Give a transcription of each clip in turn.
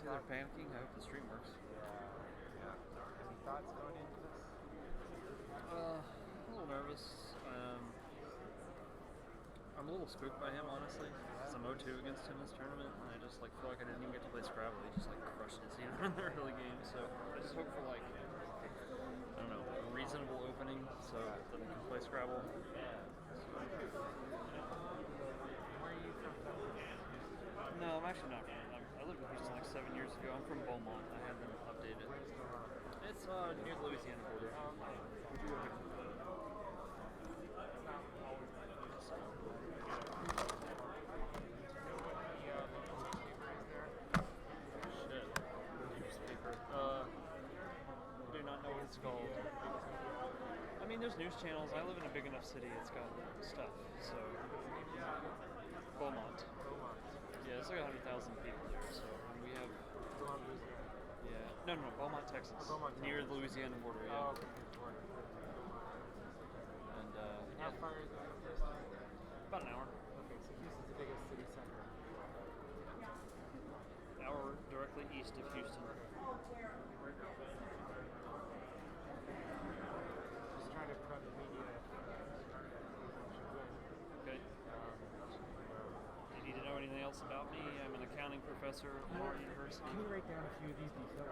see they're panicking. I hope the stream works. Any thoughts going into this? A little nervous. I'm a little spooked by him, honestly. Because I'm 0-2 against him this tournament, and I just feel like I didn't even get to play Scrabble. He just crushed his in the early game. So I just hope for I don't know, a reasonable opening so that we can play Scrabble. Where are you from, Texas? No, I'm actually not from. I lived in Houston 7 years ago. I'm from Beaumont. I had them updated. Where's Vermont? It's near the Louisiana border. Oh, okay. Shit. Newspaper. I do not know what it's called. I mean, there's news channels. I live in a big enough city. It's got stuff. So Beaumont. Yeah, it's 100,000 people there. So we have. Yeah. No. Beaumont, Texas. Near the Louisiana border. Yeah. Oh, okay. And how far is it from Houston? About an hour. Okay, so Houston's the biggest city center. Hour directly east of Houston. Just trying to prep the media. Okay. Do you need to know anything else about me? I'm an accounting professor at Lamar University. Can you write down a few of these details?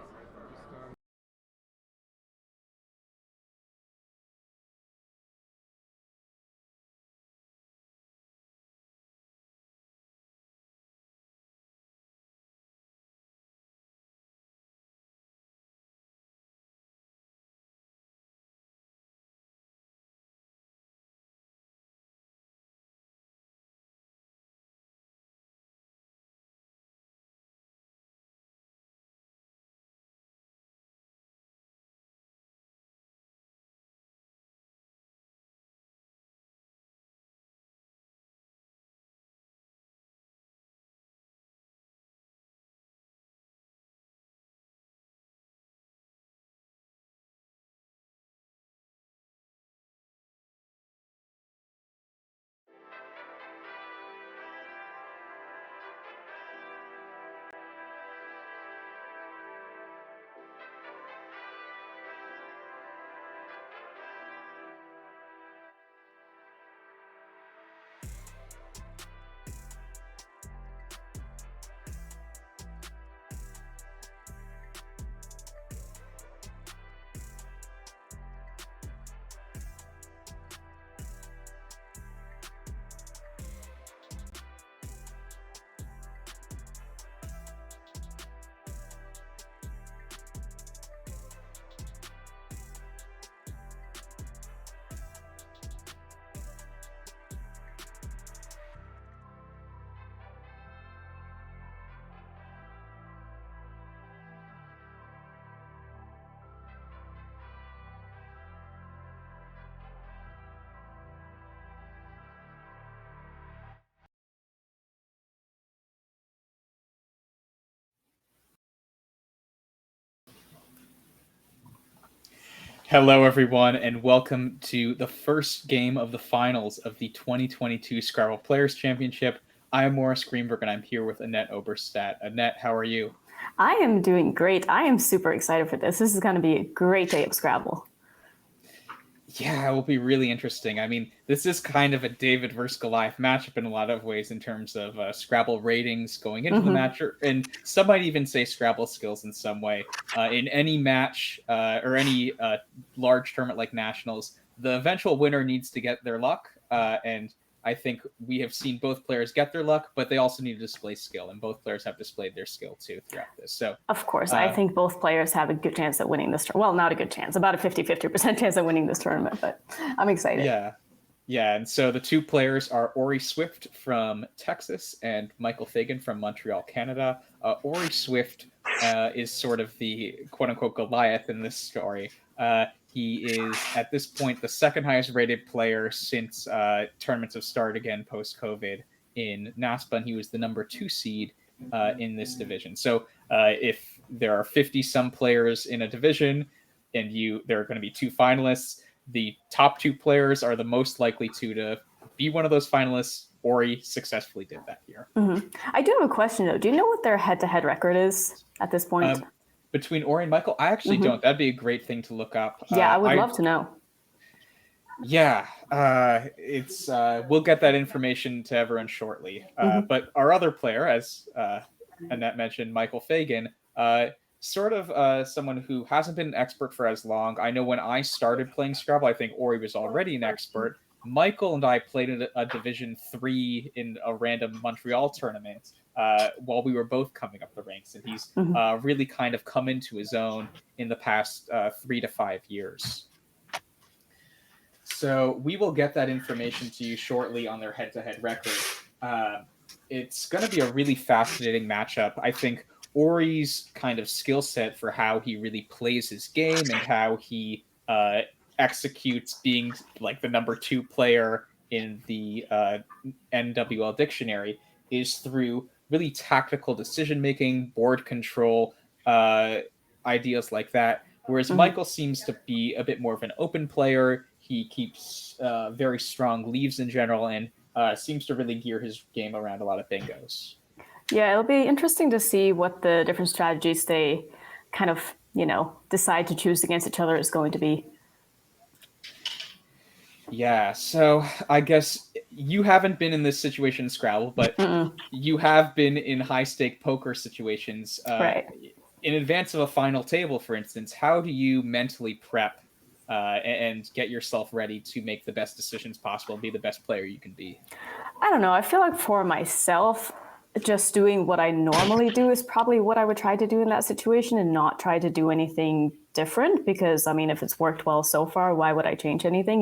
Hello, everyone, and welcome to the first game of the finals of the 2022 Scrabble Players Championship. I am Morris Greenberg, and I'm here with Annette Oberstadt. Annette, how are you? I am doing great. I am super excited for this. This is going to be a great day of Scrabble. Yeah, it will be really interesting. I mean, this is kind of a David versus Goliath matchup in a lot of ways in terms of Scrabble ratings going into the match, and some might even say Scrabble skills in some way. In any match or any large tournament like Nationals, the eventual winner needs to get their luck, and I think we have seen both players get their luck, but they also need to display skill, and both players have displayed their skill too throughout this. So, of course, I think both players have a good chance at winning this tournament. Well, not a good chance, about a 50-50% chance at winning this tournament, but I'm excited. Yeah, and so the two players are Ori Swift from Texas and Michael Fagan from Montreal, Canada. Ori Swift is sort of the quote-unquote Goliath in this story. He is, at this point, the second highest rated player since tournaments have started again post-COVID in NASPA, and he was the number 2 seed in this division. So if there are 50-some players in a division and there are going to be 2 finalists, the top 2 players are the most likely to be one of those finalists Ori successfully did that here. I do have a question though. Do you know what their head-to-head record is at this point? Between Ori and Michael, I actually don't. That'd be a great thing to look up. Yeah, I would love to know. Yeah, it's we'll get that information to everyone shortly. But our other player, as Annette mentioned, Michael Fagan, sort of someone who hasn't been an expert for as long. I know when I started playing Scrabble, I think Ori was already an expert. Michael and I played in a Division 3 in a random Montreal tournament while we were both coming up the ranks, and he's really kind of come into his own in the past 3 to 5 years. So we will get that information to you shortly on their head-to-head record. It's going to be a really fascinating matchup. I think Ori's kind of skill set for how he really plays his game and how he executes being like the number 2 player in the NWL dictionary is through really tactical decision-making, board control, ideas like that. Whereas Michael seems to be a bit more of an open player. He keeps very strong leaves in general and seems to really gear his game around a lot of bingos. Yeah, it'll be interesting to see what the different strategies they kind of, decide to choose against each other is going to be. Yeah, so I guess you haven't been in this situation in Scrabble, but you have been in high-stake poker situations. Right. In advance of a final table, for instance, how do you mentally prep and get yourself ready to make the best decisions possible, be the best player you can be? I don't know. I feel like for myself, just doing what I normally do is probably what I would try to do in that situation and not try to do anything different because, if it's worked well so far, why would I change anything,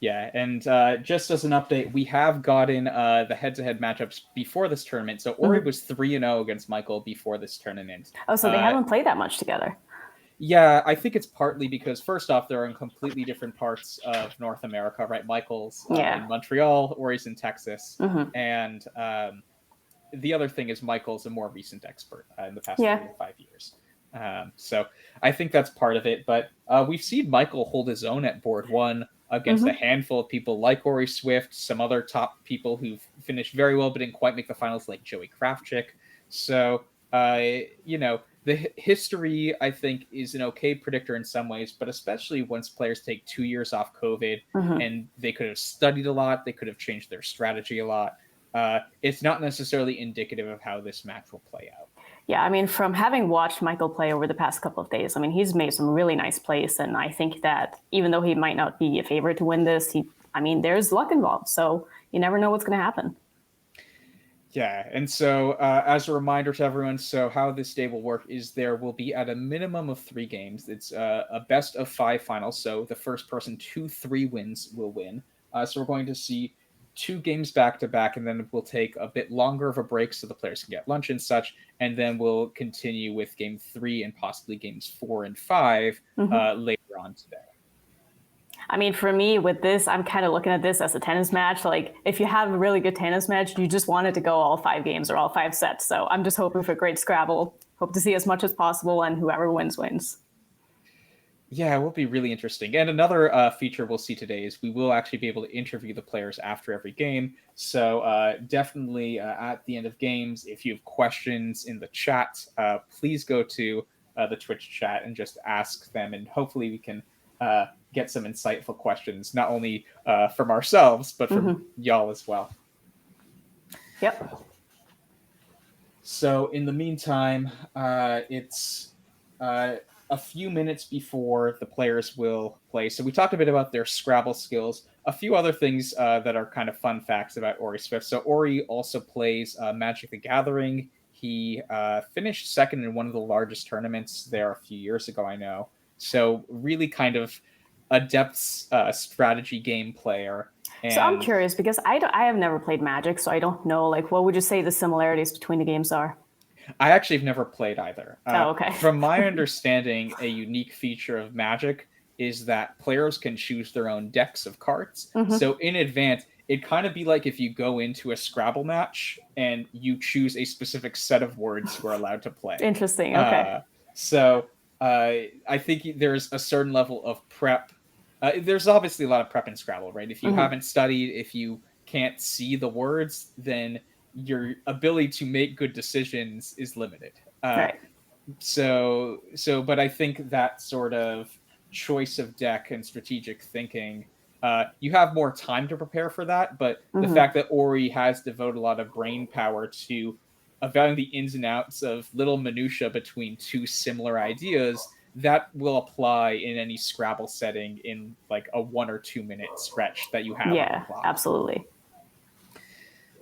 Yeah, and just as an update, we have gotten the head-to-head matchups before this tournament. So Ori was 3-0 against Michael before this tournament. Oh, so they haven't played that much together. Yeah, I think it's partly because, first off, they're in completely different parts of North America, right? Michael's in Montreal, Ori's in Texas. And the other thing is Michael's a more recent expert in the past 3 to 5 years. So I think that's part of it. But we've seen Michael hold his own at board 1 against a handful of people like Ori Swift, some other top people who've finished very well but didn't quite make the finals like Joey Krafchick. So, the history, I think, is an okay predictor in some ways, but especially once players take 2 years off COVID and they could have studied a lot, they could have changed their strategy a lot. It's not necessarily indicative of how this match will play out. Yeah, from having watched Michael play over the past couple of days, he's made some really nice plays. And I think that even though he might not be a favorite to win this, there's luck involved. So you never know what's going to happen. Yeah, and so as a reminder to everyone, so how this day will work is there will be at a minimum of 3 games. It's a best of 5 final, so the first person to 3 wins will win. So we're going to see 2 games back-to-back, and then we'll take a bit longer of a break so the players can get lunch and such, and then we'll continue with game 3 and possibly games 4 and 5 later on today. For me, with this, I'm kind of looking at this as a tennis match. Like, if you have a really good tennis match, you just want it to go all 5 games or all 5 sets. So I'm just hoping for great Scrabble. Hope to see as much as possible, and whoever wins, wins. Yeah, it will be really interesting. And another feature we'll see today is we will actually be able to interview the players after every game. So definitely at the end of games, if you have questions in the chat, please go to the Twitch chat and just ask them. And hopefully we can get some insightful questions, not only from ourselves, but from y'all as well. Yep. So in the meantime, it's a few minutes before the players will play. So we talked a bit about their Scrabble skills. A few other things that are kind of fun facts about Ori Swift. So Ori also plays Magic the Gathering. He finished second in one of the largest tournaments there a few years ago, I know. So really kind of a depth strategy game player. And so I'm curious because I have never played Magic, so I don't know, what would you say the similarities between the games are? I actually have never played either. Okay. From my understanding, a unique feature of Magic is that players can choose their own decks of cards. So in advance, it'd kind of be like if you go into a Scrabble match and you choose a specific set of words you are allowed to play. Interesting. Okay. I think there's a certain level of prep. There's obviously a lot of prep in Scrabble, right? If you haven't studied, if you can't see the words, then your ability to make good decisions is limited. Right. But I think that sort of choice of deck and strategic thinking, you have more time to prepare for that. But the fact that Ori has devoted a lot of brain power to evaluating the ins and outs of little minutia between two similar ideas, that will apply in any Scrabble setting in like a 1 or 2 minute stretch that you have on Yeah, the clock. absolutely.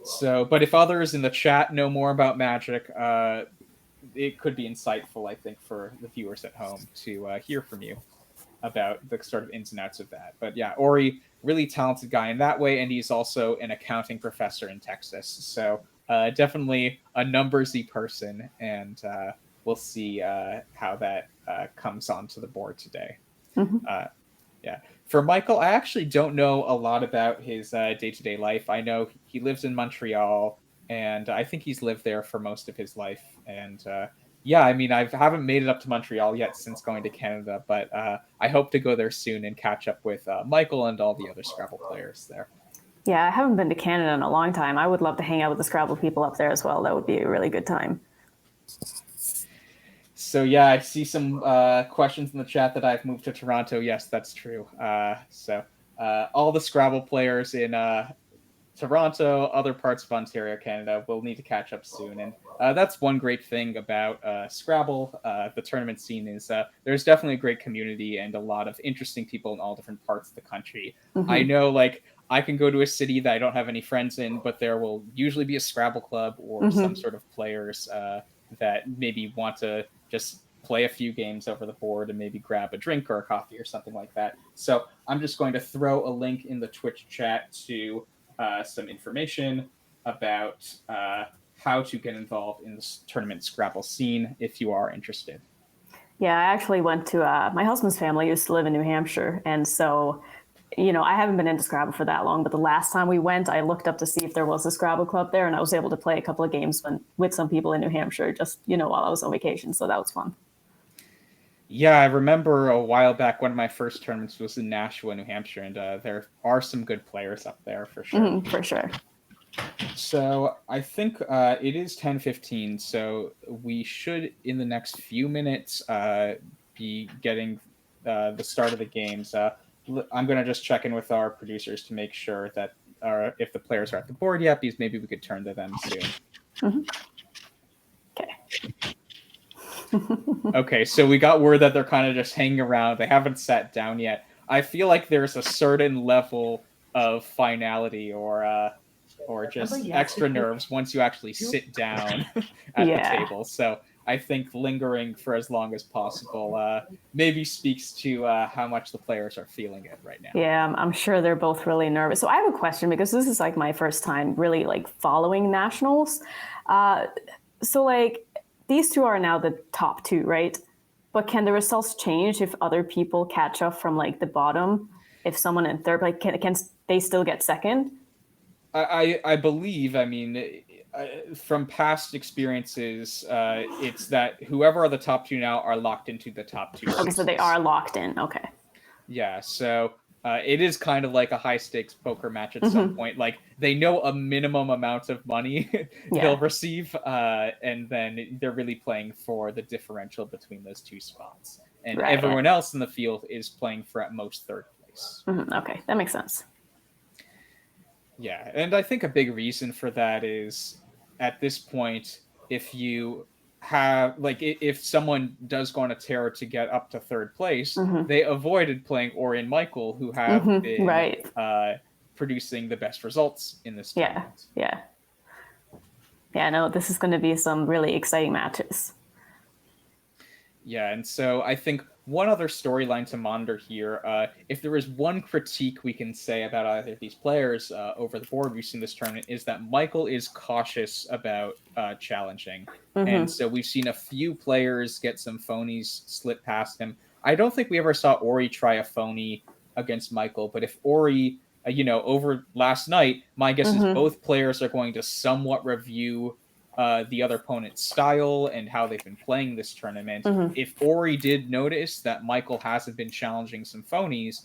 So, but if others in the chat know more about Magic, it could be insightful, I think, for the viewers at home to hear from you about the sort of ins and outs of that. But yeah, Ori, really talented guy in that way, and he's also an accounting professor in Texas. So definitely a numbersy person, and we'll see how that comes onto the board today. Yeah. For Michael, I actually don't know a lot about his day-to-day life. I know he lives in Montreal, and I think he's lived there for most of his life. And yeah, I mean, I haven't made it up to Montreal yet since going to Canada, but I hope to go there soon and catch up with Michael and all the other Scrabble players there. Yeah, I haven't been to Canada in a long time. I would love to hang out with the Scrabble people up there as well. That would be a really good time. So yeah, I see some questions in the chat that I've moved to Toronto. Yes, that's true. All the Scrabble players in Toronto, other parts of Ontario, Canada, will need to catch up soon. And that's one great thing about Scrabble, the tournament scene, is there's definitely a great community and a lot of interesting people in all different parts of the country. I know, like, I can go to a city that I don't have any friends in, but there will usually be a Scrabble club or some sort of players that maybe want to just play a few games over the board and maybe grab a drink or a coffee or something like that. So I'm just going to throw a link in the Twitch chat to some information about how to get involved in this tournament Scrabble scene if you are interested. Yeah, I actually went to my husband's family used to live in New Hampshire, and so I haven't been into Scrabble for that long, but the last time we went, I looked up to see if there was a Scrabble club there, and I was able to play a couple of games with some people in New Hampshire, just, while I was on vacation, so that was fun. Yeah, I remember a while back, one of my first tournaments was in Nashua, New Hampshire, and there are some good players up there for sure. For sure. So I think it is 10:15, so we should, in the next few minutes, be getting the start of the games. I'm going to just check in with our producers to make sure that if the players are at the board yet, because maybe we could turn to them soon. Okay. Okay, so we got word that they're kind of just hanging around. They haven't sat down yet. I feel like there's a certain level of finality or just extra nerves once you actually sit down at the table. So I think lingering for as long as possible maybe speaks to how much the players are feeling it right now. Yeah, I'm sure they're both really nervous. So I have a question, because this is like my first time really like following nationals. So like these two are now the top two, right? But can the results change if other people catch up from like the bottom? If someone in third, like can they still get second? I believe, I mean, from past experiences, it's that whoever are the top two now are locked into the top two. Okay, so they are locked in. Okay. Yeah, so it is kind of like a high stakes poker match at some point. Like they know a minimum amount of money they'll receive, and then they're really playing for the differential between those two spots. And everyone else in the field is playing for at most third place. Okay, that makes sense. Yeah, and I think a big reason for that is at this point, if you have, like, if someone does go on a tear to get up to third place, they avoided playing Ori and Michael, who have been producing the best results in this tournament. Yeah, no, this is going to be some really exciting matches. Yeah, and so I think one other storyline to monitor here, if there is one critique we can say about either of these players over the board we've seen this tournament, is that Michael is cautious about challenging. And so we've seen a few players get some phonies slip past him. I don't think we ever saw Ori try a phony against Michael, but if Ori, over last night, my guess is both players are going to somewhat review the other opponent's style and how they've been playing this tournament. If Ori did notice that Michael hasn't been challenging some phonies,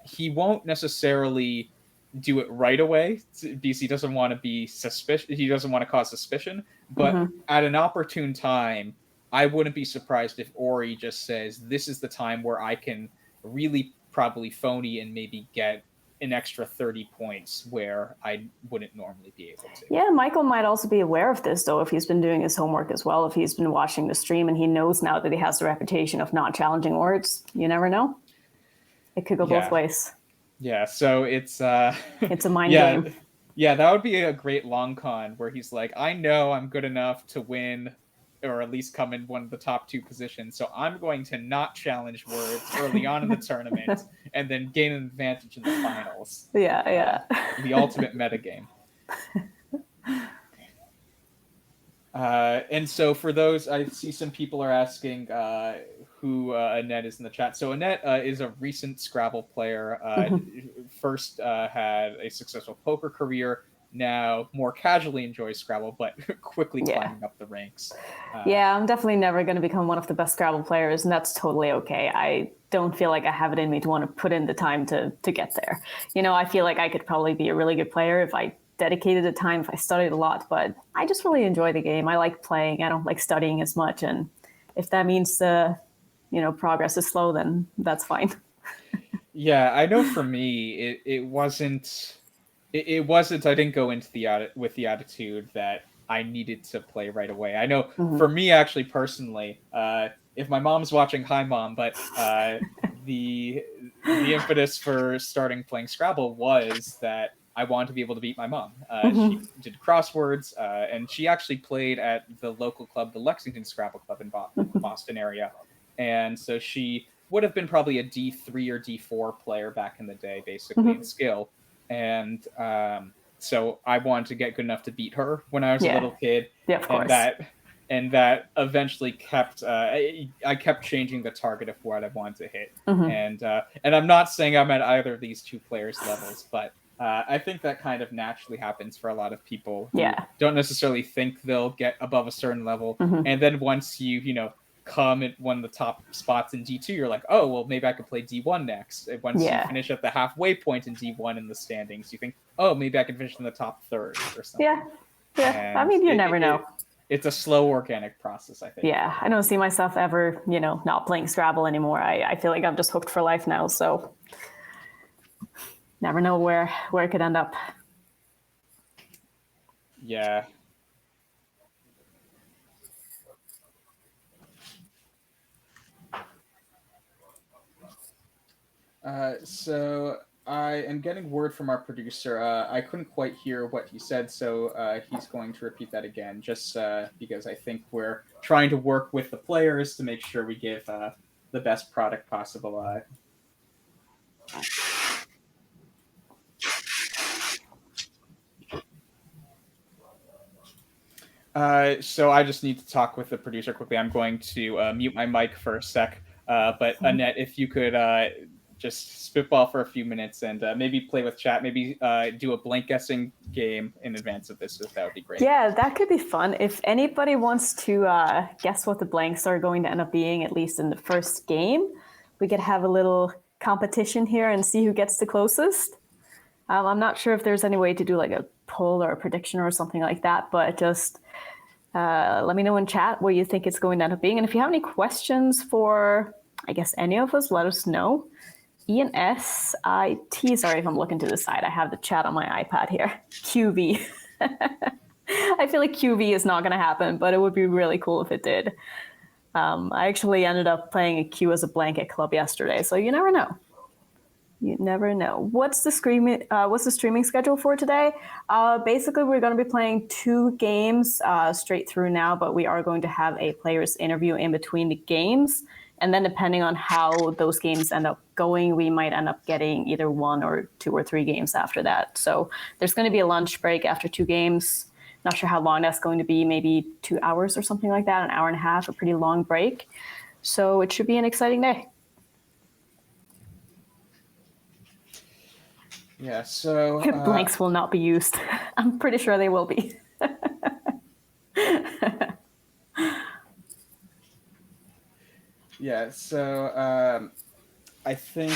he won't necessarily do it right away because he doesn't want to be suspicious. He doesn't want to cause suspicion. But at an opportune time, I wouldn't be surprised if Ori just says, "This is the time where I can really probably phony and maybe get an extra 30 points where I wouldn't normally be able to." Yeah, Michael might also be aware of this, though, if he's been doing his homework as well, if he's been watching the stream and he knows now that he has the reputation of not challenging words. You never know. It could go both ways. Yeah, so it's it's a mind game. Yeah, that would be a great long con where he's like, I know I'm good enough to win or at least come in one of the top 2 positions, so I'm going to not challenge words early on in the tournament and then gain an advantage in the finals. Yeah. The ultimate metagame. And so for those, I see some people are asking who Annette is in the chat. So Annette is a recent Scrabble player. First had a successful poker career. Now more casually enjoys Scrabble, but quickly climbing up the ranks. I'm definitely never going to become one of the best Scrabble players, and that's totally okay. I don't feel like I have it in me to want to put in the time to get there. I feel like I could probably be a really good player if I dedicated the time, if I studied a lot, but I just really enjoy the game. I like playing. I don't like studying as much, and if that means progress is slow, then that's fine. Yeah, I know for me, it wasn't. It wasn't. I didn't go into with the attitude that I needed to play right away. I know for me, actually, personally, if my mom's watching, hi mom, but the impetus for starting playing Scrabble was that I wanted to be able to beat my mom. She did crosswords, and she actually played at the local club, the Lexington Scrabble Club in the Boston area, and so she would have been probably a D3 or D4 player back in the day, basically in skill. And so I wanted to get good enough to beat her when I was a little kid. Yeah, of course. And that eventually kept I kept changing the target of what I wanted to hit. And I'm not saying I'm at either of these 2 players' levels, but I think that kind of naturally happens for a lot of people who don't necessarily think they'll get above a certain level. And then once you come at one of the top spots in D2, you're like, oh, well, maybe I could play D1 next. And once you finish at the halfway point in D1 in the standings, you think, oh, maybe I can finish in the top third or something. Yeah. And I mean, you never know. It's a slow, organic process, I think. Yeah, I don't see myself ever, not playing Scrabble anymore. I feel like I'm just hooked for life now, so never know where it could end up. Yeah. So I am getting word from our producer. I couldn't quite hear what he said, so he's going to repeat that again, just because I think we're trying to work with the players to make sure we give the best product possible. So I just need to talk with the producer quickly. I'm going to mute my mic for a sec. But Annette, if you could just spitball for a few minutes and maybe play with chat, maybe do a blank guessing game in advance of this, that would be great. Yeah, that could be fun. If anybody wants to guess what the blanks are going to end up being, at least in the first game, we could have a little competition here and see who gets the closest. I'm not sure if there's any way to do like a poll or a prediction or something like that, but just let me know in chat what you think it's going to end up being. And if you have any questions for, I guess, any of us, let us know. ENSIT, sorry if I'm looking to the side. I have the chat on my iPad here. QV. I feel like QV is not going to happen, but it would be really cool if it did. I actually ended up playing a Q as a blanket club yesterday, so you never know. You never know. What's the streaming schedule for today? Basically, we're going to be playing 2 games straight through now, but we are going to have a player's interview in between the games. And then depending on how those games end up going, we might end up getting either 1 or 2 or 3 games after that. So there's going to be a lunch break after 2 games. Not sure how long that's going to be, maybe 2 hours or something like that, an hour and a half, a pretty long break. So it should be an exciting day. Yeah, so... Blanks will not be used. I'm pretty sure they will be. Yeah, so I think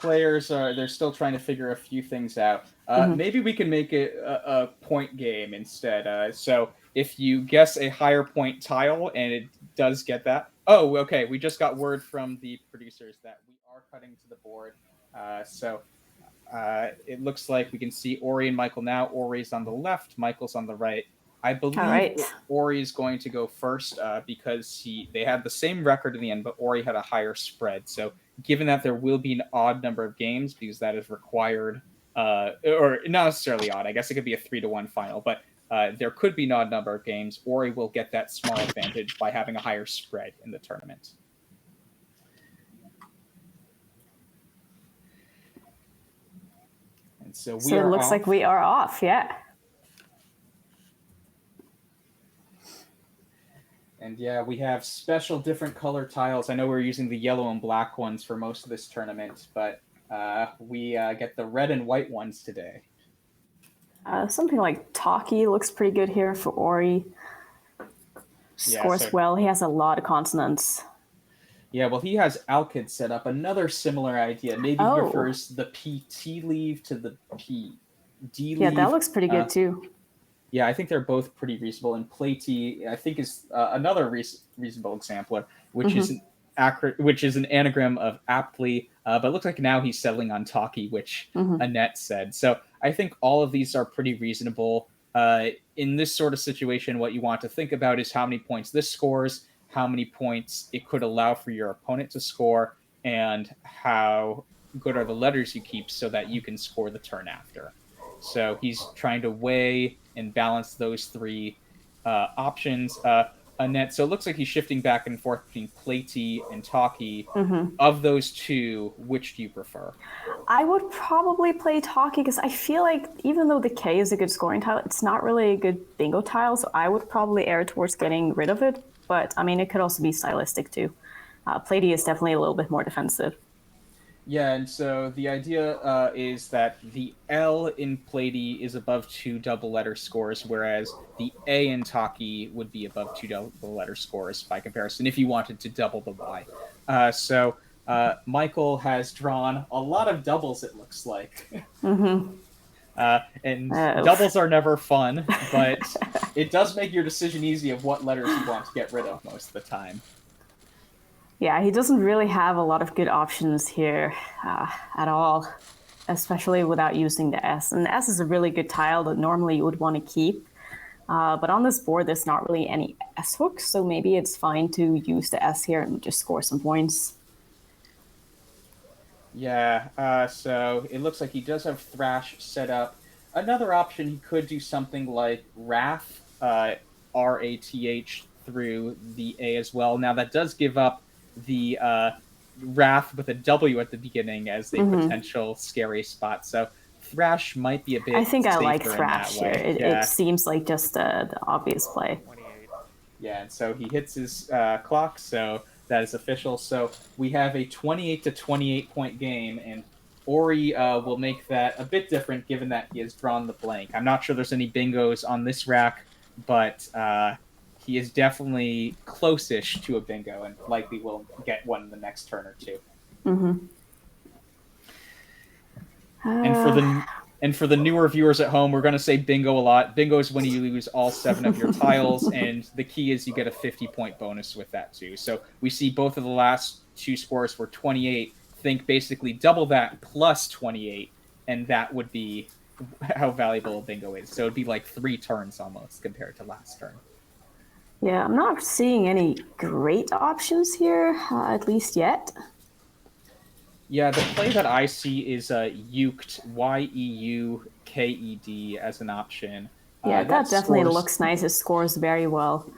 players they're still trying to figure a few things out. Maybe we can make it a point game instead. So if you guess a higher point tile and it does get that. Oh, okay. We just got word from the producers that we are cutting to the board. So it looks like we can see Ori and Michael now. Ori's on the left, Michael's on the right. I believe right. Ori is going to go first because they had the same record in the end, but Ori had a higher spread. So given that there will be an odd number of games because that is required, or not necessarily odd, I guess it could be a 3-1 final, but there could be an odd number of games. Ori will get that small advantage by having a higher spread in the tournament. And so it looks like we are off, yeah. And yeah, we have special different color tiles. I know we're using the yellow and black ones for most of this tournament, but we get the red and white ones today. Something like Taki looks pretty good here for Ori. Scores well. He has a lot of consonants. Yeah, well, he has Alkid set up. Another similar idea. Maybe he refers the PT leave to the PD leave. Yeah, that looks pretty good too. Yeah, I think they're both pretty reasonable. And Platy, I think, is another reasonable example, which is an anagram of aptly. But it looks like now he's settling on Taki, which Annette said. So I think all of these are pretty reasonable. In this sort of situation, what you want to think about is how many points this scores, how many points it could allow for your opponent to score, and how good are the letters you keep so that you can score the turn after. So he's trying to weigh and balance those three options. Annette, so it looks like he's shifting back and forth between Platy and Taki. Of those two, which do you prefer? I would probably play Taki because I feel like even though the K is a good scoring tile, it's not really a good bingo tile, so I would probably err towards getting rid of it. But, I mean, it could also be stylistic, too. Platy is definitely a little bit more defensive. Yeah, and so the idea is that the L in Platy is above 2 double-letter scores, whereas the A in Taki would be above 2 double-letter scores by comparison, if you wanted to double the Y. So Michael has drawn a lot of doubles, it looks like. And doubles are never fun, but it does make your decision easy of what letters you want to get rid of most of the time. Yeah, he doesn't really have a lot of good options here at all, especially without using the S. And the S is a really good tile that normally you would want to keep. But on this board, there's not really any S hooks, so maybe it's fine to use the S here and just score some points. Yeah, so it looks like he does have Thrash set up. Another option, he could do something like Wrath, R-A-T-H, through the A as well. Now, that does give up the Wrath with a W at the beginning as a potential scary spot. So Thrash might be a bit I think I like safer Thrash here. It seems like just the obvious play. 28. Yeah, and so he hits his clock, so that is official. So we have a 28 to 28 point game, and Ori will make that a bit different given that he has drawn the blank. I'm not sure there's any bingos on this rack, but he is definitely close-ish to a bingo and likely will get one in the next turn or two. And for the newer viewers at home, we're going to say bingo a lot. Bingo is when you lose all 7 of your tiles, and the key is you get a 50-point bonus with that too. So we see both of the last 2 scores were 28. Think basically double that plus 28, and that would be how valuable a bingo is. So it'd be like 3 turns almost compared to last turn. Yeah, I'm not seeing any great options here, at least yet. Yeah, the play that I see is Uked, Y-E-U-K-E-D, as an option. Yeah, that definitely looks nice. It scores very well.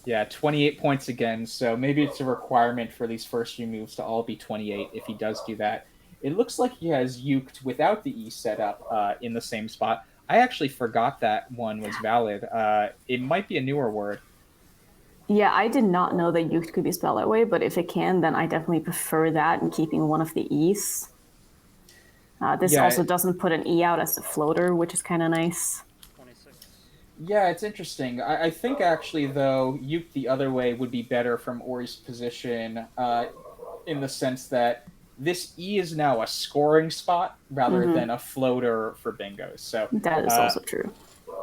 Yeah, 28 points again, so maybe it's a requirement for these first few moves to all be 28 if he does do that. It looks like he has Uked without the E set up in the same spot. I actually forgot that one was valid. It might be a newer word. Yeah, I did not know that Uked could be spelled that way, but if it can, then I definitely prefer that and keeping one of the E's. This also doesn't put an E out as a floater, which is kind of nice. 26. Yeah, it's interesting. I think actually, though, Uked the other way would be better from Ori's position in the sense that this E is now a scoring spot rather than a floater for bingos. So That is also true.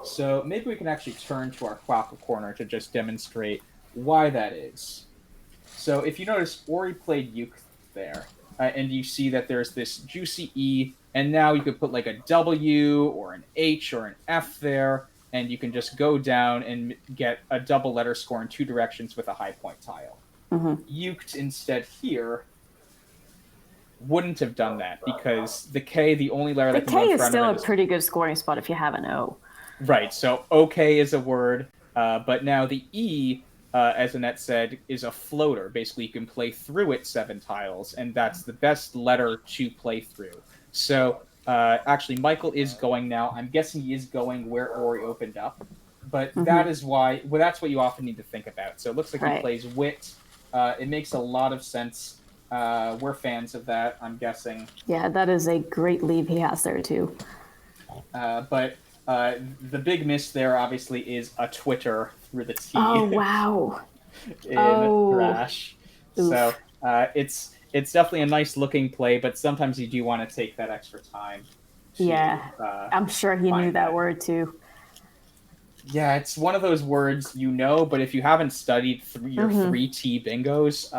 So maybe we can actually turn to our Quackle Corner to just demonstrate why that is. So if you notice, Ori played Uke there, and you see that there's this juicy E, and now you could put like a W or an H or an F there, and you can just go down and get a double letter score in two directions with a high point tile. Uked instead here wouldn't have done that because the K, the only letter The that can go K in is front still of a it is pretty good scoring spot if you have an O. right. So OK is a word, but now the E, as Annette said, is a floater. Basically, you can play through it 7 tiles, and that's the best letter to play through. So actually, Michael is going now. I'm guessing he is going where Ori opened up, but that is why. Well, that's what you often need to think about. So it looks like he plays Wit. It makes a lot of sense. We're fans of that, I'm guessing. Yeah, that is a great lead he has there too. But the big miss there, obviously, is a Twitter through the T. Oh, wow. in Thrash. Oof. So it's definitely a nice looking play, but sometimes you do want to take that extra time. I'm sure he knew that word too. Yeah, it's one of those words but if you haven't studied your 3T bingos,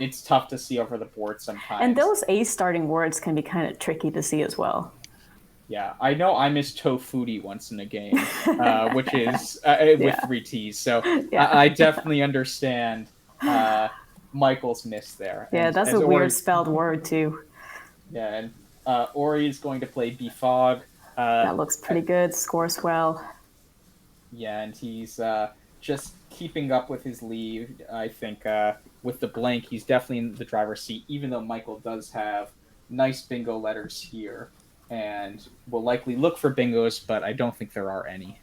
it's tough to see over the board sometimes. And those A starting words can be kind of tricky to see as well. Yeah, I know I missed Tofuti once in a game, which is with 3Ts. So I definitely understand Michael's miss there. Yeah, that's a weird spelled word too. Yeah, and Ori is going to play Befog. That looks pretty good, scores well. Yeah, and he's just keeping up with his lead. I think with the blank, he's definitely in the driver's seat, even though Michael does have nice bingo letters here. And will likely look for bingos, but I don't think there are any.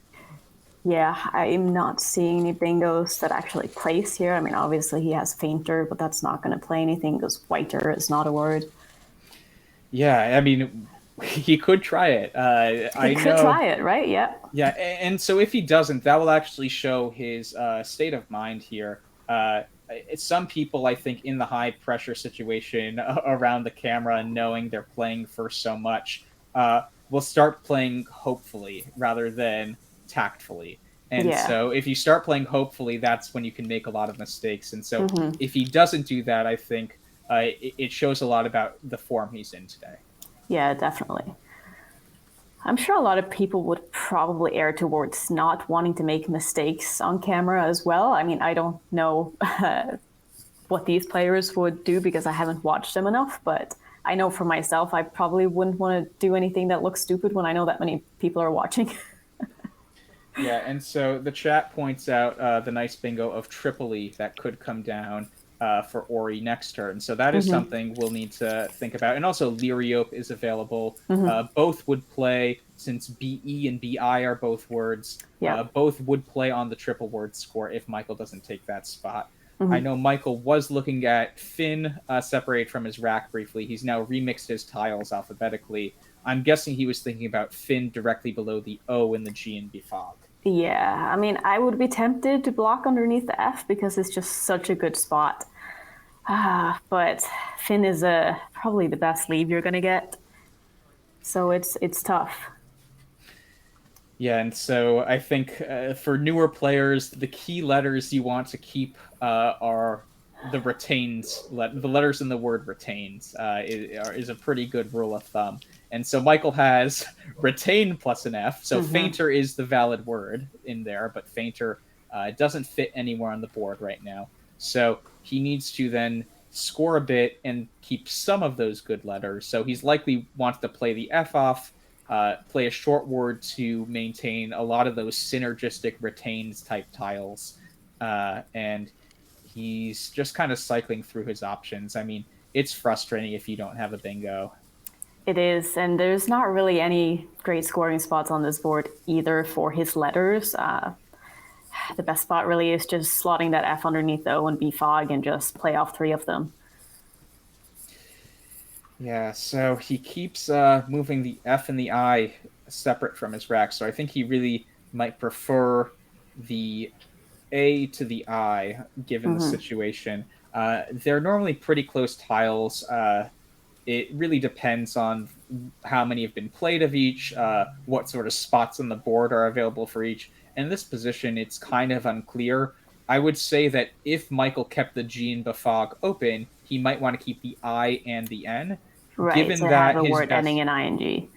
Yeah, I'm not seeing any bingos that actually place here. I mean, obviously he has fainter, but that's not going to play anything because whiter is not a word. Yeah, I mean, he could try it. He could try it, right? Yeah. Yeah, and so if he doesn't, that will actually show his state of mind here. Some people, I think, in the high pressure situation around the camera and knowing they're playing for so much, will start playing hopefully rather than tactfully. And so if you start playing hopefully, that's when you can make a lot of mistakes. And so if he doesn't do that, I think it shows a lot about the form he's in today. Yeah, definitely. I'm sure a lot of people would probably err towards not wanting to make mistakes on camera as well. I mean, I don't know what these players would do because I haven't watched them enough, but I know for myself, I probably wouldn't want to do anything that looks stupid when I know that many people are watching. Yeah, and so the chat points out the nice bingo of Tripoli that could come down for Ori next turn. So that is something we'll need to think about. And also Liriope is available. Both would play, since BE and BI are both words, both would play on the triple word score if Michael doesn't take that spot. I know Michael was looking at Finn separated from his rack briefly. He's now remixed his tiles alphabetically. I'm guessing he was thinking about Finn directly below the O in the G and Befog. Yeah, I mean, I would be tempted to block underneath the F because it's just such a good spot. But Finn is probably the best lead you're going to get. So it's tough. Yeah, and so I think for newer players, the key letters you want to keep are the retains. The letters in the word retains is a pretty good rule of thumb. And so Michael has retain plus an F. So fainter is the valid word in there, but fainter doesn't fit anywhere on the board right now. So he needs to then score a bit and keep some of those good letters. So he's likely wants to play the F off, play a short word to maintain a lot of those synergistic retains type tiles. And he's just kind of cycling through his options. I mean, it's frustrating if you don't have a bingo. It is, and there's not really any great scoring spots on this board either for his letters. The best spot really is just slotting that F underneath O and Befog and just play off 3 of them. Yeah, so he keeps moving the F and the I separate from his rack, so I think he really might prefer the A to the I, given the situation. They're normally pretty close tiles. it really depends on how many have been played of each, what sort of spots on the board are available for each. And in this position, it's kind of unclear. I would say that if Michael kept the G and Befog open, he might want to keep the I and the N. Right, Given to that have a his word best, ending in ing.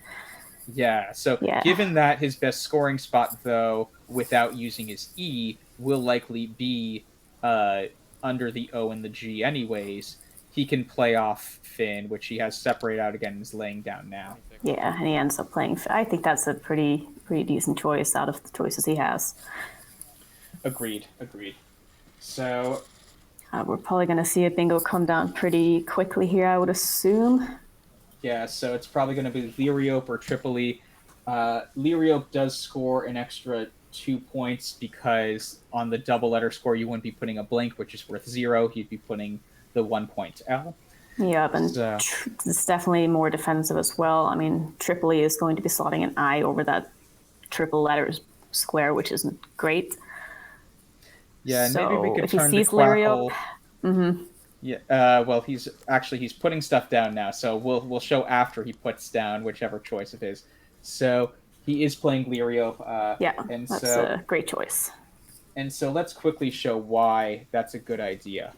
yeah, so Yeah. given that his best scoring spot, though, without using his E, will likely be under the O and the G anyways, he can play off Finn, which he has separated out again and is laying down now. Yeah, and he ends up playing. I think that's a pretty decent choice out of the choices he has. Agreed. So We're probably going to see a bingo come down pretty quickly here, I would assume. yeah, so it's probably going to be Liriope or Tripoli. Liriope does score an extra 2 points because on the double letter score you wouldn't be putting a blank, which is worth 0. He'd be putting the 1 point L. Yeah, and So, it's definitely more defensive as well. I mean, Tripoli is going to be slotting an I over that triple letters square, which isn't great. yeah, and So maybe we could if he turn sees to Quackle. Liriope, Yeah. Well, he's putting stuff down now, so we'll show after he puts down whichever choice it is. So he is playing Liriope. yeah, and that's so a great choice. and so let's quickly show why that's a good idea.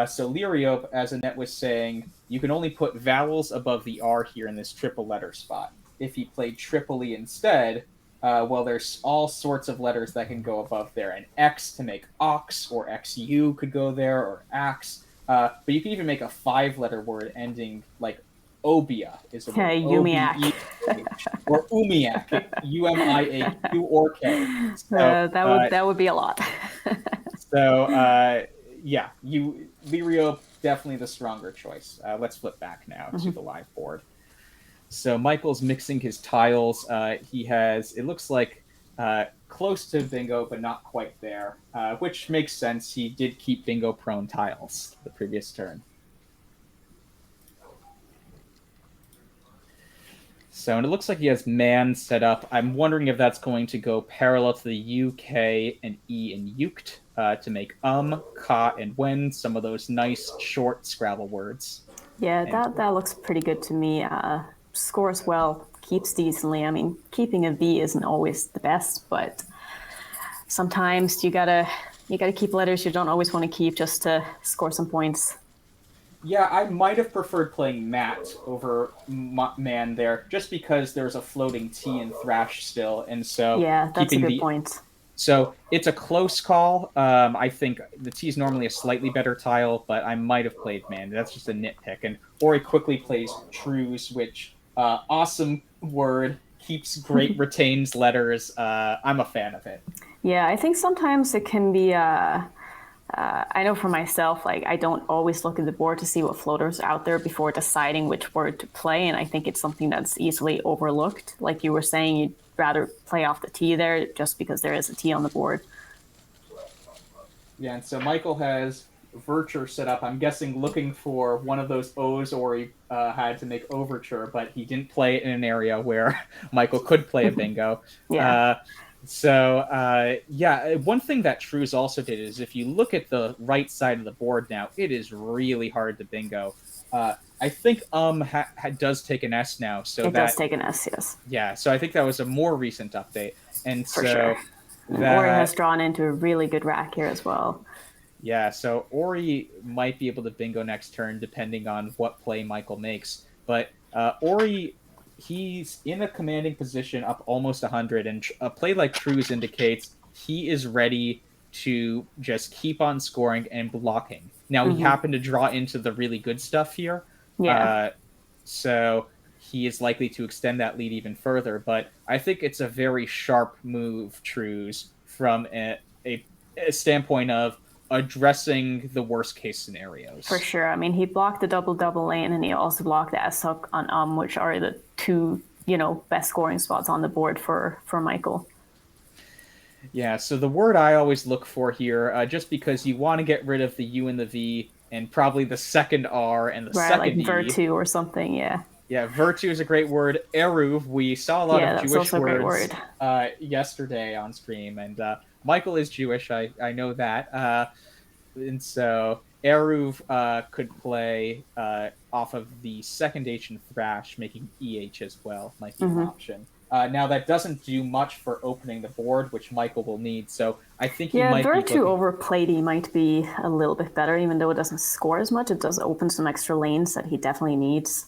So Liriope, as Annette was saying, you can only put vowels above the R here in this triple letter spot. If he played Tripoli instead, well, there's all sorts of letters that can go above there. An X to make ox, or XU could go there, or ax. But you can even make a 5-letter word ending like Obia is a word. Umiak. O-B-E-H, or Umiak, U-M-I-A-Q or K. So, that would be a lot. so yeah, Liriope, definitely the stronger choice. Let's flip back now to the live board. So Michael's mixing his tiles. He has, it looks like, close to bingo, but not quite there, which makes sense. He did keep bingo-prone tiles the previous turn. So, and it looks like he has man set up. I'm wondering if that's going to go parallel to the U, K, and E in Uked to make ka, and when, some of those nice short Scrabble words. Yeah, that looks pretty good to me. Scores well, keeps decently. I mean, keeping a V isn't always the best, but sometimes you gotta keep letters you don't always want to keep just to score some points. Yeah, I might have preferred playing Matt over man there, just because there's a floating T in Thrash still, and so yeah, that's a good point. So it's a close call. I think the T is normally a slightly better tile, but I might have played man. That's just a nitpick. And Ori quickly plays Trues, which awesome word, keeps great retains letters. I'm a fan of it. Yeah, I think sometimes it can be. I know for myself, like I don't always look at the board to see what floaters are out there before deciding which word to play, and I think it's something that's easily overlooked. Like you were saying, you'd rather play off the T there just because there is a T on the board. Yeah, and so Michael has Virture set up. I'm guessing looking for one of those O's, or he had to make Overture, but he didn't play it in an area where Michael could play a bingo. Yeah. One thing that Trues also did is if you look at the right side of the board now, it is really hard to bingo. I think does take an S now, so it does take an S, yes. Yeah, so I think that was a more recent update, and for sure. Ori has drawn into a really good rack here as well. Yeah, so Ori might be able to bingo next turn depending on what play Michael makes, but Ori, he's in a commanding position up almost 100, and a play like Trues indicates he is ready to just keep on scoring and blocking. Now, he happened to draw into the really good stuff here, so he is likely to extend that lead even further, but I think it's a very sharp move, Trues, from a standpoint of addressing the worst case scenarios. For sure. I mean, he blocked the double lane, and he also blocked the S hook on which are the two, best scoring spots on the board for Michael. Yeah, so the word I always look for here, just because you want to get rid of the U and the V, and probably the second R and the second like E. Virtue or something, yeah. Yeah, Virtue is a great word. Eruv, we saw a lot of Jewish words yesterday on stream, and Michael is Jewish, I know that. And so Eruv could play off of the second H and Thrash, making EH as well, might be an option. Now, that doesn't do much for opening the board, which Michael will need, so I think he might be Virtue looking... over Platy might be a little bit better, even though it doesn't score as much. It does open some extra lanes that he definitely needs.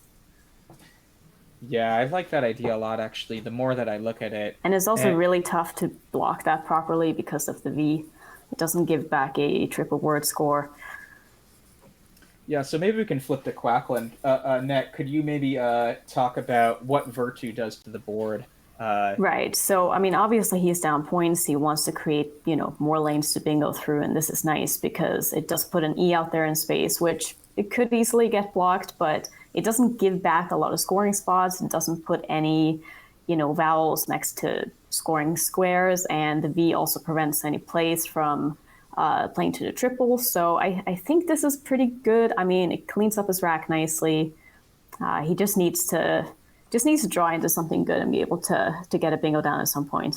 Yeah, I like that idea a lot, actually, the more that I look at it. And it's also really tough to block that properly because of the V. It doesn't give back a triple word score. Yeah, so maybe we can flip to Quackland. Net, could you maybe talk about what Virtue does to the board? Right. So, I mean, obviously he's down points. He wants to create, more lanes to bingo through, and this is nice because it does put an E out there in space, which it could easily get blocked, but it doesn't give back a lot of scoring spots. It doesn't put any, vowels next to scoring squares, and the V also prevents any plays from playing to the triple. So I think this is pretty good. I mean, it cleans up his rack nicely. He just needs to draw into something good and be able to get a bingo down at some point.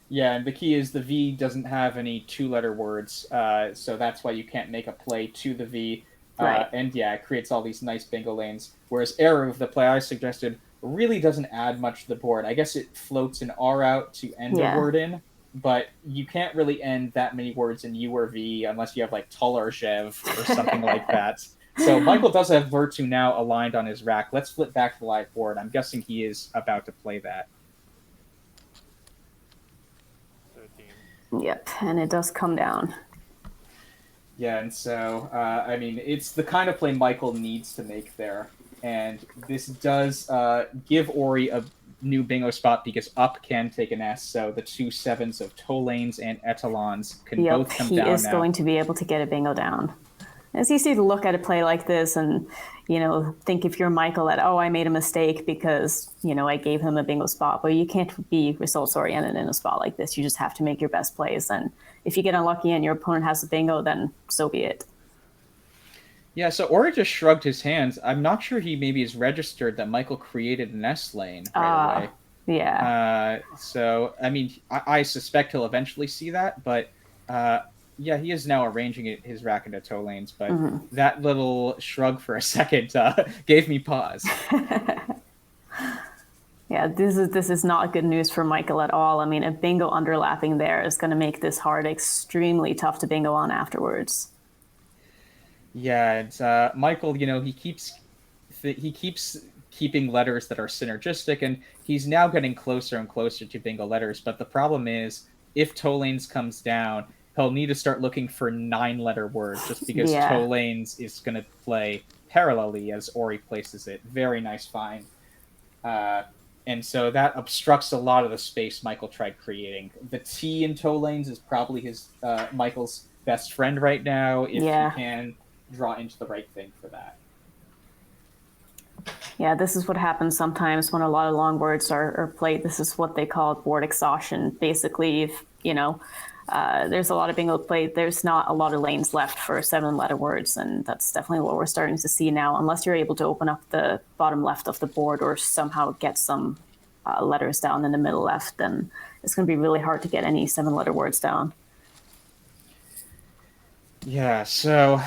Yeah, and the key is the V doesn't have any two-letter words, so that's why you can't make a play to the V. Right. And yeah, it creates all these nice bingo lanes. Whereas Eruv, the play I suggested, really doesn't add much to the board. I guess it floats an R out to end a word in, but you can't really end that many words in U or V unless you have like Tolarjev or something like that. So Michael does have Virtue now aligned on his rack. Let's flip back to the live board. I'm guessing he is about to play that. 13. Yep, and it does come down. Yeah, and so, I mean, it's the kind of play Michael needs to make there. And this does give Ori a new bingo spot because up can take an S, so the 2 7s of Tolanes and Etalons can both come down now. He is going to be able to get a bingo down. It's easy to look at a play like this and, think if you're Michael that, I made a mistake because, I gave him a bingo spot. But you can't be results-oriented in a spot like this. You just have to make your best plays. And if you get unlucky and your opponent has a bingo, then so be it. Yeah, so Ori just shrugged his hands. I'm not sure he maybe is registered that Michael created an S lane right away. Yeah. So, I mean, I suspect he'll eventually see that, but... yeah, he is now arranging his rack into toe lanes, but that little shrug for a second gave me pause. Yeah, this is not good news for Michael at all. I mean, a bingo underlapping there is going to make this hard extremely tough to bingo on afterwards. Yeah, it's Michael. He keeps keeping letters that are synergistic, and he's now getting closer and closer to bingo letters. But the problem is, if toe lanes comes down, he'll need to start looking for 9-letter words just because toe lanes is going to play parallelly as Ori places it. Very nice find. And so that obstructs a lot of the space Michael tried creating. The T in toe lanes is probably Michael's best friend right now if he can draw into the right thing for that. Yeah, this is what happens sometimes when a lot of long words are played. This is what they call board exhaustion. Basically, if, there's a lot of bingo played, there's not a lot of lanes left for 7-letter words, and that's definitely what we're starting to see now. Unless you're able to open up the bottom left of the board or somehow get some letters down in the middle left, then it's going to be really hard to get any 7-letter words down. Yeah, so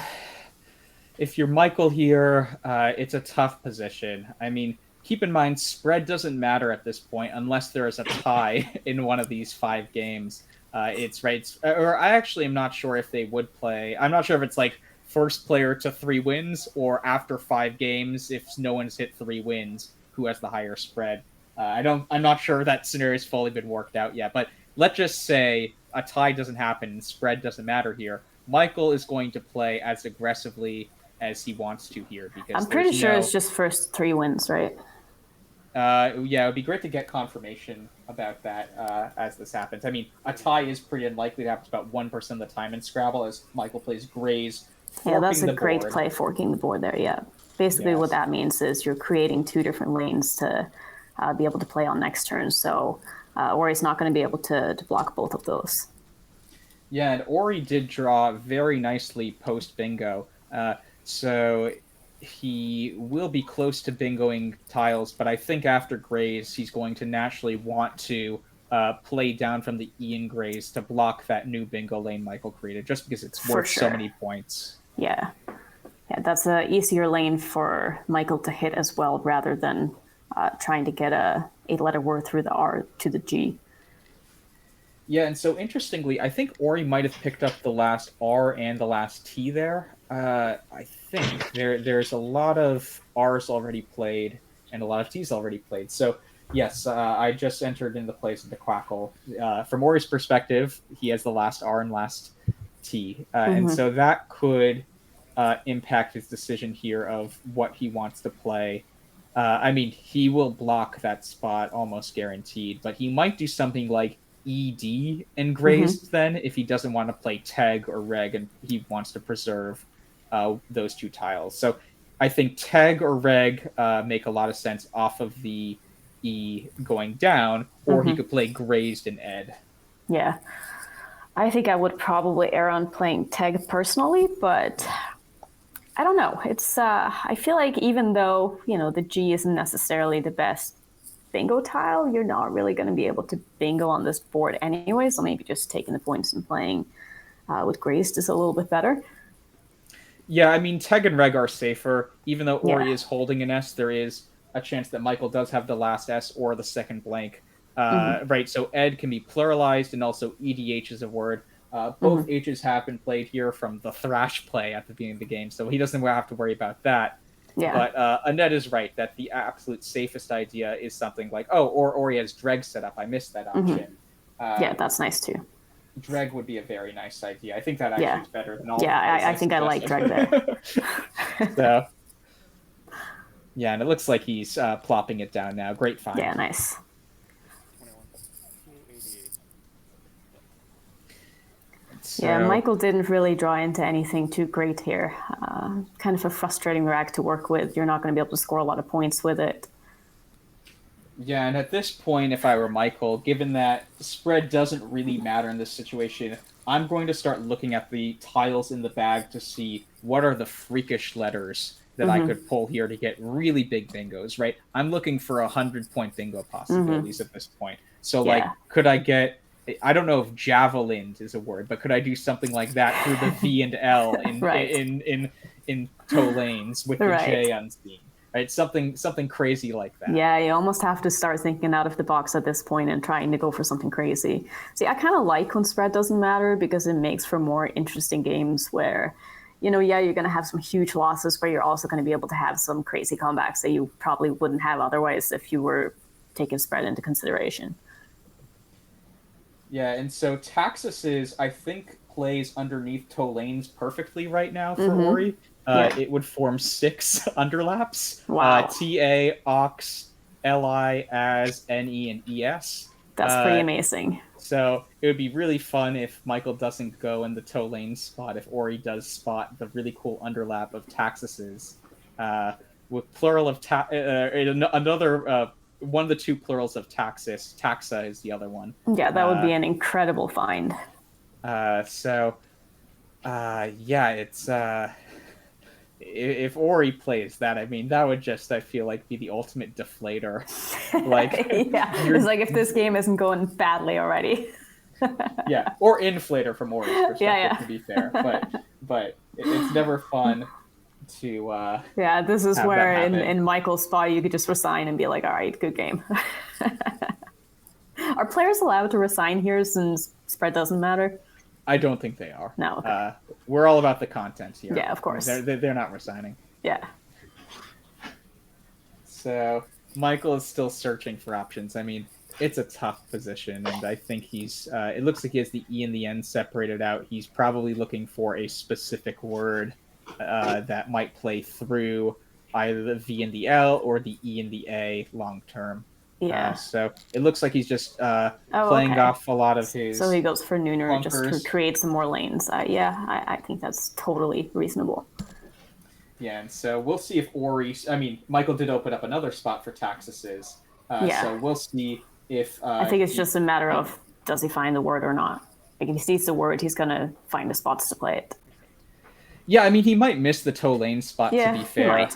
if you're Michael here, it's a tough position. I mean, keep in mind, spread doesn't matter at this point unless there is a tie in one of these 5 games. Or I actually am not sure if they would play. I'm not sure if it's like first player to 3 wins or after 5 games, if no one's hit 3 wins, who has the higher spread. I'm not sure that scenario's fully been worked out yet, but let's just say a tie doesn't happen and spread doesn't matter here. Michael is going to play as aggressively as he wants to here because I'm pretty sure it's just first 3 wins, right? Yeah, it would be great to get confirmation about that as this happens. I mean, a tie is pretty unlikely to happen about 1% of the time in Scrabble as Michael plays Grays. Yeah, that's a great play, forking the board there, yeah. Basically what that means is you're creating 2 different lanes to be able to play on next turn, so Ori's not going to be able to block both of those. Yeah, and Ori did draw very nicely post-bingo, so he will be close to bingoing tiles, but I think after Grays, he's going to naturally want to play down from the E in Grays to block that new bingo lane Michael created, just because it's worth so many points. Yeah. Yeah, that's a easier lane for Michael to hit as well, rather than trying to get a 8-letter word through the R to the G. Yeah, and so interestingly, I think Ori might have picked up the last R and the last T there. I think there's a lot of R's already played and a lot of T's already played. So yes, I just entered in the place of the Quackle. From Ori's perspective, he has the last R and last T, and so that could impact his decision here of what he wants to play. I mean, he will block that spot almost guaranteed, but he might do something like ED and grazed then if he doesn't want to play Teg or Reg and he wants to preserve those two tiles. So I think Teg or Reg make a lot of sense off of the E going down, or he could play grazed and Ed. Yeah. I think I would probably err on playing Teg personally, but I don't know. It's I feel like even though, the G isn't necessarily the best bingo tile, you're not really going to be able to bingo on this board anyway, so maybe just taking the points and playing with grazed is a little bit better. Yeah, I mean, Teg and Reg are safer. Even though Ori is holding an S, there is a chance that Michael does have the last S or the second blank. Right, so Ed can be pluralized, and also EDH is a word. Both H's have been played here from the Thrash play at the beginning of the game, so he doesn't have to worry about that. Yeah. But Annette is right that the absolute safest idea is something like, or Ori has Dreg set up. I missed that option. Yeah, that's nice too. Dreg would be a very nice idea. I think that actually is better than all. Yeah, I think I like Dreg there. So, yeah, and it looks like he's plopping it down now. Great find. Yeah, nice. 88. So, Yeah, Michael didn't really draw into anything too great here. Kind of a frustrating rag to work with. You're not going to be able to score a lot of points with it. yeah, and at this point, if I were Michael, given that spread doesn't really matter in this situation, I'm going to start looking at the tiles in the bag to see what are the freakish letters that I could pull here to get really big bingos, right? I'm looking for 100-point bingo possibilities at this point. So, could I get... I don't know if javelin is a word, but could I do something like that through the V and L in toe lanes with the J unseen? Right, something crazy like that. Yeah, you almost have to start thinking out of the box at this point and trying to go for something crazy. See, I kind of like when spread doesn't matter because it makes for more interesting games where, you're going to have some huge losses, but you're also going to be able to have some crazy comebacks that you probably wouldn't have otherwise if you were taking spread into consideration. Yeah, and so Taxus I think, plays underneath toe lanes perfectly right now for Ori. It would form 6 underlaps. Wow. TA, Ox, LI, AS, NE, and ES. That's pretty amazing. So it would be really fun if Michael doesn't go in the toe lane spot, if Ori does spot the really cool underlap of Taxus's. With plural of another... one of the two plurals of Taxus. Taxa is the other one. Yeah, that would be an incredible find. It's if Ori plays that, I mean, that would just, I feel like, be the ultimate deflator. It's like if this game isn't going badly already. Yeah, or inflator from Ori's perspective, to be fair. But it's never fun to this is where in Michael's spot you could just resign and be like, all right, good game. Are players allowed to resign here since spread doesn't matter? I don't think they are. No. Okay. We're all about the content here. Yeah, of course. They're not resigning. Yeah. So Michael is still searching for options. I mean, it's a tough position, and I think he's it looks like he has the E and the N separated out. He's probably looking for a specific word that might play through either the V and the L or the E and the A long term. Yeah. So it looks like he's just playing off a lot of his... So he goes for Nooner clunkers. just to create some more lanes. I think that's totally reasonable. Yeah, and so we'll see if Ori... I mean, Michael did open up another spot for Taxus's. So we'll see if... I think it's just a matter of, does he find the word or not? Like, if he sees the word, he's going to find the spots to play it. Yeah, I mean, he might miss the toe lane spot, to be fair.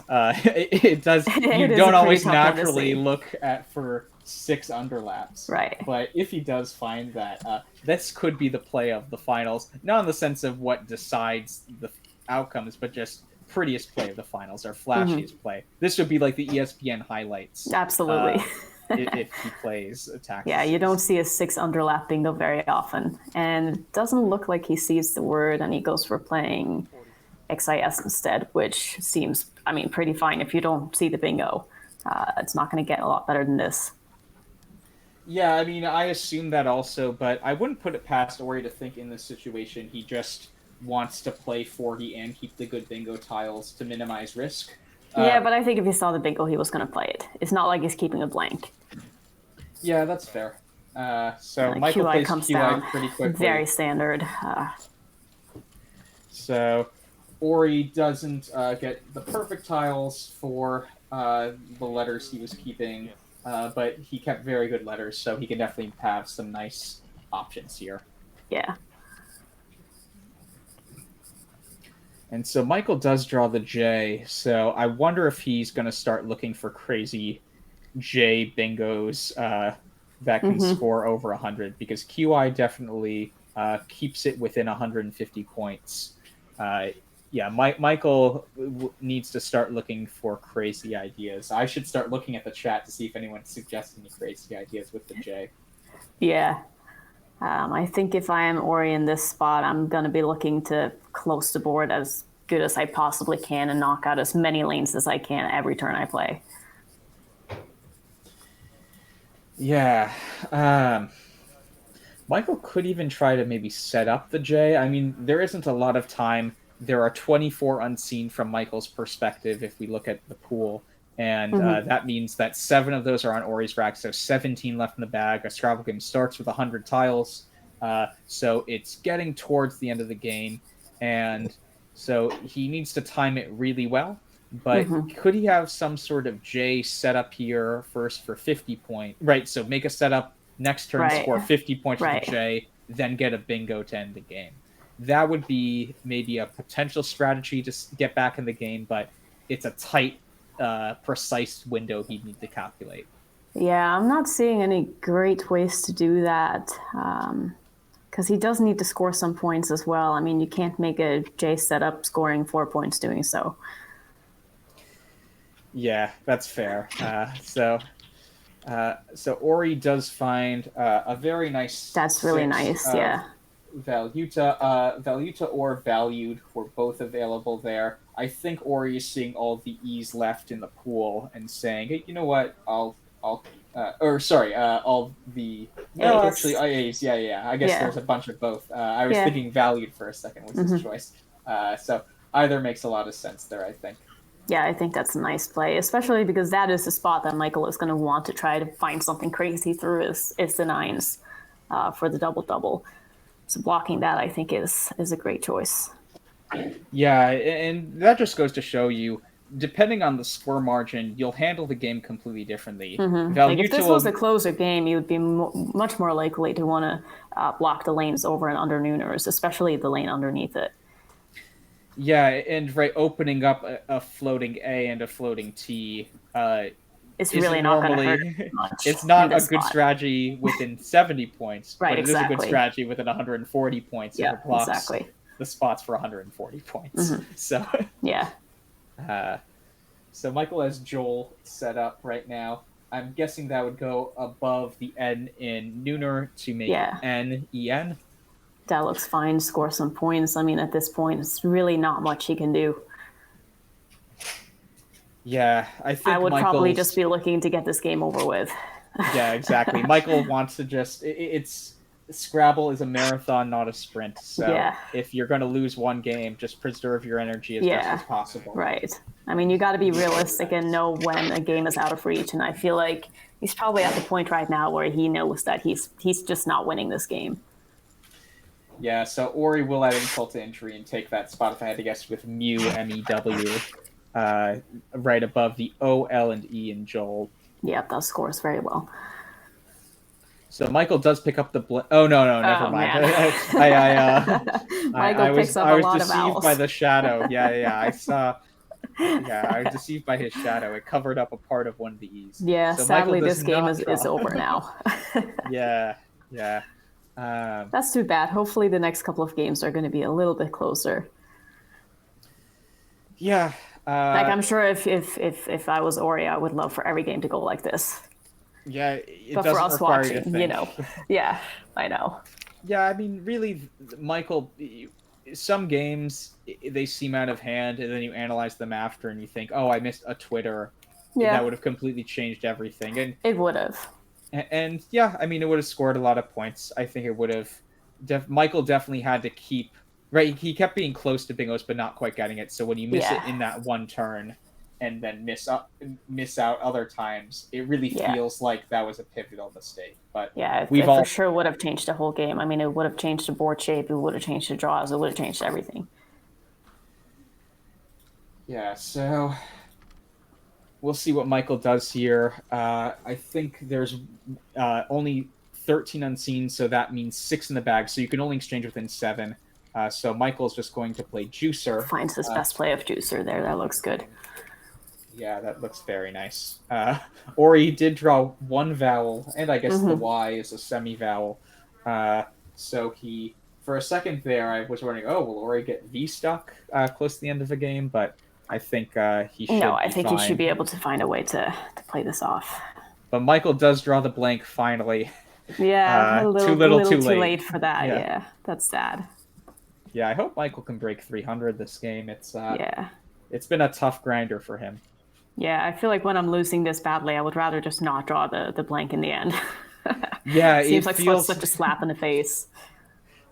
It does. You don't always naturally look for 6 underlaps. Right. But if he does find that, this could be the play of the finals. Not in the sense of what decides the outcomes, but just prettiest play of the finals or flashiest play. This would be like the ESPN highlights. Absolutely. If he plays attacks. Yeah, you don't see a 6 underlap bingo very often. And it doesn't look like he sees the word and he goes for playing XIS instead, which seems, pretty fine if you don't see the bingo. It's not going to get a lot better than this. Yeah, I assume that also, but I wouldn't put it past Ori to think in this situation he just wants to play 40 and keep the good bingo tiles to minimize risk. Yeah, but I think if he saw the bingo, he was going to play it. It's not like he's keeping a blank. Yeah, that's fair. So Michael QI plays comes QI down pretty quickly. Very standard. So Ori doesn't get the perfect tiles for the letters he was keeping, but he kept very good letters, so he can definitely have some nice options here. Yeah. And so Michael does draw the J, so I wonder if he's going to start looking for crazy J bingos that can score over 100, because QI definitely keeps it within 150 points. Michael needs to start looking for crazy ideas. I should start looking at the chat to see if anyone's suggesting any crazy ideas with the J. Yeah. I think if I am Ori in this spot, I'm going to be looking to close the board as good as I possibly can and knock out as many lanes as I can every turn I play. Yeah. Michael could even try to maybe set up the J. There isn't a lot of time. There are 24 unseen from Michael's perspective if we look at the pool. And that means that 7 of those are on Ori's rack, so 17 left in the bag. A Scrabble game starts with 100 tiles, so it's getting towards the end of the game. And so he needs to time it really well. But could he have some sort of J setup here first for 50 points? Right, so make a setup, next turn score 50 points with the J, then get a bingo to end the game. That would be maybe a potential strategy to get back in the game, but it's a tight, precise window he'd need to calculate. Yeah, I'm not seeing any great ways to do that, because he does need to score some points as well. You can't make a J setup scoring 4 points doing so. Yeah, that's fair. So Ori does find a very nice. That's really nice. Yeah. Valuta or Valued were both available there. I think Ori is seeing all the E's left in the pool and saying, "Hey, you know what? All the actually A's. Yeah. I guess there's a bunch of both. I was thinking Valued for a second was his choice. So either makes a lot of sense there, I think. Yeah, I think that's a nice play, especially because that is the spot that Michael is going to want to try to find something crazy through is the 9s for the double-double. So blocking that, I think, is a great choice. Yeah, and that just goes to show you, depending on the score margin, you'll handle the game completely differently. If this was a closer game, you would be much more likely to want to block the lanes over and under Nooners, especially the lane underneath it. Yeah, and opening up a floating A and a floating T it's really not going to hurt much. It's not a good strategy within 70 points, but it is a good strategy within 140 points if it blocks the spots for 140 points. So yeah. So Michael has Joel set up right now. I'm guessing that would go above the N in Nooner to make N-E-N. That looks fine. Score some points. At this point, it's really not much he can do. Yeah, I think I would probably just be looking to get this game over with. Yeah, exactly. Michael wants to just... It's Scrabble is a marathon, not a sprint. So if you're going to lose one game, just preserve your energy as best as possible. Right. You got to be realistic and know when a game is out of reach. And I feel like he's probably at the point right now where he knows that he's just not winning this game. Yeah, so Ori will add insult to injury and take that spot, if I had to guess, with Mew, M-E-W, right above the O, L, and E in Joel. Yep, that scores very well. So Michael does pick up the... Oh, no, never mind. Michael picks up a lot of owls. I was deceived by the shadow. I saw... Yeah, I was deceived by his shadow. It covered up a part of one of the E's. Yeah, so sadly this game is over now. Yeah. That's too bad. Hopefully the next couple of games are going to be a little bit closer. Yeah. Like I'm sure if I was Ori, I would love for every game to go like this. Yeah, it But for doesn't us require you to watching, think. yeah, I know. Yeah, I mean, really, Michael, some games they seem out of hand, and then you analyze them after, and you think, "Oh, I missed a Twitter that Yeah, would have completely changed everything." it would have. And yeah, I mean, it would have scored a lot of points. I think it would have. Michael definitely had to keep right. He kept being close to bingos, but not quite getting it. So when you miss it Yeah, in that one turn, and then miss out other times, it really yeah, feels like that was a pivotal mistake. But yeah. we've It for all sure would have changed the whole game. I mean, it would have changed the board shape. It would have changed the draws. It would have changed everything. yeah. So we'll see what Michael does here. I think there's only 13 unseen, so that means 6 in the bag. So you can only exchange within 7. So Michael's just going to play Juicer. Finds his best play of Juicer there. That looks good. Yeah, that looks very nice. Ori did draw one vowel, and I guess the Y is a semi-vowel. So he, for a second there, I was wondering, oh, will Ori get V stuck close to the end of the game? But I think he should. No, I be think fine. he should be able to find a way to play this off. But Michael does draw the blank finally. Yeah, too little, too too late. late for that. Yeah. Yeah, that's sad. Yeah, I hope Michael can break 300 this game. It's Yeah. It's been a tough grinder for him. Yeah, I feel like when I'm losing this badly, I would rather just not draw the blank in the end. Yeah, Seems it like feels such a slap in the face.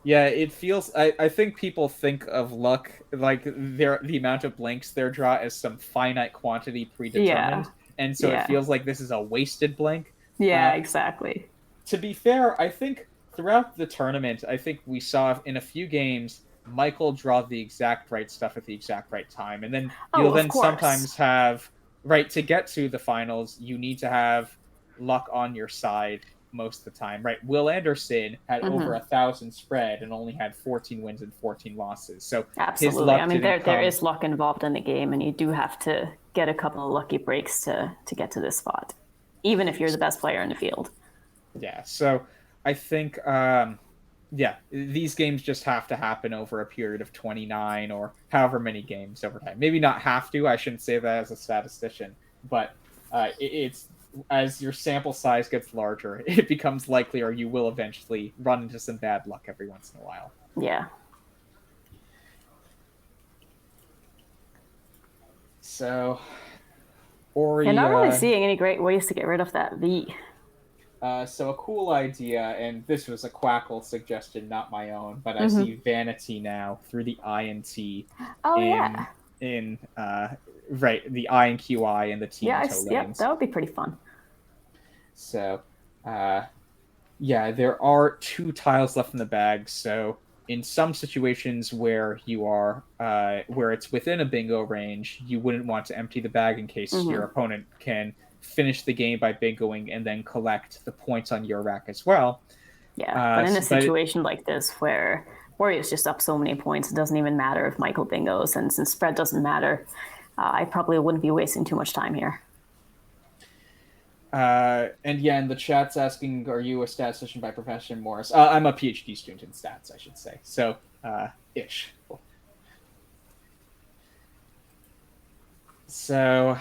Yeah, it feels. I think people think of luck like the amount of blanks they draw as some finite quantity predetermined, and so Yeah. it feels like this is a wasted blank. Yeah, exactly. To be fair, I think throughout the tournament, I think we saw in a few games Michael draw the exact right stuff at the exact right time, and then you'll then sometimes have right to get to the finals. You need to have luck on your side most of the time, right? Will Anderson had over 1,000 spread and only had 14 wins and 14 losses. So absolutely, his luck I mean, didn't there come... is luck involved in the game, and you do have to get a couple of lucky breaks to get to this spot, even if you're the best player in the field. Yeah, so I think, these games just have to happen over a period of 29 or however many games over time. Maybe not have to. I shouldn't say that as a statistician, but it's as your sample size gets larger, it becomes likelier you will eventually run into some bad luck every once in a while. Yeah. So, Ori... You're not really seeing any great ways to get rid of that V. So a cool idea, and this was a Quackle suggestion, not my own, but I see Vanity now through the I and T. Oh, Right, the I and QI and the T and toe lanes. That would be pretty fun. So, there are 2 tiles left in the bag. So, in some situations where you are, where it's within a bingo range, you wouldn't want to empty the bag in case your opponent can finish the game by bingoing and then collect the points on your rack as well. Yeah, but in a situation like this where Warrior's just up so many points, it doesn't even matter if Michael bingos, and since spread doesn't matter, I probably wouldn't be wasting too much time here. And the chat's asking, are you a statistician by profession, Morris? I'm a PhD student in stats, I should say. So, ish. So,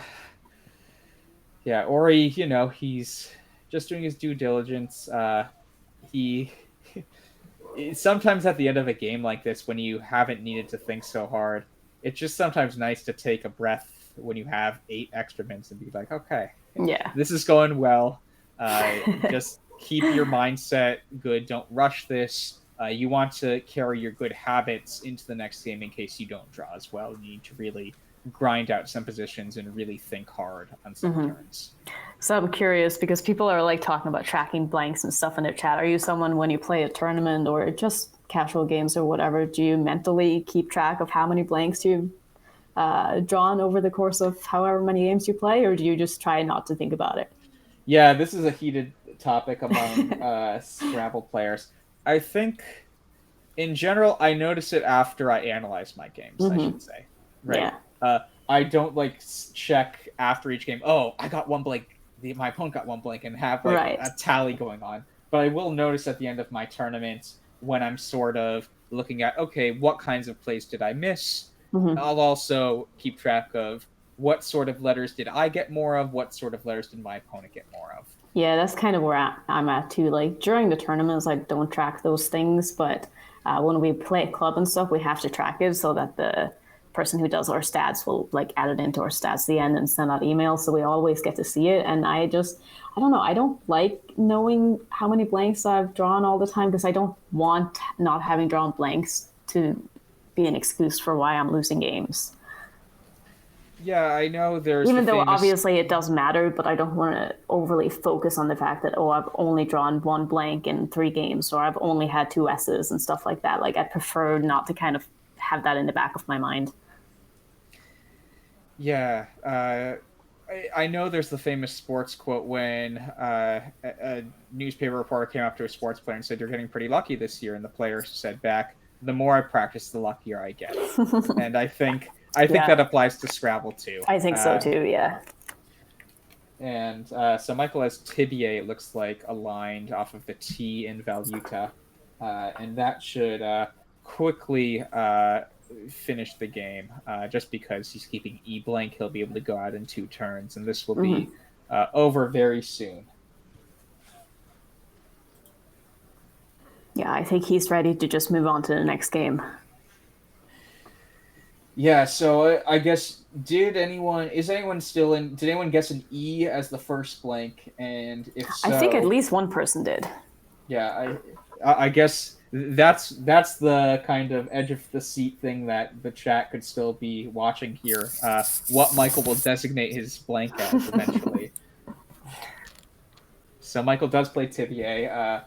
yeah, Ori, he's just doing his due diligence. He sometimes at the end of a game like this, when you haven't needed to think so hard, it's just sometimes nice to take a breath when you have 8 extra minutes and be like, okay, this is going well. Just keep your mindset good. Don't rush this. You want to carry your good habits into the next game in case you don't draw as well. You need to really grind out some positions and really think hard on some turns. So I'm curious, because people are like talking about tracking blanks and stuff in their chat. Are you someone, when you play a tournament or just casual games or whatever, do you mentally keep track of how many blanks you've drawn over the course of however many games you play, or do you just try not to think about it? Yeah, this is a heated topic among Scrabble players. I think, in general, I notice it after I analyze my games, I should say. Right? Yeah. I don't check after each game, oh, I got one blank, my opponent got one blank, and have a tally going on. But I will notice at the end of my tournament when I'm sort of looking at, okay, what kinds of plays did I miss? I'll also keep track of what sort of letters did I get more of, what sort of letters did my opponent get more of. Yeah, that's kind of where I'm at too. Like during the tournaments, I don't track those things, but when we play at club and stuff, we have to track it so that the person who does our stats will like add it into our stats at the end and send out emails, so we always get to see it. And I don't know, I don't like knowing how many blanks I've drawn all the time because I don't want not having drawn blanks to be an excuse for why I'm losing games. Yeah, I know there's Even the though famous... obviously it does matter, but I don't want to overly focus on the fact that, oh, I've only drawn one blank in 3 games, or I've only had 2 S's and stuff like that. Like, I prefer not to kind of have that in the back of my mind. Yeah, I know there's the famous sports quote when a newspaper reporter came up to a sports player and said, "You're getting pretty lucky this year," and the player said back, "The more I practice, the luckier I get." And I think Yeah. that applies to Scrabble too. I think so too, yeah. And so Michael has tibia, it looks like, aligned off of the T in Valuta. And that should quickly finish the game. Just because he's keeping E blank, he'll be able to go out in 2 turns, and this will be over very soon. Yeah, I think he's ready to just move on to the next game. Yeah, so I guess did anyone guess an E as the first blank? And if so, I think at least one person did. yeah, I guess that's the kind of edge of the seat thing that the chat could still be watching here. What Michael will designate his blank as eventually. So Michael does play tibia.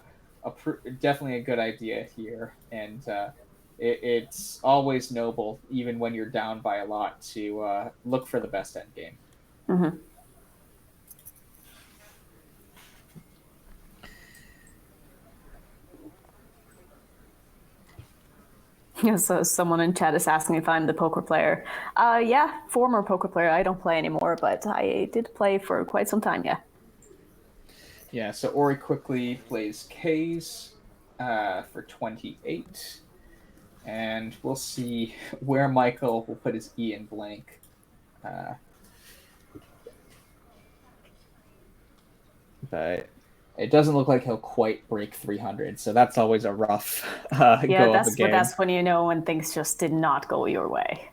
Definitely a good idea here, and it's always noble, even when you're down by a lot, to look for the best end game. Mm-hmm. So someone in chat is asking if I'm the poker player. Yeah, former poker player. I don't play anymore, but I did play for quite some time, yeah. Yeah, so Ori quickly plays K's for 28. And we'll see where Michael will put his E in blank. But it doesn't look like he'll quite break 300, so that's always a rough go of a game. That's when you know when things just did not go your way.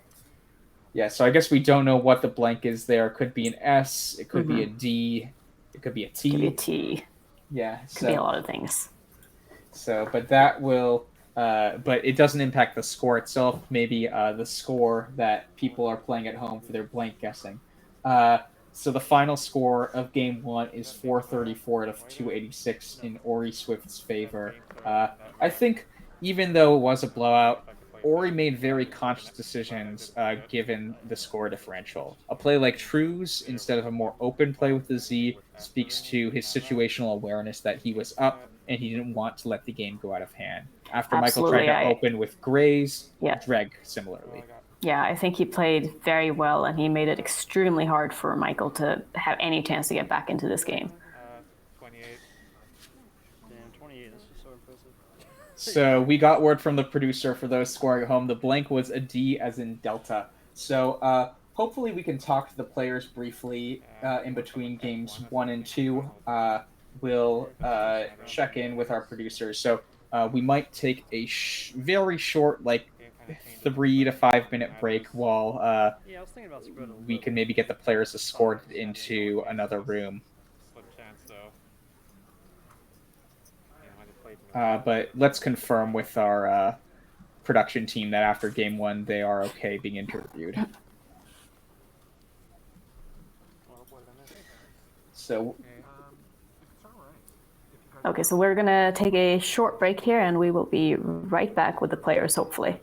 Yeah, so I guess we don't know what the blank is there. It could be an S, it could be a D, it could be a T. It could be a T. Yeah, Could be a lot of things. So, but that will, but it doesn't impact the score itself. Maybe the score that people are playing at home for their blank guessing. So the final score of game 1 is 434 out of 286 in Ori Swift's favor. I think even though it was a blowout, Ori made very conscious decisions given the score differential. A play like True's, instead of a more open play with the Z, speaks to his situational awareness that he was up and he didn't want to let the game go out of hand. After Absolutely, Michael tried to open with Grays, Dreg similarly. Yeah, I think he played very well, and he made it extremely hard for Michael to have any chance to get back into this game. 28. Damn, 28. This is so impressive. So we got word from the producer for those scoring at home. The blank was a D as in Delta. So hopefully we can talk to the players briefly in between games 1 and 2. We'll check in with our producers. So we might take a very short, like 3 to 5 minute break while Yeah, I was thinking about Scrabble. we can maybe get the players escorted into another room. Slim chance, though. But let's confirm with our production team that after game 1 they are okay being interviewed. So Okay, so we're gonna take a short break here, and we will be right back with the players, hopefully.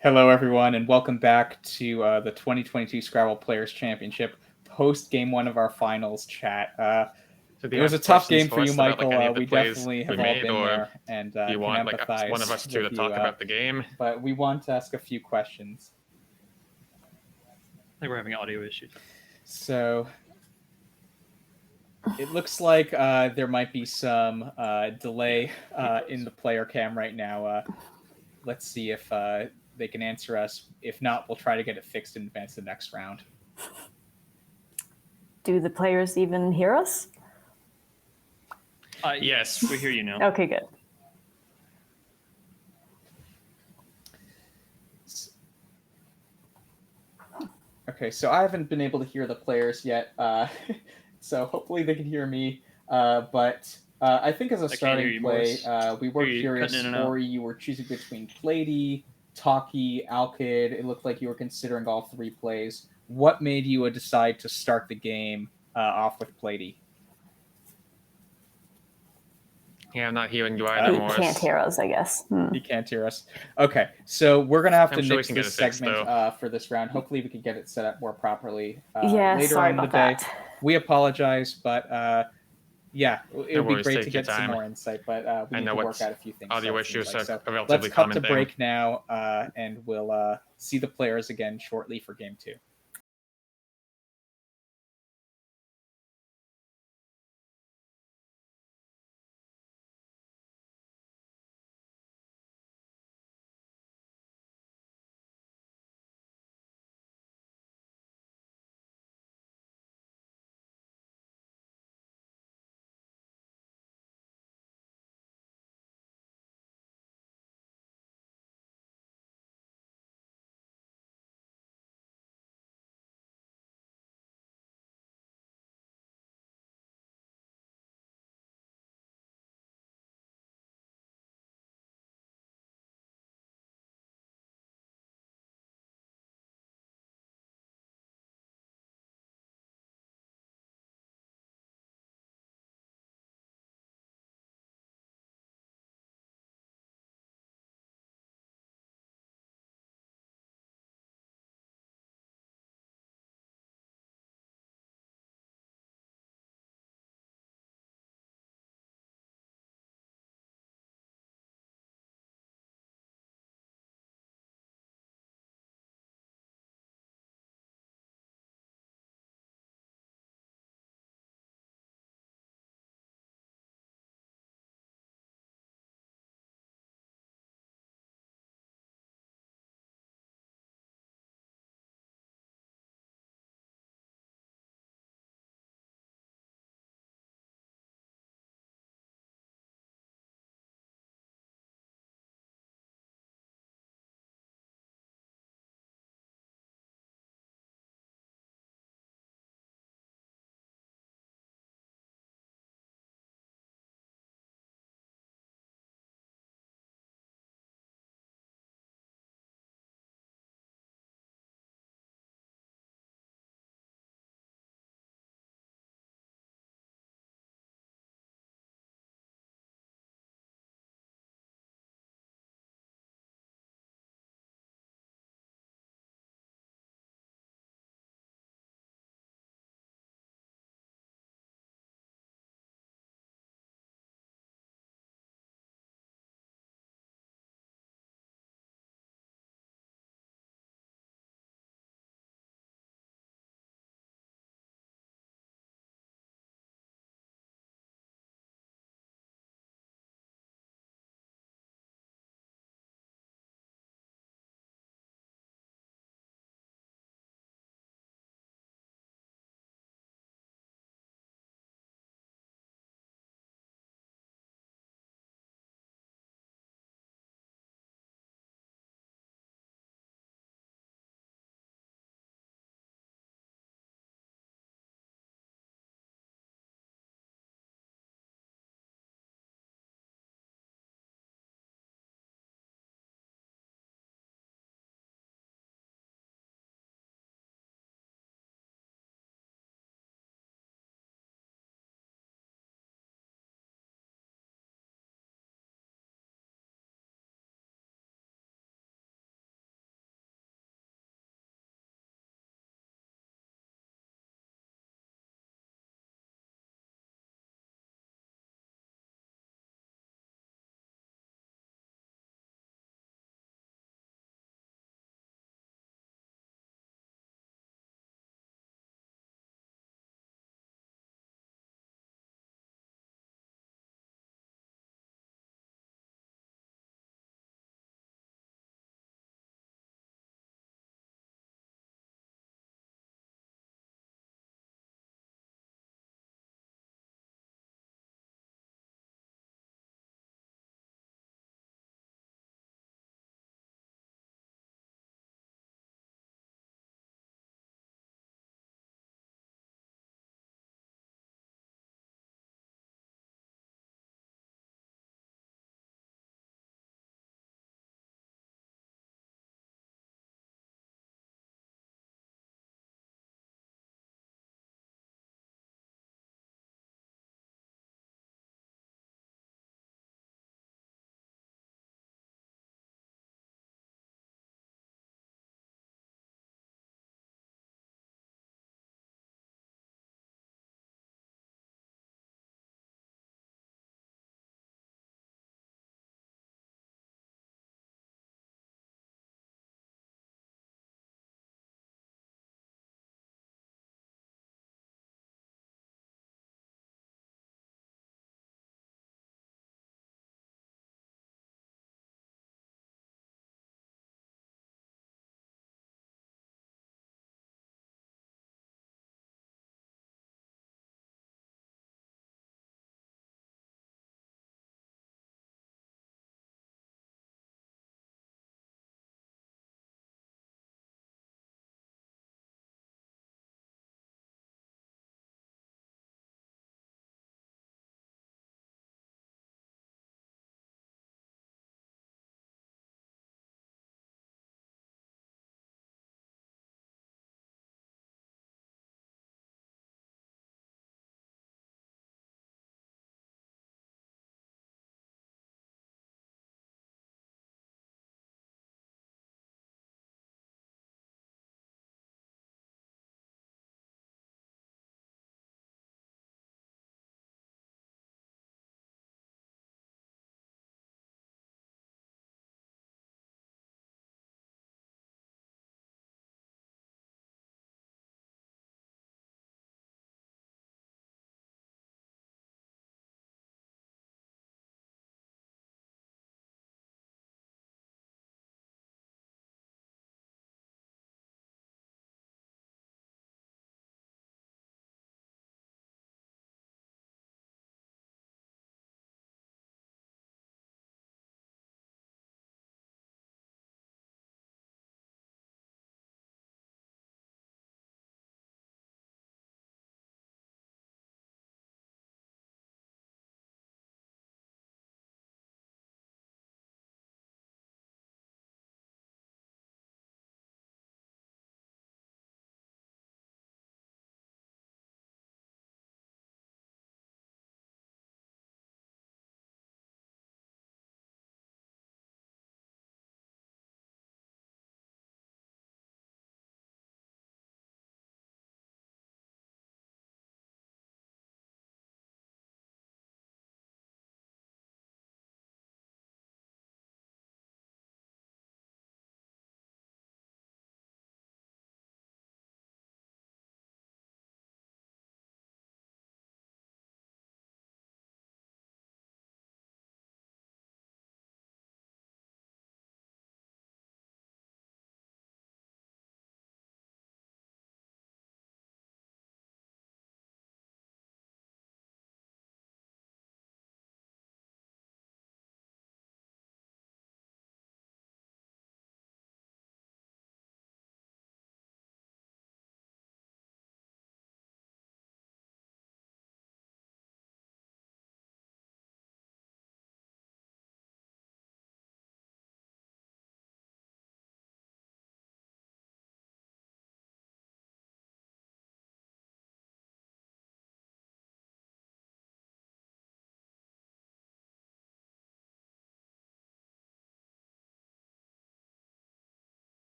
Hello, everyone, and welcome back to the 2022 Scrabble Players Championship post game one of our finals chat. So do It you was have a tough questions game for for you, us about like any Michael. of the We plays definitely we have all made, been or there and do you can want like empathize one of us two to with talk you, about the game? but we want to ask a few questions. I think we're having audio issues. So it looks like there might be some delay in the player cam right now. Let's see if they can answer us. If not, we'll try to get it fixed in advance of the next round. Do the players even hear us? Yes, we hear you now. Okay, good. Okay, so I haven't been able to hear the players yet, so hopefully they can hear me. But I think as a can't hear starting you, play, Morris. we were You're curious, cutting in and out. Ori, you were choosing between Plady, Talkie, Alkid. It looked like you were considering all three plays. What made you decide to start the game off with Plady? Yeah, I'm not hearing you either, He Morris. can't hear us, I guess. He can't hear us. Okay, so we're gonna have to I'm sure we nix can get this it fixed, segment for this round. Hopefully, we can get it set up more properly Yeah, later sorry on in the about day. that. We apologize, but yeah, it No would be worries, great take to your get some time. more insight, but we I need know to what work out a few things. audio so it seems issues like. are So a relatively let's cut common to thing. break now, and we'll see the players again shortly for game two.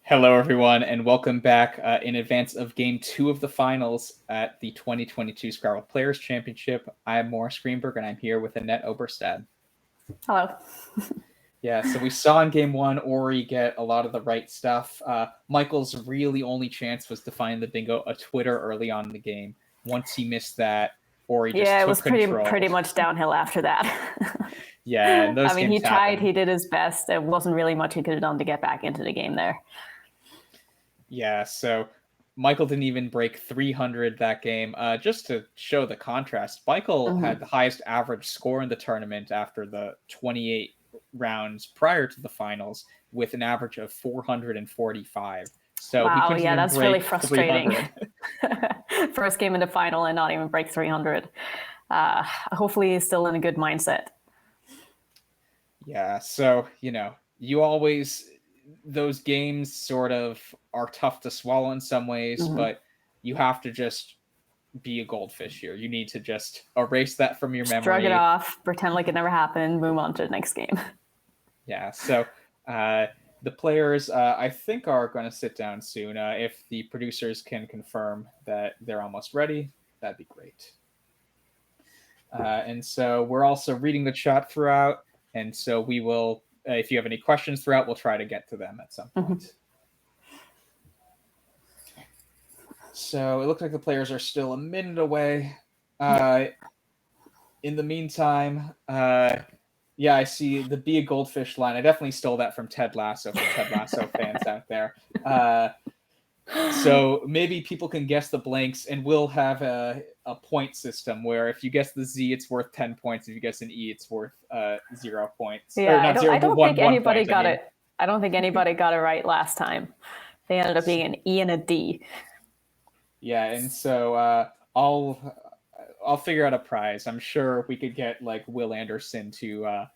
Hello, everyone, and welcome back in advance of Game 2 of the finals at the 2022 Scrabble Players Championship. I'm Morris Greenberg, and I'm here with Annette Oberstad. Hello. Yeah, so we saw in Game 1 Ori get a lot of the right stuff. Michael's really only chance was to find the bingo a Twitter early on in the game. Once he missed that, Ori just it took was control. pretty much downhill after that. Yeah, and those I mean, games he tried, happen. he did his best. There wasn't really much he could have done to get back into the game there. Yeah, so Michael didn't even break 300 that game. Just to show the contrast, Michael had the highest average score in the tournament after the 28 rounds prior to the finals, with an average of 445. So wow, he couldn't even that's break really frustrating. 300. First game in the final and not even break 300. Hopefully he's still in a good mindset. Yeah, so, you always, those games sort of are tough to swallow in some ways, but you have to just be a goldfish here. You need to just erase that from your memory. Shrug it off, pretend like it never happened, move on to the next game. Yeah, so the players, I think, are going to sit down soon. If the producers can confirm that they're almost ready, that'd be great. And so we're also reading the chat throughout, and so we will, if you have any questions throughout, we'll try to get to them at some point. So it looks like the players are still a minute away. In the meantime, yeah, I see the Be a Goldfish line. I definitely stole that from Ted Lasso for Ted Lasso fans out there. So maybe people can guess the blanks, and we'll have a point system where if you guess the Z, it's worth 10 points. If you guess an E, it's worth 0 points. Yeah, I don't think anybody point, got it. I don't think anybody got it right last time. They ended up being an E and a D. Yeah, and so I'll figure out a prize. I'm sure we could get like Will Anderson to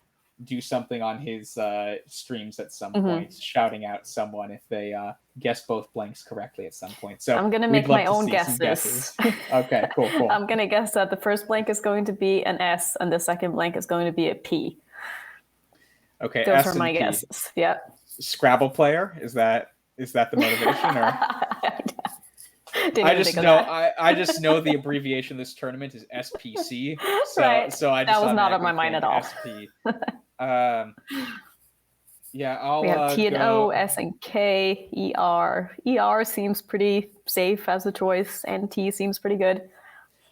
do something on his streams at some point, shouting out someone if they guess both blanks correctly at some point. So I'm gonna make my own guesses. Okay, cool. I'm gonna guess that the first blank is going to be an S and the second blank is going to be a P. Okay, those S are and my P. guesses. Yeah. Scrabble player, is that the motivation, or? I just know the abbreviation of this tournament is SPC. So right. So I just that was not on my mind at all. SP. Yeah, I'll we have T and O, S and K, ER. ER seems pretty safe as a choice, and T seems pretty good.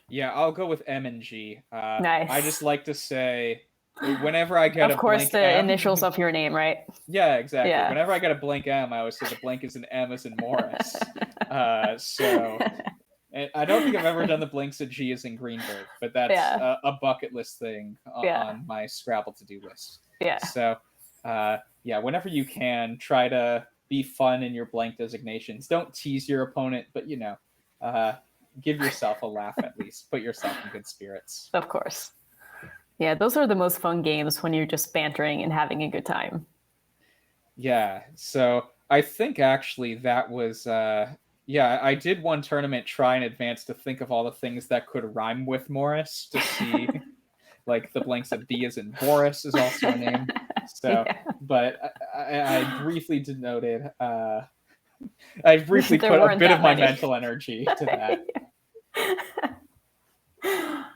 Yeah, I'll go with M and G. Nice. I just like to say, whenever I get of course, blank the M, initials of your name, right? Yeah, exactly. Yeah. Whenever I get a blank M, I always say the blank is an M as in Morris. So, and I don't think I've ever done the blanks of G as in Greenberg, but that's a bucket list thing on my Scrabble to-do list. Yeah. So, yeah, whenever you can, try to be fun in your blank designations. Don't tease your opponent, but give yourself a laugh at least. Put yourself in good spirits. Of course. Yeah, those are the most fun games when you're just bantering and having a good time. Yeah, so I think actually that was, I did one tournament try in advance to think of all the things that could rhyme with Morris to see, like the blanks of B as in Boris is also a name. So, but I briefly denoted, I briefly put a bit of my mental energy to that.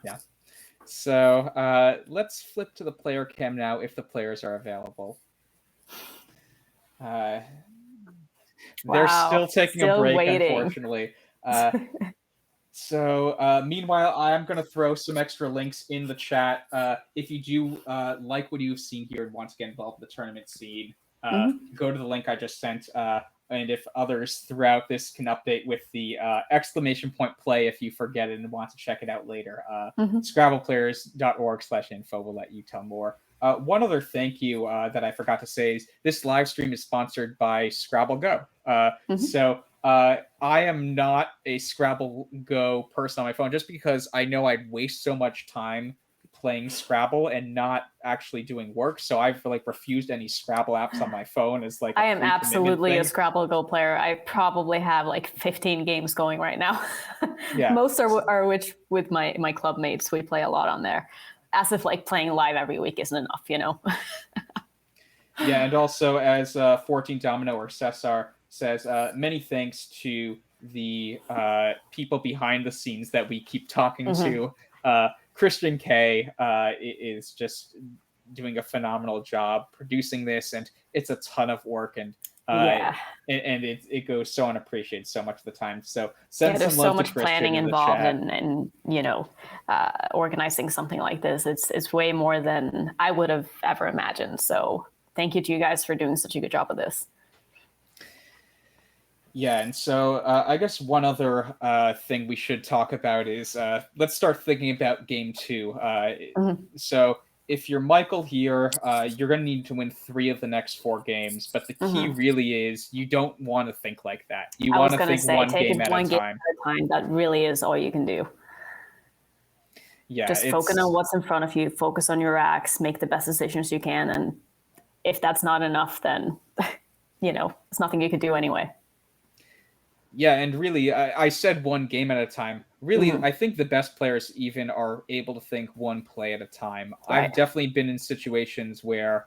Yeah. So let's flip to the player cam now if the players are available. They're still taking a break, waiting. Unfortunately. So meanwhile, I'm going to throw some extra links in the chat. If you do like what you've seen here and want to get involved in the tournament scene, go to the link I just sent. And if others throughout this can update with the exclamation point play if you forget it and want to check it out later. Scrabbleplayers.org/info will let you tell more. One other thank you that I forgot to say is this live stream is sponsored by Scrabble Go. So I am not a Scrabble Go person on my phone just because I know I'd waste so much time playing Scrabble and not actually doing work, so I've refused any Scrabble apps on my phone as I am absolutely a Scrabble Go player. I probably have 15 games going right now. Yeah. Most are which with my club mates. We play a lot on there, as if playing live every week isn't enough, Yeah, and also as 14 Domino or Cesar, says, many thanks to the people behind the scenes that we keep talking to. Christian K is just doing a phenomenal job producing this, and it's a ton of work, and it goes so unappreciated so much of the time. So send there's some love so much to Christian planning in the involved chat. in organizing something like this. It's way more than I would have ever imagined. So thank you to you guys for doing such a good job of this. Yeah, and so I guess one other thing we should talk about is let's start thinking about game 2. So if you're Michael here, you're going to need to win 3 of the next 4 games, but the key really is you don't want to think like that. You want to think one game at a time. That really is all you can do. Yeah, just focus on what's in front of you, focus on your acts, make the best decisions you can, and if that's not enough, then it's nothing you can do anyway. Yeah, and really, I said one game at a time. Really, I think the best players even are able to think one play at a time. Right. I've definitely been in situations where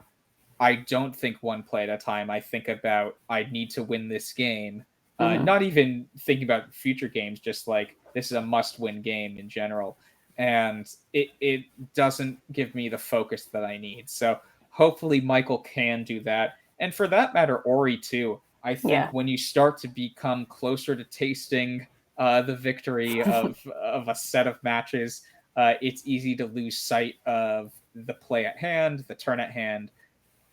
I don't think one play at a time. I think about, I need to win this game. Not even thinking about future games, just like, this is a must-win game in general. And it doesn't give me the focus that I need. So hopefully Michael can do that. And for that matter, Ori too. I think when you start to become closer to tasting the victory of a set of matches, it's easy to lose sight of the play at hand, the turn at hand.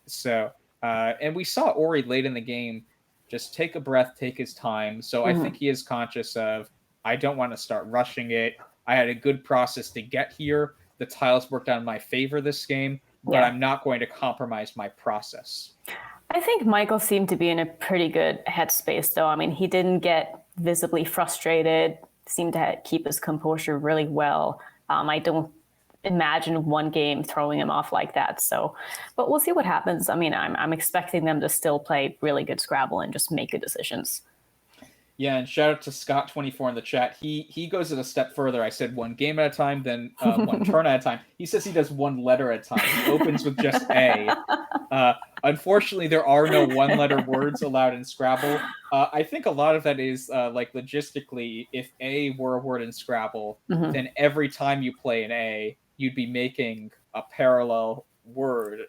So, and we saw Ori late in the game just take a breath, take his time. So I think he is conscious of, I don't want to start rushing it. I had a good process to get here. The tiles worked out in my favor this game, but I'm not going to compromise my process. I think Michael seemed to be in a pretty good headspace, though. I mean, he didn't get visibly frustrated, seemed to keep his composure really well. I don't imagine one game throwing him off like that. So, but we'll see what happens. I mean, I'm expecting them to still play really good Scrabble and just make good decisions. Yeah, and shout out to Scott24 in the chat. He goes a step further. I said one game at a time, then one turn at a time. He says he does one letter at a time. He opens with just A. Unfortunately, there are no one-letter words allowed in Scrabble. I think a lot of that is like logistically, if A were a word in Scrabble, then every time you play an A, you'd be making a parallel word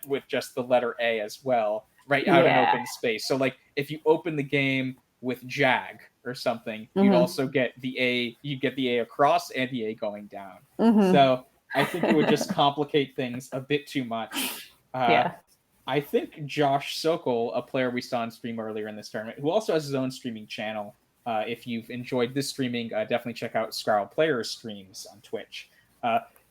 with just the letter A as well, right out in open space. So like if you open the game with Jag or something, you'd also get the A, you get the A across and the A going down. So I think it would just complicate things a bit too much. I think Josh Sokol, a player we saw on stream earlier in this tournament, who also has his own streaming channel. If you've enjoyed this streaming, definitely check out Scrabble Players streams on Twitch.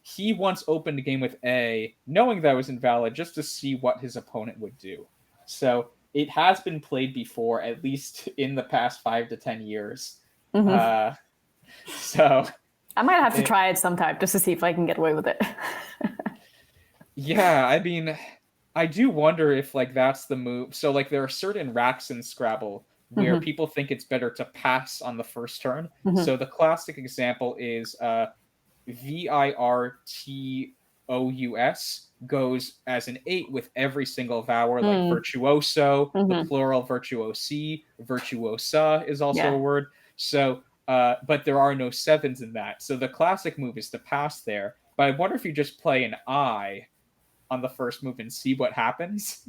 He once opened a game with A, knowing that was invalid, just to see what his opponent would do. So it has been played before, at least in the past 5 to 10 years. So I might have to try it sometime just to see if I can get away with it. Yeah, I mean, I do wonder if like that's the move. So like there are certain racks in Scrabble where people think it's better to pass on the first turn. So the classic example is VIRTOUS goes as an 8 with every single vowel, like virtuoso, the plural virtuosi, virtuosa is also a word. So, but there are no 7s in that. So the classic move is to pass there. But I wonder if you just play an I on the first move and see what happens.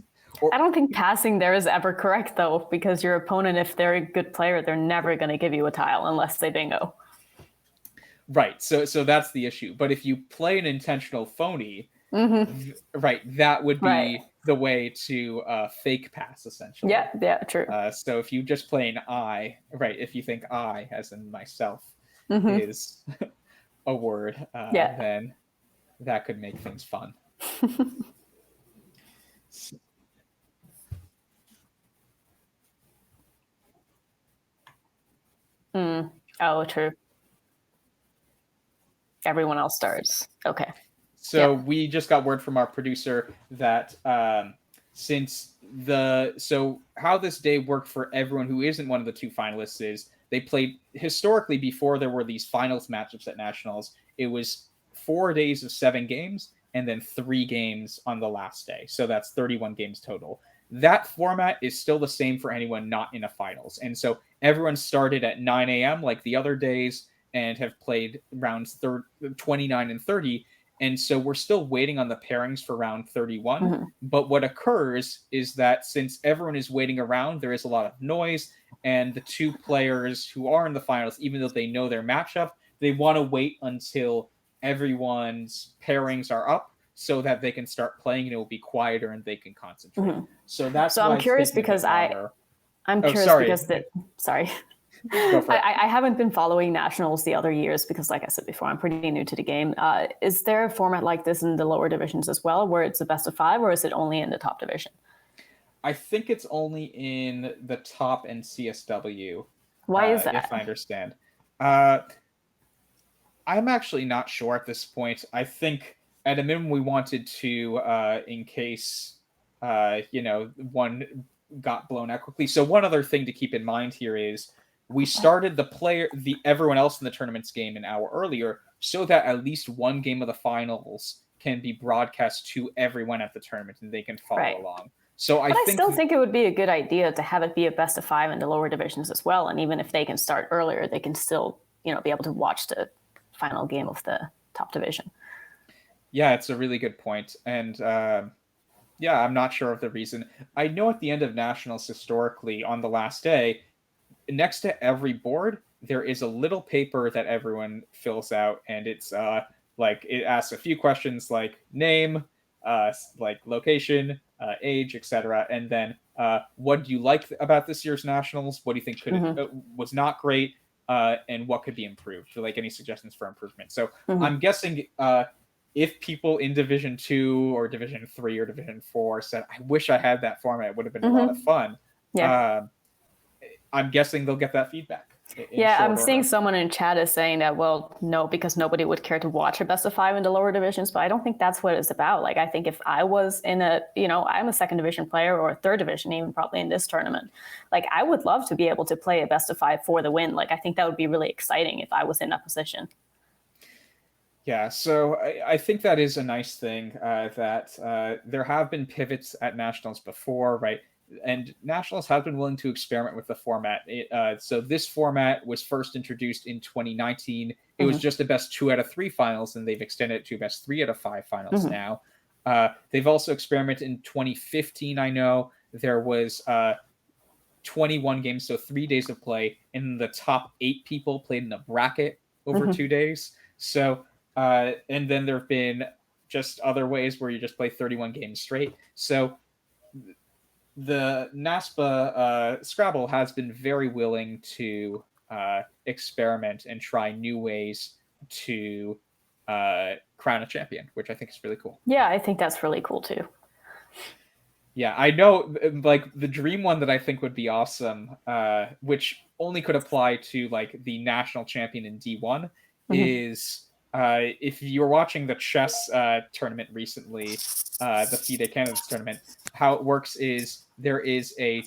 I don't think passing there is ever correct, though, because your opponent, if they're a good player, they're never going to give you a tile unless they bingo. Right. So that's the issue. But if you play an intentional phony, right, that would be the way to fake pass, essentially. Yeah, true. So if you just play an I, right, if you think I, as in myself, is a word, then that could make things fun. Oh, true. Everyone else starts. Okay. So we just got word from our producer that so how this day worked for everyone who isn't one of the 2 finalists is they played historically before there were these finals matchups at nationals. It was 4 days of 7 games and then 3 games on the last day. So that's 31 games total. that format is still the same for anyone not in a finals. And so everyone started at 9 a.m. like the other days and have played rounds 29 and 30. And so we're still waiting on the pairings for round 31. Mm-hmm. But what occurs is that since everyone is waiting around, there is a lot of noise. And the two players who are in the finals, even though they know their matchup, they want to wait until everyone's pairings are up so that they can start playing and it will be quieter and they can concentrate. Mm-hmm. So that's so why I'm curious because I'm curious sorry. because sorry. Go for it. I haven't been following nationals the other years because, like I said before, I'm pretty new to the game. Is there a format like this in the lower divisions as well, where it's a best of 5, or is it only in the top division? I think it's only in the top and CSW. Why is that? If I understand. I'm actually not sure at this point. I think at a minimum we wanted to, in case, one got blown out quickly. So one other thing to keep in mind here is we started everyone else in the tournament's game an hour earlier so that at least one game of the finals can be broadcast to everyone at the tournament and they can follow along. So I still think it would be a good idea to have it be a best of 5 in the lower divisions as well. And even if they can start earlier, they can still, be able to watch the final game of the top division. Yeah, it's a really good point. And I'm not sure of the reason. I know at the end of nationals historically on the last day, next to every board, there is a little paper that everyone fills out. And it's it asks a few questions like name, like location, age, etc. And then what do you like about this year's nationals? What do you think was not great? And what could be improved? Like any suggestions for improvement. So I'm guessing if people in Division 2 or Division 3 or Division 4 said, I wish I had that format, it would have been a lot of fun. Yeah. I'm guessing they'll get that feedback. I'm seeing someone in chat is saying that, well, no, because nobody would care to watch a best of 5 in the lower divisions, but I don't think that's what it's about. Like, I think if I was in I'm a second division player or a third division, even probably in this tournament, like I would love to be able to play a best of 5 for the win. Like, I think that would be really exciting if I was in that position. Yeah, so I think that is a nice thing that there have been pivots at nationals before, right? And nationals have been willing to experiment with the format. So this format was first introduced in 2019. It was just a best 2 out of 3 finals, and they've extended it to a best 3 out of 5 finals now. They've also experimented in 2015. I know there was 21 games, so 3 days of play, and the top 8 people played in a bracket over 2 days. So, and then there have been just other ways where you just play 31 games straight. So the NASPA Scrabble has been very willing to experiment and try new ways to crown a champion, which I think is really cool. Yeah, I think that's really cool too. Yeah, I know, like, the dream one that I think would be awesome, which only could apply to, like, the national champion in D1, is if you were watching the chess tournament recently, the FIDE Canada's tournament, how it works is there is a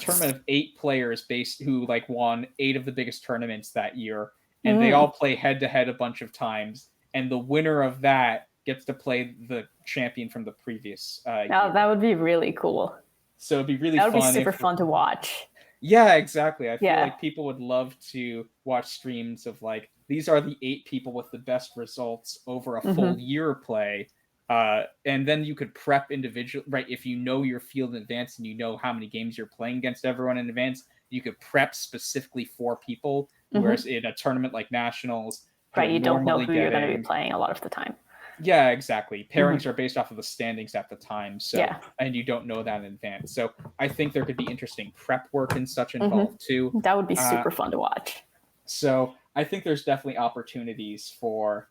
tournament of 8 players who like won 8 of the biggest tournaments that year, and they all play head-to-head a bunch of times, and the winner of that gets to play the champion from the previous year. That would be really cool. So it'd be really fun. That would be super fun to watch. Yeah, exactly. I feel like people would love to watch streams of, like, these are the 8 people with the best results over a full year play. And then you could prep individual, right? If you know your field in advance and you know how many games you're playing against everyone in advance, you could prep specifically for people. Whereas in a tournament like nationals, right, you don't know who you're going to be playing a lot of the time. Yeah, exactly. Pairings are based off of the standings at the time, so and you don't know that in advance. So I think there could be interesting prep work and such involved too. That would be super fun to watch. So I think there's definitely opportunities for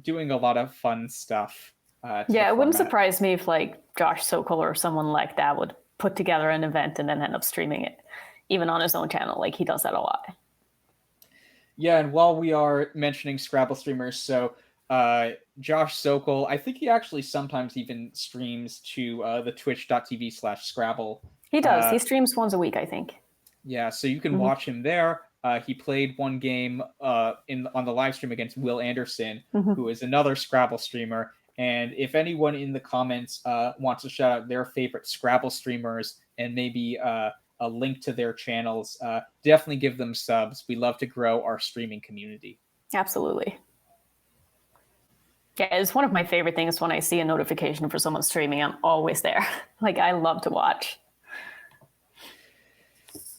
doing a lot of fun stuff. It wouldn't surprise me if like Josh Sokol or someone like that would put together an event and then end up streaming it, even on his own channel. Like, he does that a lot. Yeah, and while we are mentioning Scrabble streamers, so Josh Sokol, I think he actually sometimes even streams to the twitch.tv/Scrabble. He does. He streams once a week, I think. Yeah, so you can watch him there. He played one game on the live stream against Will Anderson, who is another Scrabble streamer, And if anyone in the comments wants to shout out their favorite Scrabble streamers and maybe a link to their channels, definitely give them subs. We love to grow our streaming community. Absolutely. Yeah, it's one of my favorite things when I see a notification for someone streaming. I'm always there. Like, I love to watch.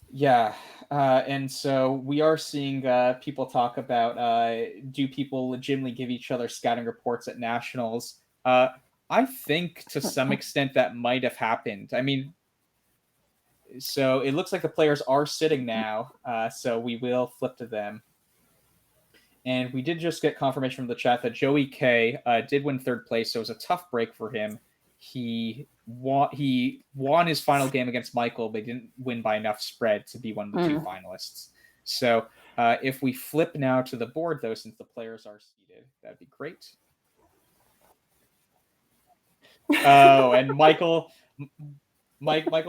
Yeah. And so we are seeing people talk about do people legitimately give each other scouting reports at nationals? I think to some extent that might have happened. I mean, so it looks like the players are sitting now, so we will flip to them. And we did just get confirmation from the chat that Joey K did win third place, so it was a tough break for him. He won his final game against Michael, but didn't win by enough spread to be one of the two finalists. So if we flip now to the board, though, since the players are seated, that'd be great. Oh, and Michael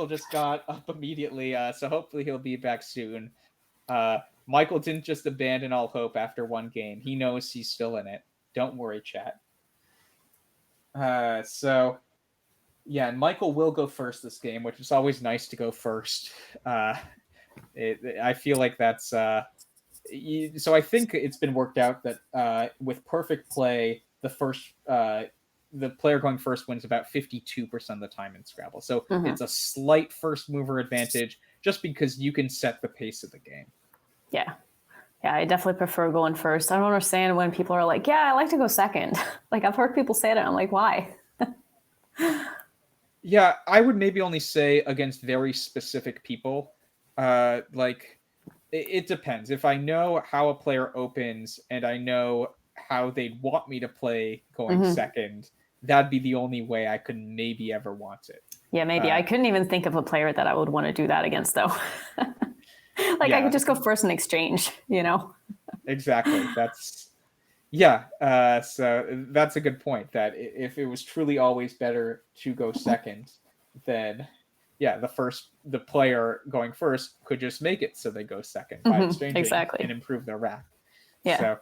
just got up immediately, so hopefully he'll be back soon. Michael didn't just abandon all hope after one game. He knows he's still in it. Don't worry, chat. So, yeah, and Michael will go first this game, which is always nice to go first. I feel like that's... so I think it's been worked out that with perfect play, the player going first wins about 52% of the time in Scrabble. So it's a slight first mover advantage just because you can set the pace of the game. Yeah, I definitely prefer going first. I don't understand when people are like, yeah, I like to go second. Like, I've heard people say that. I'm like, why? Yeah, I would maybe only say against very specific people. Like, it depends. If I know how a player opens and I know how they'd want me to play going second, that'd be the only way I could maybe ever want it. Yeah, maybe. I couldn't even think of a player that I would want to do that against, though. Like, yeah. I could just go first in exchange, you know? Exactly. So that's a good point, that if it was truly always better to go second, then, yeah, the player going first could just make it so they go second by exchanging and improve their rack. Yeah.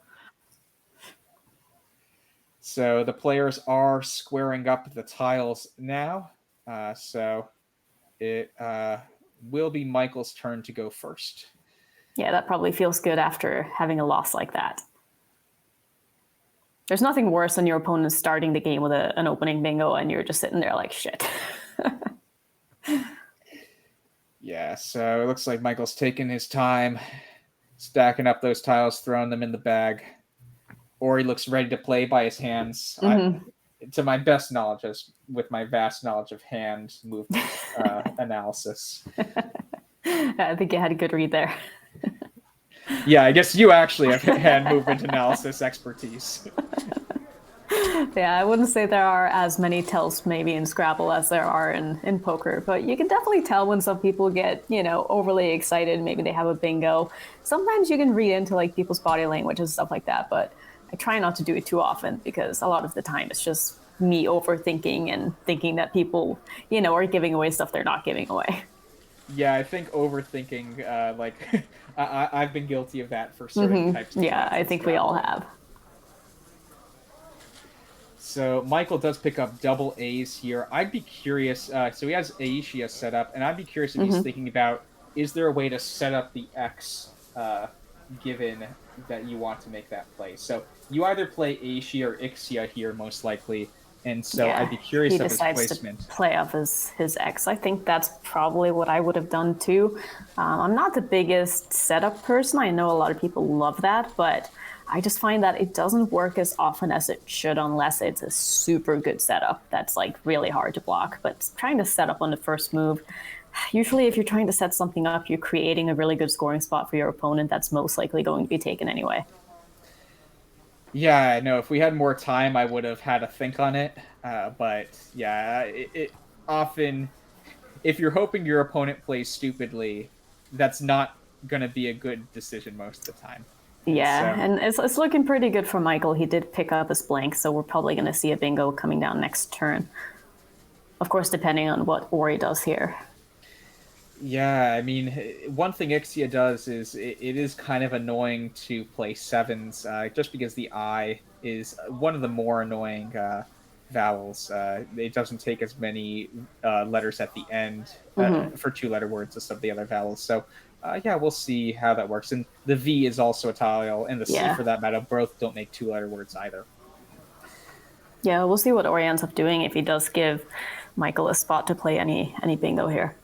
So the players are squaring up the tiles now. So it will be Michael's turn to go first. Yeah, that probably feels good after having a loss like that. There's nothing worse than your opponent starting the game with an opening bingo and you're just sitting there like, shit. Yeah, so it looks like Michael's taking his time, stacking up those tiles, throwing them in the bag. Ori looks ready to play by his hands. To my best knowledge, with my vast knowledge of hand movement analysis. I think you had a good read there. Yeah, I guess you actually have hand movement analysis expertise. Yeah, I wouldn't say there are as many tells maybe in Scrabble as there are in poker, but you can definitely tell when some people get, overly excited. Maybe they have a bingo. Sometimes you can read into like people's body language and stuff like that, but I try not to do it too often because a lot of the time it's just me overthinking and thinking that people, are giving away stuff they're not giving away. Yeah, I think overthinking, I've been guilty of that for certain types of things. Yeah, I think we all have. So Michael does pick up double A's here. I'd be curious, so he has Aishia set up, and I'd be curious if he's thinking about, is there a way to set up the X given that you want to make that play? So you either play Aishia or Ixia here, most likely, and so I'd be curious of his placement. He decides to play off his X. I think that's probably what I would have done too. I'm not the biggest setup person. I know a lot of people love that, but I just find that it doesn't work as often as it should unless it's a super good setup that's like really hard to block. But trying to set up on the first move, usually if you're trying to set something up, you're creating a really good scoring spot for your opponent that's most likely going to be taken anyway. Yeah, I know. If we had more time, I would have had to think on it. But yeah, it often, if you're hoping your opponent plays stupidly, that's not going to be a good decision most of the time. Yeah, so. And it's looking pretty good for Michael. He did pick up his blank, so we're probably going to see a bingo coming down next turn. Of course, depending on what Ori does here. Yeah, I mean, one thing Ixia does is it is kind of annoying to play sevens, just because the eye is one of the more annoying vowels. It doesn't take as many letters at the end for 2-letter words as some of the other vowels. So yeah, we'll see how that works. And the V is also a tile, and the C Yeah. for that matter, both don't make 2-letter words either. Yeah, we'll see what Ori ends up doing if he does give Michael a spot to play any bingo here.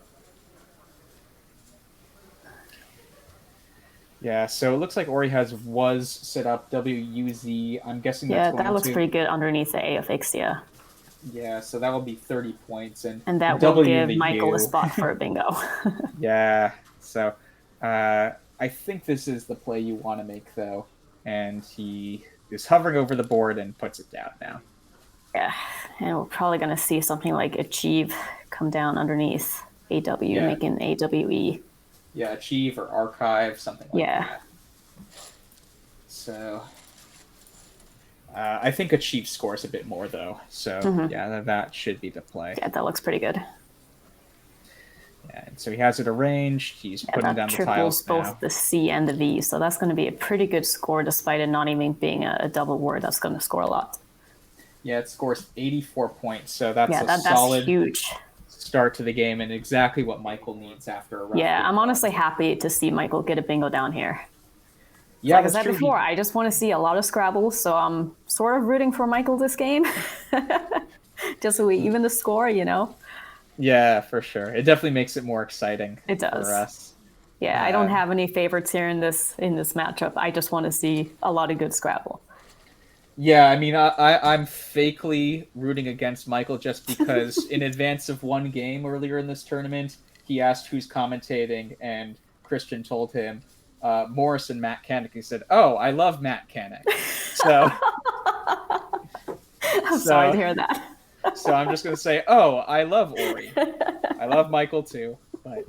Yeah, so it looks like Ori was set up WUZ. I'm guessing that's going that looks to... pretty good underneath the A of Ixia. Yeah, so that will be 30 points. And that the will W give and the Michael U. a spot for a bingo. Yeah, so I think this is the play you want to make, though. And he is hovering over the board and puts it down now. Yeah, and we're probably going to see something like Achieve come down underneath AW, making AWE. Yeah, Achieve or Archive, something like that. So I think Achieve scores a bit more, though. So yeah, that should be the play. Yeah, that looks pretty good. Yeah, and so he has it arranged. He's putting down the tiles both now. the C and the V, so that's going to be a pretty good score, despite it not even being a double word. That's going to score a lot. Yeah, it scores 84 points, so that's solid huge start to the game, and exactly what Michael needs after a rough game. I'm honestly happy to see Michael get a bingo down here. Yeah, like I said before, I just want to see a lot of Scrabble, so I'm sort of rooting for Michael this game. Just so we even the score, Yeah, for sure. It definitely makes it more exciting. It does. For us. Yeah, I don't have any favorites here in this matchup. I just want to see a lot of good Scrabble. Yeah, I mean, I'm fakely rooting against Michael just because in advance of one game earlier in this tournament, he asked who's commentating, and Christian told him Morris and Matt Canik. He said, "Oh, I love Matt Canik." So I'm sorry to hear that. So I'm just going to say, "Oh, I love Ori. I love Michael too." But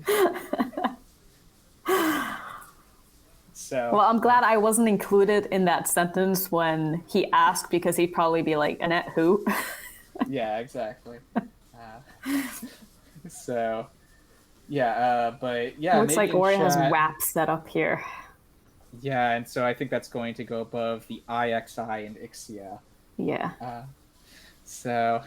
well, I'm glad I wasn't included in that sentence when he asked, because he'd probably be like, Annette who? Yeah, exactly. So, yeah, but yeah. Looks like Ori has WAP set up here. Yeah, and so I think that's going to go above the IXI and Ixia. Yeah. So,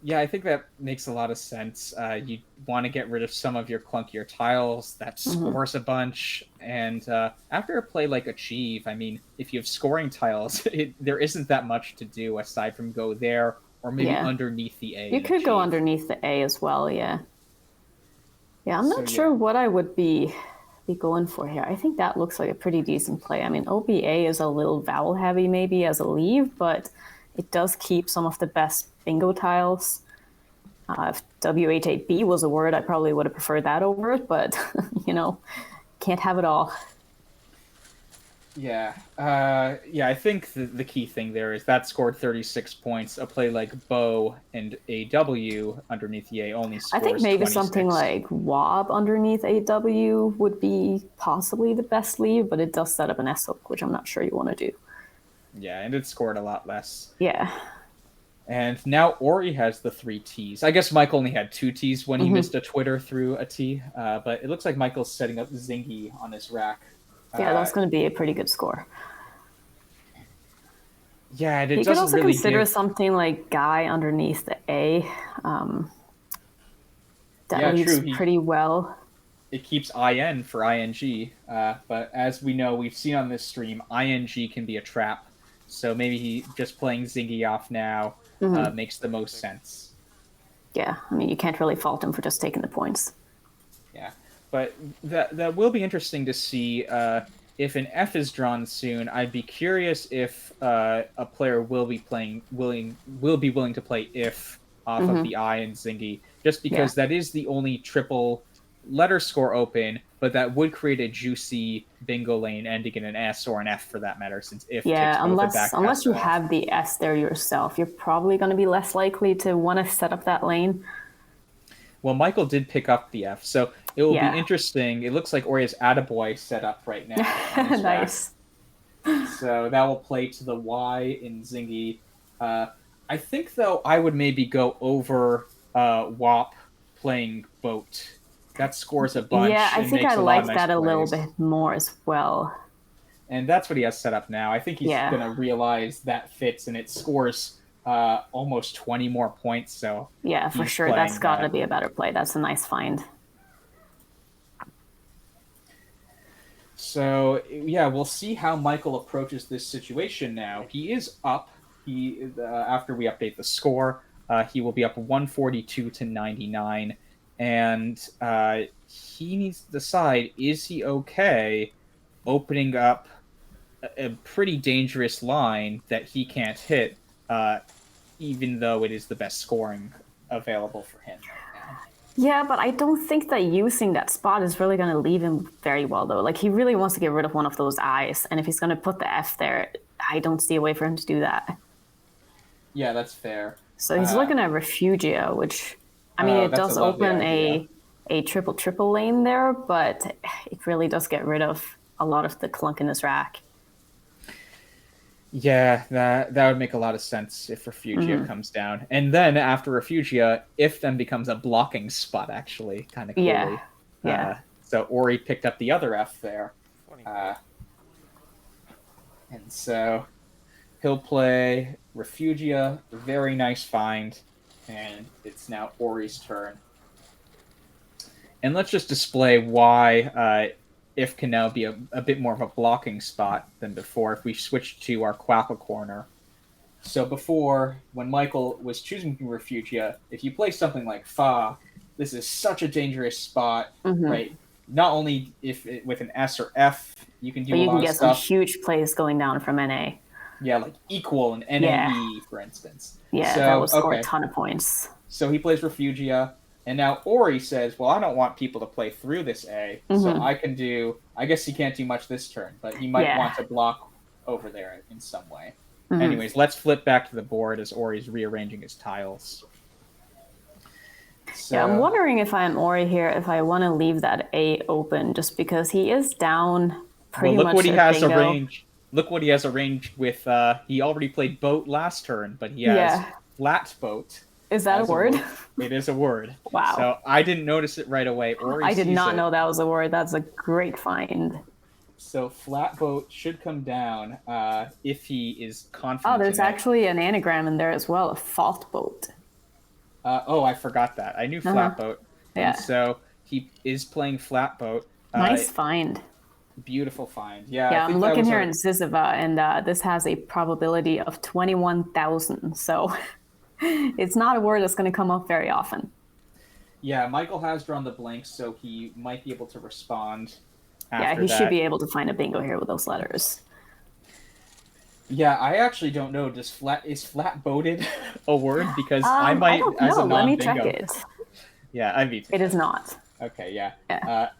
yeah, I think that makes a lot of sense. You want to get rid of some of your clunkier tiles that scores a bunch. And after a play like Achieve, I mean, if you have scoring tiles, there isn't that much to do aside from go there or maybe underneath the A. You could go underneath the A as well, yeah. Yeah, I'm not sure what I would be going for here. I think that looks like a pretty decent play. I mean, OBA is a little vowel heavy maybe as a leave, but it does keep some of the best bingo tiles. If WH8B was a word, I probably would have preferred that over it, but, can't have it all. Yeah. I think the key thing there is that scored 36 points. A play like Bo and AW underneath the A only scores I think maybe 26. something like Wob underneath AW would be possibly the best leave, but it does set up an S hook, which I'm not sure you want to do. Yeah, and it scored a lot less. Yeah. And now Ori has the 3 Ts. I guess Michael only had 2 Ts when he missed a Twitter through a T, but it looks like Michael's setting up Zingy on his rack. Yeah, that's going to be a pretty good score. Yeah, and it you doesn't could also really consider something like Guy underneath the A. That leaves pretty well. It keeps IN for ING, but as we know, we've seen on this stream, ING can be a trap. So maybe he just playing Zingy off now makes the most sense. Yeah, I mean, you can't really fault him for just taking the points. Yeah, but that will be interesting to see if an F is drawn soon. I'd be curious if a player will be willing to play if off of the I and Zingy, just because that is the only triple letter score open, but that would create a juicy bingo lane ending in an S or an F for that matter, since if unless you have the S there yourself, you're probably going to be less likely to want to set up that lane. Well, Michael did pick up the F, so it will be interesting. It looks like Ori has Attaboy set up right now. Nice. So that will play to the Y in Zingy. I think, though, I would maybe go over WAP playing Boat. That scores a bunch. Yeah, I think I like that a little bit more as well. And that's what he has set up now. I think he's going to realize that fits, and it scores almost 20 more points. So Yeah, for he's sure. That's playing got to that. be a better play. That's a nice find. So yeah, we'll see how Michael approaches this situation now. He is up. He after we update the score, he will be up 142 to 99, and he needs to decide: is he okay opening up a pretty dangerous line that he can't hit, even though it is the best scoring available for him right now? Yeah, but I don't think that using that spot is really going to leave him very well, though. Like, he really wants to get rid of one of those eyes, and if he's going to put the F there, I don't see a way for him to do that. Yeah, that's fair. So he's looking at Refugia, which, I mean, it that's does a lovely open idea. a triple lane there, but it really does get rid of a lot of the clunkiness rack. Yeah, that would make a lot of sense if Refugia comes down. And then after Refugia, if then becomes a blocking spot, actually, kind of coolly. Yeah, yeah. So Ori picked up the other F there. 24. And so he'll play Refugia, very nice find, and it's now Ori's turn. And let's just display why if can now be a bit more of a blocking spot than before if we switch to our Quackle corner. So before, when Michael was choosing Refugia, if you play something like Fa, this is such a dangerous spot, right? Not only with an S or F, you can do But a you lot can of get some stuff. huge plays going down from NA. Yeah, like equal and NAE, for instance. Yeah, so, that would score a ton of points. So he plays Refugia, and now Ori says, well, I don't want people to play through this A, so I can do... I guess he can't do much this turn, but he might want to block over there in some way. Anyways, let's flip back to the board as Ori's rearranging his tiles. So, yeah, I'm wondering if I'm Ori here, if I want to leave that A open, just because he is down pretty much. Look what he has bingo. arranged. Look what he has arranged with. He already played boat last turn, but he has flat boat. Is that a word? It is a word. Wow. So I didn't notice it right away. Ori I did sees not it. know that was a word. That's a great find. So flat boat should come down if he is confident. Oh, there's actually an anagram in there as well, a fault boat. I forgot that. I knew flat boat. Yeah. And so he is playing flat boat. Nice find. Beautiful find. Yeah. Yeah, I think I'm that looking was here in Ziziva, and this has a probability of 21,000. So it's not a word that's going to come up very often. Yeah, Michael has drawn the blanks, so he might be able to respond. Yeah, he should be able to find a bingo here with those letters. Yeah, I actually don't know. Is flat boated a word? Because I might, I don't as know. a Let me non-bingo. check it. Yeah, I mean. It is not. Okay, yeah. Yeah.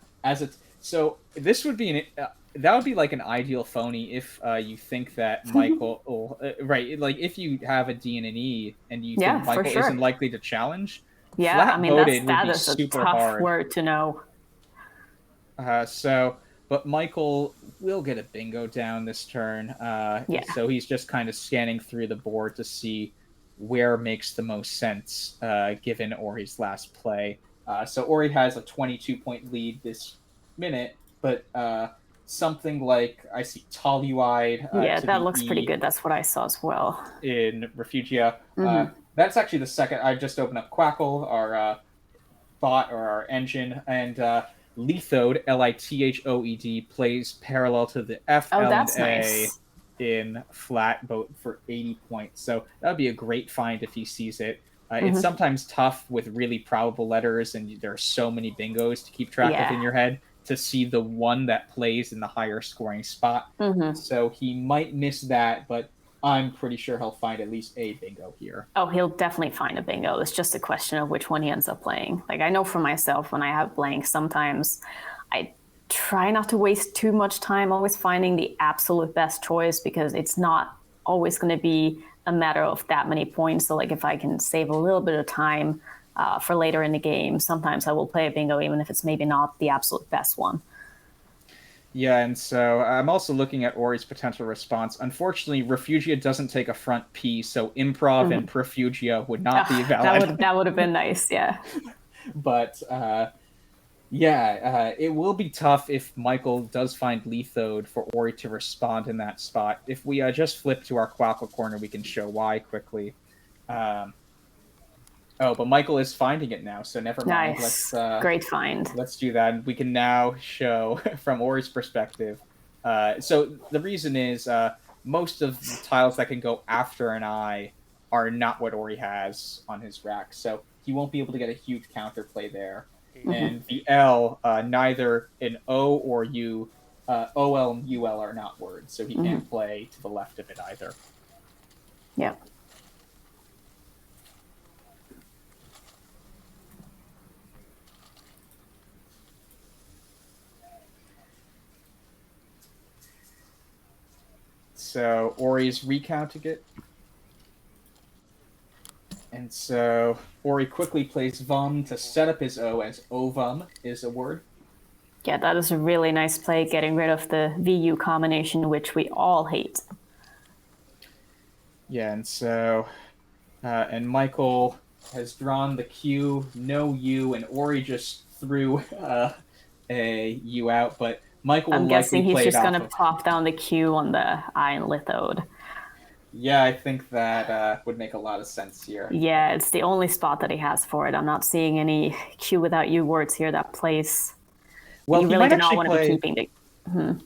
So this would be that would be like an ideal phony if you think that Michael, right? Like if you have a D and an E and you think Michael isn't likely to challenge. Yeah, I mean that is a tough word to know. But Michael will get a bingo down this turn. So he's just kind of scanning through the board to see where makes the most sense, given Ori's last play. So Ori has a 22-point lead this minute, but something like, I see Toluide. Yeah, that looks pretty good. That's what I saw as well. In Refugia. That's actually the second. I just opened up Quackle, our bot or our engine, and Lithode, Lithoed, plays parallel to the F, L, and A nice. in flat boat for 80 points. So that would be a great find if he sees it. It's sometimes tough with really probable letters, and there are so many bingos to keep track of in your head to see the one that plays in the higher scoring spot. So he might miss that, but I'm pretty sure he'll find at least a bingo here. Oh, he'll definitely find a bingo. It's just a question of which one he ends up playing. Like, I know for myself, when I have blanks, sometimes I try not to waste too much time always finding the absolute best choice, because it's not always going to be a matter of that many points. So, like, if I can save a little bit of time for later in the game, sometimes I will play a bingo, even if it's maybe not the absolute best one. Yeah, and so I'm also looking at Ori's potential response. Unfortunately, Refugia doesn't take a front P, so improv and Profugia would not be valid. That would have been nice, yeah. But, it will be tough if Michael does find Lithode for Ori to respond in that spot. If we just flip to our Quackle corner, we can show why quickly. Oh, but Michael is finding it now, so never mind. Nice. Great find. Let's do that. We can now show from Ori's perspective. So the reason is most of the tiles that can go after an I are not what Ori has on his rack, so he won't be able to get a huge counterplay there. And the L, neither an O or U, OL and UL are not words, so he can't play to the left of it either. Yeah. So Ori's recounting it. And so Ori quickly plays Vum to set up his O, as Ovum is a word. Yeah, that is a really nice play, getting rid of the VU combination, which we all hate. Yeah, and so and Michael has drawn the Q, no U, and Ori just threw a U out, but Michael will I'm guessing likely play he's just it going to pop down the Q on the I and Lithode. Yeah, I think that would make a lot of sense here. Yeah, it's the only spot that he has for it. I'm not seeing any Q without U words here that place. Well, you really do not want to be keeping the...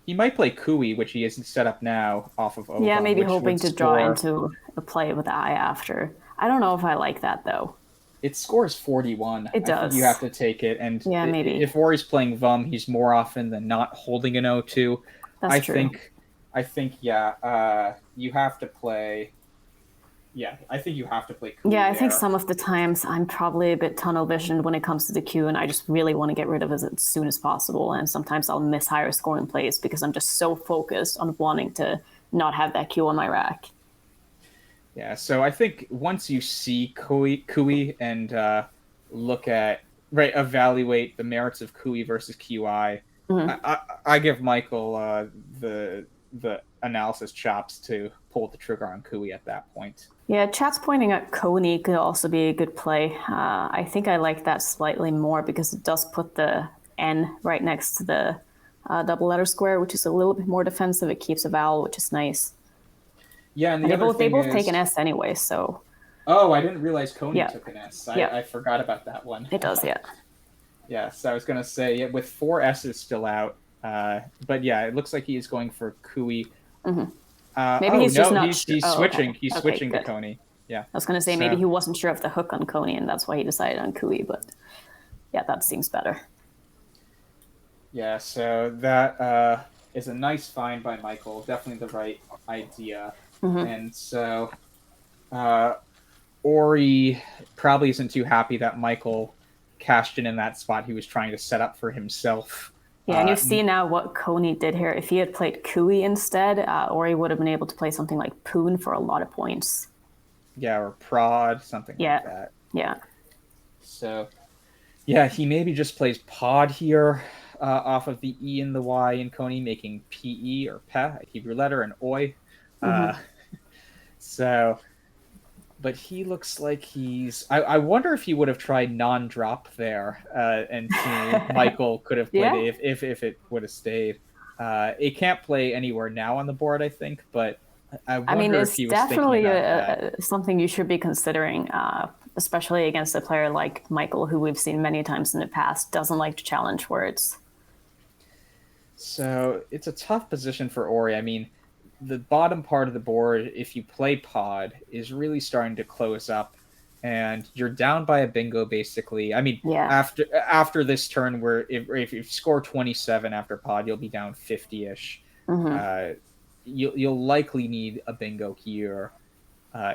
He might play Kui, which he isn't set up now off of Ovum. Yeah, maybe hoping to draw into a play with the I after. I don't know if I like that, though. It scores 41. It does. I think you have to take it. And yeah, maybe. If Ori's playing Vum, he's more often than not holding an O2. That's true. I think, yeah, you have to play... Yeah, I think you have to play Kui. Yeah, I think some of the times I'm probably a bit tunnel visioned when it comes to the Q, and I just really want to get rid of it as soon as possible. And sometimes I'll miss higher scoring plays because I'm just so focused on wanting to not have that Q on my rack. Yeah, so I think once you see Kui and look at, evaluate the merits of Kui versus QI, I give Michael the analysis chops to pull the trigger on Kui at that point. Yeah, chat's pointing at Coney could also be a good play. I think I like that slightly more because it does put the N right next to the double letter square, which is a little bit more defensive. It keeps a vowel, which is nice. Yeah, and they both take an S anyway, so... Oh, I didn't realize Coney took an S. I forgot about that one. It does, yeah. Yeah, so I was going to say, with 4 S's still out, but yeah, it looks like he is going for Kui. Maybe he's just not... He's switching. Okay. He's switching to Coney. Yeah. I was going to say, maybe he wasn't sure of the hook on Coney, and that's why he decided on Kui, but yeah, that seems better. Yeah, so that is a nice find by Michael. Definitely the right idea. And so Ori probably isn't too happy that Michael cashed in that spot he was trying to set up for himself. Yeah, and you see now what Coney did here. If he had played Kui instead, Ori would have been able to play something like Poon for a lot of points. Yeah, or Prod, something like that. Yeah. So, yeah, he maybe just plays Pod here off of the E and the Y in Coney, making PE or Pe, a Hebrew letter, and Oi. So, but he looks like he's... I wonder if he would have tried non-drop there and Michael could have played it if it would have stayed. It can't play anywhere now on the board, I think, but I wonder if he was definitely thinking about that. Something you should be considering, especially against a player like Michael, who we've seen many times in the past, doesn't like to challenge words. So it's a tough position for Ori. I mean, the bottom part of the board, if you play Pod, is really starting to close up, and you're down by a bingo, basically. I mean, after this turn, where if you score 27 after Pod, you'll be down 50-ish. You'll likely need a bingo here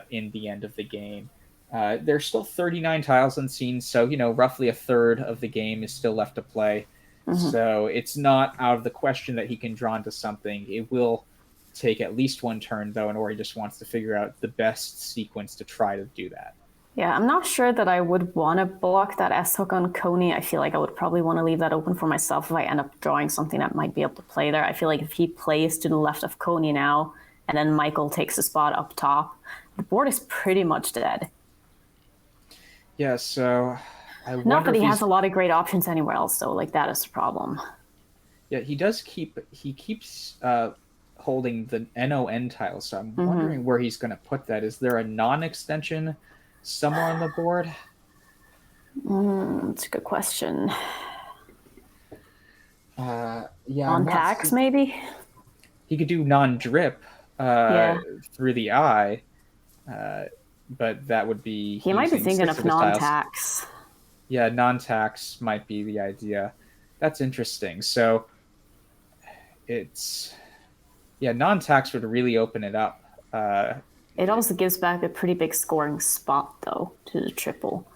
in the end of the game. There's still 39 tiles unseen, so, roughly a third of the game is still left to play. So it's not out of the question that he can draw into something. It will take at least one turn, though, and Ori just wants to figure out the best sequence to try to do that. Yeah, I'm not sure that I would want to block that S-hook on Coney. I feel like I would probably want to leave that open for myself if I end up drawing something that might be able to play there. I feel like if he plays to the left of Coney now, and then Michael takes the spot up top, the board is pretty much dead. Yeah, so... Not that he has a lot of great options anywhere else, though. Like, that is the problem. Yeah, he does keep... He keeps... holding the NON tile, so I'm wondering where he's going to put that. Is there a non-extension somewhere on the board? That's a good question. Yeah, On tax, maybe? He could do non-drip through the eye, but that would be... He might be thinking of non-tax. Yeah, non-tax might be the idea. That's interesting. So it's... Yeah, non-tax would really open it up. It also gives back a pretty big scoring spot, though, to the triple.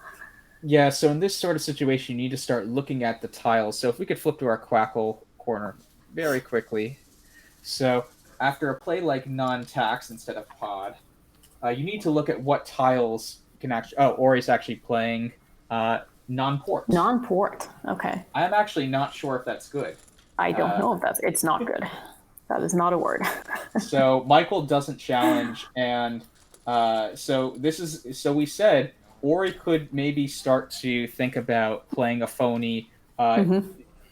Yeah, so in this sort of situation, you need to start looking at the tiles. So if we could flip to our Quackle corner very quickly. So after a play like non-tax instead of pod, you need to look at what tiles can actually... Oh, Ori's actually playing non-port. Non-port, okay. I'm actually not sure if that's good. I don't know if that's... It's not good. That is not a word. So Michael doesn't challenge, and so we said Ori could maybe start to think about playing a phony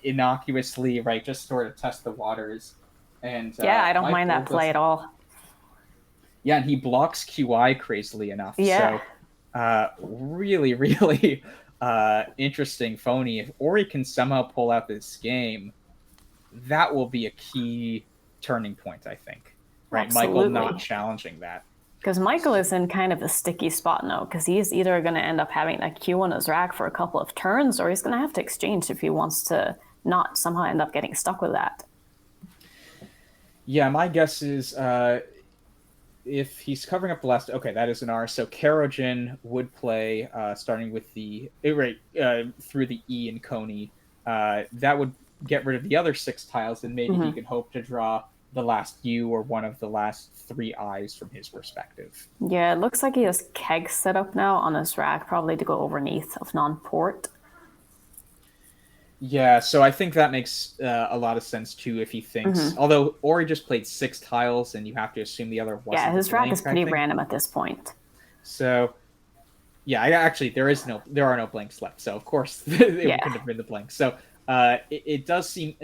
innocuously, right? Just sort of test the waters. And yeah, I don't mind that play at all. Yeah, and he blocks QI crazily enough. Yeah. So really, really interesting phony. If Ori can somehow pull out this game, that will be a key turning point, I think. Right, Absolutely. Michael not challenging that. Because Michael is in kind of a sticky spot now, because he's either going to end up having that Q on his rack for a couple of turns, or he's going to have to exchange if he wants to not somehow end up getting stuck with that. Yeah, my guess is if he's covering up the last... Okay, that is an R. So Karojin would play, starting with the... through the E in Coney. That would get rid of the other 6 tiles, and maybe he can hope to draw the last U or one of the last 3 eyes from his perspective. Yeah, it looks like he has Keg set up now on his rack, probably to go underneath of non-port. Yeah, so I think that makes a lot of sense too if he thinks... Although Ori just played 6 tiles, and you have to assume the other wasn't. Yeah, his rack is pretty I think. random at this point. So, yeah, actually, there are no blanks left, so of course it couldn't have been the blank. So it does seem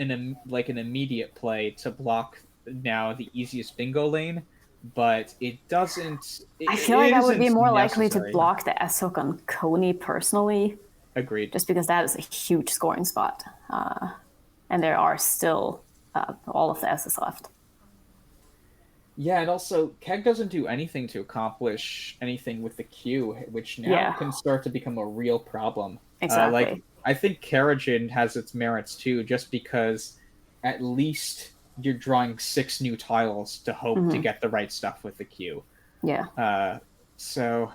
like an immediate play to block now the easiest bingo lane, but it doesn't... I feel like I would be more likely to block the S-hook on Coney personally. Agreed. Just because that is a huge scoring spot. And there are still all of the S's left. Yeah, and also, Keg doesn't do anything to accomplish anything with the Q, which now can start to become a real problem. Exactly. I think Karojin has its merits too, just because at least you're drawing 6 new tiles to hope to get the right stuff with the Q. Yeah. So...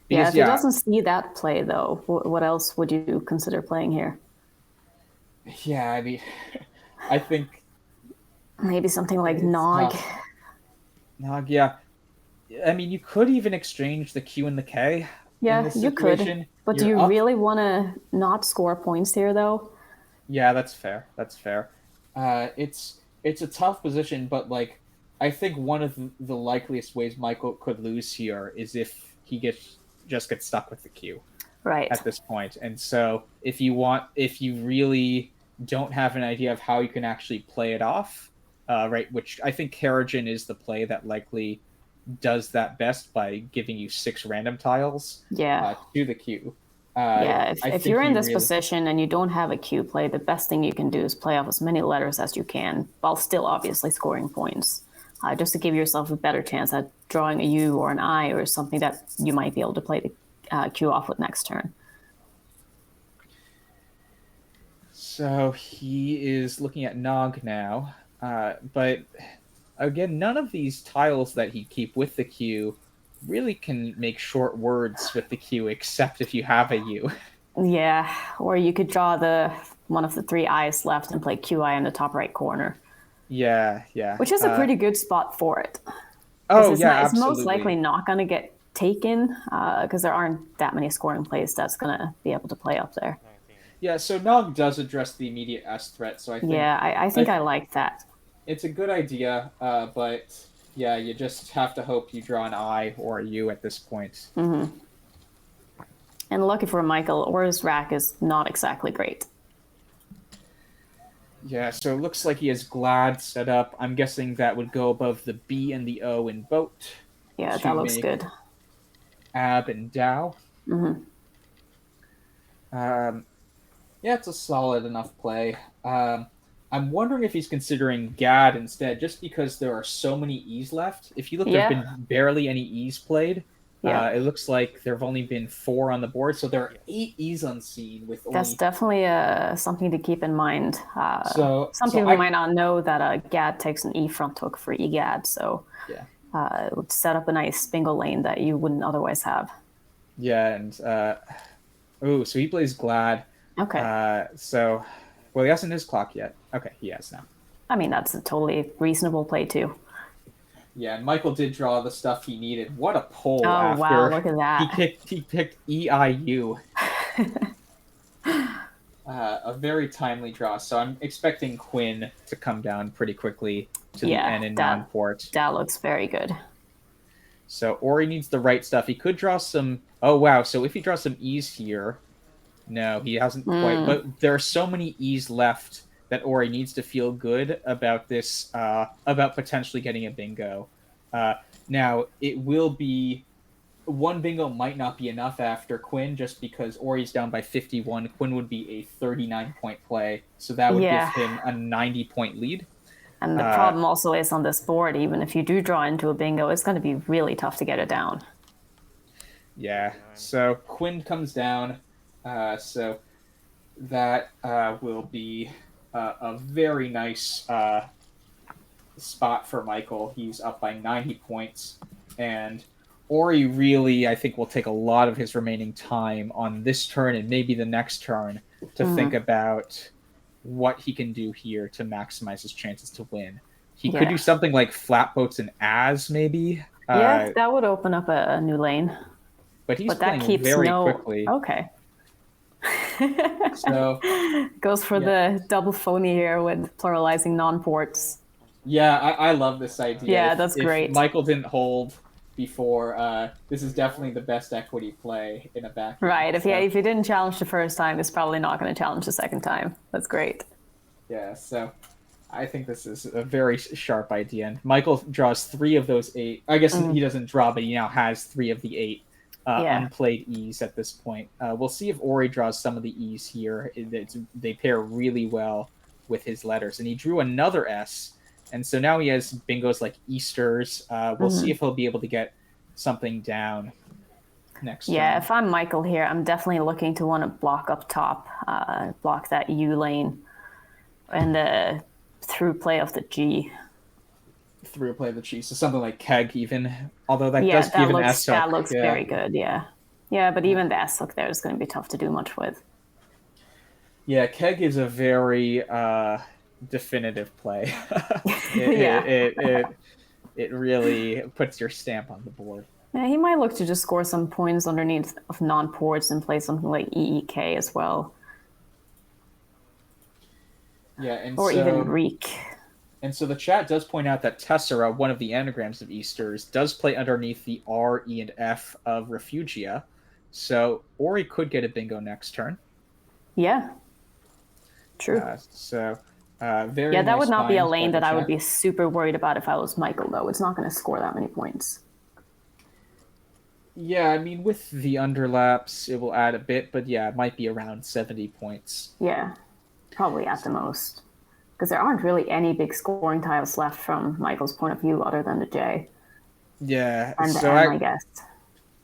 Because, if he doesn't see that play, though, what else would you consider playing here? Yeah, I mean, I think... Maybe something like Nog. Nog, yeah. I mean, you could even exchange the Q and the K. Yeah, you could. But do you really want to not score points here, though? Yeah, that's fair. That's fair. It's a tough position, but, like, I think one of the likeliest ways Michael could lose here is if he just gets stuck with the Q at this point. And so if you really don't have an idea of how you can actually play it off, which I think Karojin is the play that likely does that best by giving you 6 random tiles to the Q. If you're in this position and you don't have a Q play, the best thing you can do is play off as many letters as you can while still obviously scoring points. Just to give yourself a better chance at drawing a U or an I or something that you might be able to play the Q off with next turn. So he is looking at Nog now, but again, none of these tiles that he keep with the Q really can make short words with the Q, except if you have a U. Yeah, or you could draw one of the 3 I's left and play QI in the top right corner. Yeah. Which is a pretty good spot for it. It's most likely not going to get taken because there aren't that many scoring plays that's going to be able to play up there. Yeah, so Nog does address the immediate S threat, so I think... Yeah, I think I like that. It's a good idea, but yeah, you just have to hope you draw an I or a U at this point. And lucky for Michael, Or's rack is not exactly great. Yeah, so it looks like he has Glad set up. I'm guessing that would go above the B and the O in boat Yeah, that to looks make good. Ab and Dow. Hmm. Um, yeah, it's a solid enough play. I'm wondering if he's considering Gad instead, just because there are so many E's left. If you look, there have Yeah, been barely any E's played. yeah. It looks like there have only been 4 on the board, so there are 8 E's unseen with That's only. definitely something to keep in mind. So, Some so people I might not know that GAD takes an E front hook for EGAD, so yeah it would set up a nice bingo lane that you wouldn't otherwise have. yeah and so he plays Glad. Okay. So well, he hasn't his clock yet. Okay, he has now. I mean, that's a totally reasonable play, too. Yeah, and Michael did draw the stuff he needed. What a pull Oh, wow, after look at that. he picked EIU. A very timely draw. So I'm expecting Quinn to come down pretty quickly to the N Yeah, in that, non-port. that looks very good. So Ori needs the right stuff. He could draw some. Oh wow! So if he draws some E's here, no, he hasn't quite. Mm, But there are so many E's left that Ori needs to feel good about this. About potentially getting a bingo. Now it will be. One bingo might not be enough after Quinn, just because Ori's down by 51. Quinn would be a 39-point play, so that would give yeah. him a 90-point lead. And the Uh, problem also is on this board, even if you do draw into a bingo, it's going to be really tough to get it down. yeah, so Quinn comes down, so that will be a very nice spot for Michael. He's up by 90 points, and Ori really, I think, will take a lot of his remaining time on this turn and maybe the next turn to think about what he can do here to maximize his chances to win. He could Yeah. do something like flatboats and as maybe, Yeah, that would open up a new lane. but he's But that playing keeps very no. quickly. Okay. So Goes for the double phony here with pluralizing non-ports. yeah, I love this idea. Yeah, that's if great. Michael didn't hold before, this is definitely the best equity play in a back. Right. If So, you didn't challenge the first time, it's probably not going to challenge the second time. That's great. yeah, so I think this is a very sharp idea. And Michael draws 3 of those 8. I guess he doesn't draw, but he now has 3 of the 8 Yeah. unplayed E's at this point. We'll see if Ori draws some of the E's here. They pair really well with his letters. And he drew another S. And so now he has bingos like Easter's. We'll see if he'll be able to get something down next Yeah, turn. if I'm Michael here, I'm definitely looking to want to block up top, block that U lane, and the through play of the G. Through a play of the cheese. So something like Keg even. Although that Yeah, does give an S hook. that looks Yeah. very good. Yeah, yeah, but even the S hook there is going to be tough to do much with. Yeah, Keg is a very definitive play. Yeah. It really puts your stamp on the board. Yeah, he might look to just score some points underneath of non-ports and play something like EEK as well, Yeah, and or so even Reek. and so the chat does point out that Tessera, one of the anagrams of Easter's, does play underneath the R, E, and F of Refugia. So Ori could get a bingo next turn. Yeah, true. Very Yeah, that nice would not be a finds by lane the that I would chat. be super worried about if I was Michael, though. It's not going to score that many points. Yeah, I mean, with the underlaps, it will add a bit, but yeah, it might be around 70 points. Yeah, probably at the most. Because there aren't really any big scoring tiles left from Michael's point of view other than the J. Yeah, And the so M, I guess.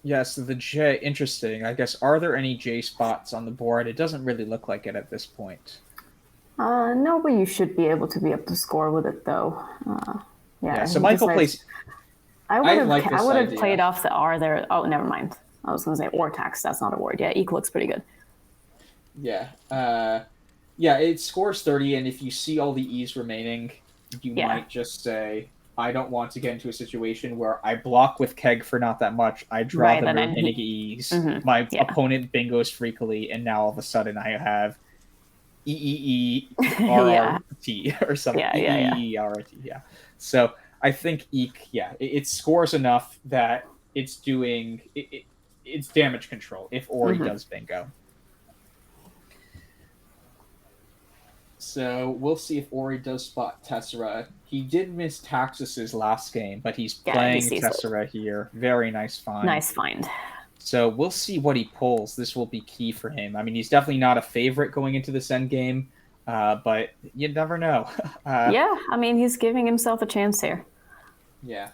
yeah, so the J, interesting. I guess, are there any J spots on the board? It doesn't really look like it at this point. No, but you should be able to score with it, though. Yeah, so Michael plays... I I would like have this idea. played off the R there. Oh, never mind. I was going to say or tax. That's not a word. Yeah, eq looks pretty good. Yeah. Yeah, it scores 30, and if you see all the E's remaining, you might just say, I don't want to get into a situation where I block with Keg for not that much. I draw Right, the and then remaining E's. Mhm, My yeah. opponent bingos freakily, and now all of a sudden I have EEE Yeah. RRT or something. Yeah. EERRT, yeah. So I think Eek, yeah, it scores enough that it's doing it's damage control if Ori does bingo. So we'll see if Ori does spot Tessera. He did miss Taxus's last game, but he's Yeah, he playing sees it. Tessera here. Very nice find. Nice find. So we'll see what he pulls. This will be key for him. I mean, he's definitely not a favorite going into this end game, but you never know. Yeah, I mean, he's giving himself a chance here. Yeah.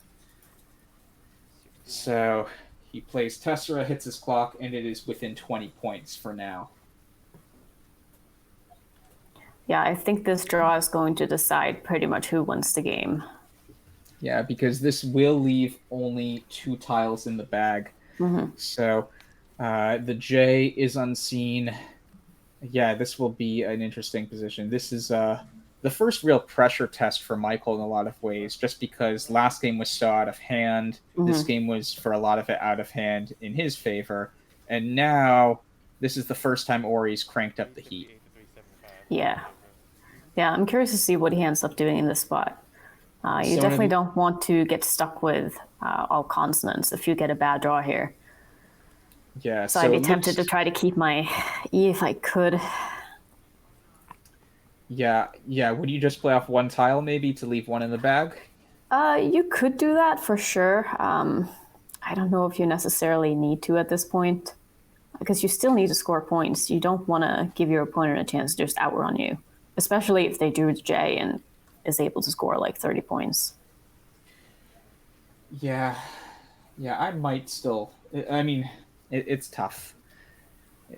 So he plays Tessera, hits his clock, and it is within 20 points for now. Yeah, I think this draw is going to decide pretty much who wins the game. Yeah, because this will leave only 2 tiles in the bag. Mm-hmm. So the J is unseen. Yeah, this will be an interesting position. This is the first real pressure test for Michael in a lot of ways, just because last game was so out of hand. Mm-hmm. This game was, for a lot of it, out of hand in his favor. And now this is the first time Ori's cranked up the heat. Yeah. Yeah, I'm curious to see what he ends up doing in this spot. You definitely don't want to get stuck with all consonants if you get a bad draw here. Yeah, so I'd be tempted to try to keep my E if I could. Yeah. Would you just play off 1 tile maybe to leave 1 in the bag? You could do that for sure. I don't know if you necessarily need to at this point, because you still need to score points. You don't want to give your opponent a chance to just outrun you, especially if they drew the J and is able to score like 30 points. Yeah, I might still. I mean, it's tough.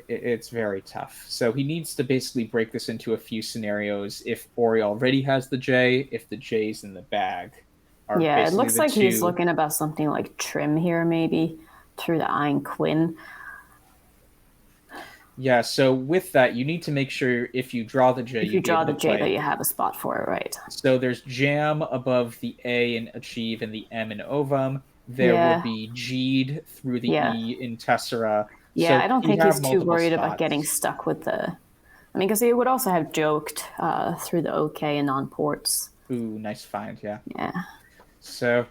It's very tough. So he needs to basically break this into a few scenarios. If Ori already has the J, if the J's in the bag. Yeah, it looks like he's looking about something like Trim here, maybe, through the Ein Quinn. Yeah, so with that, you need to make sure if you draw the J, if you draw the J, that you have a spot for it, right? So there's Jam above the A in Achieve and the M in Ovum. There would be G'd through the E in Tessera. Yeah, so I don't think he's too worried about getting stuck with the... I mean, because he would also have Joked through the OK and non-ports. Ooh, nice find, yeah. Yeah. So...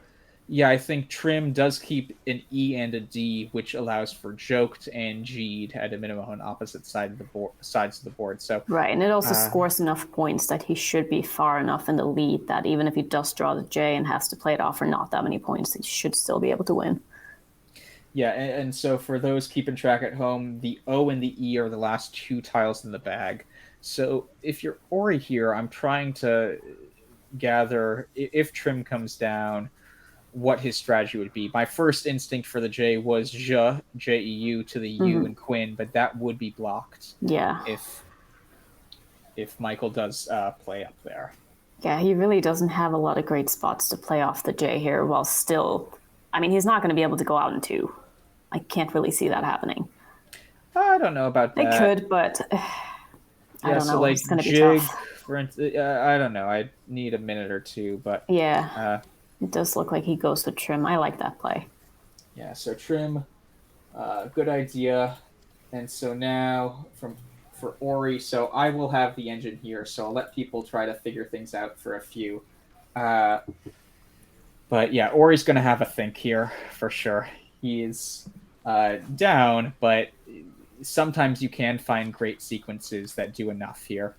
yeah, I think Trim does keep an E and a D, which allows for Joked and G'd at a minimum on opposite sides of the board. So right, and it also scores enough points that he should be far enough in the lead that even if he does draw the J and has to play it off for not that many points, he should still be able to win. Yeah, and so for those keeping track at home, the O and the E are the last 2 tiles in the bag. So if you're Ori here, I'm trying to gather, if Trim comes down, what his strategy would be. My first instinct for the J was J-E-U to the U and Quinn, but that would be blocked. Yeah. If Michael does play up there. Yeah, he really doesn't have a lot of great spots to play off the J here while still... I mean, he's not going to be able to go out in 2. I can't really see that happening. I don't know about that. They could, but I don't know. So like it's going to be Jig, tough. for instance, I don't know. I need a minute or 2, but... yeah. It does look like he goes with Trim. I like that play. Yeah, so Trim, good idea. And so now for Ori, so I will have the engine here, so I'll let people try to figure things out for a few. But yeah, Ori's going to have a think here for sure. He is down, but sometimes you can find great sequences that do enough here.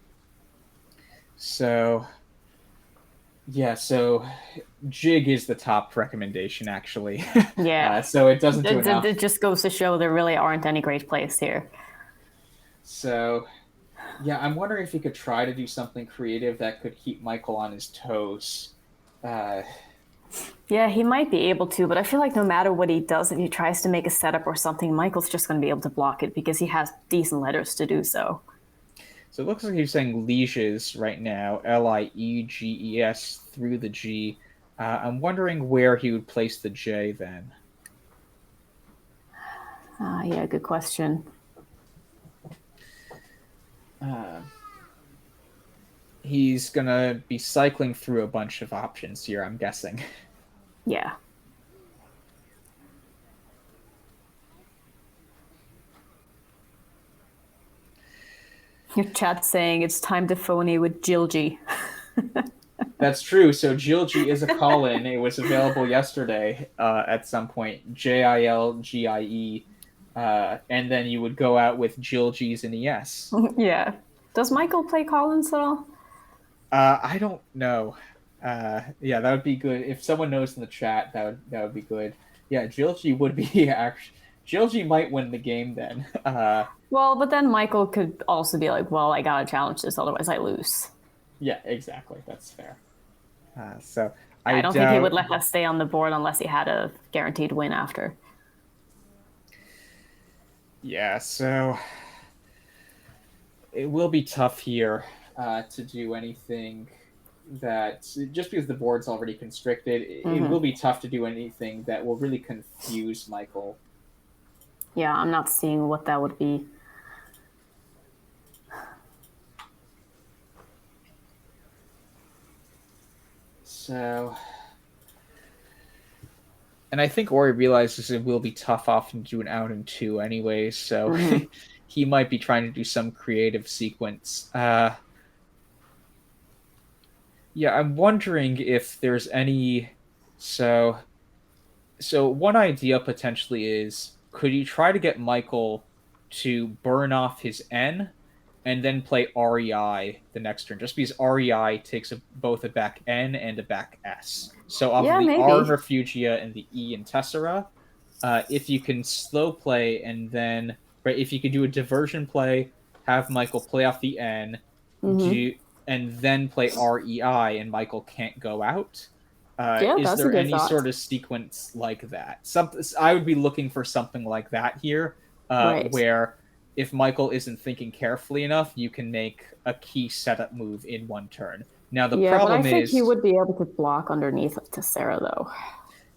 So... yeah, so Jig is the top recommendation, actually. Yeah. So it doesn't do enough. It just goes to show there really aren't any great plays here. So, yeah, I'm wondering if he could try to do something creative that could keep Michael on his toes. Yeah, he might be able to, but I feel like no matter what he does, if he tries to make a setup or something, Michael's just going to be able to block it because he has decent letters to do so. So it looks like he's saying lieges right now, Lieges through the G. I'm wondering where he would place the J then. Yeah, good question. He's going to be cycling through a bunch of options here, I'm guessing. Yeah. Your chat's saying it's time to phony with Jilji. That's true. So Jilji is a call-in. It was available yesterday at some point. Jilgie. And then you would go out with Jilgies and ES. Yeah. Does Michael play Collins at all? I don't know. Yeah, that would be good. If someone knows in the chat, that would be good. Yeah, Jilji would be actually. Jilji might win the game then. Well, but then Michael could also be like, well, I gotta challenge this, otherwise I lose. Yeah, exactly. That's fair. So I don't think he would let us stay on the board unless he had a guaranteed win after. Yeah, so it will be tough here to do anything that, just because the board's already constricted, it will be tough to do anything that will really confuse Michael. Yeah, I'm not seeing what that would be. So, and I think Ori realizes it will be tough often to do an out and two anyway, so he might be trying to do some creative sequence. Yeah, I'm wondering if there's any... So one idea potentially is, could you try to get Michael to burn off his N and then play REI the next turn? Just because REI takes both a back N and a back S. So off of the maybe. R in Refugia and the E in Tessera, if you can slow play and then... Right, if you could do a diversion play, have Michael play off the N, and then play REI, and Michael can't go out. Is there any sort of sequence like that? I would be looking for something like that here, where if Michael isn't thinking carefully enough, you can make a key setup move in one turn. Now the problem but I think he would be able to block underneath of Tessera, though.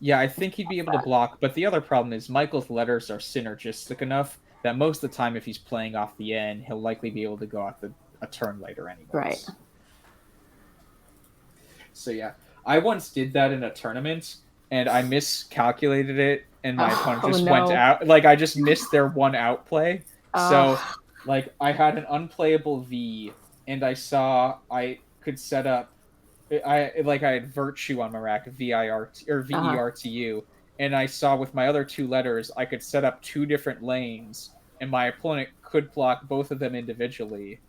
Yeah, I think he'd be able to block, but the other problem is Michael's letters are synergistic enough that most of the time, if he's playing off the N, he'll likely be able to go out a turn later anyway. Right. So yeah, I once did that in a tournament, and I miscalculated it, and my opponent just went out. Like, I just missed their one out play. So, like, I had an unplayable V, and I saw I could set up... I had Virtue on my rack, VIRT, or VERTU, and I saw with my other two letters, I could set up two different lanes, and my opponent could block both of them individually.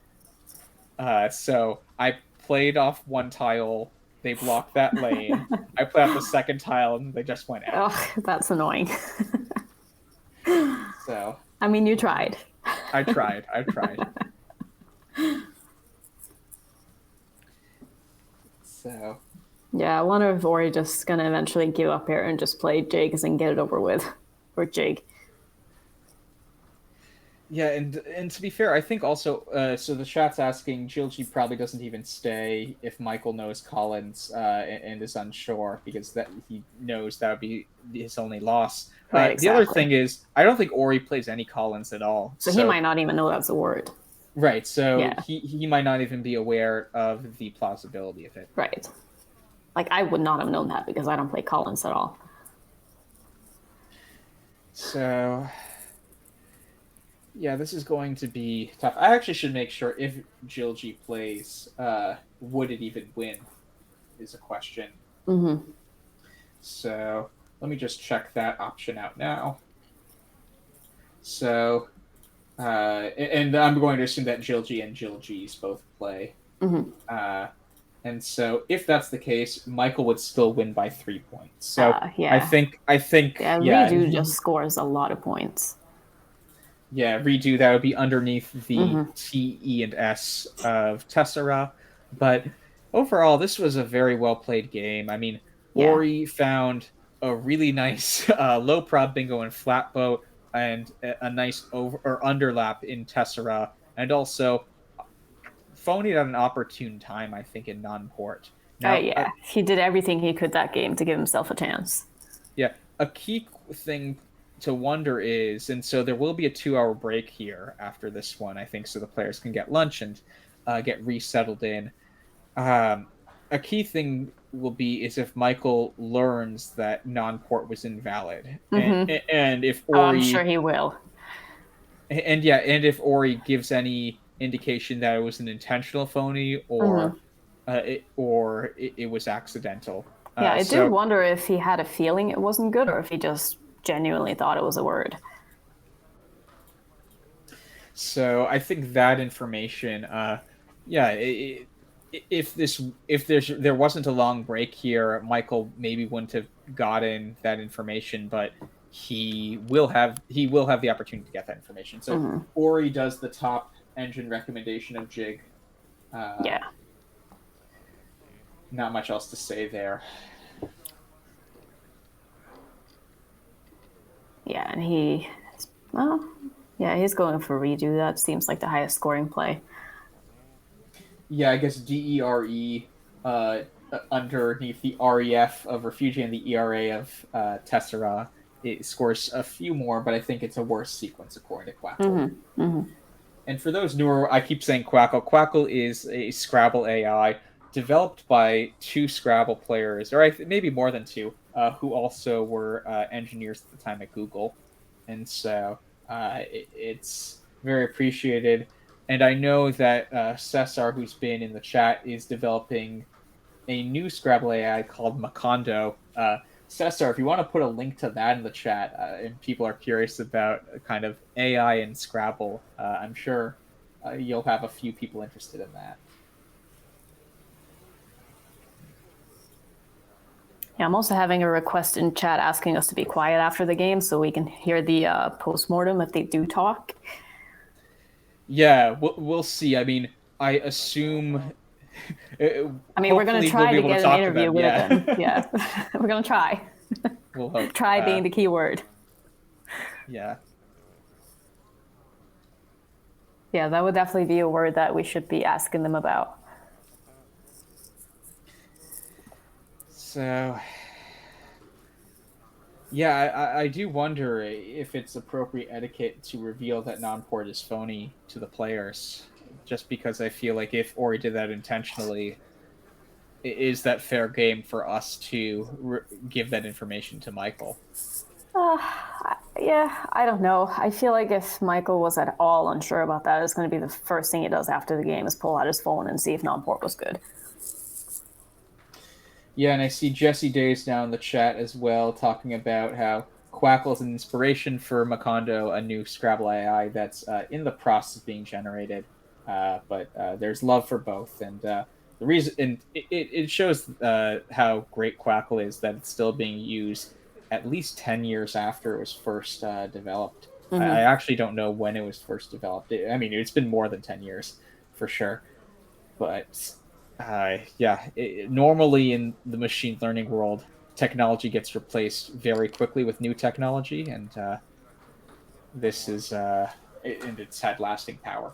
So I played off one tile, they blocked that lane. I played off the second tile, and they just went out. Oh, that's annoying. So... I mean, you tried. I tried. So... Yeah, I wonder if Ori just gonna eventually give up here and just play Jigs and get it over with. Or Jig. Yeah, and to be fair, I think also, so the chat's asking, Jilji probably doesn't even stay if Michael knows Collins and is unsure, because that he knows that would be his only loss. Right, exactly. The other thing is, I don't think Ori plays any Collins at all. So he might not even know that's a word. Right, so he might not even be aware of the plausibility of it. Right. Like, I would not have known that because I don't play Collins at all. So... yeah, this is going to be tough. I actually should make sure if Jilji plays, would it even win, is a question. So let me just check that option out now. So, and I'm going to assume that Jilji and Jilji's both play. And so if that's the case, Michael would still win by 3 points. So I think Redo just scores a lot of points. Yeah, Redo, that would be underneath the T, E, and S of Tessera. But overall, this was a very well-played game. I mean, Ori found a really nice low prob bingo in Flatboat, and a nice underlap in Tessera, and also phoned at an opportune time, I think, in non-port. Now, he did everything he could that game to give himself a chance. Yeah, a key thing to wonder is, and so there will be a 2-hour break here after this one, I think, so the players can get lunch and get resettled in. A key thing will be is if Michael learns that non-port was invalid, and if Ori, I'm sure he will. And if Ori gives any indication that it was an intentional phony or it was accidental. I do wonder if he had a feeling it wasn't good or if he just genuinely thought it was a word. So I think that information, yeah, if there wasn't a long break here, Michael maybe wouldn't have gotten that information, but he will have the opportunity to get that information. So Mhm. Ori does the top engine recommendation of Jig. Yeah. Not much else to say there. Yeah, and well, yeah, he's going for redo. That seems like the highest scoring play. Yeah, I guess DERE underneath the REF of Refugee and the ERA of Tessera. It scores a few more, but I think it's a worse sequence according to Quackle. And for those newer, I keep saying Quackle. Quackle is a Scrabble AI developed by two Scrabble players, or maybe more than two, who also were engineers at the time at Google. And so it's very appreciated. And I know that Cesar, who's been in the chat, is developing a new Scrabble AI called Macondo. Cesar, if you want to put a link to that in the chat, and people are curious about kind of AI and Scrabble, I'm sure you'll have a few people interested in that. Yeah, I'm also having a request in chat asking us to be quiet after the game so we can hear the post-mortem if they do talk. Yeah, we'll see. I mean, I assume. I mean, we're going to try to get an interview with them. Yeah, we're going to try. We'll hope. Try being the key word. Yeah. Yeah, that would definitely be a word that we should be asking them about. So, yeah, I do wonder if it's appropriate etiquette to reveal that non-port is phony to the players, just because I feel like if Ori did that intentionally, is that fair game for us to give that information to Michael? Yeah, I don't know. I feel like if Michael was at all unsure about that, it's going to be the first thing he does after the game is pull out his phone and see if non-port was good. Yeah, and I see Jesse Days now in the chat as well, talking about how Quackle is an inspiration for Macondo, a new Scrabble AI that's in the process of being generated. But there's love for both, and the reason, and it shows how great Quackle is that it's still being used at least 10 years after it was first developed. I actually don't know when it was first developed. I mean, it's been more than 10 years for sure, but yeah, normally in the machine learning world, technology gets replaced very quickly with new technology, and this is and it's had lasting power.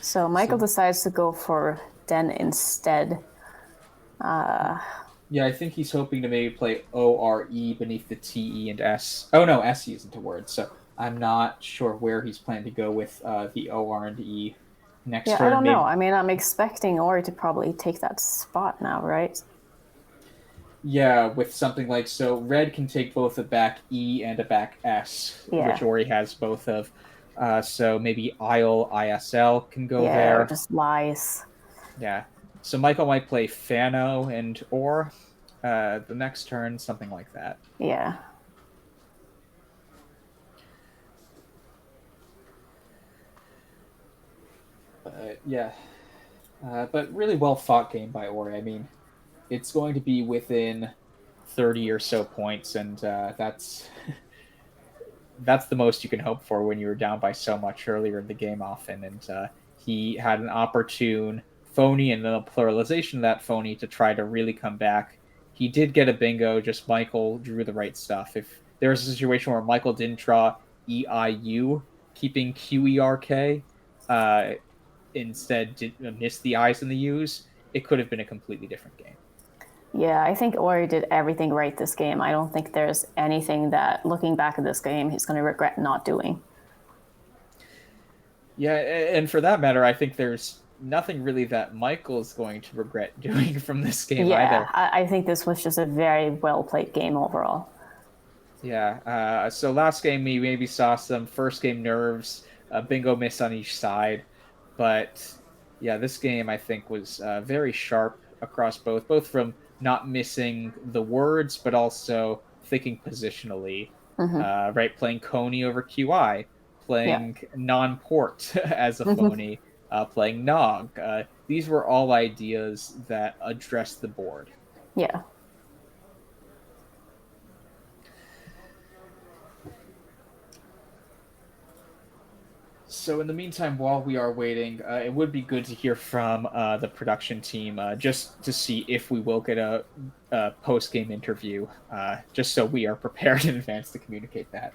So Michael decides to go for Den instead. Yeah, I think he's hoping to maybe play ORE beneath the TE and S. Oh no, SE isn't a word, so I'm not sure where he's planning to go with the OR and E next turn. I don't know. I mean, I'm expecting Ori to probably take that spot now, right? Yeah, with something like, so red can take both a back E and a back S, which Ori has both of. So maybe ISL can go there. Or just lies. Yeah. So Michael might play Fano and or the next turn, something like that. Yeah. Yeah. But really well fought game by Ori. I mean, it's going to be within 30 or so points, and that's the most you can hope for when you were down by so much earlier in the game often. And he had an opportune phony and then a pluralization of that phony to try to really come back. He did get a bingo, just Michael drew the right stuff. If there was a situation where Michael didn't draw EIU, keeping QERK, instead did miss the I's and the U's, it could have been a completely different game. Yeah, I think Ori did everything right this game. I don't think there's anything that, looking back at this game, he's going to regret not doing. Yeah, and for that matter, I think there's nothing really that Michael's going to regret doing from this game either. I think this was just a very well-played game overall. Yeah, so last game we maybe saw some first game nerves, bingo miss on each side, but yeah, this game I think was very sharp across both from not missing the words, but also thinking positionally right? Playing Coney over QI, Yeah. playing non-port as a phony, playing Nog. These were all ideas that addressed the board. Yeah. So in the meantime, while we are waiting, it would be good to hear from the production team, just to see if we will get a post-game interview, just so we are prepared in advance to communicate that.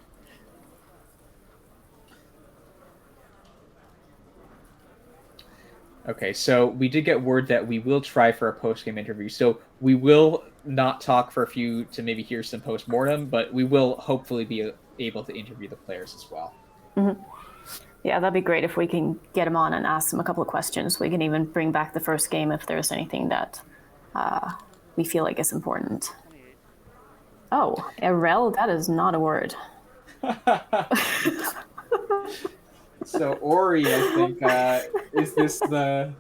Okay, so we did get word that we will try for a post-game interview. So we will not talk for a few to maybe hear some post-mortem, but we will hopefully be able to interview the players as well. Yeah, that'd be great if we can get him on and ask him a couple of questions. We can even bring back the first game if there's anything that we feel like is important. Oh, Erel, that is not a word. So Ori, I think, is this the...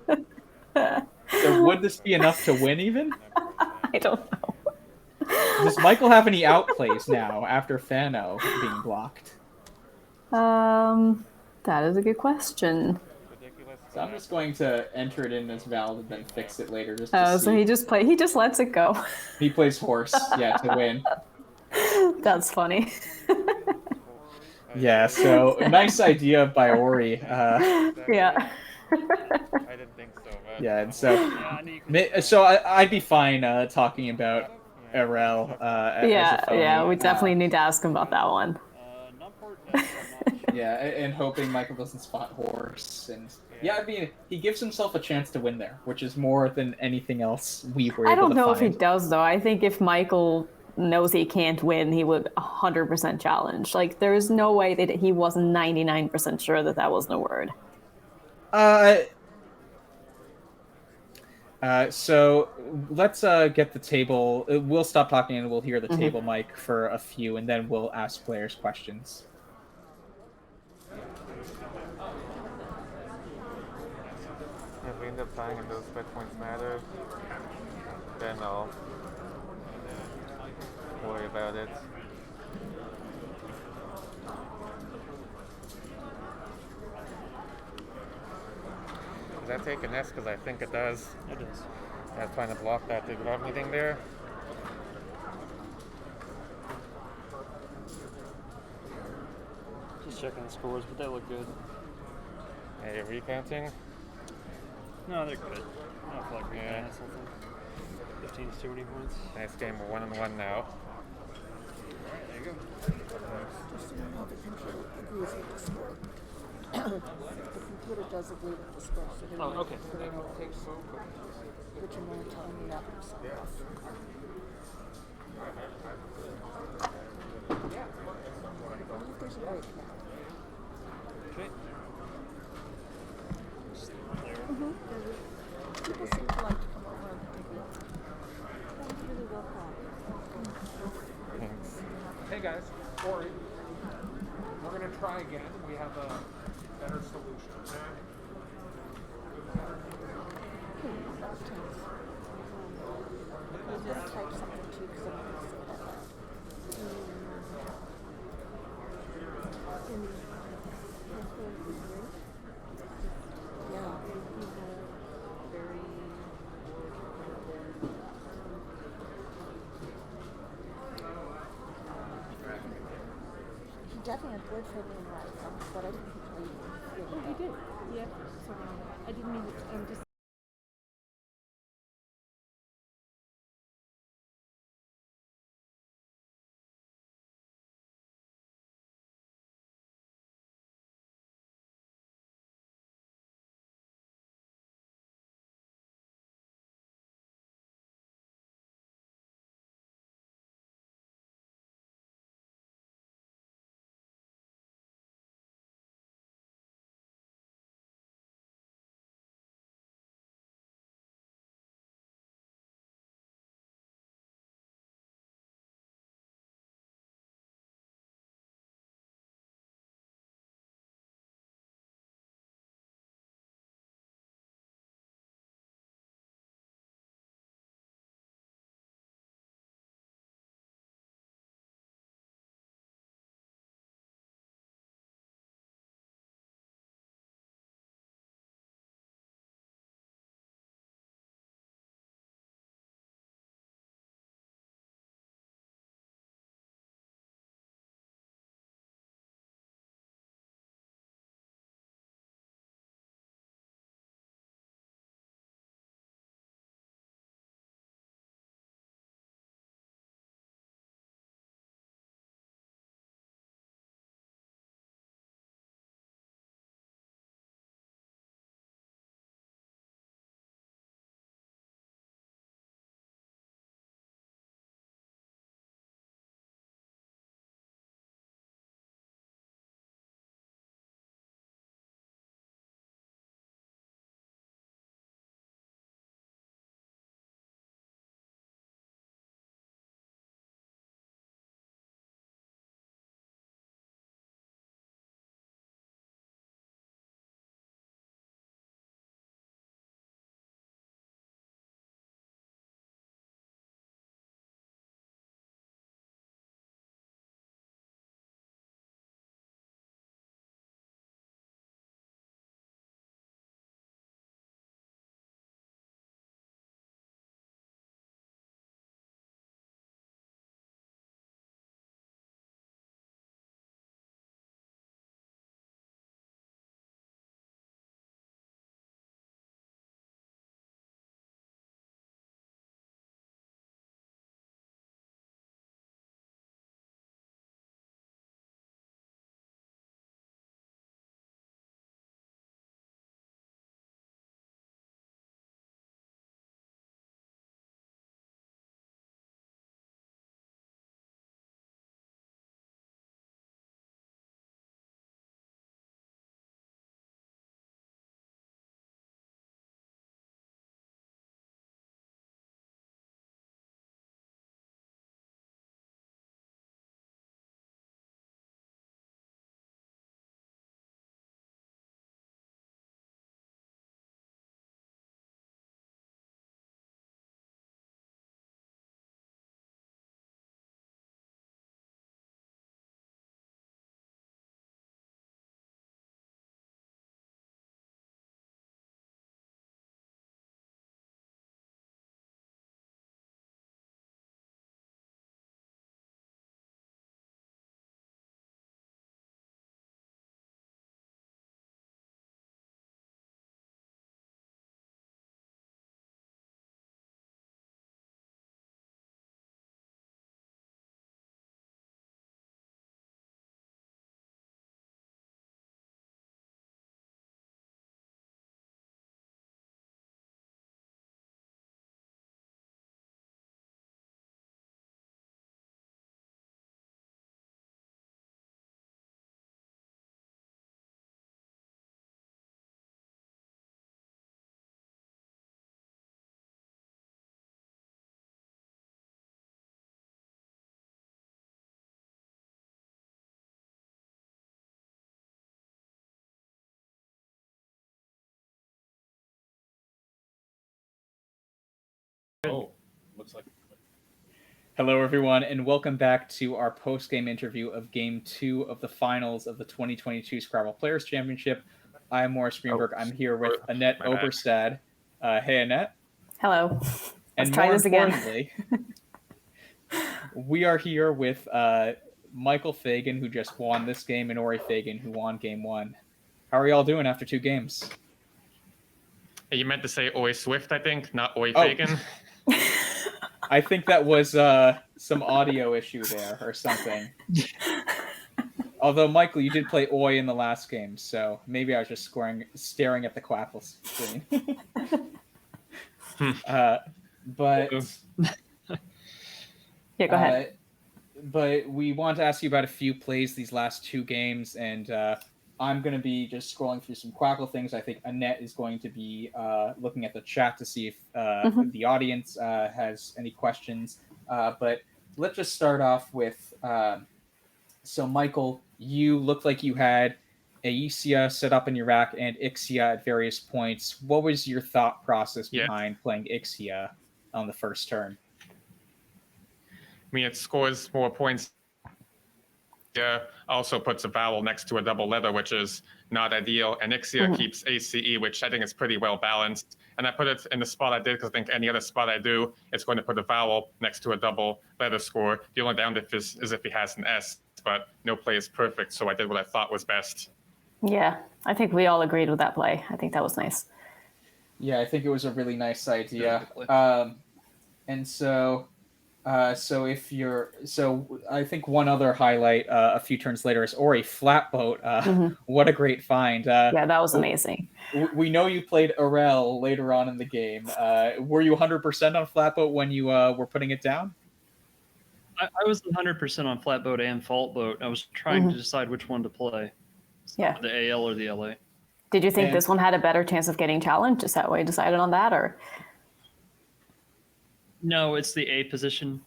So would this be enough to win even? I don't know. Does Michael have any outplays now after Fano being blocked? That is a good question. So I'm just going to enter it in as valid and then fix it later just to Oh, see. so he just lets it go. He plays horse, yeah, to win. That's funny. Yeah, so nice idea by Ori. Yeah. I didn't think so. But Yeah, and so I'd be fine talking about Erel as a phony. Yeah, we definitely need to ask him about that one. Yeah, and hoping Michael doesn't spot horse. And yeah, I mean, he gives himself a chance to win there, which is more than anything else we were able to find. I don't know if he does, though. I think if Michael knows he can't win, he would 100% challenge. Like, there is no way that he wasn't 99% sure that that wasn't a word. So let's get the table. We'll stop talking and we'll hear the table mic for a few, and then we'll ask players questions. if we end up tying and those bet points matter, then I'll worry about it. Does that take an S? Because I think it does. It is. I was trying to block that. Did you have anything there? Just checking the scores, but they look good. Are you recounting? No, they're good. I don't feel like reading this whole thing. 15 is too many points. Nice game. We're 1-1 now. Alright, there you go. Just so you know, the computer agrees with the score. The computer does agree with the score, so they're Oh, okay. But you're not telling me that was off. I believe there's a break now. Okay. Just there. People seem to like to come over and take a look. That was really well thought. Thanks. Hey guys, Ori. We're gonna try again. We have a better solution. That was tense. I was gonna type something too because I wanted to say that loud. Yeah. He definitely had blood for me in life, but I didn't think he really. Oh, you did? Yeah. So, I didn't mean it. I'm just Hello, everyone, and welcome back to our post-game interview of Game 2 of the finals of the 2022 Scrabble Players Championship. I'm Morris Greenberg. I'm here with Annette my bad. Oberstad. Hey, Annette. Hello. And Let's try more this again. importantly, we are here with Michael Fagan, who just won this game, and Ori Fagan, who won Game 1. How are y'all doing after 2 games? You meant to say Oi Swift, I think, not Oi Oh. Fagan. I think that was some audio issue there or something. Although, Michael, you did play Oi in the last game, so maybe I was just staring at the Quackle screen. But Yeah, go ahead. But we want to ask you about a few plays these last 2 games, and I'm going to be just scrolling through some Quackle things. I think Annette is going to be looking at the chat to see if the audience has any questions. But let's just start off with, so Michael, you looked like you had Aesia set up in your rack and Ixia at various points. What was your thought process behind playing Ixia on the first turn? I mean, it scores more points. Yeah, also puts a vowel next to a double letter, which is not ideal. And Ixia keeps ACE, which I think is pretty well balanced. And I put it in the spot I did because I think any other spot I do, it's going to put a vowel next to a double letter score. The only downdip is if he has an S, but no play is perfect. So I did what I thought was best. Yeah, I think we all agreed with that play. I think that was nice. Yeah, I think it was a really nice idea. And so I think one other highlight a few turns later is Ori Flatboat. What a great find. Yeah, that was amazing. We know you played Arel later on in the game. Were you 100% on Flatboat when you were putting it down? I was 100% on Flatboat and Faultboat. I was trying to decide which one to play. Yeah. The AL or the LA. Did you think this one had a better chance of getting challenged? Is that why you decided on that, or? No, it's the A position.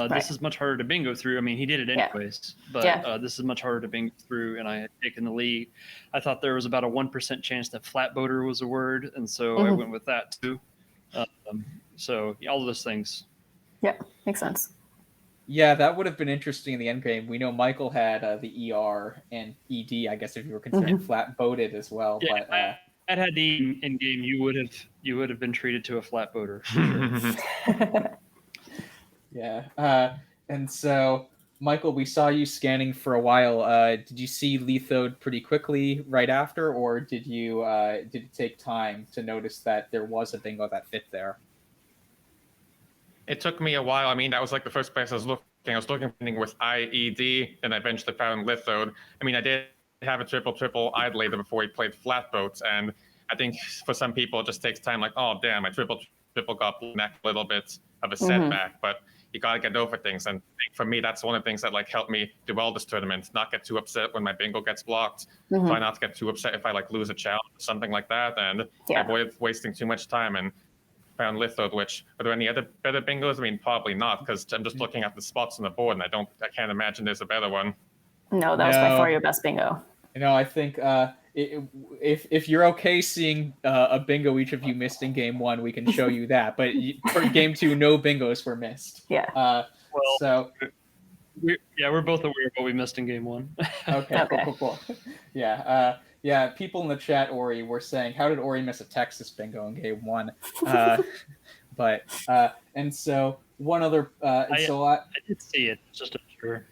This is much harder to bingo through. I mean, he did it anyways, but this is much harder to bingo through, and I had taken the lead. I thought there was about a 1% chance that flatboater was a word, and so I went with that too. So all of those things. Yeah, makes sense. Yeah, that would have been interesting in the end game. We know Michael had the ER and ED, I guess, if you were considering flat-boated as well. Yeah, but I had the in game. You would have been treated to a flatboater. Sure. Yeah. And so, Michael, we saw you scanning for a while. Did you see Lethode pretty quickly right after, or did it take time to notice that there was a bingo that fit there? It took me a while. I mean, that was like the first place I was looking. I was looking for something with IED, and I eventually found Lithode. I mean, I did have a triple eyed later before he played Flatboats, and I think for some people it just takes time. Like, oh damn, my triple got a little bit of a setback, but you gotta get over things. And I think for me, that's one of the things that like helped me do well this tournament. Not get too upset when my bingo gets blocked. Try not to get too upset if I like lose a challenge or something like that, and avoid wasting too much time. And found Lithode, which are there any other better bingos? I mean, probably not, because I'm just looking at the spots on the board, and I can't imagine there's a better one. No, that was by far your best bingo. I think if you're okay seeing a bingo each of you missed in game 1, we can show you that. But for game 2, no bingos were missed. Yeah. We're both aware of what we missed in game 1. Okay. Cool. Yeah. People in the chat, Ori, were saying, how did Ori miss a Texas bingo in game 1? And so one other. I did see it. Just unsure.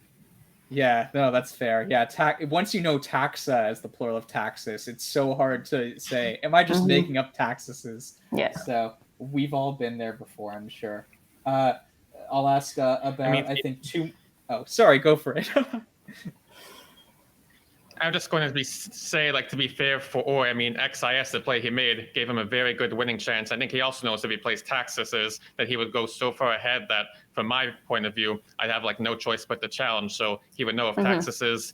Yeah, no, that's fair. Yeah, once you know taxa as the plural of taxes, it's so hard to say, am I just making up taxuses? Yeah. So we've all been there before, I'm sure. I'll ask about, I think, 2... Oh, sorry, go for it. I'm just going to say, like, to be fair for Ori, I mean, XIS, the play he made, gave him a very good winning chance. I think he also knows if he plays Taxuses that he would go so far ahead that, from my point of view, I'd have, like, no choice but to challenge. So he would know if Taxuses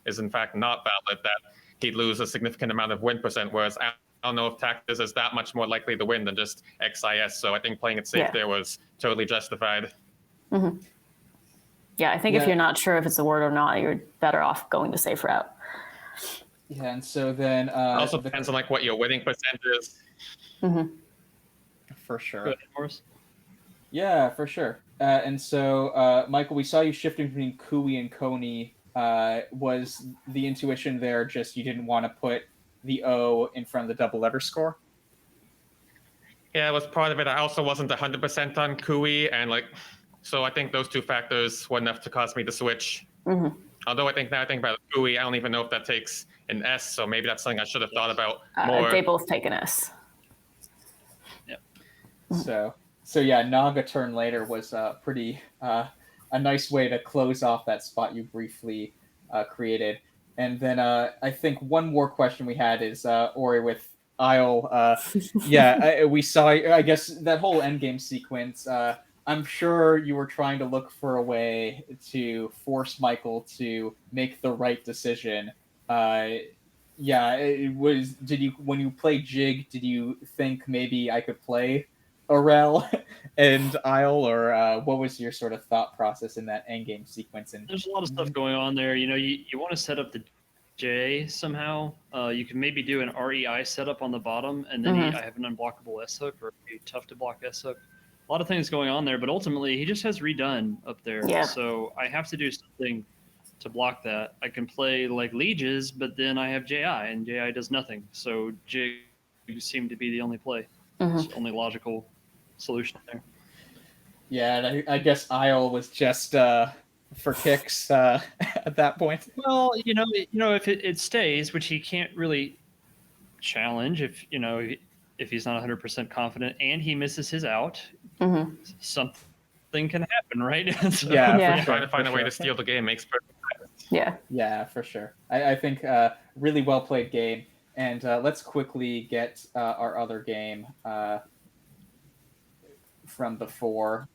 is, in fact, not valid, that he'd lose a significant amount of win percent, whereas I don't know if Taxus is that much more likely to win than just XIS. So I think playing it safe there was totally justified. Yeah, I think if you're not sure if it's a word or not, you're better off going the safe route. Yeah, and so then... also depends on like what your winning percent is. For sure. Go ahead, Morris. Yeah, for sure. And so, Michael, we saw you shifting between Kui and Coney. Was the intuition there just you didn't want to put the O in front of the double letter score? Yeah, it was part of it. I also wasn't 100% on Kui, and so I think those two factors were enough to cause me to switch. Mm-hmm. Although I think about Kui, I don't even know if that takes an S, so maybe that's something I should have thought about more. They both take an S. Yep. So yeah, Naga turn later was pretty a nice way to close off that spot you briefly created. And then I think one more question we had is Ori with Isle. We saw. I guess that whole endgame sequence. I'm sure you were trying to look for a way to force Michael to make the right decision. It was. Did you, when you played Jig, did you think maybe I could play Aurel and Isle, or what was your sort of thought process in that endgame sequence? And There's a lot of stuff going on there. You want to set up the J somehow. You can maybe do an REI setup on the bottom, and then I have an unblockable S hook or a tough to block S hook. A lot of things going on there, but ultimately he just has redone up there. Yeah. So I have to do something to block that. I can play like lieges, but then I have JI, and JI does nothing. So Jig seemed to be the only play. It's the only logical solution there. Yeah, and I guess Isle was just for kicks at that point. Well, if it stays, which he can't really challenge if he's not 100% confident and he misses his out, something can happen, right? So, Trying to find a way to steal the game makes perfect sense. Yeah, for sure. I think really well played game. And let's quickly get our other game from before.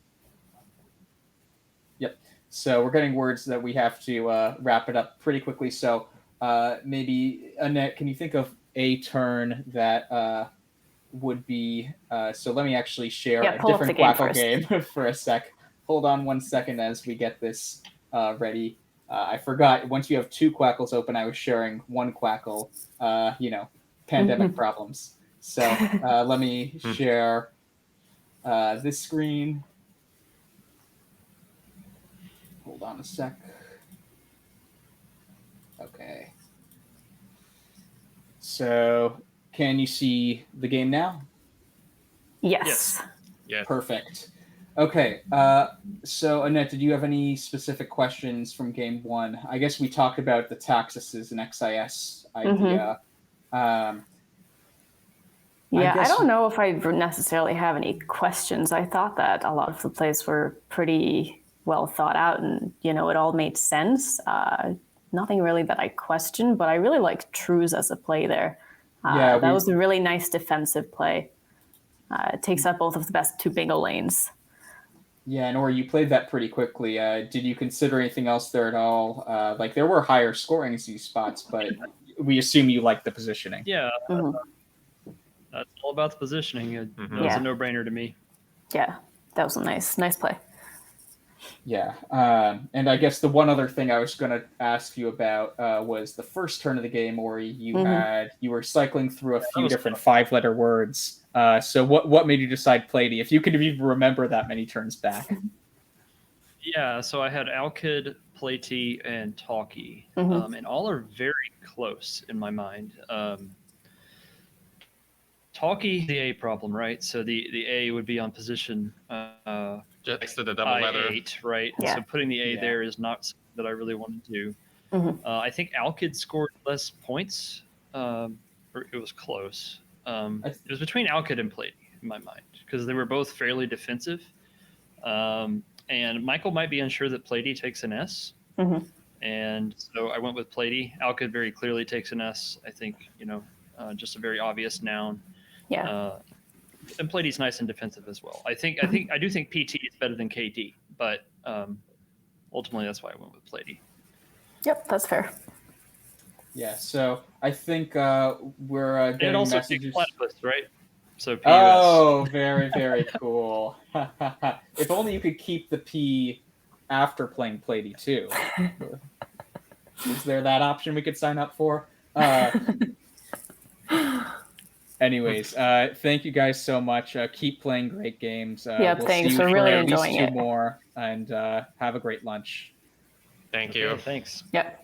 Yep. So we're getting words that we have to wrap it up pretty quickly. So maybe, Annette, can you think of a turn that would be... so let me actually share a different Quackle game for a sec. Hold on 1 second as we get this ready. I forgot, once you have 2 Quackles open, I was sharing 1 Quackle, pandemic problems. So let me share this screen. Hold on a sec. Okay. So can you see the game now? Yes. Perfect. Okay. So Annette, did you have any specific questions from game 1? I guess we talked about the taxes and XIS idea. I don't know if I necessarily have any questions. I thought that a lot of the plays were pretty well thought out, and it all made sense. Nothing really that I questioned, but I really liked True's as a play there. That was a really nice defensive play. It takes up both of the best 2 bingo lanes. Yeah, and Ori, you played that pretty quickly. Did you consider anything else there at all? There were higher scoring Z spots, but we assume you liked the positioning. Yeah. That's all about the positioning. It was a no-brainer to me. Yeah, that was a nice play. Yeah, and I guess the one other thing I was going to ask you about was the first turn of the game, Ori. You were cycling through a few different 5-letter words. So what made you decide Plady? If you could even remember that many turns back. Yeah, so I had Alkid, Platy, and Talkie, and all are very close in my mind. Talkie, the A problem, right? So the A would be on position just next to the double letter, I8, right? Yeah. So putting the A there is not something that I really want to do. I think Alkid scored less points, or it was close. It was between Alkid and Platy in my mind because they were both fairly defensive. And Michael might be unsure that Platy takes an S. And so I went with Platy. Alkid very clearly takes an S. I think, just a very obvious noun. Yeah. And Platy's nice and defensive as well. I do think PT is better than KD, but ultimately that's why I went with Platy. Yep, that's fair. Yeah, so I think we're getting and also messages. Platypus, right? So PUS. Oh, very, very cool. If only you could keep the P after playing Platy too. Is there that option we could sign up for? Anyways, thank you guys so much. Keep playing great games. Yep, we'll thanks. see you We're for really at least enjoying 2 it. more, and have a great lunch. Thank you. Okay, thanks. Yep.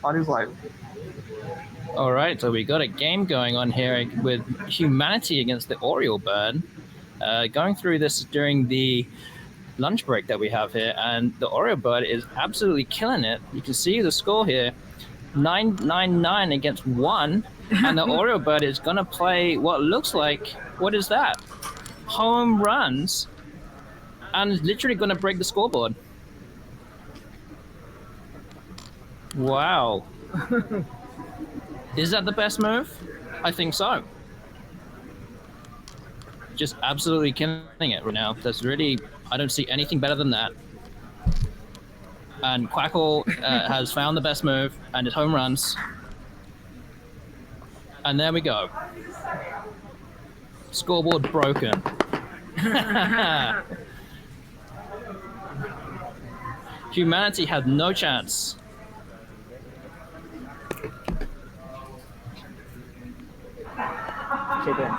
on his life. All right, so we got a game going on here with Humanity against the Oriole Bird. Going through this during the lunch break that we have here, and the Oriole Bird is absolutely killing it. You can see the score here, 9-9-9 against 1, and the Oriole Bird is going to play what looks like, what is that? Home runs, and is literally going to break the scoreboard. Wow. Is that the best move? I think so. Just absolutely killing it right now. That's really, I don't see anything better than that. And Quackle has found the best move and his home runs. And there we go. Scoreboard broken. Humanity had no chance. Chip in.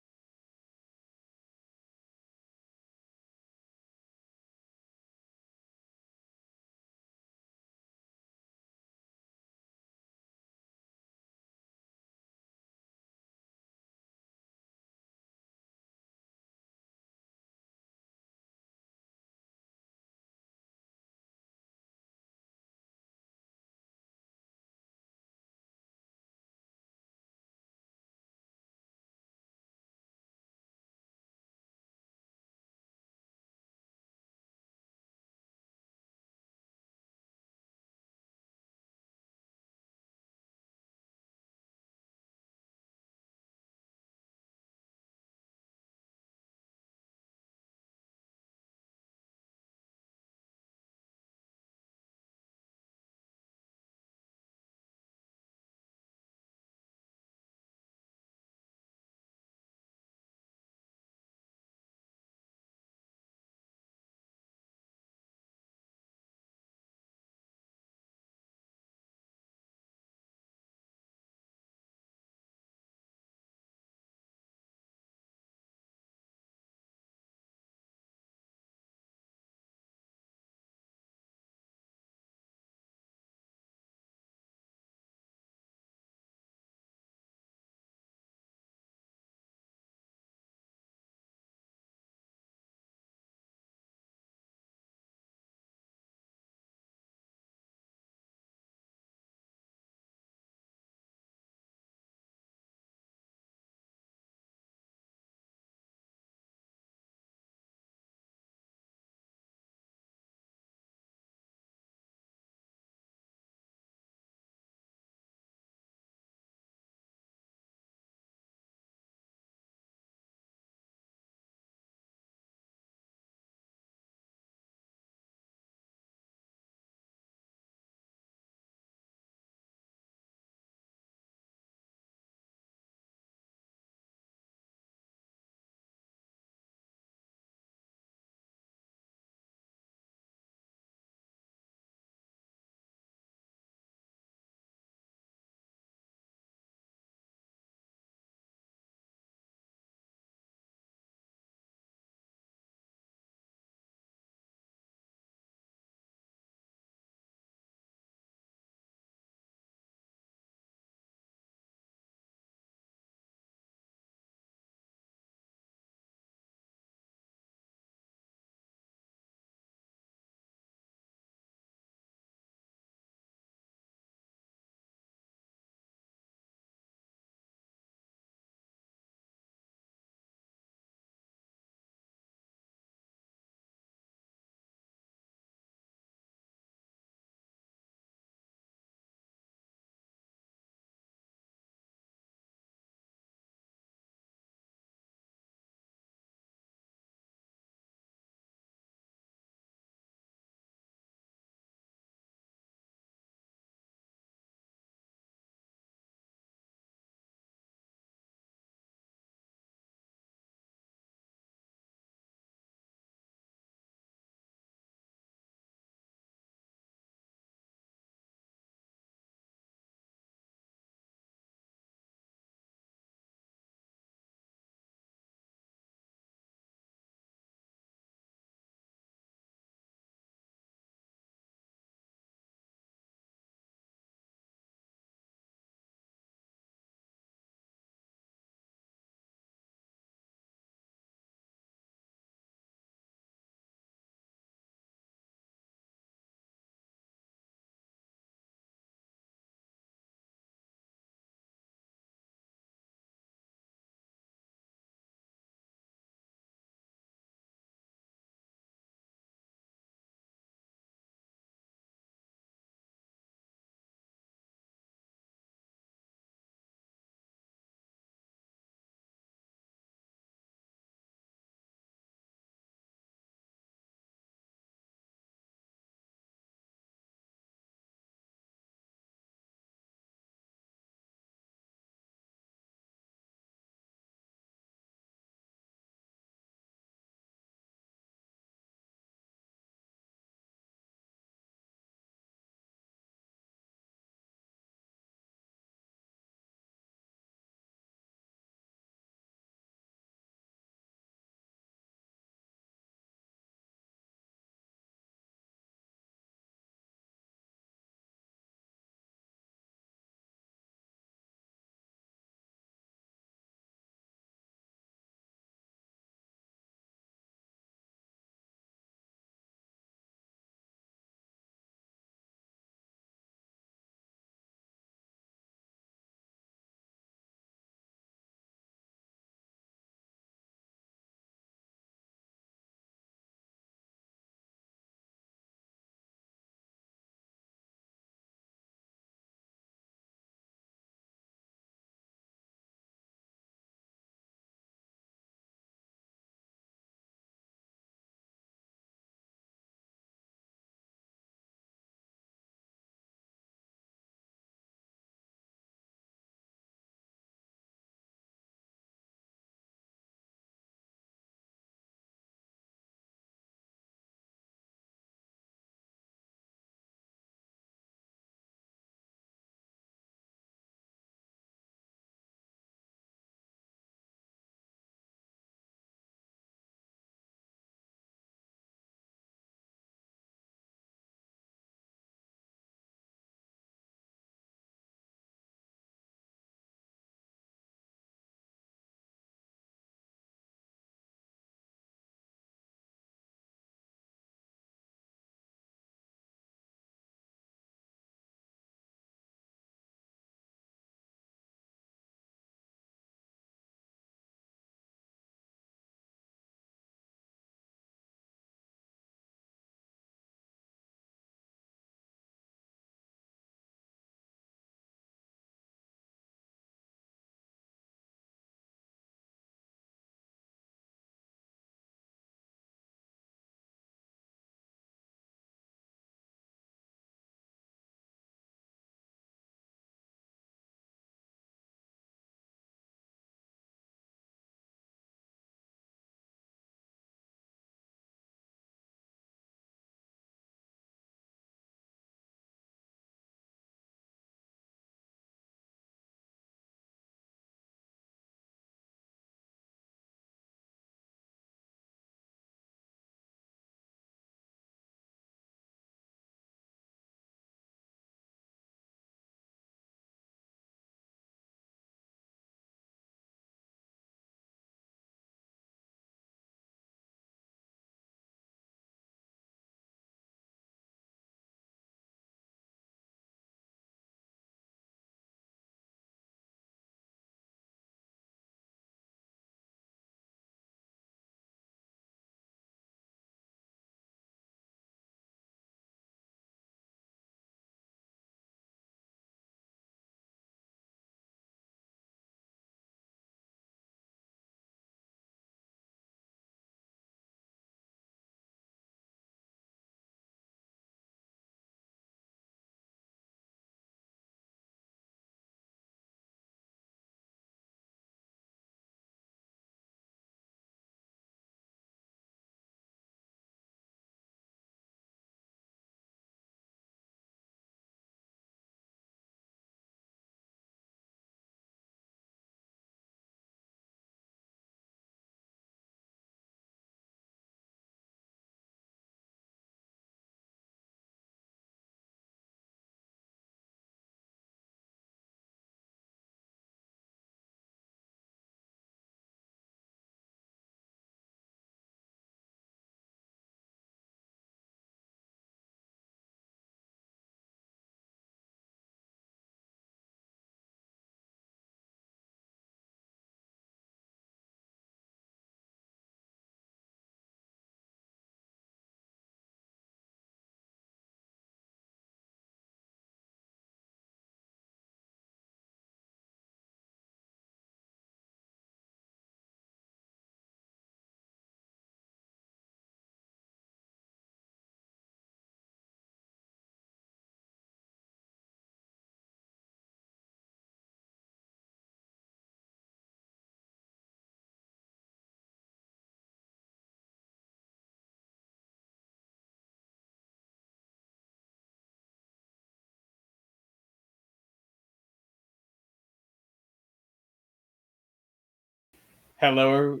Hello.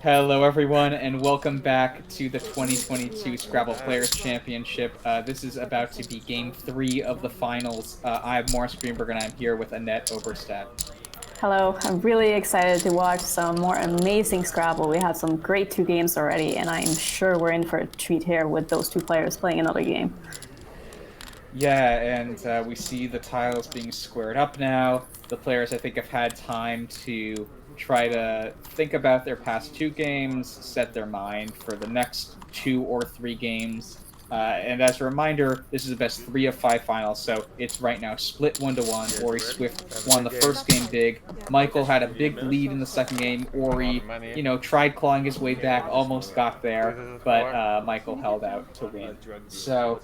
Hello, everyone, and welcome back to the 2022 Scrabble Players Championship. This is about to be Game 3 of the finals. I'm Morris Greenberg, and I'm here with Annette Oberstadt. Hello, I'm really excited to watch some more amazing Scrabble. We had some great 2 games already, and I'm sure we're in for a treat here with those 2 players playing another game. Yeah, and we see the tiles being squared up now. The players, I think, have had time to try to think about their past 2 games, set their mind for the next 2 or 3 games. And as a reminder, this is the best 3 of 5 finals, so it's right now split 1-1. Ori Swift won the first game big. Michael had a big lead in the second game. Ori, tried clawing his way back, almost got there, but Michael held out to win. So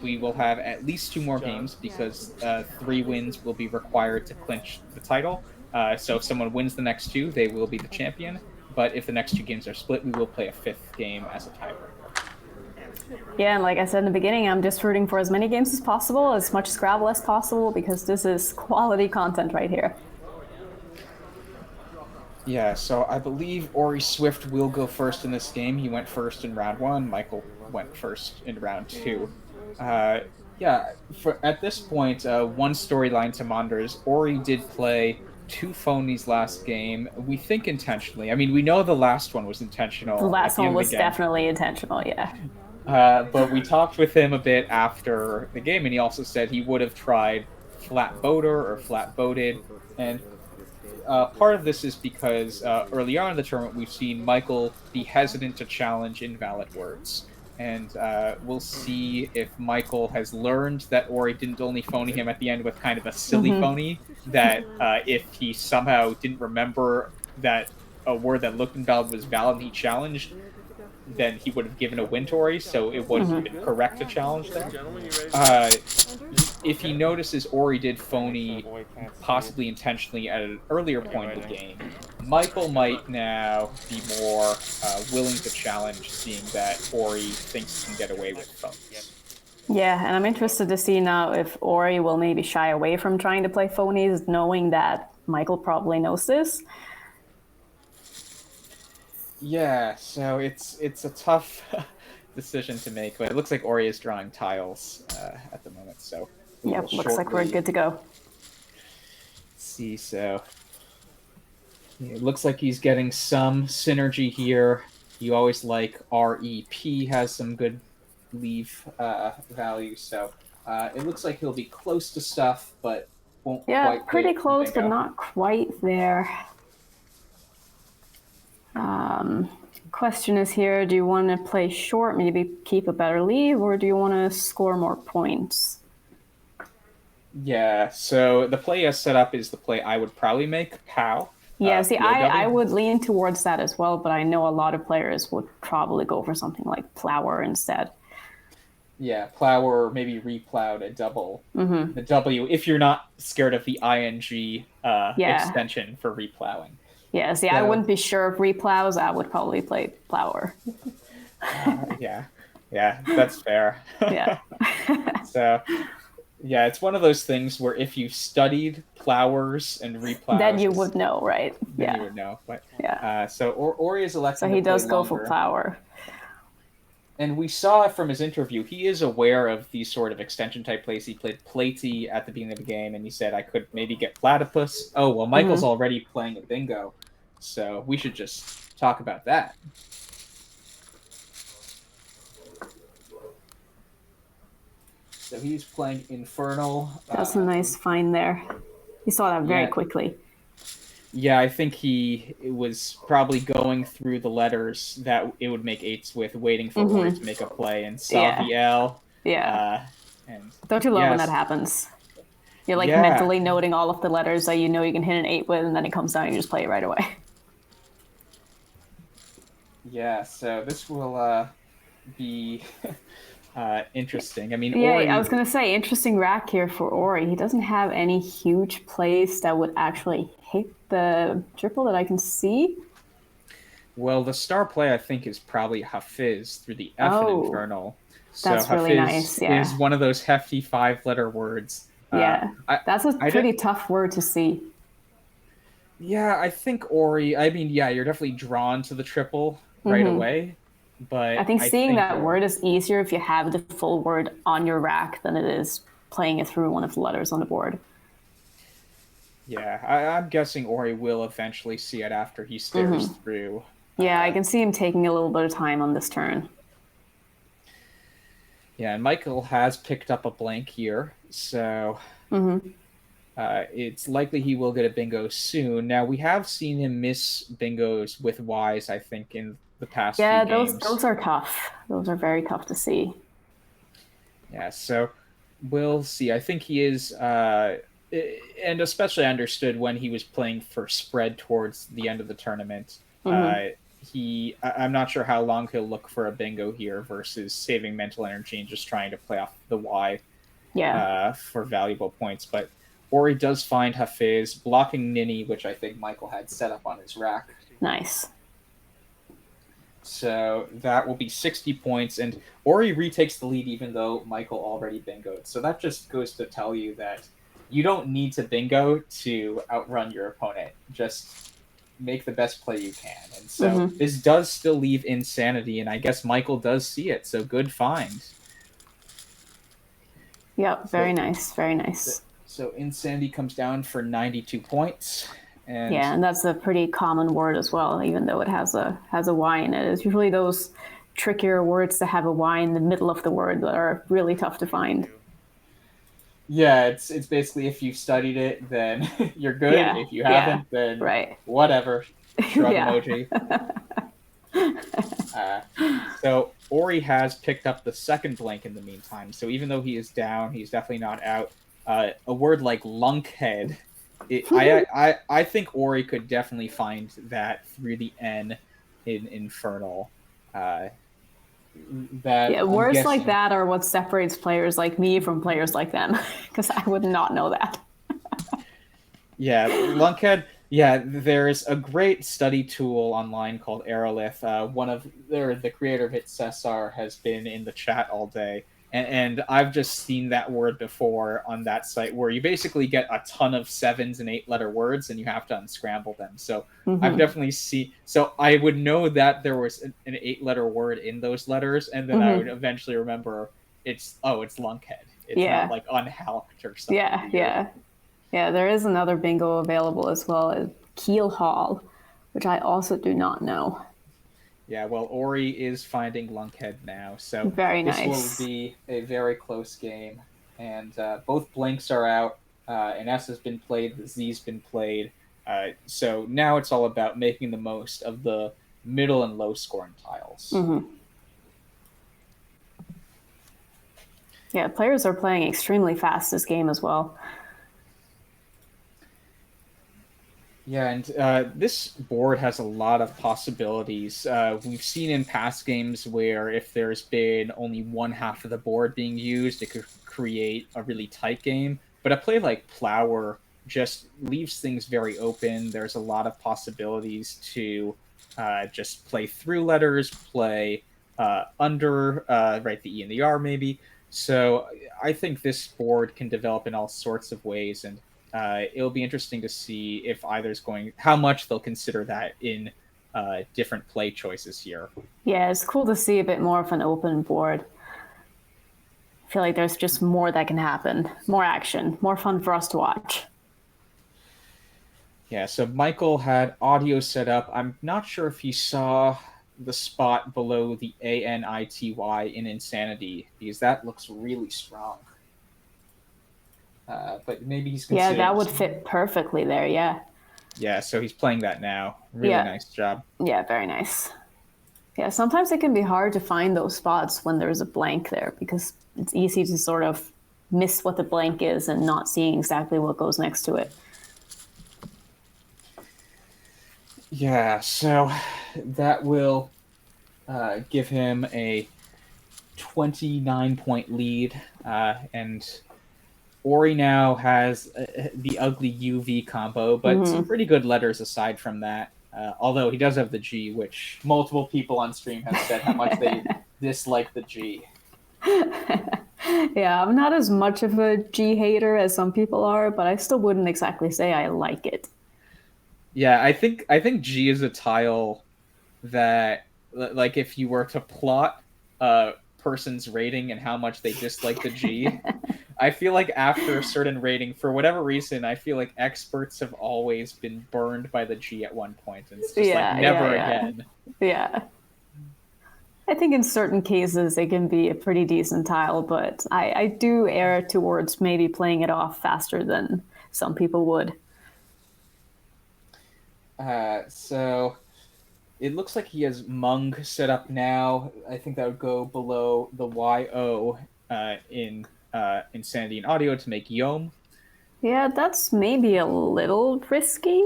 we will have at least 2 more games because 3 wins will be required to clinch the title. So if someone wins the next 2, they will be the champion. But if the next 2 games are split, we will play a 5th game as a tiebreaker. Yeah, and like I said in the beginning, I'm just rooting for as many games as possible, as much Scrabble as possible, because this is quality content right here. Yeah, so I believe Ori Swift will go first in this game. He went first in round 1. Michael went first in round 2. At this point, one storyline to monitor is Ori did play 2 phonies last game. We think intentionally. I mean, we know the last one was intentional. The last one was definitely intentional, yeah. But we talked with him a bit after the game, and he also said he would have tried flat boater or flat boated. And part of this is because early on in the tournament, we've seen Michael be hesitant to challenge invalid words. And we'll see if Michael has learned that Ori didn't only phony him at the end with kind of a silly phony, that if he somehow didn't remember that a word that looked invalid was valid and he challenged, then he would have given a win to Ori, so it wouldn't have been correct to challenge there. If he notices Ori did phony, possibly intentionally, at an earlier point in the game, Michael might now be more willing to challenge, seeing that Ori thinks he can get away with phonies. Yeah, and I'm interested to see now if Ori will maybe shy away from trying to play phonies, knowing that Michael probably knows this. Yeah, so it's a tough decision to make, but it looks like Ori is drawing tiles at the moment, so... Yep, looks like we're good to go. Let's see, so... It looks like he's getting some synergy here. You always like REP has some good leave value, so it looks like he'll be close to stuff, but won't quite... Yeah, pretty close, but not quite there. Question is here, do you want to play short, maybe keep a better lead, or do you want to score more points? Yeah, so the play as set up is the play I would probably make, POW. Yeah, see, I would lean towards that as well, but I know a lot of players would probably go for something like Plower instead. Yeah, Plower, or maybe replowed a double. The W, if you're not scared of the ING extension for replowing. Yeah, see, I wouldn't be sure of replows. I would probably play Plower. Yeah, that's fair. Yeah. So, yeah, it's one of those things where if you studied plowers and replows... Then you would know, right? Then you would know. But, yeah. So Ori is electing So he does go for Plower. And we saw from his interview, he is aware of these sort of extension-type plays. He played Platy at the beginning of the game, and he said, I could maybe get Platypus. Oh, well, Michael's already playing a bingo, so we should just talk about that. So he's playing Infernal. That's a nice find there. He saw that very quickly. Yeah, I think he was probably going through the letters that it would make 8s with, waiting for Ori to make a play, and saw the L. Yeah. And don't you love when that happens? You're like mentally noting all of the letters that you know you can hit an 8 with, and then it comes down and you just play it right away. Yeah, so this will be interesting. I mean, yeah, Ori... I was going to say, interesting rack here for Ori. He doesn't have any huge plays that would actually hit the triple that I can see. Well, the star play, I think, is probably Hafiz through the F in Infernal. So that's Hafiz really nice, yeah. is one of those hefty 5-letter words. Yeah, that's a pretty tough word to see. Yeah, I think Ori. I mean, yeah, you're definitely drawn to the triple right away, but I think I seeing think that word is easier if you have the full word on your rack than it is playing it through one of the letters on the board. Yeah, I'm guessing Ori will eventually see it after he stares through. Yeah, I can see him taking a little bit of time on this turn. Yeah, and Michael has picked up a blank here, so it's likely he will get a bingo soon. Now, we have seen him miss bingos with Ys, I think, in the past Yeah, few games. those are tough. Those are very tough to see. Yeah, so we'll see. I think he is, and especially understood when he was playing for spread towards the end of the tournament. I'm not sure how long he'll look for a bingo here versus saving mental energy and just trying to play off the Y for valuable points. But Ori does find Hafiz blocking Nini, which I think Michael had set up on his rack. Nice. So that will be 60 points, and Ori retakes the lead even though Michael already bingoed. So that just goes to tell you that you don't need to bingo to outrun your opponent. Just make the best play you can. And so this does still leave Insanity, and I guess Michael does see it, so good find. Yep, very nice, very nice. So Insanity comes down for 92 points. And that's a pretty common word as well, even though it has a Y in it. It's usually those trickier words that have a Y in the middle of the word that are really tough to find. Yeah, it's basically if you've studied it, then you're good. Yeah, if you haven't, then whatever. Shrug emoji. So Ori has picked up the second blank in the meantime. So even though he is down, he's definitely not out. A word like lunkhead. I think Ori could definitely find that through the N in Infernal. Words like that are what separates players like me from players like them, because I would not know that. Yeah, lunkhead. Yeah, there's a great study tool online called Aerolith. The creator of it, Cesar, has been in the chat all day. And I've just seen that word before on that site where you basically get a ton of 7s and 8-letter words and you have to unscramble them. So I've definitely seen... So I would know that there was an 8-letter word in those letters, and then I would eventually remember it's lunkhead. It's not like unhalked or something. Yeah, there is another bingo available as well as Keel Hall, which I also do not know. Yeah, well, Ori is finding lunkhead now, so very nice. This will be a very close game. And both blanks are out. An S has been played, the Z's been played. So now it's all about making the most of the middle and low scoring tiles. Yeah, players are playing extremely fast this game as well. Yeah, and this board has a lot of possibilities. We've seen in past games where if there's been only one half of the board being used, it could create a really tight game. But a play like Plower just leaves things very open. There's a lot of possibilities to just play through letters, play under, the E and the R maybe. So I think this board can develop in all sorts of ways, and it'll be interesting to see if how much they'll consider that in different play choices here. Yeah, it's cool to see a bit more of an open board. I feel like there's just more that can happen, more action, more fun for us to watch. Yeah, so Michael had audio set up. I'm not sure if he saw the spot below the ANITY in Insanity, because that looks really strong. But maybe he's considering... Yeah, that would fit perfectly there, yeah. Yeah, so he's playing that now. Really nice job. Yeah, very nice. Yeah, sometimes it can be hard to find those spots when there's a blank there, because it's easy to sort of miss what the blank is and not seeing exactly what goes next to it. Yeah, so that will give him a 29-point lead, and Ori now has the ugly UV combo, but some pretty good letters aside from that. Although he does have the G, which multiple people on stream have said how much they dislike the G. Yeah, I'm not as much of a G hater as some people are, but I still wouldn't exactly say I like it. Yeah, I think G is a tile that, like, if you were to plot a person's rating and how much they dislike the G, I feel like after a certain rating, for whatever reason, I feel like experts have always been burned by the G at one point, and it's just like Yeah, never yeah, again. yeah. I think in certain cases it can be a pretty decent tile, but I do err towards maybe playing it off faster than some people would. So it looks like he has Mung set up now. I think that would go below the YO in Insanity and Audio to make Yom. Yeah, that's maybe a little risky.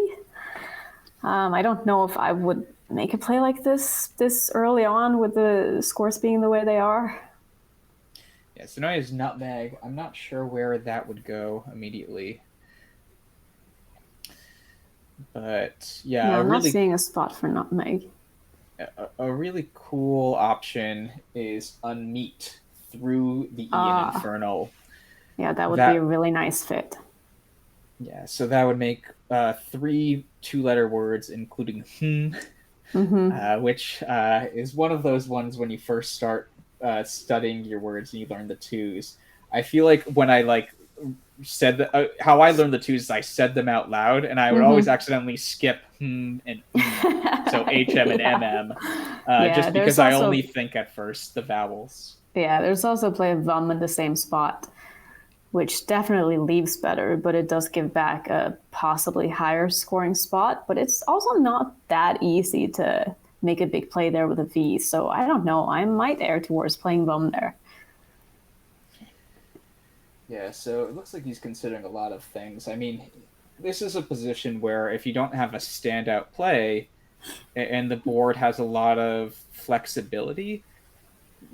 I don't know if I would make a play like this early on with the scores being the way they are. Yeah, so now he has Nutmeg. I'm not sure where that would go immediately. But yeah, Yeah, I'm not seeing a spot for Nutmeg. a really cool option is Unmeet through the E in Infernal. Yeah, that would be a really nice fit. Yeah, so that would make 3 two-letter words, including which is one of those ones when you first start studying your words and you learn the twos. I feel like when I said how I learned the twos is I said them out loud, and I would always accidentally skip and so HM and MM, just because I only think at first the vowels. Yeah, there's also play of VUM in the same spot, which definitely leaves better, but it does give back a possibly higher scoring spot. But it's also not that easy to make a big play there with a V. So I don't know. I might err towards playing VUM there. Yeah, so it looks like he's considering a lot of things. I mean, this is a position where if you don't have a standout play and the board has a lot of flexibility,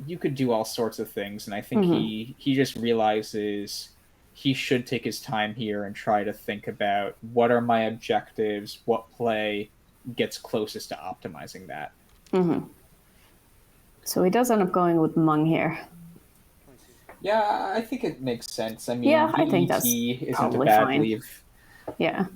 you could do all sorts of things. And I think he just realizes he should take his time here and try to think about what are my objectives, what play gets closest to optimizing that. So he does end up going with Mung here. Yeah, I think it makes sense. I mean, yeah, I think that's isn't probably a bad fine. leave. Yeah.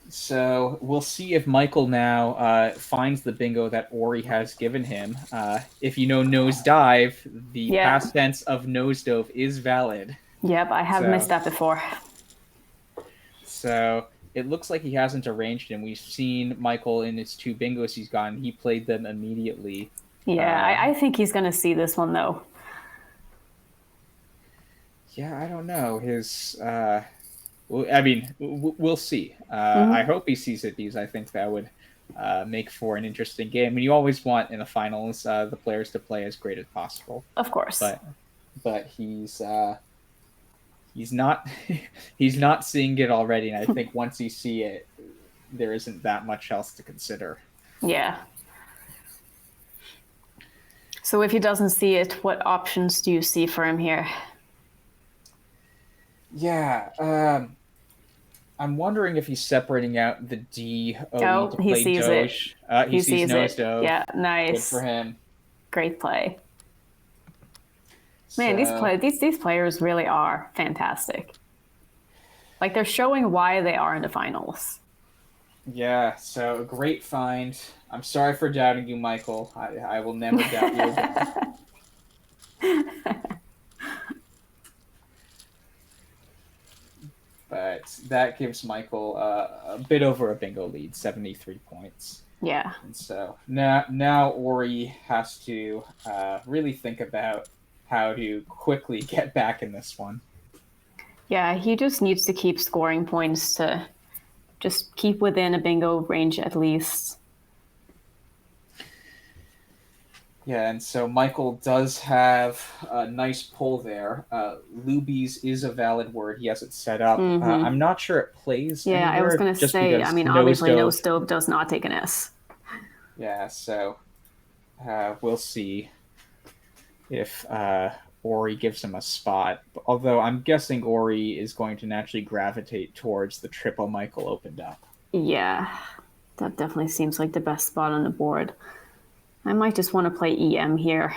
So we'll see if Michael now finds the bingo that Ori has given him. If you know nosedive, the past tense of nosedove is valid. Yep, I have missed that before. So it looks like he hasn't arranged him. We've seen Michael in his 2 bingos he's gotten. He played them immediately. Yeah, I think he's going to see this one, though. Yeah, I don't know. His... I mean, we'll see. I hope he sees it because I think that would make for an interesting game. I mean, you always want in the finals the players to play as great as possible. Of course. But he's not he's not seeing it already, and I think once you see it, there isn't that much else to consider. Yeah. So if he doesn't see it, what options do you see for him here? Yeah, I'm wondering if he's separating out the D to play he sees Doge. it. He sees nosedive. Yeah, nice. Good for him. Great play. Man, these players really are fantastic. Like, they're showing why they are in the finals. Yeah, so a great find. I'm sorry for doubting you, Michael. I will never doubt you again. But that gives Michael a bit over a bingo lead, 73 points. Yeah. And so now Ori has to really think about how to quickly get back in this one. Yeah, he just needs to keep scoring points to just keep within a bingo range at least. Yeah, and so Michael does have a nice pull there. Lubies is a valid word. He has it set up. I'm not sure it plays Yeah, anywhere, I was going to say, I mean, obviously nosedive does not take an S. Yeah, so we'll see if Ori gives him a spot. Although I'm guessing Ori is going to naturally gravitate towards the triple Michael opened up. Yeah, that definitely seems like the best spot on the board. I might just want to play EM here.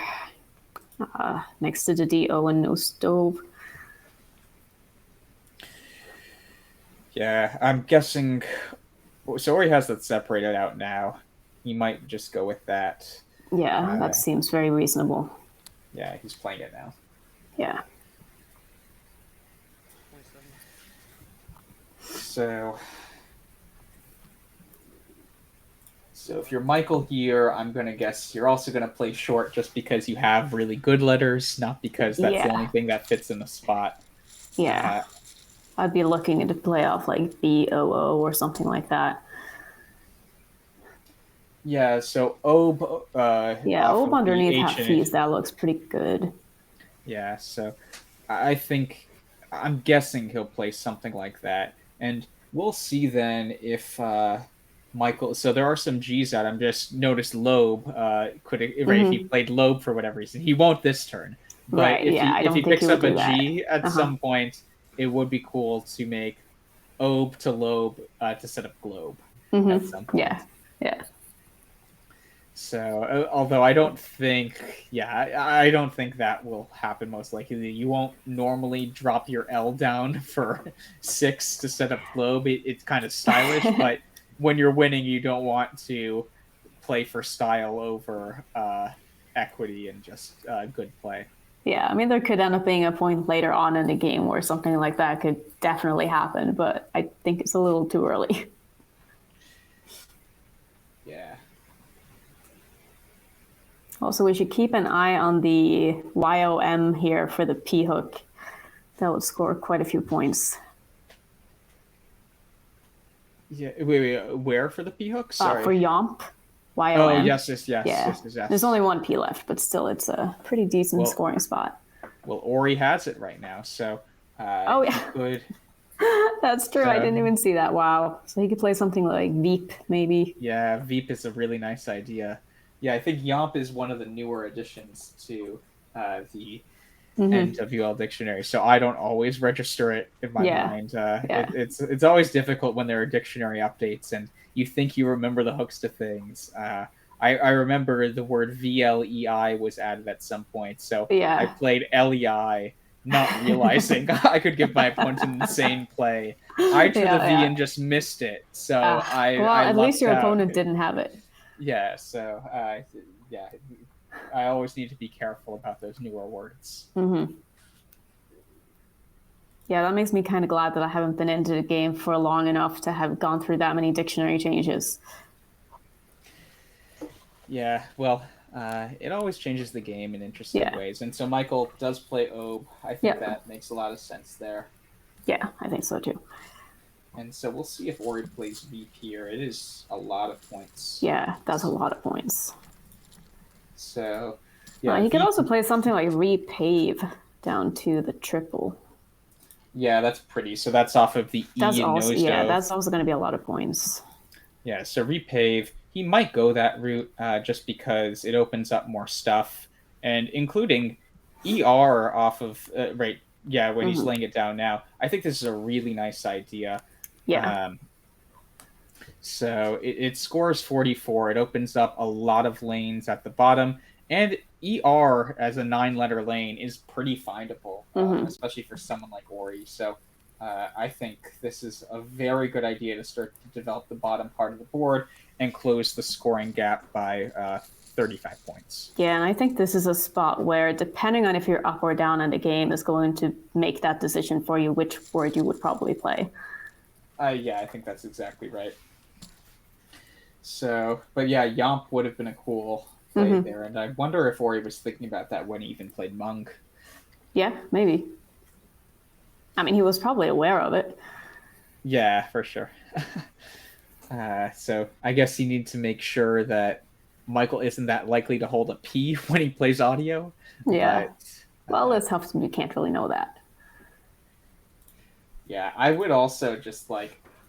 next to the DO and no stove. Yeah, I'm guessing. So Ori has that separated out now. He might just go with that. Yeah, that seems very reasonable. Yeah, he's playing it now. Yeah. 27. So if you're Michael here, I'm gonna guess you're also gonna play short just because you have really good letters, not because that's the only thing that fits in the spot. Yeah. I'd be looking to play off like BOO or something like that. Yeah, so Obe. Obe underneath Hafiz, that looks pretty good. Yeah, so I'm guessing he'll play something like that, and we'll see then if Michael. So there are some G's out. I'm just noticed Loeb if he played Loeb for whatever reason. He won't this turn, but if he picks up a G at some point, it would be cool to make Obe to Loeb to set up Globe at some point. Yeah. So, although I don't think that will happen most likely. You won't normally drop your L down for 6 to set up Globe. It's kind of stylish, but when you're winning, you don't want to play for style over equity and just good play. Yeah, I mean, there could end up being a point later on in the game where something like that could definitely happen, but I think it's a little too early. Yeah. Also, we should keep an eye on the YOM here for the P hook. That would score quite a few points. Yeah. Wait. Where for the P hook? Sorry. For YOMP. YOM. Oh, yes. There's only one P left, but still, it's a pretty decent scoring spot. Well, Ori has it right now, so. Good. That's true. I didn't even see that. Wow. So he could play something like Veep, maybe. Yeah, Veep is a really nice idea. Yeah, I think Yomp is one of the newer additions to the NWL dictionary, so I don't always register it in my mind. It's always difficult when there are dictionary updates and you think you remember the hooks to things. I remember the word VLEI was added at some point, so I played LEI, not realizing I could give my opponent an insane play. I tried the V and just missed it, so at least your opponent didn't have it. Yeah, so I always need to be careful about those newer words. Mm-hmm. Yeah, that makes me kind of glad that I haven't been into the game for long enough to have gone through that many dictionary changes. Yeah, well, it always changes the game in interesting ways. And so Michael does play Obe. I think that makes a lot of sense there. Yeah, I think so too. And so we'll see if Ori plays Veep here. It is a lot of points. Yeah, that's a lot of points. So, he could also play something like Repave down to the triple. Yeah, that's pretty. So that's off of the E and nose dove. Yeah, that's also going to be a lot of points. Yeah, so Repave, he might go that route just because it opens up more stuff, and including ER off of, when he's laying it down now. I think this is a really nice idea. Yeah. So it scores 44. It opens up a lot of lanes at the bottom. And ER as a 9-letter lane is pretty findable, especially for someone like Ori. So I think this is a very good idea to start to develop the bottom part of the board and close the scoring gap by 35 points. Yeah, and I think this is a spot where, depending on if you're up or down in the game, is going to make that decision for you which word you would probably play. Yeah, I think that's exactly right. So, but yeah, Yomp would have been a cool play there, and I wonder if Ori was thinking about that when he even played Monk. Yeah, maybe. I mean, he was probably aware of it. Yeah, for sure. So I guess he needs to make sure that Michael isn't that likely to hold a P when he plays audio. Yeah. Well, let's hope we can't really know that. Yeah, I would also just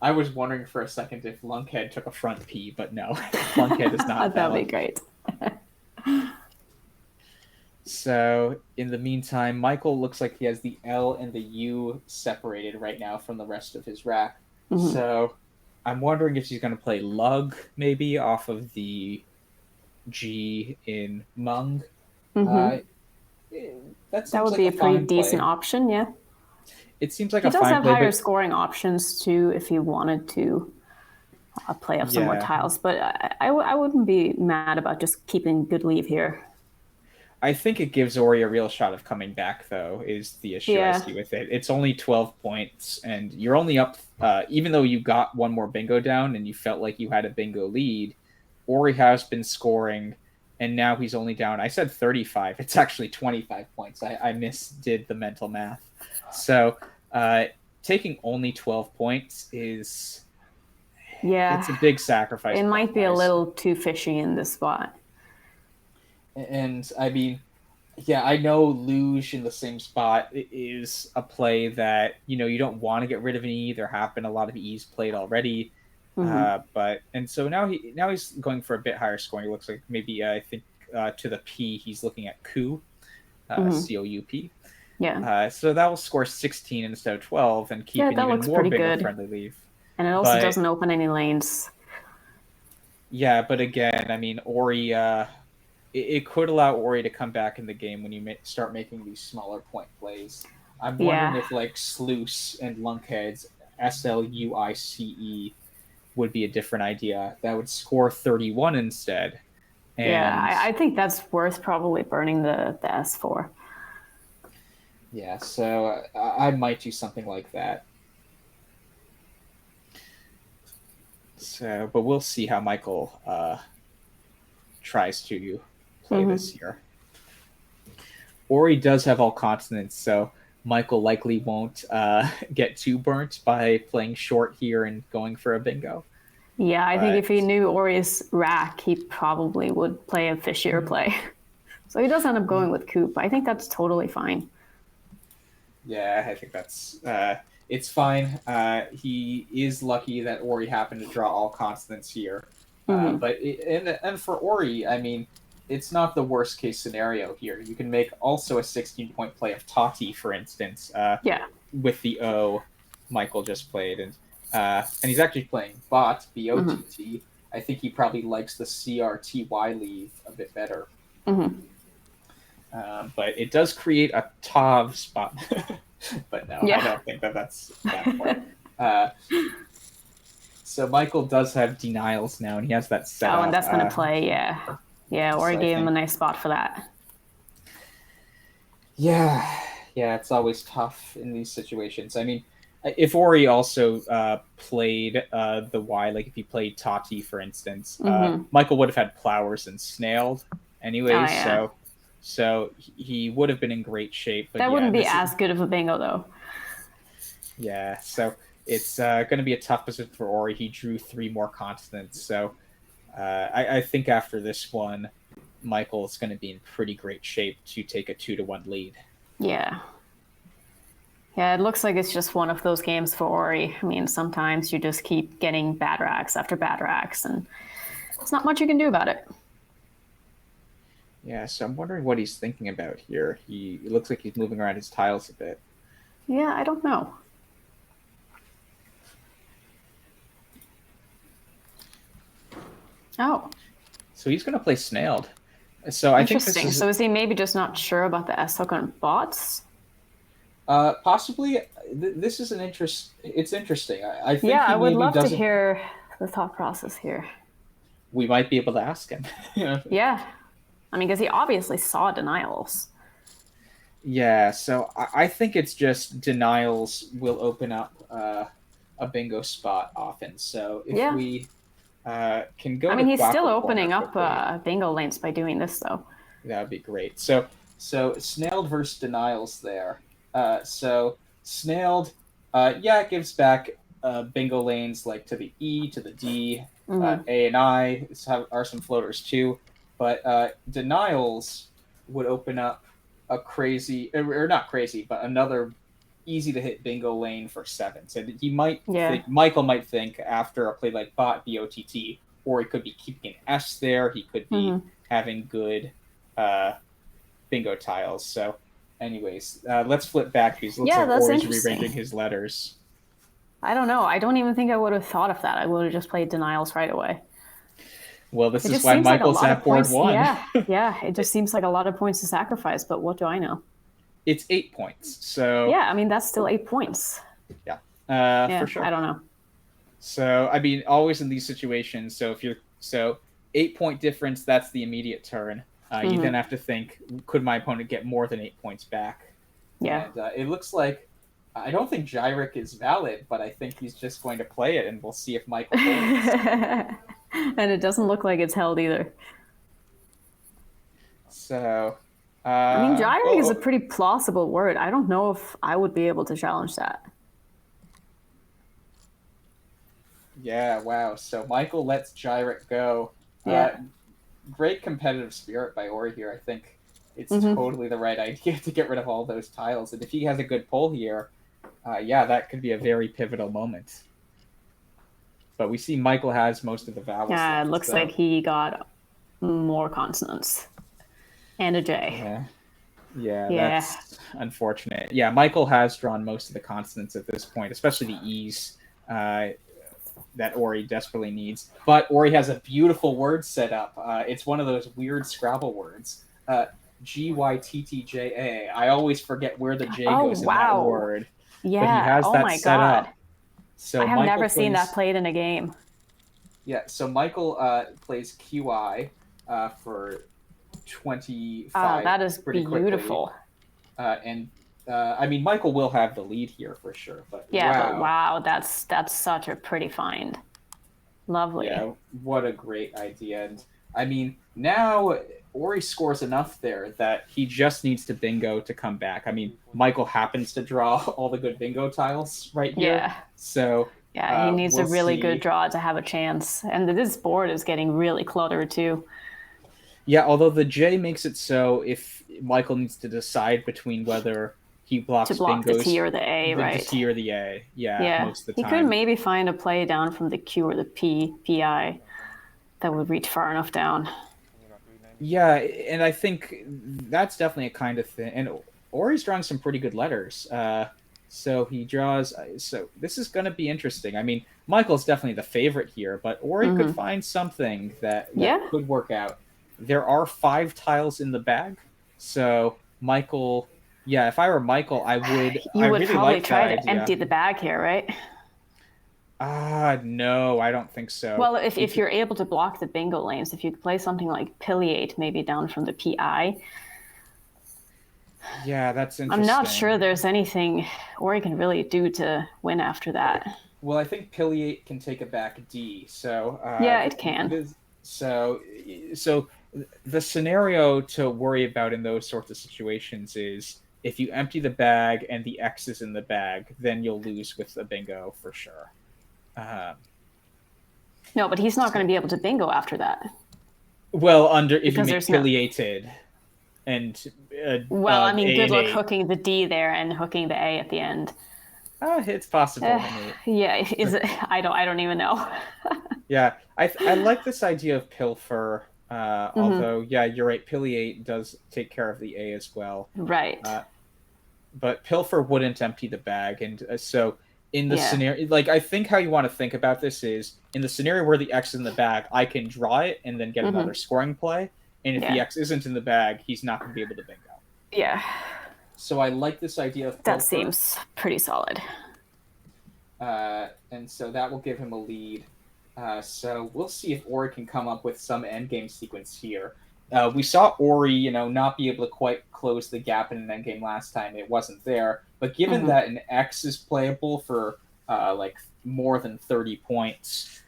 I was wondering for a second if Lunkhead took a front P, but no, Lunkhead is not. That'd be great. So in the meantime, Michael looks like he has the L and the U separated right now from the rest of his rack. So I'm wondering if he's going to play Lug maybe off of the G in Mung. That would be a pretty decent option, yeah. It seems like He a does fine have play, higher but scoring options too if you wanted to play up some more Yeah. tiles, but I wouldn't be mad about just keeping good leave here. I think it gives Ori a real shot of coming back, though, is the issue I Yeah. see with it. It's only 12 points, and you're only up, even though you got one more bingo down and you felt like you had a bingo lead, Ori has been scoring, and now he's only down, I said 35. It's actually 25 points. I misdid the mental math. So taking only 12 points is... Yeah. It's a big sacrifice. It might be a point-wise. little too fishy in this spot. And I mean, yeah, I know luge in the same spot is a play that you don't want to get rid of an E. There have been a lot of E's played already, but so now he's going for a bit higher scoring. It looks like maybe I think to the P he's looking at coup, COUP. Yeah. So that will score 16 instead of 12 and keep an that even looks more pretty bingo good. friendly leave. And it also But- doesn't open any lanes. Yeah, but again, I mean, Ori, it could allow Ori to come back in the game when you start making these smaller point plays. I'm wondering if like Sluice and Lunkheads, SLUICE, would be a different idea. That would score 31 instead. And Yeah, I think that's worth probably burning the S4. yeah, so I might do something like that. So, but we'll see how Michael tries to play this here. Ori does have all consonants, so Michael likely won't get too burnt by playing short here and going for a bingo. Yeah, I think if he knew Ori's rack, he probably would play a fishier play. So he does end up going with Coop. I think that's totally fine. Yeah, I think that's it's fine. He is lucky that Ori happened to draw all consonants here. But and for Ori, I mean, it's not the worst case scenario here. You can make also a 16-point play of Tati, for instance. With the O Michael just played, and he's actually playing bot BOTT. I think he probably likes the CRTY leave a bit better. But it does create a Tav spot. But no, I don't think that's that point. So Michael does have denials now, and he has that set up. Oh, and that's going to play, yeah. Yeah, Ori so gave him a nice spot for that. Yeah, it's always tough in these situations. I mean, if Ori also played the Y, like if he played Tati, for instance, Michael would have had Plowers and Snailed anyways, so he would have been in great shape. But that wouldn't be as good of a bingo, though. Yeah, so it's going to be a tough position for Ori. He drew 3 more consonants, so I think after this one, Michael is going to be in pretty great shape to take a 2-1 lead. Yeah. Yeah, it looks like it's just one of those games for Ori. I mean, sometimes you just keep getting bad racks after bad racks, and there's not much you can do about it. Yeah, so I'm wondering what he's thinking about here. It looks like he's moving around his tiles a bit. Yeah, I don't know. Oh. So he's going to play Snailed. So I think Interesting. So is he maybe just not sure about the S-hook on bots? Possibly. This is it's interesting. I think I would love to hear the thought process here. We might be able to ask him. Yeah. I mean, because he obviously saw denials. Yeah, so I think it's just denials will open up a bingo spot often. So if we can go. I mean, he's still opening up bingo lanes by doing this, though. That would be great. So Snailed versus denials there. So Snailed, it gives back bingo lanes like to the E, to the D, A and I are some floaters too. But denials would open up a crazy, or not crazy, but another easy to hit bingo lane for 7. So he might think, Michael might think after a play like bot BOTT, or he could be keeping an S there. He could be having good bingo tiles. So anyways, let's flip back because it looks like Ori's rearranging his letters. I don't know. I don't even think I would have thought of that. I would have just played denials right away. Well, this It is just why seems like a Michael's lot at of board points. one. Yeah. It just seems like a lot of points to sacrifice. But what do I know? It's 8 points. So Yeah, I mean that's still 8 points. yeah, Yeah, for sure. I don't know. So I mean, always in these situations. So if you're 8 point difference, that's the immediate turn. You then have to think, could my opponent get more than 8 points back? Yeah. And it looks like I don't think Gyric is valid, but I think he's just going to play it, and we'll see if Michael holds. And it doesn't look like it's held either. So, I mean, gyring is a pretty plausible word. I don't know if I would be able to challenge that. Yeah, wow. So Michael lets Gyric go. Yeah. Great competitive spirit by Ori here. I think it's totally the right idea to get rid of all those tiles. And if he has a good pull here, yeah, that could be a very pivotal moment. But we see Michael has most of the vowels. Yeah, left, it looks like he got more consonants. And a J. Yeah, that's unfortunate. Yeah, Michael has drawn most of the consonants at this point, especially the E's that Ori desperately needs. But Ori has a beautiful word set up. It's one of those weird Scrabble words. Gyttja. I always forget where the J goes in that word. Yeah. But he has that set up. So I have Michael never seen that played in a game. Yeah, so Michael plays QI for 25. Oh, that is pretty beautiful. Quickly. I mean, Michael will have the lead here for sure. But yeah, but wow, that's such a pretty find. Lovely. Yeah, what a great idea. And I mean, now Ori scores enough there that he just needs to bingo to come back. I mean, Michael happens to draw all the good bingo tiles right here. Yeah. So yeah, he needs a really good draw to have a chance. And this board is getting really cluttered too. Yeah, although the J makes it so if Michael needs to decide between whether he blocks to block bingos, the T or the A, right? The T or the A, yeah, most of the time. He could maybe find a play down from the Q or the PI that would reach far enough down. Yeah, and I think that's definitely a kind of thing. And Ori's drawing some pretty good letters. So he draws. So this is going to be interesting. I mean, Michael's definitely the favorite here, but Ori could find something that could work out. There are 5 tiles in the bag, so Michael. Yeah, if I were Michael, I would. You would really probably like try that to empty the bag here, right? No, I don't think so. Well, if you're able to block the bingo lanes, if you play something like Pilliate, maybe down from the PI. Yeah, that's interesting. I'm not sure there's anything Ori can really do to win after that. Well, I think Pilliate can take a back D, so... yeah, it can. So the scenario to worry about in those sorts of situations is if you empty the bag and the X is in the bag, then you'll lose with the bingo for sure. No, but he's not going to be able to bingo after that. Well, if you make Pilliated and... well, I mean, good luck hooking the D there and hooking the A at the end. It's possible. Yeah, is it? I don't even know. Yeah, I like this idea of Pilfer. Although, yeah, you're right. Pilliate does take care of the A as well. Right. But Pilfer wouldn't empty the bag, and so in the scenario, like I think how you want to think about this is in the scenario where the X is in the bag, I can draw it and then get another scoring play. And if the X isn't in the bag, he's not going to be able to bingo. Yeah. So I like this idea of Pilfer. That seems pretty solid. And so that will give him a lead. So we'll see if Ori can come up with some endgame sequence here. We saw Ori, not be able to quite close the gap in an endgame last time. It wasn't there. But given that an X is playable for like more than 30 points,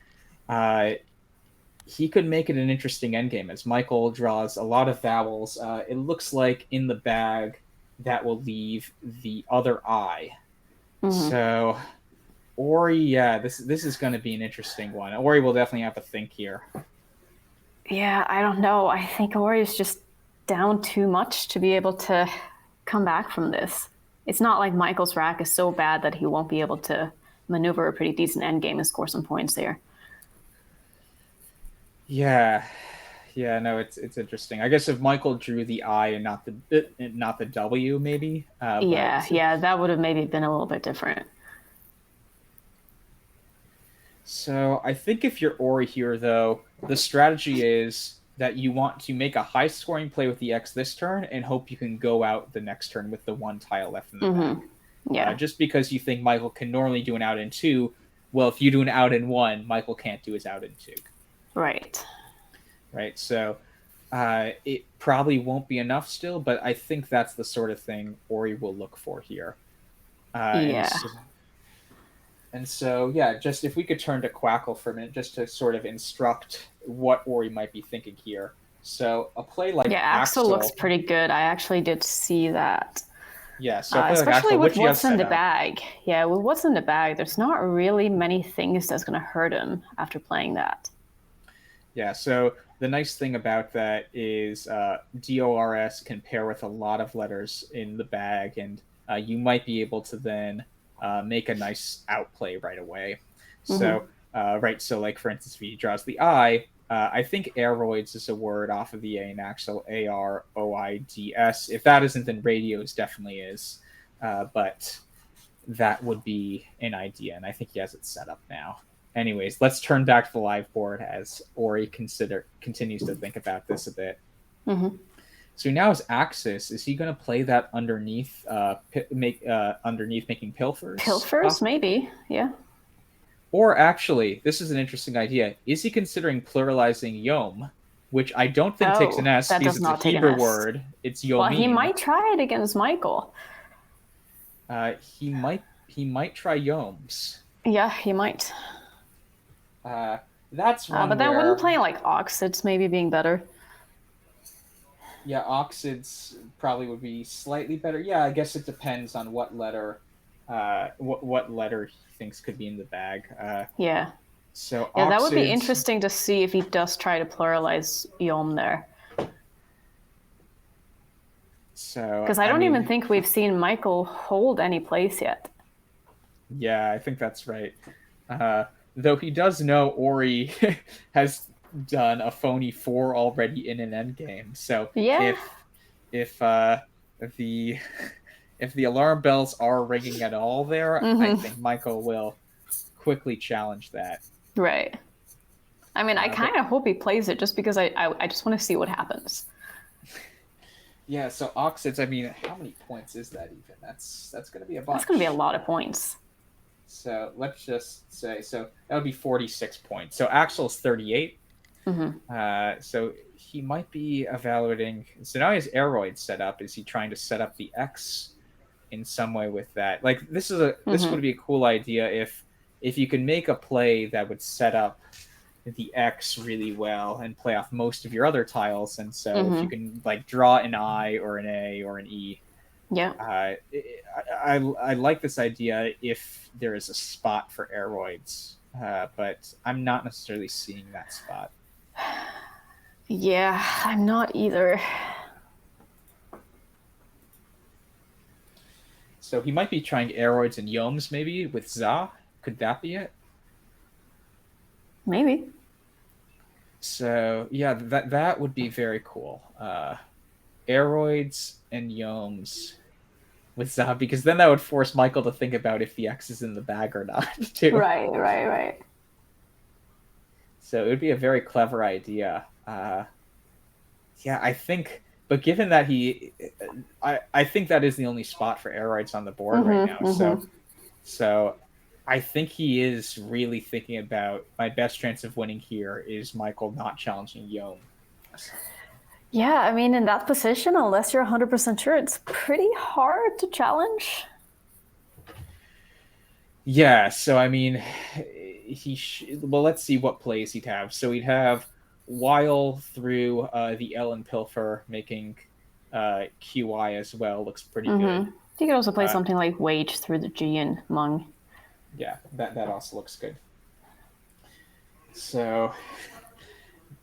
he could make it an interesting endgame as Michael draws a lot of vowels. It looks like in the bag that will leave the other I. So Ori, yeah, this is going to be an interesting one. Ori will definitely have to think here. Yeah, I don't know. I think Ori is just down too much to be able to come back from this. It's not like Michael's rack is so bad that he won't be able to maneuver a pretty decent endgame and score some points there. Yeah, no, it's interesting. I guess if Michael drew the I and not the W, maybe. Yeah, that would have maybe been a little bit different. So I think if you're Ori here, though, the strategy is that you want to make a high-scoring play with the X this turn and hope you can go out the next turn with the one tile left in the bag. Yeah. Just because you think Michael can normally do an out in 2, well, if you do an out in 1, Michael can't do his out in 2. Right. Right, so it probably won't be enough still, but I think that's the sort of thing Ori will look for here. Yeah. And so, yeah, just if we could turn to Quackle for a minute, just to sort of instruct what Ori might be thinking here. So a play like Yeah, Axel looks pretty good. I actually did see that. Yeah, so a play like especially Axel, with which he has what's in set the up. bag. Yeah, with what's in the bag, there's not really many things that's going to hurt him after playing that. Yeah, so the nice thing about that is DORS can pair with a lot of letters in the bag, and you might be able to then make a nice outplay right away. So, so like for instance, if he draws the I, I think aeroids is a word off of the A in Axel, AROIDS. If that isn't, then radios definitely is. But that would be an idea, and I think he has it set up now. Anyways, let's turn back to the live board as Ori continues to think about this a bit. So now his Axis, is he going to play that underneath, underneath making pilfers? Pilfers, maybe, yeah. Or actually, this is an interesting idea. Is he considering pluralizing Yom, which I don't think takes an S because it's a Hebrew word. It's Yomim. Well, he might try it against Michael. He might try Yoms. Yeah, he might. That's one. But then wouldn't playing like Oxids maybe being better? Yeah, Oxids probably would be slightly better. Yeah, I guess it depends on what letter, what letter he thinks could be in the bag. Yeah. So yeah, that would be interesting to see if he does try to pluralize Yom there. So because I don't even think we've seen Michael hold any place yet. Yeah, I think that's right. Though he does know Ori has done a phony 4 already in an endgame. So yeah. if the alarm bells are ringing at all there, I think Michael will quickly challenge that. Right. I mean, I kind of hope he plays it just because I just want to see what happens. Yeah, so Oxids, I mean, how many points is that even? That's going to be a bunch. That's going to be a lot of points. So let's just say, so that would be 46 points. So Axel's 38. So he might be evaluating. So now he has aeroids set up. Is he trying to set up the X in some way with that? Like this would be a cool idea if you can make a play that would set up the X really well and play off most of your other tiles. And so if you can like draw an I or an A or an E. Yeah. I like this idea if there is a spot for aeroids, but I'm not necessarily seeing that spot. Yeah, I'm not either. So he might be trying aeroids and Yoms maybe with Za. Could that be it? Maybe. So yeah, that would be very cool. Aeroids and Yoms with Za, because then that would force Michael to think about if the X is in the bag or not, too. Right. So it would be a very clever idea. Yeah, I think, but given that I think that is the only spot for aeroids on the board right now. So I think he is really thinking about my best chance of winning here is Michael not challenging Yom. Yeah, I mean, in that position, unless you're 100% sure, it's pretty hard to challenge. Yeah, so I mean, well, let's see what plays he'd have. So he'd have Weil through the L and Pilfer, making QI as well. Looks pretty good. You could also play something like Wage through the G and Mung. Yeah, that also looks good. So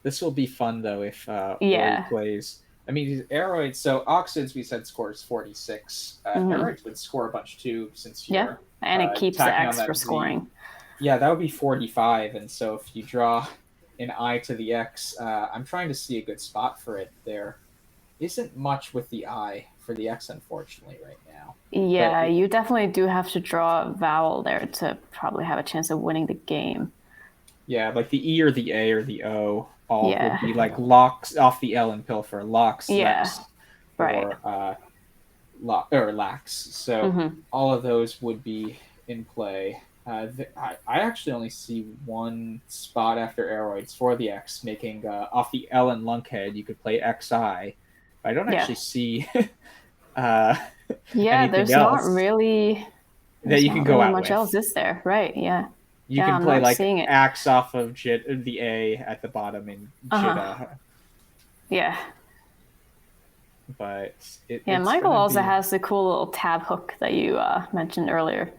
this will be fun though if Ori plays. I mean, his aeroids. So Oxids, we said, scores 46. Aeroids would score a bunch too, since you're and it keeps the X for scoring. Yeah, that would be 45. And so if you draw an I to the X, I'm trying to see a good spot for it. There isn't much with the I for the X, unfortunately, right now. Yeah, you definitely do have to draw a vowel there to probably have a chance of winning the game. Yeah, like the E or the A or the O all Yeah. would be like locks off the L in Pilfer, locks, Yeah, lex, right. or lax. So Mhm. all of those would be in play. I actually only see one spot after aeroids for the X, making off the L and lunkhead you could play XI. But I don't Yeah. actually see uh, Yeah, anything there's not else really that you can go out much with. else, is there? Right, yeah. You Yeah, can I'm play not like seeing it. axe off of the A at the bottom in Uh-huh. Jitta, Yeah. but Yeah, it's Michael gonna also be. has the cool little tab hook that you mentioned earlier.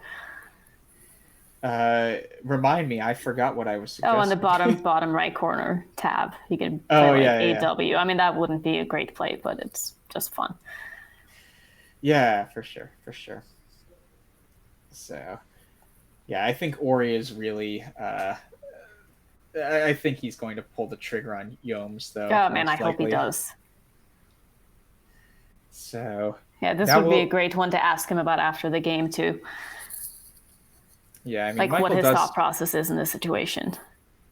Remind me, I forgot what I was Oh, on the suggesting. bottom right corner tab, you can play Oh like yeah, yeah, AW. I mean, that wouldn't be a great play, but it's just fun. yeah, for sure, for sure. So, yeah, I think Ori is really. I think he's going to pull the trigger on Yomes, though, Oh man, I most hope he likely. does. So Yeah, this that would be a will. great one to ask him about after the game too, Yeah, I mean, like what Michael his does. thought process is in this situation.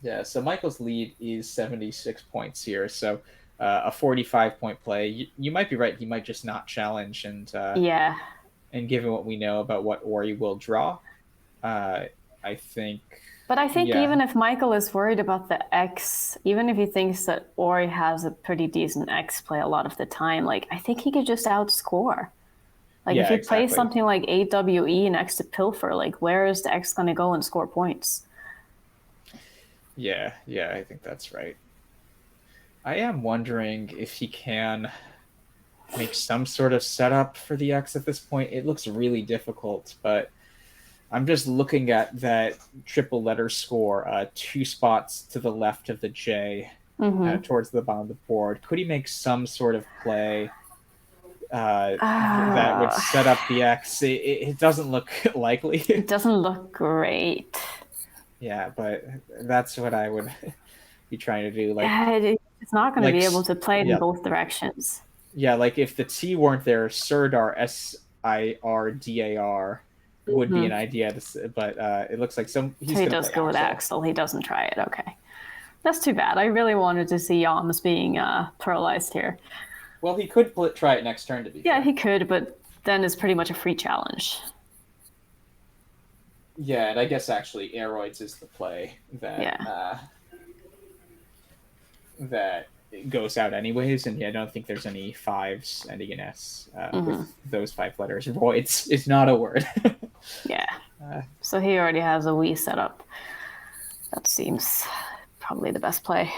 Yeah, so Michael's lead is 76 points here. So a 45-point play. You might be right. He might just not challenge, Yeah, and given what we know about what Ori will draw, I think. but I think Yeah, even if Michael is worried about the X, even if he thinks that Ori has a pretty decent X play a lot of the time, like I think he could just outscore. Like if yeah, you play exactly. something like AWE next to Pilfer, like where is the X going to go and score points? Yeah, yeah, I think that's right. I am wondering if he can make some sort of setup for the X at this point. It looks really difficult, but I'm just looking at that triple letter score, 2 spots to the left of the J, towards the bottom of the board. Could he make some sort of play that would set up the X? It doesn't look likely. It doesn't look great. Yeah, but that's what I would be trying to do. Like, It's not going to be able to play it in yeah, both directions. yeah. Like if the T weren't there, Sirdar Sirdar would be an idea. But it looks like he's So going he to does play go with Axel. He doesn't try it. Okay. That's too bad. I really wanted to see Yams being paralyzed here. Well, he could try it next turn to be Yeah, fair. he could, but then it's pretty much a free challenge. Yeah, and I guess actually Aeroids is the play that goes out anyways, and yeah, I don't think there's any fives ending in S with those 5 letters. Roids is not a word. Yeah. So he already has a Wii set up. That seems probably the best play.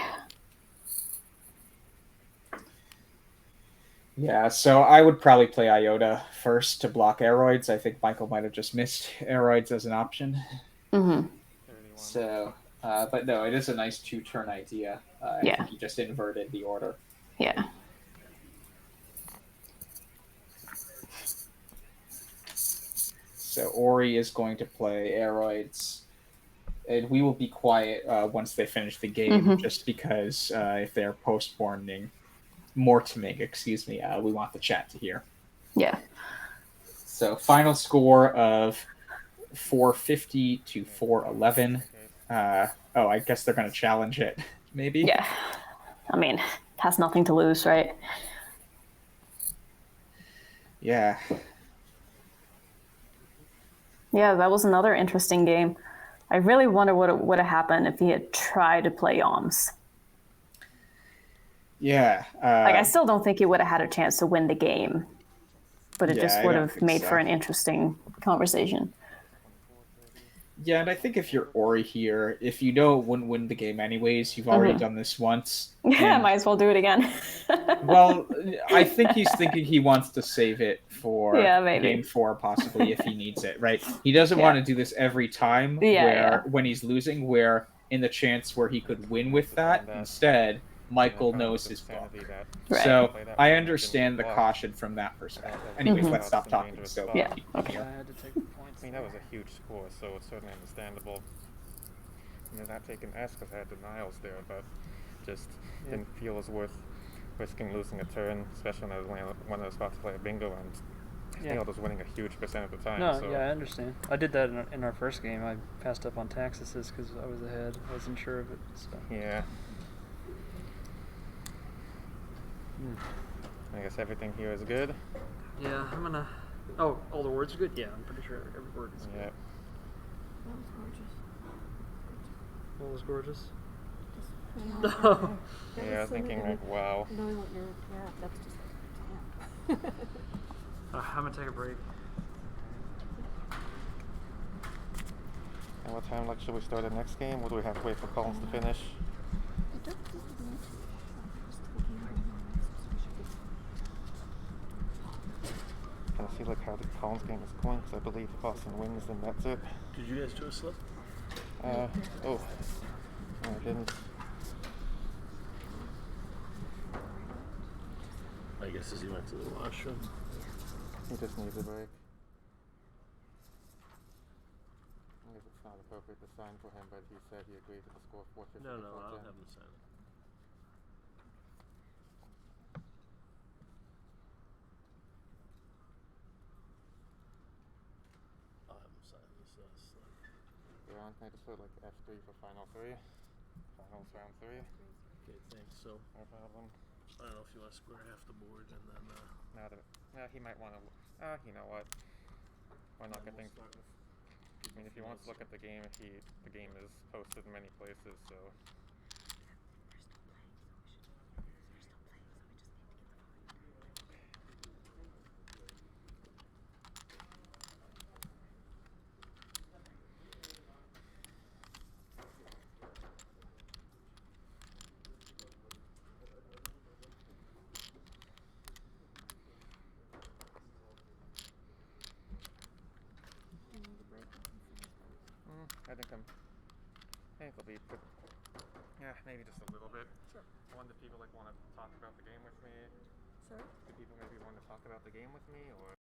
Yeah, so I would probably play Iota first to block Aeroids. I think Michael might have just missed Aeroids as an option. So, but no, it is a nice 2-turn idea. I think he just inverted the order. Yeah. So Ori is going to play Aeroids, and we will be quiet once they finish the game, just because if they're postponing, excuse me, we want the chat to hear. Yeah. So final score of 450 to 411. I guess they're going to challenge it, maybe? Yeah. I mean, has nothing to lose, right? Yeah. Yeah, that was another interesting game. I really wonder what would have happened if he had tried to play Yams. Yeah. Like, I still don't think he would have had a chance to win the game, but it just would have made for an interesting conversation. Yeah, and I think if you're Ori here, if you know it wouldn't win the game anyways, you've already done this once. Yeah, might as well do it again. Well, I think he's thinking he wants to save it for maybe. game 4, possibly, if he needs it, right? He doesn't want to do this every time when he's losing, where in the chance where he could win with that, instead, Michael knows his book. Right. So I understand the caution from that perspective. Anyways, let's stop talking. So okay. I had to take the points. I mean, that was a huge score, so it's certainly understandable. I mean, not taking S because I had denials there, but just didn't feel it was worth risking losing a turn, especially when I was about to play a bingo and Yeah. Nailed was winning a huge percent of the time. No, so yeah, I understand. I did that in our first game. I passed up on Taxes because I was ahead. I wasn't sure of it. So. yeah. Hmm. I guess everything here is good. Yeah, I'm gonna. Oh, all the words are good. Yeah, I'm pretty sure every word is Yeah. good. That was gorgeous. What was gorgeous? Just putting all No. that there. That Yeah, I was so thinking neat. like, wow. Knowing what you're at, that's just damn. I'm gonna take a break. And what time like should we start the next game? Or do we have to wait for Collins to finish? I don't think we need to. Just looking over the next, so we should be. Kind of see like how the Collins game is going, because I believe if Boston wins, then that's it. Did you guys do a slip? Oh, no, I didn't. I guess as he went to the washroom. He just needs a break. I guess it's not appropriate to sign for him, but he said he agreed to the score 450. No, I'll have him sign it. I'll have him sign this slip. Yeah, can I just put like F3 for final 3? Finals round 3? Okay, thanks. So, No problem. I don't know if you want to square half the board and then, Now that, he might want to. You know what? Why not get things? I mean, if he wants to look at the game, the game is posted in many places, so. I think it'll be, yeah, maybe just a little bit. Sure. I wonder if people like want to talk about the game with me. Sorry? Do people maybe want to talk about the game with me, or?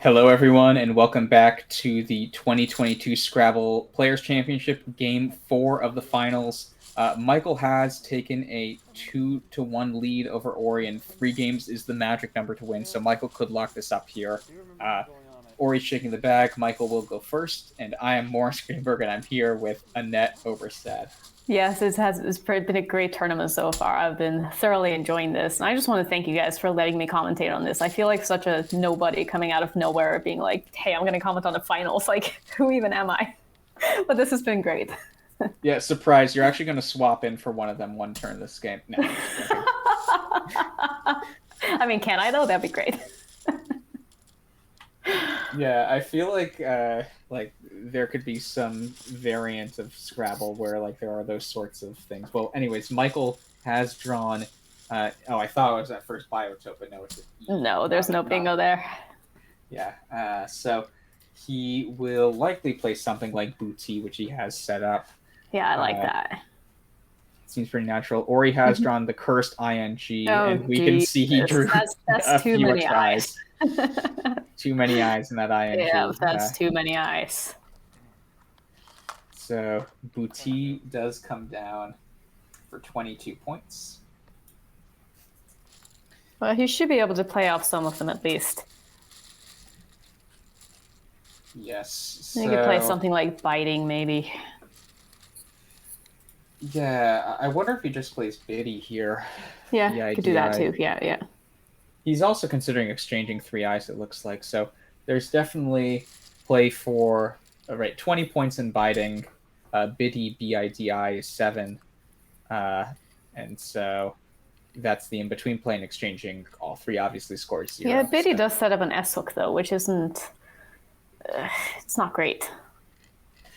Hello, everyone, and welcome back to the 2022 Scrabble Players Championship, Game 4 of the finals. Michael has taken a 2-1 lead over Ori, and 3 games is the magic number to win, so Michael could lock this up here. Ori's shaking the bag, Michael will go first, and I am Morris Greenberg, and I'm here with Annette Overstad. Yes, it's been a great tournament so far. I've been thoroughly enjoying this. And I just want to thank you guys for letting me commentate on this. I feel like such a nobody coming out of nowhere being like, hey, I'm going to comment on the finals. Like, who even am I? But this has been great. Yeah, surprise. You're actually going to swap in for one of them one turn this game. No. I mean, can I though? That'd be great. Yeah, I feel like there could be some variant of Scrabble where like there are those sorts of things. Well, anyways, Michael has drawn. I thought it was that first biotope, but no, it's no. There's no bingo there. Yeah. So he will likely play something like Booty, which he has set up. Yeah, I like that. Seems pretty natural. Ori has drawn the cursed ing, and we can see he drew that's a too few many tries. Too many eyes in that ing. Yeah, that's too many eyes. So Booty does come down for 22 points. Well, he should be able to play off some of them at least. Yes. You could play something like biting, maybe. Yeah, I wonder if he just plays Biddy here. Yeah, could do that too. Yeah. He's also considering exchanging 3 eyes, it looks like. So there's definitely play for 20 points in biting. Biddy, BIDI is 7. And so that's the in-between play and exchanging. All 3 obviously scores 0. Yeah, Biddy does set up an S-hook, though, which isn't... it's not great.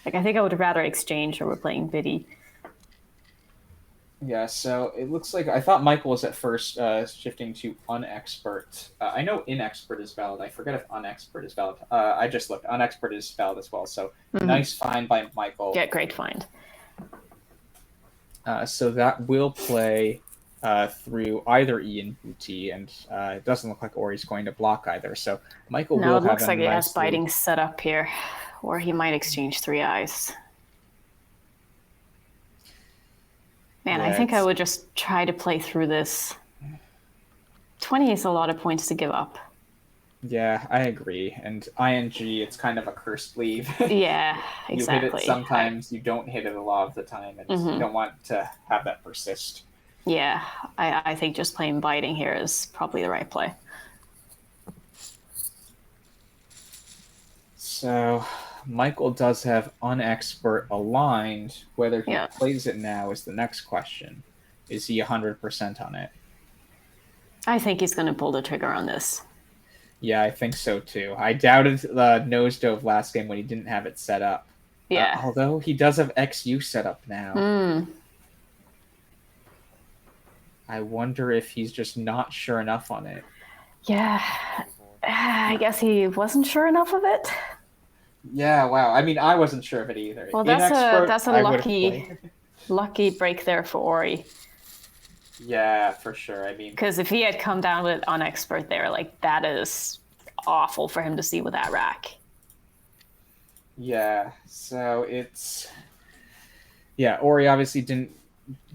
Like, I think I would rather exchange over playing Biddy. Yeah, so it looks like I thought Michael was at first shifting to unexpert. I know inexpert is valid. I forget if unexpert is valid. I just looked. Unexpert is valid as well. So nice find by Michael. Yeah, great find. So that will play through either E and Booty, and it doesn't look like Ori's going to block either. So Michael will have it looks like he has lead. biting set up here, or he might exchange 3 eyes. Man, I think I would just try to play through this. 20 is a lot of points to give up. Yeah, I agree. And ing, it's kind of a cursed leave. Yeah, exactly. You hit it sometimes, you don't hit it a lot of the time, and you don't want to have that persist. Yeah, I think just playing biting here is probably the right play. So Michael does have unexpert aligned. Whether he plays it now is the next question. Is he 100% on it? I think he's going to pull the trigger on this. Yeah, I think so too. I doubted the nose dove last game when he didn't have it set up. Yeah. Although he does have XU set up now. I wonder if he's just not sure enough on it. Yeah. I guess he wasn't sure enough of it. Yeah, wow. I mean, I wasn't sure of it either. Well, that's a lucky break there for Ori. Yeah, for sure. I mean, because if he had come down with unexpert there, like that is awful for him to see with that rack. Yeah. So it's Ori obviously didn't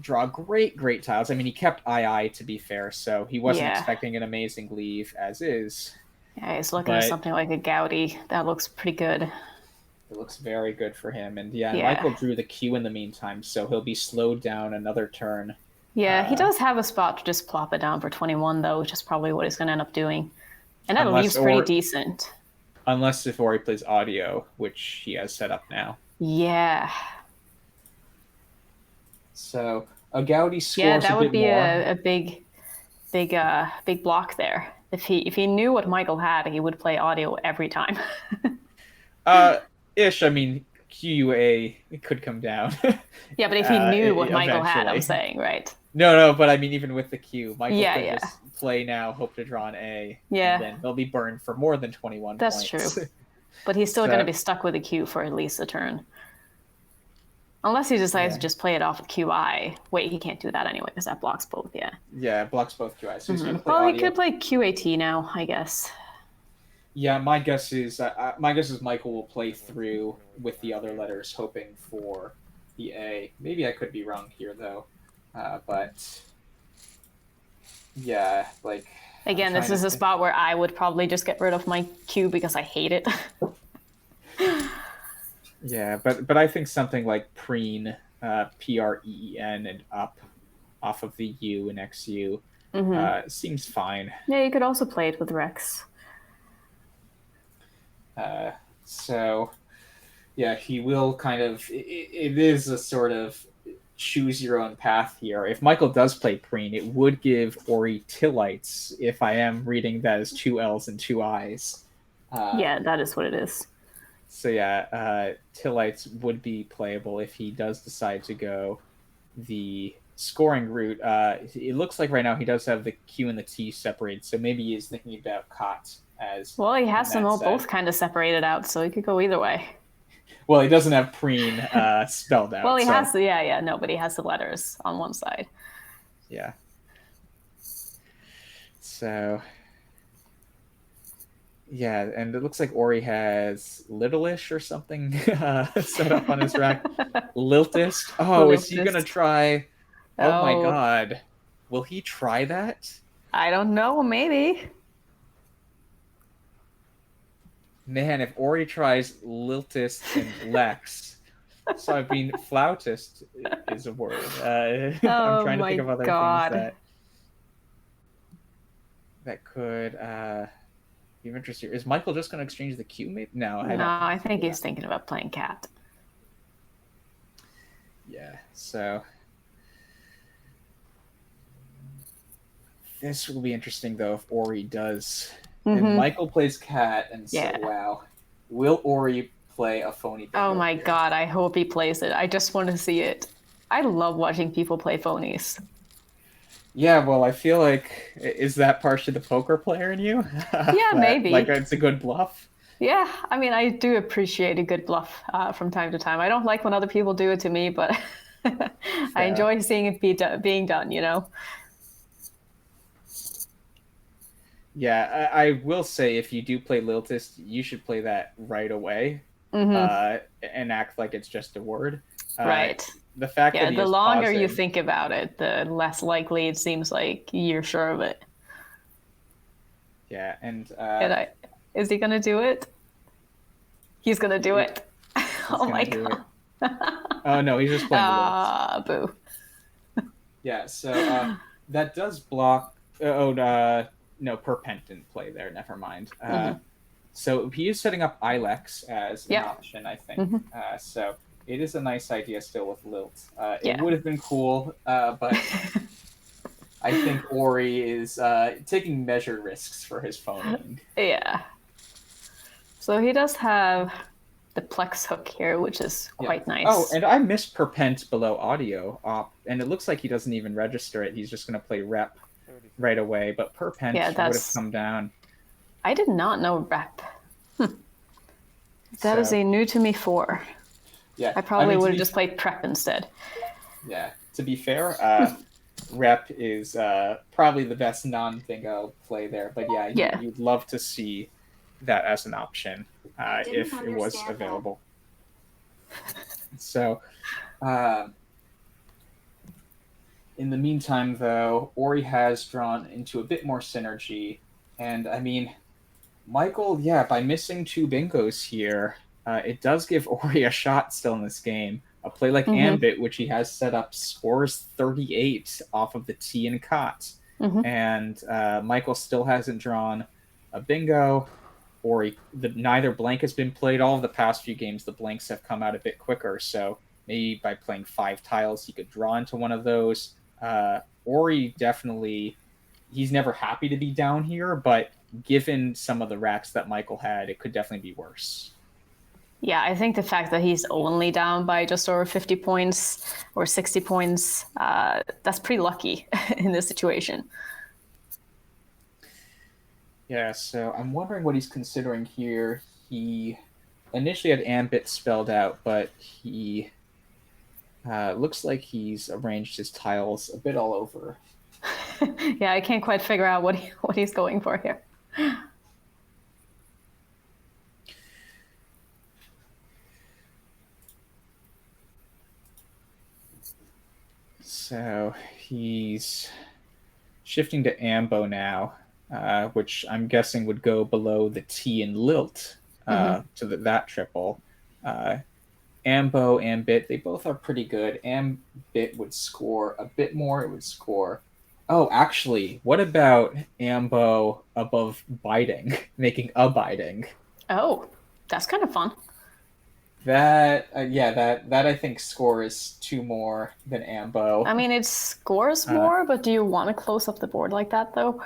draw great tiles. I mean, he kept II to be fair, so he wasn't expecting an amazing leave as is. Yeah, he's looking at something like a Gouty. That looks pretty good. It looks very good for him. And Michael drew the Q in the meantime, so he'll be slowed down another turn. Yeah, he does have a spot to just plop it down for 21, though, which is probably what he's going to end up doing. And that leaves pretty decent. Unless if Ori plays audio, which he has set up now. Yeah. So a Gouty scores a bit more. Yeah, that would be a big block there. If he knew what Michael had, he would play audio every time. Ish. I mean, QUA could come down. Yeah, but if he knew what Michael had, I'm saying, right? No, but I mean, even with the Q, Michael could just play now, hope to draw an A. Yeah. And then he'll be burned for more than 21 That's points. True. But he's still going to be stuck with a Q for at least a turn. Unless he decides Yeah. to just play it off with QI. Wait, he can't do that anyway because that blocks both. Yeah. Yeah, it blocks both QIs. So he's gonna play Well, he audio. could play QAT now, I guess. Yeah, my guess is Michael will play through with the other letters, hoping for the A. Maybe I could be wrong here though, but yeah, like Again, this is a spot where I would probably just get rid of my Q because I hate it. Yeah, but I think something like preen, PREEN and up off of the U and XU seems fine. Yeah, you could also play it with Rex. So, yeah, he will kind of. It is a sort of choose your own path here. If Michael does play preen, it would give Ori Tillites, if I am reading that as 2 L's and 2 I's. Yeah, that is what it is. So yeah, Tillites would be playable if he does decide to go the scoring route. It looks like right now he does have the Q and the T separated, so maybe he's thinking about Cot as. Well, he has them all both kind of separated out, so he could go either way. Well, he doesn't have preen spelled out. Well, he has the no, but he has the letters on one side. Yeah. So. Yeah, and it looks like Ori has Littleish or something set up on his rack. Liltist. Oh, is he gonna try? Oh my god, will he try that? I don't know. Maybe. Man, if Ori tries Liltist and Lex, so I mean, flautist is a word. I'm trying to think of other things that could. Be interesting. Is Michael just going to exchange the Q? Maybe no. I think he's thinking about playing Cat. Yeah. So this will be interesting though if Ori does. If Michael plays Cat and wow, will Ori play a phony? Oh my god! I hope he plays it. I just want to see it. I love watching people play phonies. Yeah, well, I feel like is that partially the poker player in you? Yeah, maybe. Like it's a good bluff. Yeah, I mean, I do appreciate a good bluff from time to time. I don't like when other people do it to me, but I enjoy seeing it being done. You know. Yeah, I will say if you do play Liltist, you should play that right away and act like it's just a word. Right. The fact that the longer you think about it, the less likely it seems like you're sure of it. Yeah, and is he gonna do it? He's gonna do it. Oh my god! Oh no, he's just playing. Boo. Yeah, so that does block. No, Perpent didn't play there. Never mind. So he is setting up Ilex as an option, I think. So. It is a nice idea still with Lilt. It would have been cool, but I think Ori is taking measured risks for his phone. Yeah. So he does have the Plex hook here, which is quite nice. Oh, and I missed Perpent below audio op, and it looks like he doesn't even register it. He's just going to play rep right away, but Perpent would have come down. I did not know rep. That is a new to me 4. Yeah, I probably would have just played prep instead. Yeah, to be fair, rep is probably the best non-bingo play there. But yeah, you'd love to see that as an option if it was available. So, in the meantime, though, Ori has drawn into a bit more synergy. And I mean, Michael, by missing 2 bingos here, it does give Ori a shot still in this game. A play like Ambit, which he has set up, scores 38 off of the T and Cot. And Michael still hasn't drawn a bingo. Ori, neither blank has been played. All of the past few games, the blanks have come out a bit quicker. So maybe by playing 5 tiles, he could draw into one of those. Ori definitely, he's never happy to be down here, but given some of the racks that Michael had, it could definitely be worse. Yeah, I think the fact that he's only down by just over 50 points or 60 points, that's pretty lucky in this situation. Yeah, so I'm wondering what he's considering here. He initially had Ambit spelled out, but he Looks like he's arranged his tiles a bit all over. Yeah, I can't quite figure out what he's going for here. So he's shifting to Ambo now, which I'm guessing would go below the T in Lilt to that triple. Ambo, Ambit, they both are pretty good. Ambit would score a bit more. It would score. Oh, actually, what about Ambo above biting, making a biting? Oh, that's kind of fun. That that I think scores 2 more than Ambo. I mean, it scores more, but do you want to close up the board like that, though?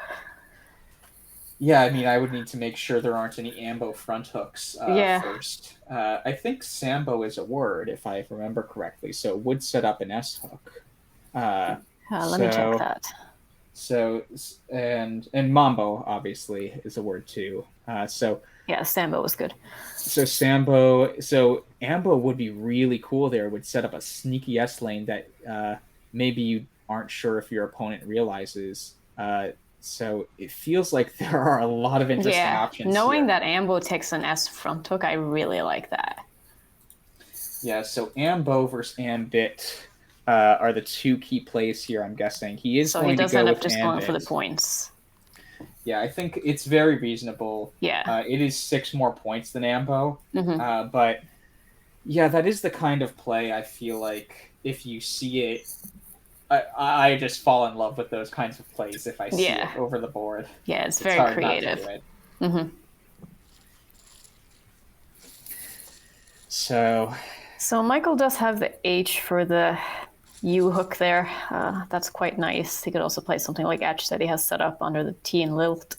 Yeah, I mean, I would need to make sure there aren't any Ambo front hooks first. I think Sambo is a word, if I remember correctly, so it would set up an S hook. Let me check that. So, and Mambo, obviously, is a word, too. Yeah, Sambo was good. So Ambo would be really cool there. It would set up a sneaky S lane that maybe you aren't sure if your opponent realizes. So it feels like there are a lot of interesting options. Knowing here. that Ambo takes an S front hook, I really like that. Yeah, so Ambo versus Ambit are the 2 key plays here, I'm guessing. He is going to go with So he does end up just Ambit. going for the points. Yeah, I think it's very reasonable. Yeah. It is 6 more points than Ambo. Mm-hmm. But yeah, that is the kind of play I feel like if you see it, I just fall in love with those kinds of plays if I see it over the board. Yeah, it's very creative. Mm-hmm. So Michael does have the H for the U hook there. That's quite nice. He could also play something like Etch that he has set up under the T and Lilt.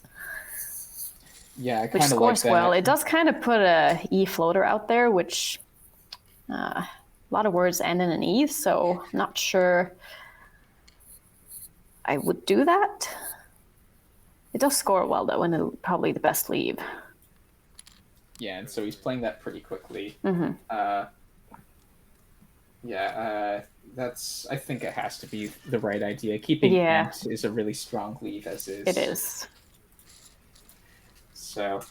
Yeah, which scores well. It does kind of put a E floater out there, which a lot of words end in an E, so I'm not sure I would do that. It does score well, though, and probably the best leave. Yeah, and so he's playing that pretty quickly. Mm-hmm. That's. I think it has to be the right idea. Keeping Ent is a really strong leave, as is. It is. So,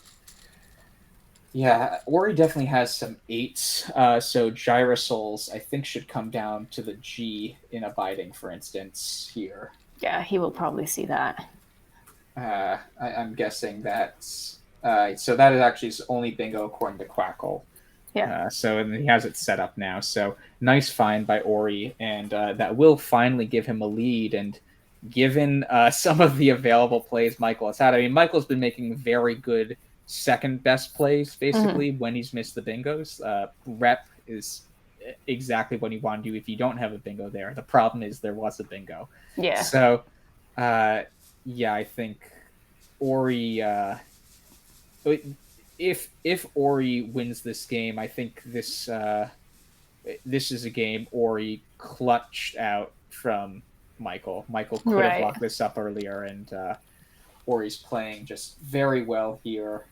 yeah, Ori definitely has some 8s. So Gyrosols, I think, should come down to the G in abiding, for instance, here. Yeah, he will probably see that. I'm guessing that's... so that is actually his only bingo according to Quackle. Yeah. And he has it set up now. So nice find by Ori, and that will finally give him a lead. And given some of the available plays Michael has had, I mean, Michael's been making very good second best plays, basically, when he's missed the bingos. Rep is exactly what you want to do if you don't have a bingo there. The problem is there was a bingo. Yeah. So, I think Ori... If Ori wins this game, I think this is a game Ori clutched out from Michael. Michael could have locked this up earlier, and Ori's playing just very well here.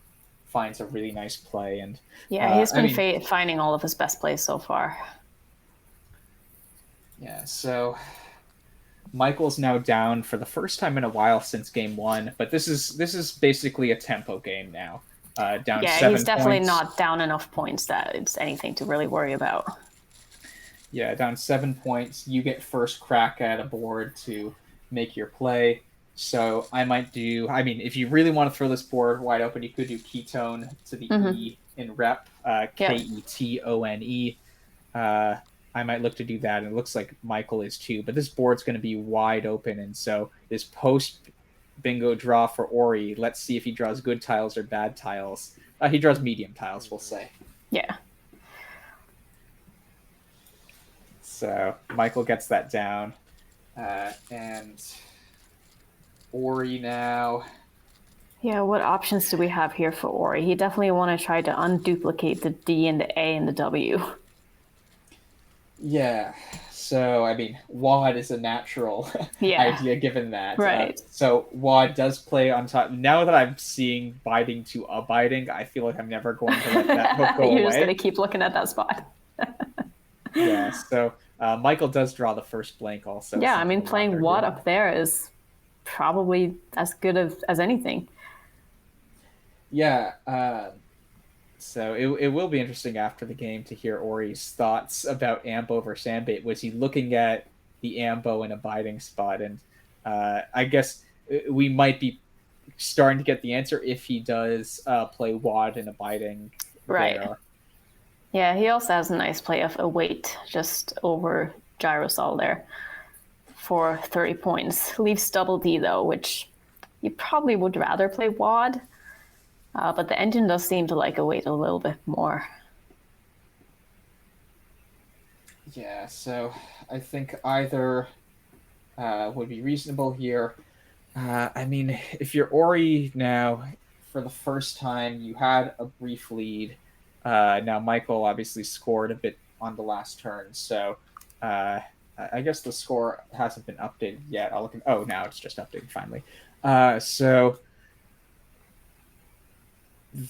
Finds a really nice play, and he's been finding all of his best plays so far. Yeah, so Michael's now down for the first time in a while since game 1, but this is basically a tempo game now. Down 7 points. Yeah, he's definitely not down enough points that it's anything to really worry about. Yeah, down 7 points. You get first crack at a board to make your play. So I might do... I mean, if you really want to throw this board wide open, you could do Ketone to the E in rep. Ketone. I might look to do that, and it looks like Michael is too. But this board's going to be wide open, and so this post-bingo draw for Ori, let's see if he draws good tiles or bad tiles. He draws medium tiles, we'll say. Yeah. So Michael gets that down. And Ori now... Yeah, what options do we have here for Ori? He definitely want to try to unduplicate the D and the A and the W. Yeah, so, I mean, Wad is a natural idea given that. Right. So Wad does play on top. Now that I'm seeing biting to abiding, I feel like I'm never going to let that hook go away. You're just going to keep looking at that spot. Yeah, so Michael does draw the first blank also. Yeah, I mean, something to playing wonder Watt here. up there is probably as good as anything. Yeah. So it will be interesting after the game to hear Ori's thoughts about Ambo versus Ambit. Was he looking at the Ambo in a biding spot? And I guess we might be starting to get the answer if he does play Wad in a biding Right. there. Yeah, he also has a nice play of a weight just over Gyrosol there for 30 points. Leaves double D though, which you probably would rather play Wad. But the engine does seem to like a weight a little bit more. Yeah, so I think either would be reasonable here. I mean, if you're Ori now, for the first time, you had a brief lead. Now, Michael obviously scored a bit on the last turn, so I guess the score hasn't been updated yet. I'll look. Oh, now it's just updated finally. So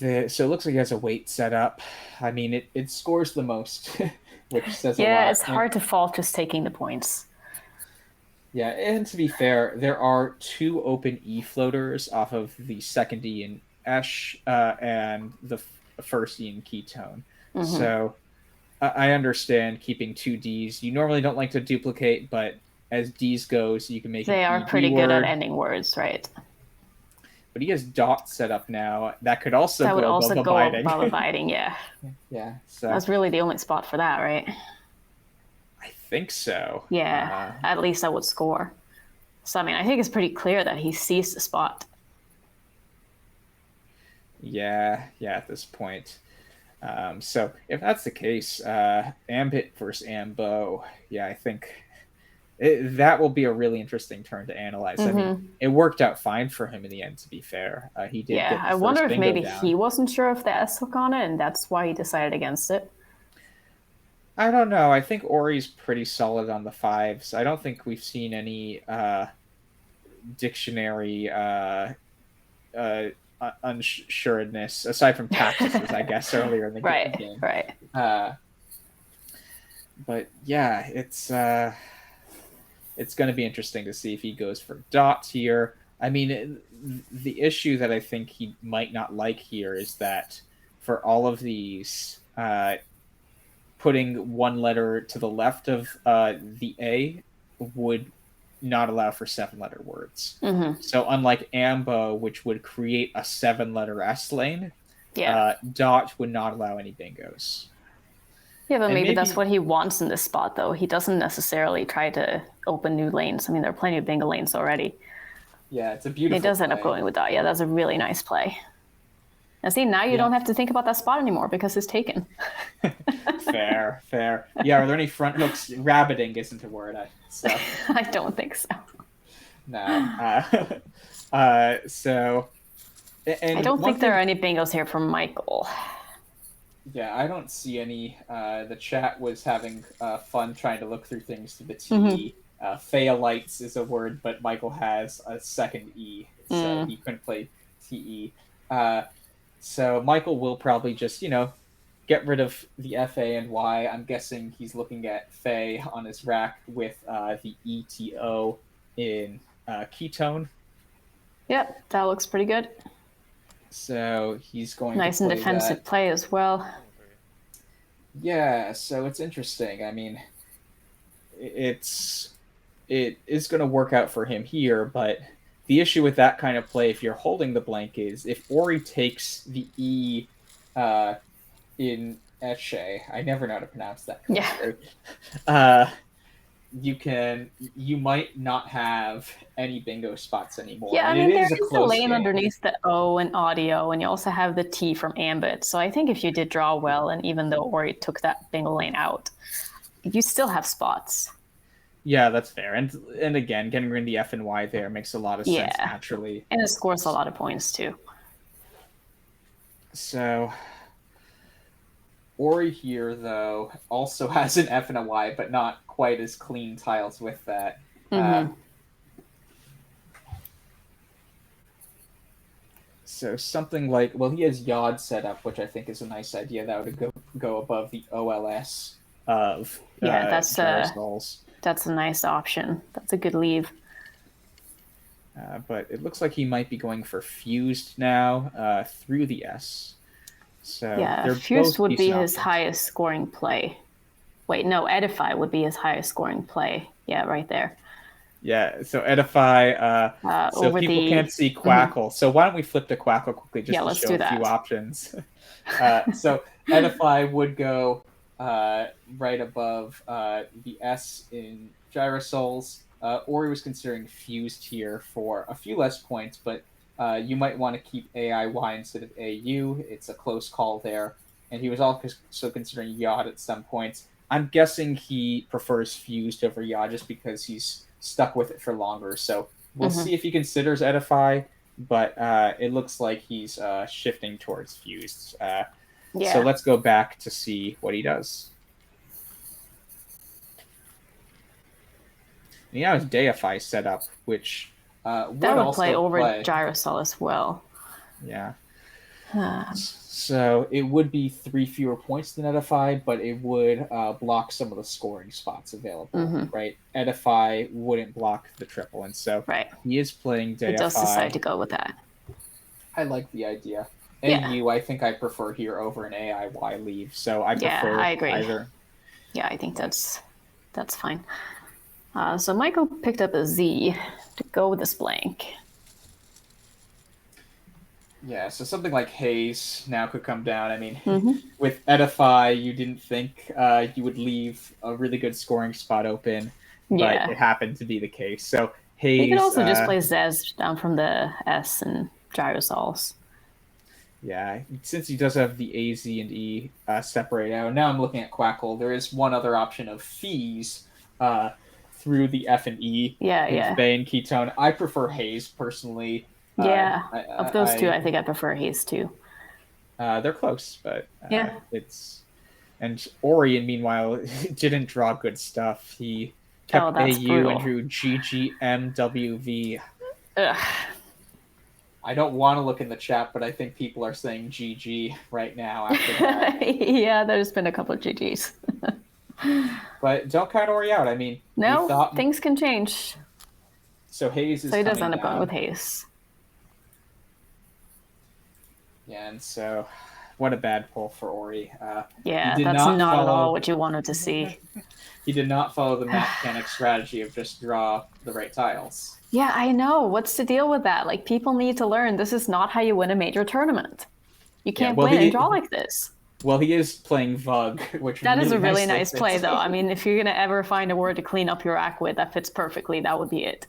it looks like he has a weight set up. I mean, it scores the most, which says a lot. Yeah, it's hard to fault just taking the points. Yeah, and to be fair, there are 2 open E floaters off of the second E in Esh and the first E in Ketone. Mm-hmm. So I understand keeping 2 Ds. You normally don't like to duplicate, but as Ds goes, you can make They an are ED pretty good at word. ending words, right? But he has dots set up now. That could also That go would above also go abiding. above abiding, yeah. Yeah, so That's really the only spot for that, right? I think so. Yeah, at least I would score. So, I mean, I think it's pretty clear that he sees the spot. Yeah, at this point. So if that's the case, Ambit versus Ambo, yeah, I think that will be a really interesting turn to analyze. I mean, it worked out fine for him in the end, to be fair. He did get the I first wonder if bingo maybe down. he wasn't sure if the S hook on it, and that's why he decided against it. I don't know. I think Ori's pretty solid on the 5s. I don't think we've seen any dictionary unsureness, aside from taxes, I guess, earlier in the game. Right. But yeah, it's going to be interesting to see if he goes for dots here. I mean, the issue that I think he might not like here is that for all of these, putting one letter to the left of the A would not allow for 7-letter words. Mm-hmm. So unlike Ambo, which would create a 7-letter S lane, Yeah. Dot would not allow any bingos. Yeah, but And maybe that's what he wants in this spot, though. He doesn't necessarily try to open new lanes. I mean, there are plenty of bingo lanes already. Yeah, it's a beautiful He does end up play. going with Dot. Yeah, that's a really nice play. Now, see, now you don't have to think about that spot anymore because it's taken. Fair. Yeah, are there any front hooks? Rabbiting isn't a word. I don't think so. No. So... And I don't think there are any bingos here from Michael. Yeah, I don't see any. The chat was having fun trying to look through things to the TE. Phaelites is a word, but Michael has a second E, so he couldn't play TE. So Michael will probably just, get rid of the FA and Y. I'm guessing he's looking at Phay on his rack with the ETO in Ketone. Yep, that looks pretty good. So he's going nice to play and defensive that. play as well. Yeah, so it's interesting. I mean, it is going to work out for him here, but the issue with that kind of play, if you're holding the blank, is if Ori takes the E in Esche, I never know how to pronounce that correctly. Yeah. You might not have any bingo spots anymore. Yeah, I and mean, it there is is a lane underneath the O and audio, and you also have the T from Ambit. So I think if you did draw well, and even though Ori took that bingo lane out, you still have spots. Yeah, that's fair. And again, getting rid of the F and Y there makes a lot of sense naturally. And it scores a lot of points too. So Ori here, though, also has an F and a Y, but not quite as clean tiles with that. So something like, well, he has Yod set up, which I think is a nice idea. That would go above the OLS of that's Gyrosols. That's a nice option. That's a good leave. But it looks like he might be going for Fused now through the S. So Yeah, they're Fused both would be decent his options. highest scoring play. Wait, no, Edify would be his highest scoring play. Yeah, right there. Yeah, so Edify. So Over people the- can't see Quackle. So why don't we flip to Quackle quickly just Yeah, to let's show do a few that. options. So Edify would go right above the S in Gyrosols. Ori was considering Fused here for a few less points, but you might want to keep AIY instead of AU. It's a close call there. And he was also considering Yod at some points. I'm guessing he prefers Fused over Yod just because he's stuck with it for longer. So we'll see if he considers Edify, but it looks like he's shifting towards Fused. So let's go back to see what he does. And now his Deify set up, which would That would also play over play. Gyrosol as well. Yeah. So it would be 3 fewer points than Edify, but it would block some of the scoring spots available, right? Edify wouldn't block the triple, and so he is playing Deify. He does decide to go with that. I like the idea. Yeah. AU, I think I prefer here over an AIY leave, so I prefer I agree. either. Yeah, I think that's fine. So Michael picked up a Z to go with this blank. Yeah, so something like Haze now could come down. I mean, with Edify, you didn't think you would leave a really good scoring spot open, but it happened to be the case. So Haze... You could also just play Zez down from the S and Gyrosols. Yeah, since he does have the A, Z, and E separated out. Now I'm looking at Quackle. There is one other option of Fees through the F and E. Yeah. Bane, Ketone. I prefer Haze, personally. Yeah, of those two, I think I prefer Haze too. They're close, but it's... And Orion, meanwhile, didn't draw good stuff. He kept AU brutal. and drew GGMWV. Ugh. I don't want to look in the chat, but I think people are saying GG right now after that. Yeah, there's been a couple of GGs. But don't count Ori out. I mean, no, things can change. So Haze is So he does coming end up going down. with Haze. Yeah, and so what a bad pull for Ori. Yeah, that's not at all what you wanted to see. He did not follow the mechanic strategy of just draw the right tiles. Yeah, I know. What's the deal with that? Like, people need to learn this is not how you win a major tournament. You can't win and draw like this. Well, he is playing Vug, which that is a really nicely nice fits. play, though. I mean, if you're going to ever find a word to clean up your act with that fits perfectly, that would be it.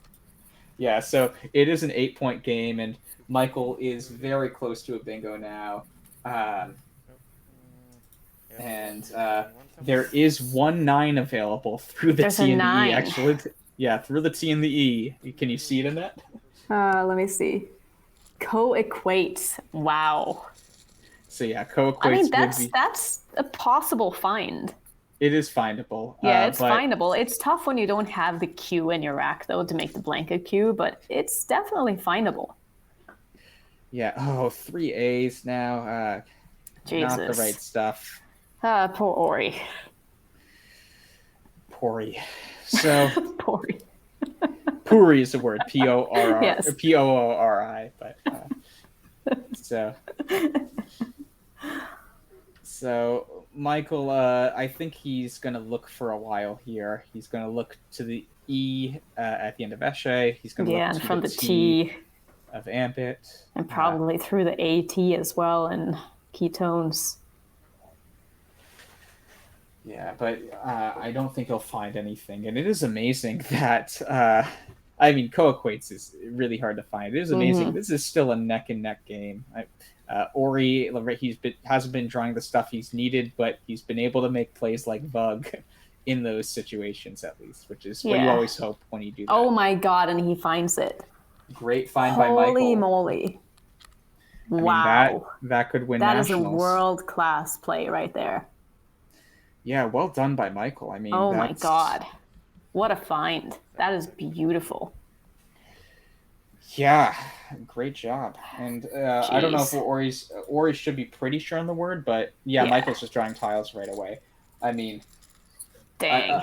Yeah, so it is an 8-point game, and Michael is very close to a bingo now. And there is 1 9 available through the T and the E, actually. Yeah, through the T and the E. Can you see it in that? Let me see. Co-equate. Wow. So yeah, co-equates. I mean, that's a possible find. It is findable. Yeah, it's findable. It's tough when you don't have the Q in your rack, though, to make the blanket Q, but it's definitely findable. Yeah. Oh, 3 A's now. Jesus. Not the right stuff. Poor Ori. Pori. So Pori. Puri is the word. P-O-R-R. Yes. P-O-O-R-I. But so Michael, I think he's gonna look for a while here. He's gonna look to the E at the end of Esche. He's gonna look to from the T of Ambit, and probably through the AT as well and ketones. Yeah, but I don't think he'll find anything. And it is amazing that, I mean, co-equates is really hard to find. It is amazing. This is still a neck-and-neck game. Ori, hasn't been drawing the stuff he's needed, but he's been able to make plays like Vug in those situations, at least, which is what you always hope when you do that. Oh my god, and he finds it. Great find by Michael. Holy moly. Wow. I mean, that could win nationals. That is a world-class play right there. Yeah, well done by Michael. I mean, oh my god, what a find! That is beautiful. Yeah, great job. And I don't know if Ori should be pretty sure on the word, but yeah, Michael's just drawing tiles right away. I mean, Dang.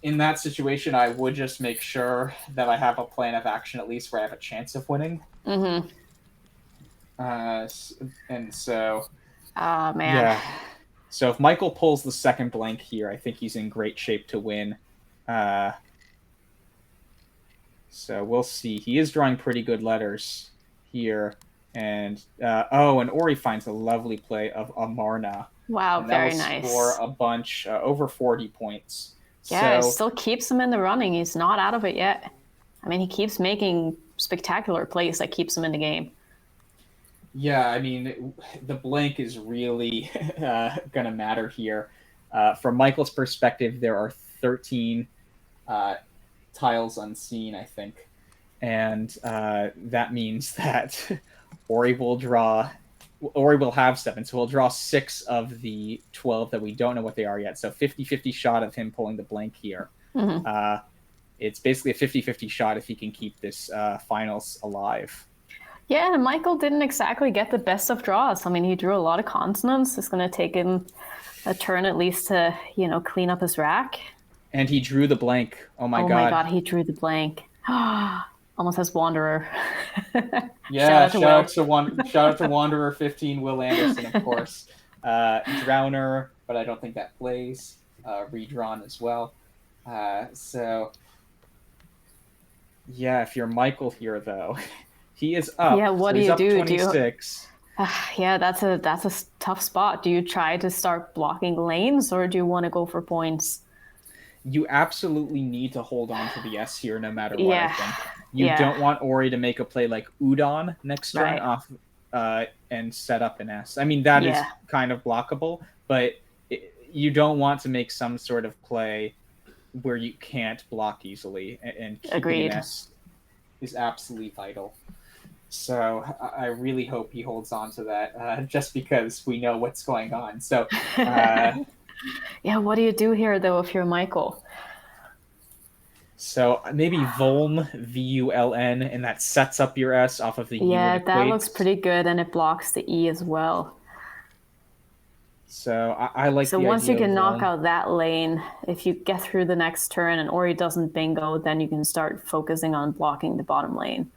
In that situation, I would just make sure that I have a plan of action at least where I have a chance of winning. Mm-hmm. And so, Oh, man. yeah. So if Michael pulls the second blank here, I think he's in great shape to win. So we'll see. He is drawing pretty good letters here. And, and Ori finds a lovely play of Amarna. Wow, and very that'll nice. Score a bunch, over 40 points. Yeah, so, it still keeps him in the running. He's not out of it yet. I mean, he keeps making spectacular plays that keeps him in the game. Yeah, I mean, the blank is really going to matter here. From Michael's perspective, there are 13 tiles unseen, I think. And that means that Ori will have 7. So we'll draw 6 of the 12 that we don't know what they are yet. So 50-50 shot of him pulling the blank here. Mm-hmm. It's basically a 50-50 shot if he can keep this finals alive. Yeah, and Michael didn't exactly get the best of draws. I mean, he drew a lot of consonants. It's going to take him a turn at least to, clean up his rack. And he drew the blank. Oh my god, he drew the blank. Almost has Wanderer. Yeah, shout out to Wanderer 15, Will Anderson, of course. Drowner, but I don't think that plays. Redrawn as well. So, yeah, if you're Michael here, though, he is up. Yeah, what so do he's you up do? 26. Yeah, that's a tough spot. Do you try to start blocking lanes, or do you want to go for points? You absolutely need to hold on to the S here no matter what, Yeah. I think. You don't want Ori to make a play like Udon next turn Right. off and set up an S. I mean, that is kind of blockable, but you don't want to make some sort of play where you can't block easily, and keeping Agreed. an S is absolutely vital. So I really hope he holds on to that, just because we know what's going on. So, yeah, what do you do here, though, if you're Michael? So maybe Vuln, V-U-L-N, and that sets up your S off of the U. Yeah, and that equates. looks pretty good, and it blocks the E as well. So I like So the once idea you can of knock Vuln. out that lane, if you get through the next turn and Ori doesn't bingo, then you can start focusing on blocking the bottom lane.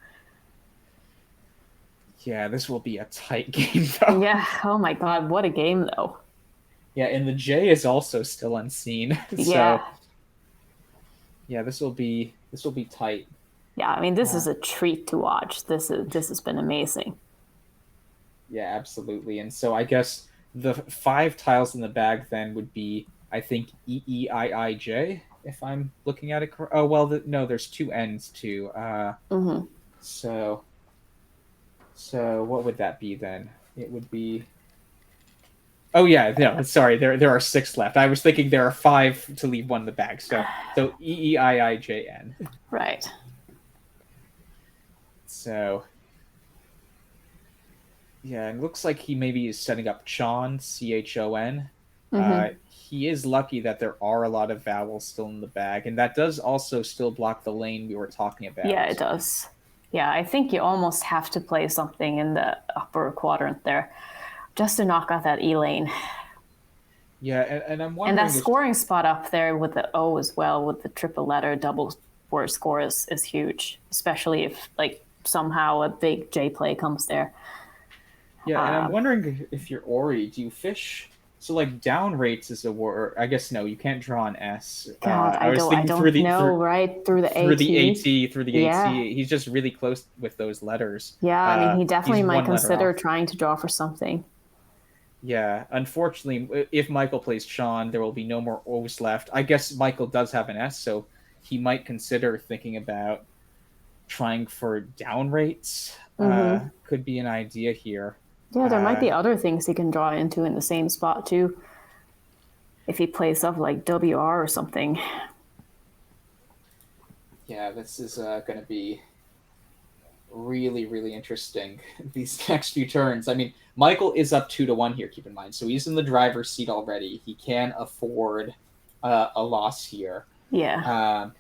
Yeah, this will be a tight game, though. Yeah, oh my god, what a game, though. Yeah, and the J is also still unseen. Yeah. So, yeah, this will be tight. Yeah, I mean, this is a treat to watch. This has been amazing. Yeah, absolutely. And so I guess the 5 tiles in the bag then would be, I think, E-E-I-I-J, if I'm looking at it correct. Oh, well, no, there's 2 N's too. Mm-hmm. So what would that be then? It would be... Oh, yeah, no, sorry, there are 6 left. I was thinking there are 5 to leave 1 in the bag. So E-E-I-I-J-N. Right. So... Yeah, it looks like he maybe is setting up Chon, C-H-O-N. Mm-hmm. He is lucky that there are a lot of vowels still in the bag, and that does also still block the lane we were talking about. Yeah, it does. Yeah, I think you almost have to play something in the upper quadrant there just to knock out that E lane. Yeah, and I'm wondering... And that scoring spot up there with the O as well, with the triple letter double word score is huge, especially if, like, somehow a big J play comes there. Yeah, and I'm wondering if you're Ori, do you fish... So, like, down rates is a word... I guess, no, you can't draw an S. God, I don't know, right? Through the AT? Through the AT. He's just really close with those letters. Yeah, I mean, he definitely might consider off. trying to draw for something. Yeah, unfortunately, if Michael plays Sean, there will be no more O's left. I guess Michael does have an S, so he might consider thinking about trying for down rates. Mm-hmm. Could be an idea here. Yeah, there might be other things he can draw into in the same spot, too. If he plays stuff like WR or something. Yeah, this is going to be really, really interesting, these next few turns. I mean, Michael is up 2-1 here, keep in mind. So he's in the driver's seat already. He can afford a loss here. Yeah.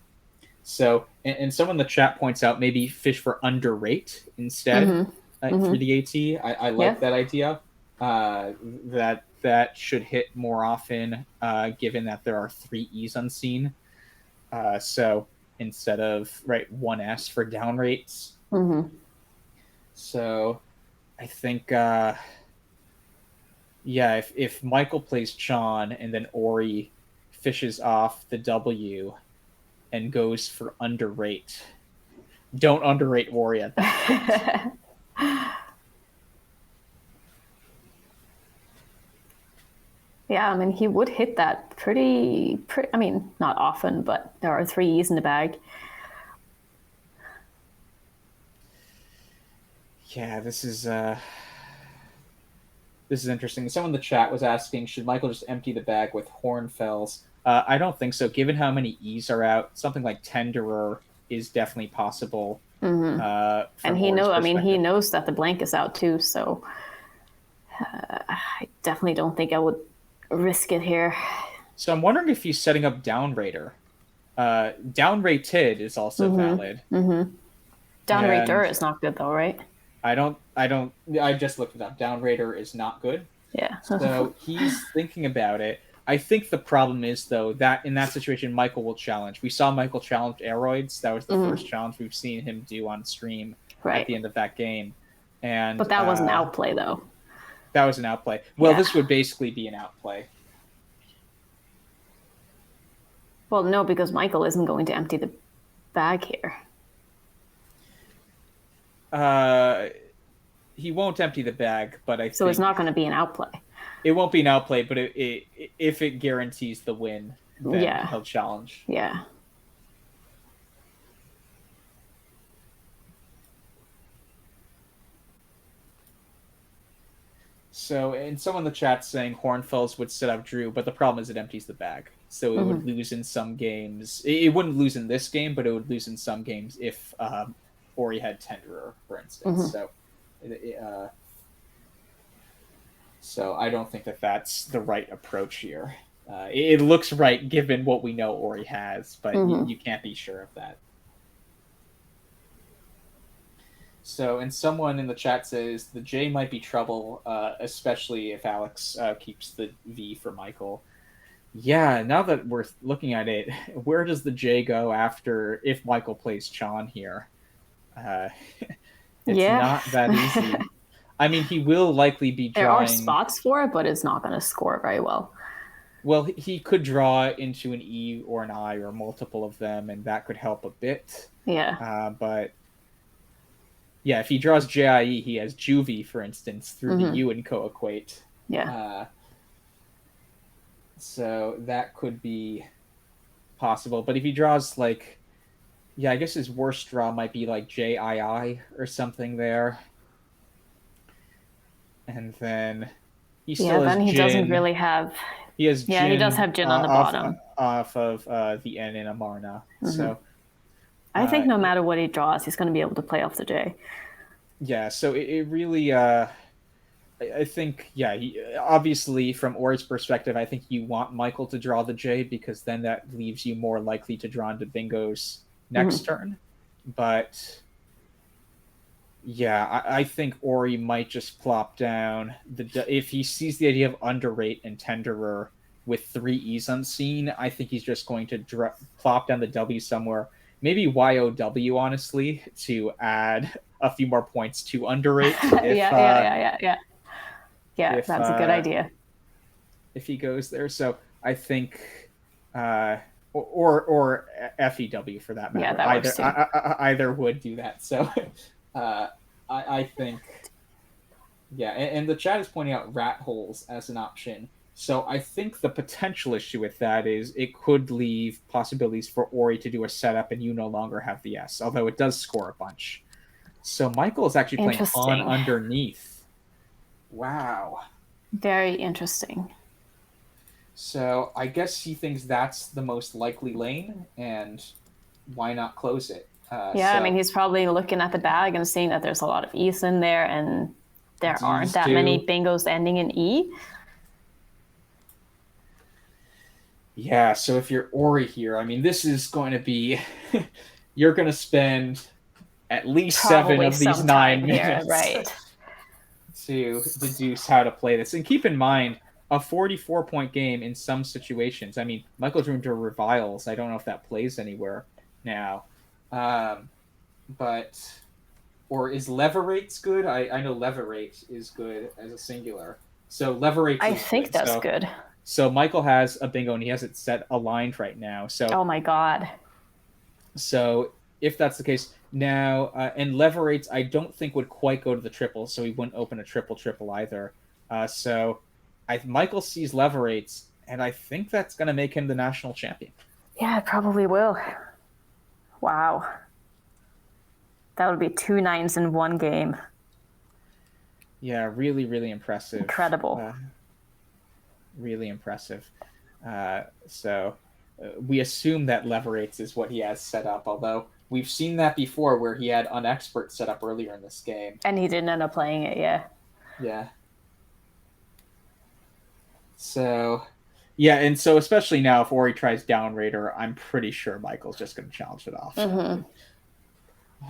So, and someone in the chat points out maybe fish for underrate instead. Mm-hmm. Through the AT. I like that idea. That that should hit more often, given that there are 3 E's unseen. So instead of one S for down rates. Mm-hmm. So I think if Michael plays Sean and then Ori fishes off the W and goes for underrate. Don't underrate Ori at that point. Yeah, I mean, he would hit that pretty, I mean, not often, but there are 3 E's in the bag. Yeah, this is interesting. Someone in the chat was asking, should Michael just empty the bag with Hornfells? I don't think so. Given how many E's are out, something like Tenderer is definitely possible. Mm-hmm. And he he knows that the blank is out too, so I definitely don't think I would risk it here. So I'm wondering if he's setting up Downrater. Downrated is also valid. Mm-hmm. Downrater is not good though, right? I just looked it up. Downrater is not good. Yeah. So he's thinking about it. I think the problem is, though, that in that situation, Michael will challenge. We saw Michael challenge Aeroids. That was the first challenge we've seen him do on stream at the end of that game. But that was an outplay, though. That was an outplay. Well, this would basically be an outplay. Well, no, because Michael isn't going to empty the bag here. He won't empty the bag, but So it's not going to be an outplay. It won't be an outplay, but if it guarantees the win, then he'll challenge. Yeah. So, and someone in the chat saying Hornfells would set up Drew, but the problem is it empties the bag. So it would lose in some games. It wouldn't lose in this game, but it would lose in some games if Ori had Tenderer, for instance. So I don't think that that's the right approach here. It looks right given what we know Ori has, but you can't be sure of that. So, and someone in the chat says the J might be trouble, especially if Alex keeps the V for Michael. Yeah, now that we're looking at it, where does the J go if Michael plays Sean here? It's not that easy. I mean, he will likely be drawing... There are spots for it, but it's not going to score very well. Well, he could draw into an E or an I or multiple of them, and that could help a bit. Yeah. But... yeah, if he draws JIE, he has Juvie, for instance, through the U and co-equate. Yeah. So that could be possible. But if he draws, like... yeah, I guess his worst draw might be, like, JII or something there. And then he still has then he Jin. Doesn't really have... He has Jin, he does have Jin on the bottom. Off of the N in Amarna. So... I think no matter what he draws, he's going to be able to play off the J. Yeah, so it really... I think, obviously, from Ori's perspective, I think you want Michael to draw the J, because then that leaves you more likely to draw into bingos next turn. But... yeah, I think Ori might just plop down if he sees the idea of underrate and Tenderer with 3 E's unseen. I think he's just going to plop down the W somewhere, maybe YOW, honestly, to add a few more points to underrate. Yeah, that's a good idea. If he goes there, so I think, or FEW for that matter. Yeah, that works too. Either would do that. So. I think, and the chat is pointing out rat holes as an option. So I think the potential issue with that is it could leave possibilities for Ori to do a setup and you no longer have the S, although it does score a bunch. So Michael is actually playing on underneath. Wow. Very interesting. So I guess he thinks that's the most likely lane, and why not close it? I mean, he's probably looking at the bag and seeing that there's a lot of E's in there, and there aren't that many bingos ending in E. Yeah, so if you're Ori here, I mean, this is going to be... you're going to spend at least probably 7 of these 9 minutes right. to deduce how to play this. And keep in mind, a 44-point game in some situations. I mean, Michael's room to reviles. I don't know if that plays anywhere now. But or is Leverates good? I know Leverate is good as a singular. So Leverate. I think that's good. So Michael has a bingo and he has it set aligned right now. So Oh my god. So if that's the case now, and Leverates, I don't think would quite go to the triple, so he wouldn't open a triple either. Michael sees Leverates, and I think that's going to make him the national champion. Yeah, it probably will. Wow. That would be 2 9s in one game. Yeah, really, really impressive. Incredible. Really impressive. We assume that Leverates is what he has set up, although we've seen that before where he had Unexpert set up earlier in this game. And he didn't end up playing it, yeah. Yeah. So, yeah, and so especially now if Ori tries Down Raider, I'm pretty sure Michael's just going to challenge it off. Mm-hmm.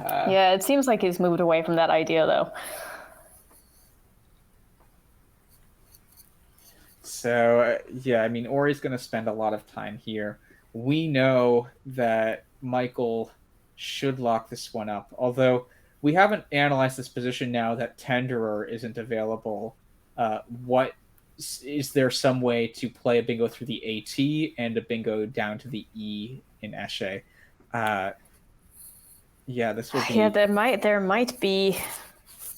Yeah, it seems like he's moved away from that idea, though. So, yeah, I mean, Ori's going to spend a lot of time here. We know that Michael should lock this one up, although we haven't analyzed this position now that Tenderer isn't available. Is there some way to play a bingo through the AT and a bingo down to the E in Esche? Yeah, this would be... Yeah, there might be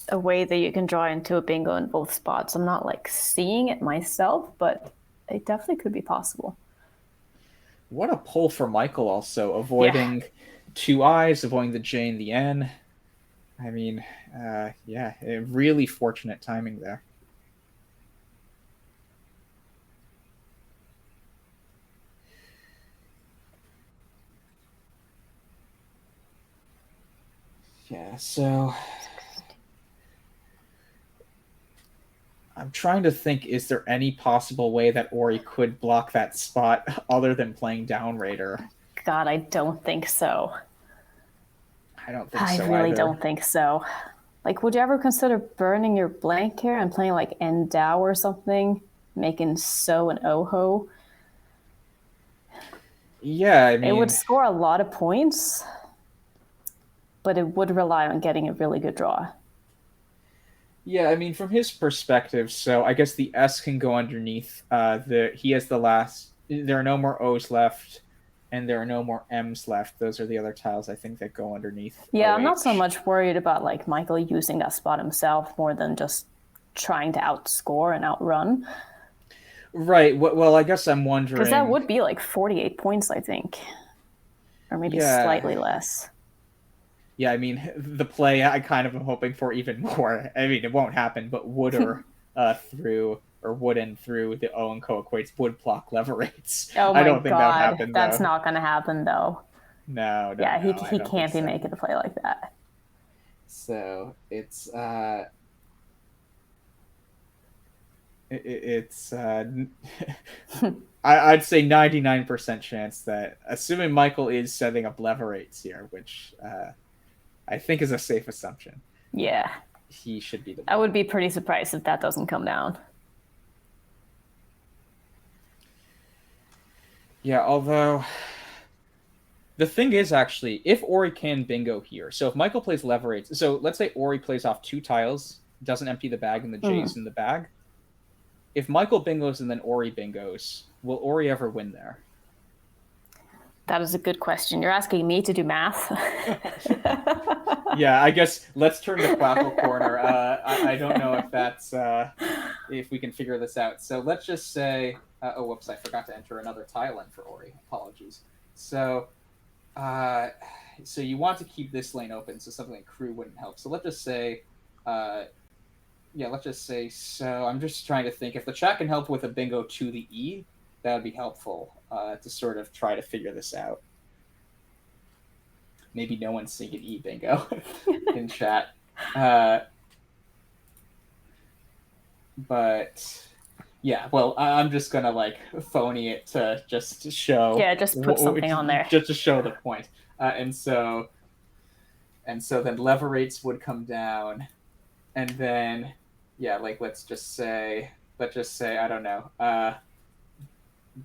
a way that you can draw into a bingo in both spots. I'm not like seeing it myself, but it definitely could be possible. What a pull for Michael also, avoiding 2 I's, avoiding the J and the N. I mean, really fortunate timing there. Yeah, so I'm trying to think, is there any possible way that Ori could block that spot other than playing Down Raider? God, I don't think so. I don't think so I really either. don't think so. Like, would you ever consider burning your blank here and playing like Endow or something? Making So and Oho? Yeah, I mean... It would score a lot of points, but it would rely on getting a really good draw. Yeah, I mean, from his perspective, so I guess the S can go underneath. He has the last... There are no more O's left, and there are no more M's left. Those are the other tiles, I think, that go underneath. Yeah, OH. I'm not so much worried about like Michael using that spot himself more than just trying to outscore and outrun. Right. Well, I guess I'm wondering... Because that would be like 48 points, I think. Or maybe slightly less. Yeah, I mean, the play I kind of am hoping for even more. I mean, it won't happen, but Wooden through the O and Co equates would block Leverates. Oh my I don't think that would happen, That's though. not going to happen, though. No. Yeah, no, he can't be making a play like that. So it's I'd say 99% chance that, assuming Michael is setting up Leverates here, which I think is a safe assumption. Yeah. He should be the one. I would be pretty surprised if that doesn't come down. Yeah, although the thing is, actually, if Ori can bingo here, so if Michael plays Leverates, so let's say Ori plays off 2 tiles, doesn't empty the bag, and the J's in the bag. If Michael bingos and then Ori bingos, will Ori ever win there? That is a good question. You're asking me to do math? Yeah, I guess let's turn to Quackle Corner. I don't know if that's if we can figure this out. So let's just say, oh, whoops, I forgot to enter another tile in for Ori. Apologies. So, so you want to keep this lane open, so something like crew wouldn't help. So let's just say, so I'm just trying to think, if the chat can help with a bingo to the E, that would be helpful to sort of try to figure this out. Maybe no one's seeing an E bingo in chat. But yeah, well, I'm just gonna like phony it to just show. Yeah, just put something on there. Just to show the point. And so then Leverates would come down, and then yeah, like let's just say but just say, I don't know,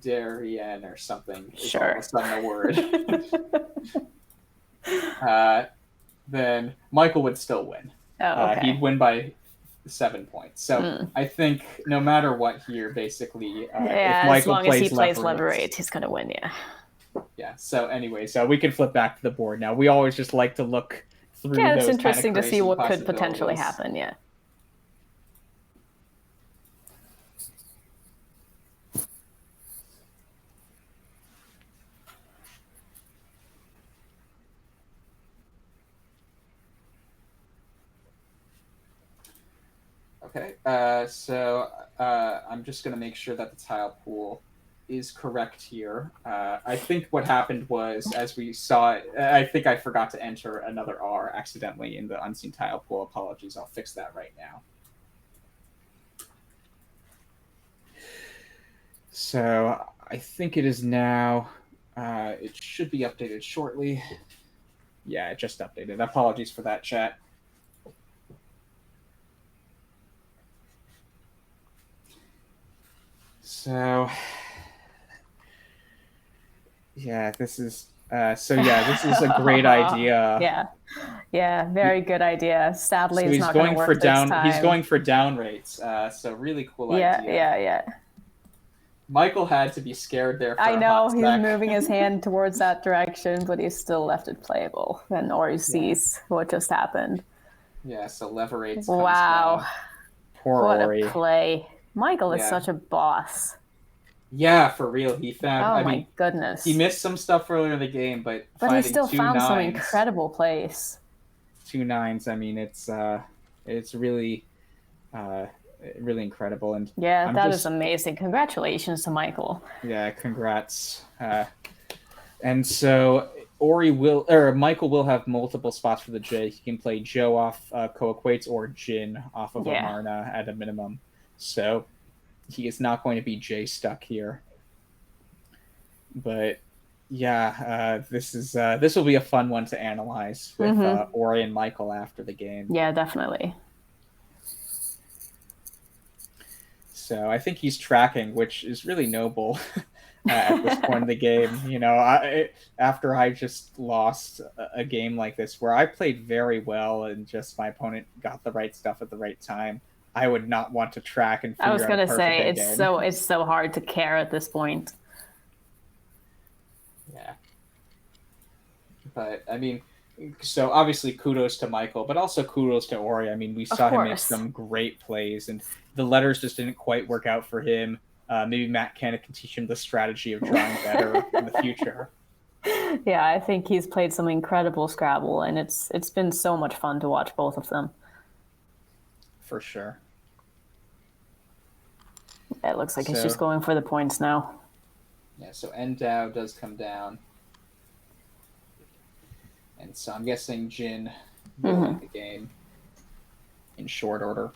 Darien or something is all of Sure. a sudden a word, then Michael would still win. Oh, okay. He'd win by 7 points. So I think no matter what here, basically, Yeah, if Michael as long as he plays lever lever eight, eight, he's gonna win. Yeah. yeah. So anyway, so we can flip back to the board now. We always just like to look through. Yeah, those it's interesting kind to of see crazy what could potentially possibilities. happen. Yeah. Okay, so I'm just going to make sure that the tile pool is correct here. I think what happened was, as we saw it, I think I forgot to enter another R accidentally in the unseen tile pool. Apologies, I'll fix that right now. So I think it is now, it should be updated shortly. Yeah, it just updated. Apologies for that, chat. So, yeah, this is this is a great idea. Yeah, very good idea. Sadly, So it's he's not going going to work for this down. time. He's going for down rates. So really cool idea. Yeah. Michael had to be scared there. For I a know hot he's sec. moving his hand towards that direction, but he's still left it playable. And Ori sees what just happened. Yeah. So lever rates. Wow. Poor What Ori. a play. Michael is Yeah. such a boss. Yeah, for real. He found. Oh I my mean, goodness. he missed some stuff earlier in the game, but he still two found some nines, incredible plays. 2 9s. I mean, it's really, really incredible. And yeah, that is amazing. Congratulations to Michael. Yeah, congrats. And so Michael will have multiple spots for the J. He can play Joe off co-equates or Jin off of Amarna at a minimum. So he is not going to be J stuck here. But yeah, this will be a fun one to analyze with Ori and Michael after the game. Yeah, definitely. So I think he's tracking, which is really noble at this point in the game. You know, after I just lost a game like this where I played very well and just my opponent got the right stuff at the right time, I would not want to track and figure out. I was gonna say game. it's so hard to care at this point. Yeah. But I mean, so obviously kudos to Michael, but also kudos to Ori. I mean, we saw him make some great plays, and the letters just didn't quite work out for him. Maybe Matt Canada can teach him the strategy of drawing better in the future. Yeah, I think he's played some incredible Scrabble, and it's been so much fun to watch both of them. For sure. It looks like he's just going for the points now. Yeah, so Endow does come down. And so I'm guessing Jin will win the game in short order.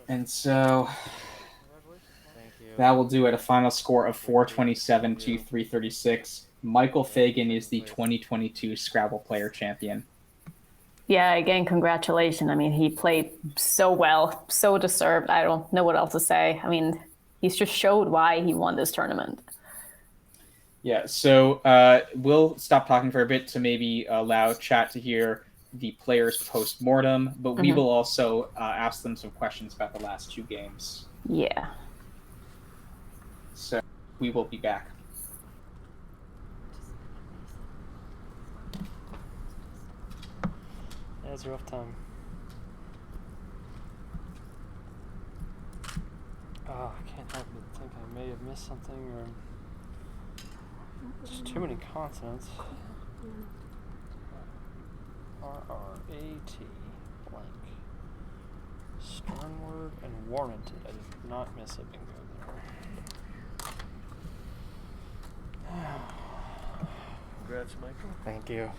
And so that will do it. A final score of 427 to 336. Michael Fagan is the 2022 Scrabble Player Champion. Yeah, again, congratulations. I mean, he played so well, so deserved. I don't know what else to say. I mean, he's just showed why he won this tournament. Yeah, so we'll stop talking for a bit to maybe allow chat to hear the players post-mortem, but we will also ask them some questions about the last two games. Yeah. So we will be back. Yeah, it's a rough time. Oh, I can't help but think I may have missed something, or just too many consonants. R-R-A-T blank. Sternward and warranted. I did not miss a bingo there. Congrats, Michael. Thank you.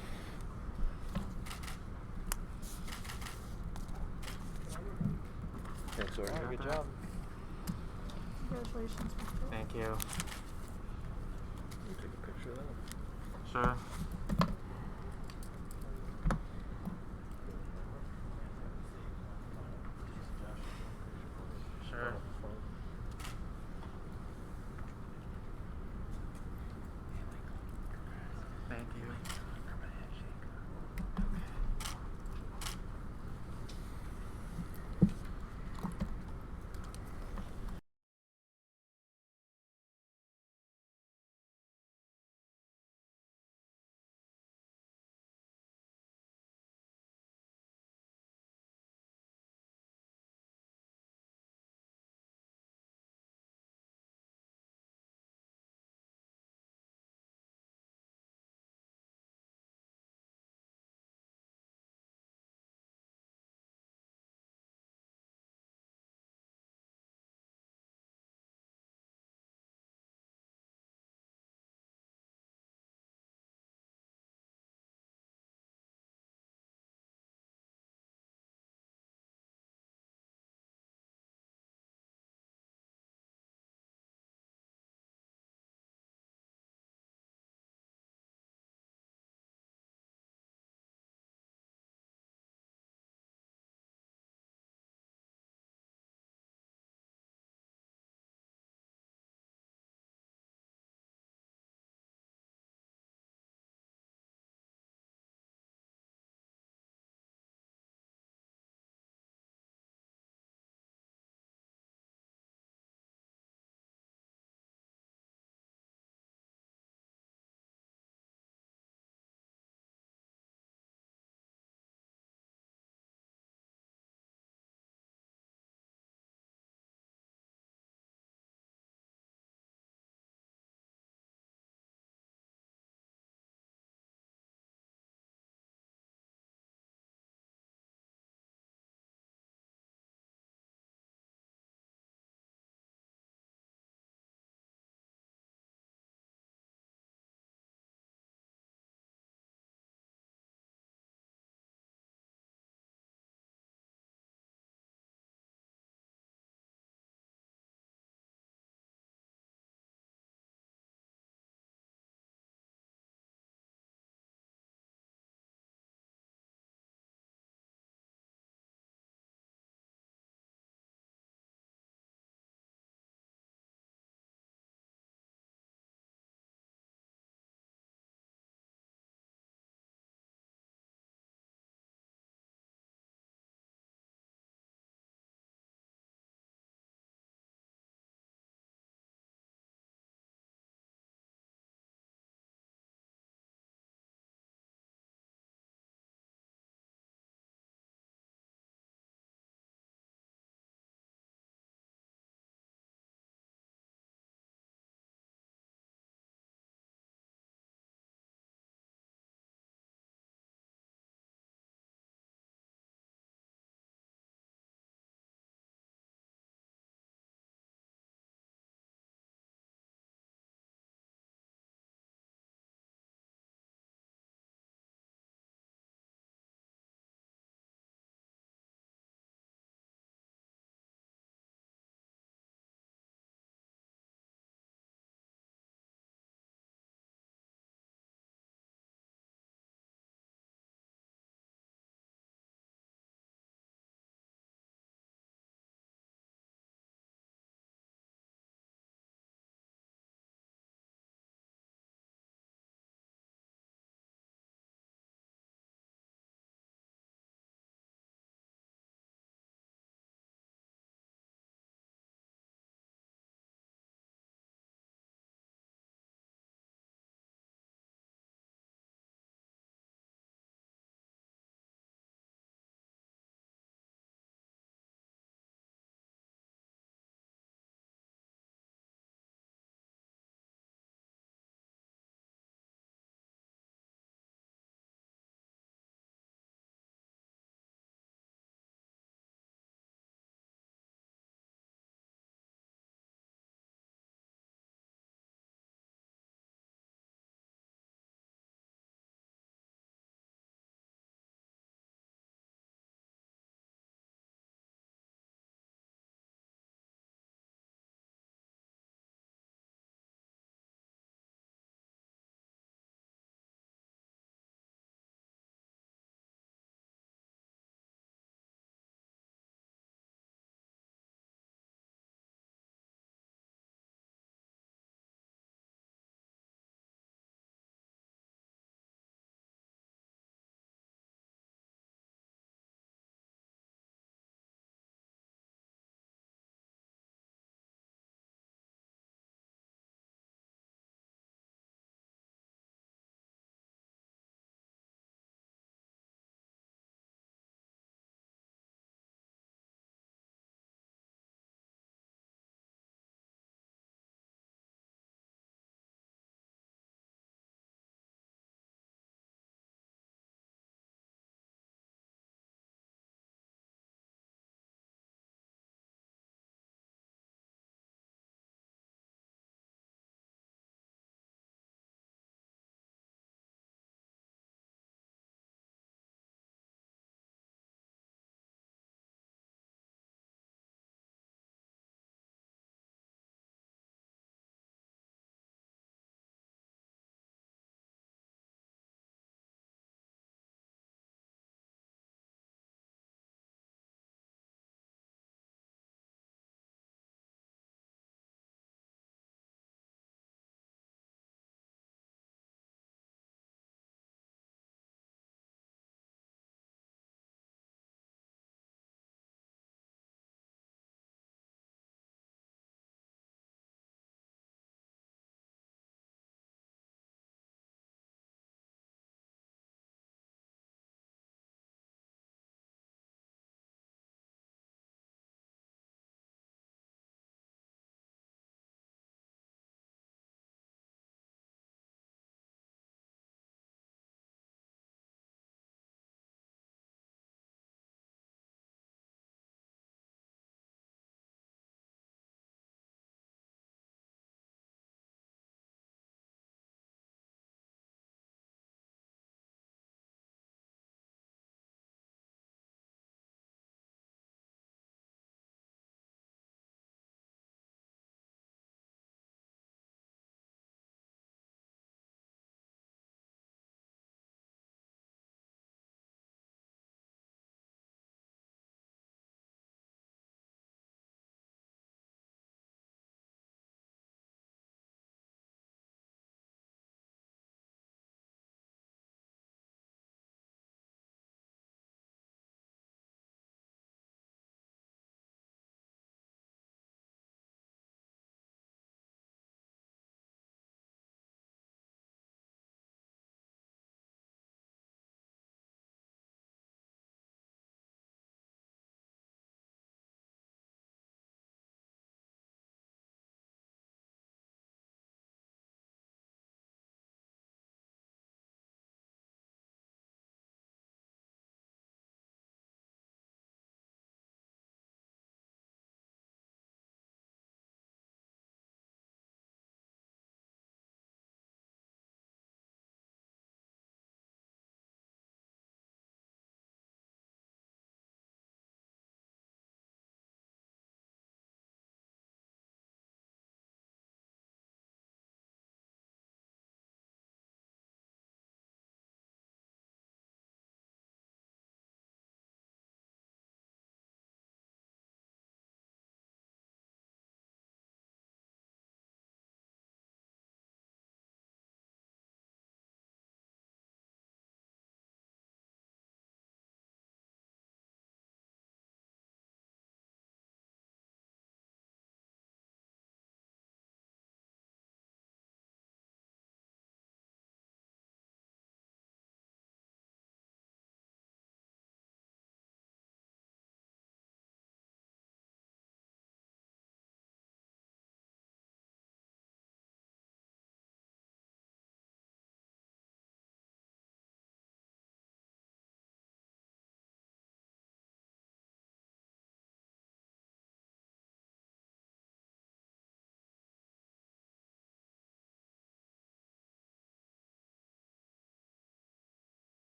Thanks, Ori. Oh, good job. Congratulations, Michael. Thank you. You take a picture of that. Sure.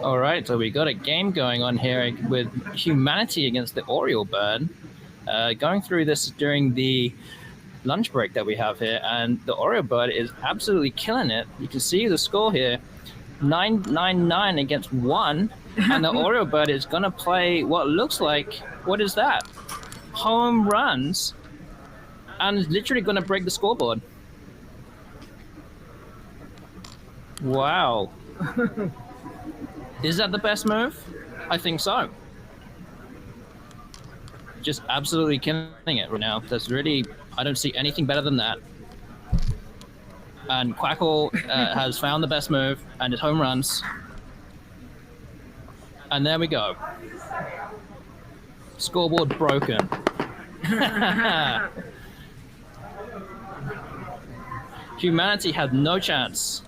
All right, so we got a game going on here with Humanity against the Oriole Bird. Going through this during the lunch break that we have here, and the Oriole Bird is absolutely killing it. You can see the score here, 999 against 1, and the Oriole Bird is going to play what looks like, what is that? Home runs, and is literally going to break the scoreboard. Wow. Is that the best move? I think so. Just absolutely killing it right now. That's really, I don't see anything better than that. And Quackle has found the best move and his home runs. And there we go. Scoreboard broken. Humanity had no chance.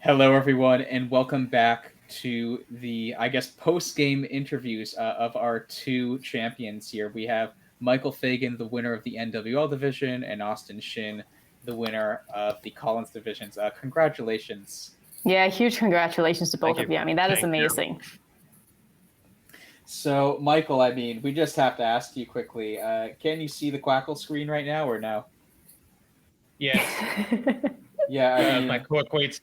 Hello, everyone, and welcome back to the, I guess, post-game interviews of our two champions here. We have Michael Fagan, the winner of the NWL division, and Austin Shin, the winner of the Collins divisions. Congratulations. Yeah, huge congratulations to both Thank of you. you. I mean, that is Thank you. amazing. So, Michael, I mean, we just have to ask you quickly, can you see the Quackle screen right now or no? Yes. Yeah, I mean, my co-equates.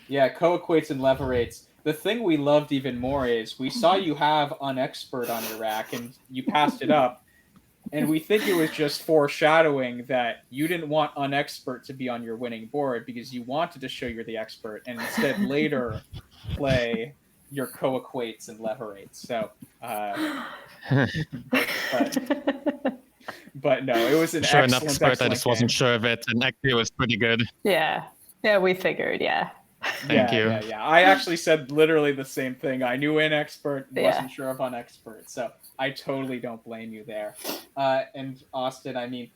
yeah, co-equates and leverates. The thing we loved even more is we saw you have unexpert on your rack and you passed it up, and we think it was just foreshadowing that you didn't want unexpert to be on your winning board because you wanted to show you're the expert and instead later play your co-equates and leverates. So, but no, it was an Sure enough, excellent, expert. I just wasn't sure of it, and actually it was pretty good. Yeah, we figured, yeah. Thank you. Yeah. I actually said literally the same thing. I knew inexpert, wasn't sure of unexpert, so I totally don't blame you there. And Austin, I mean,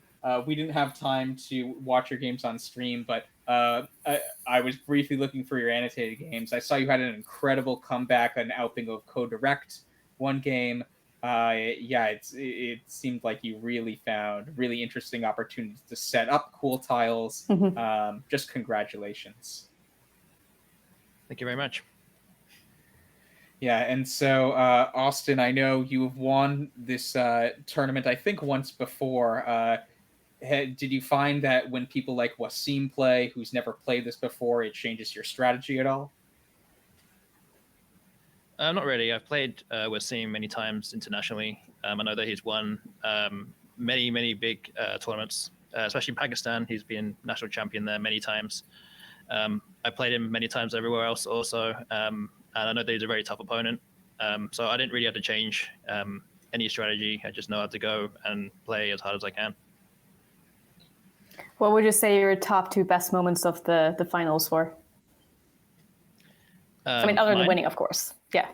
we didn't have time to watch your games on stream, but I was briefly looking for your annotated games. I saw you had an incredible comeback, an outping of co-direct one game. It seemed like you really found really interesting opportunities to set up cool tiles. Just congratulations. Thank you very much. Yeah, and so Austin, I know you've won this tournament, I think once before. Did you find that when people like Wasim play, who's never played this before, it changes your strategy at all? Not really. I've played Wasim many times internationally. I know that he's won many big tournaments, especially in Pakistan. He's been national champion there many times. I played him many times everywhere else also, and I know that he's a very tough opponent. So I didn't really have to change any strategy. I just know how to go and play as hard as I can. What would you say your top two best moments of the finals were? I mean, other than winning, of course. Yeah.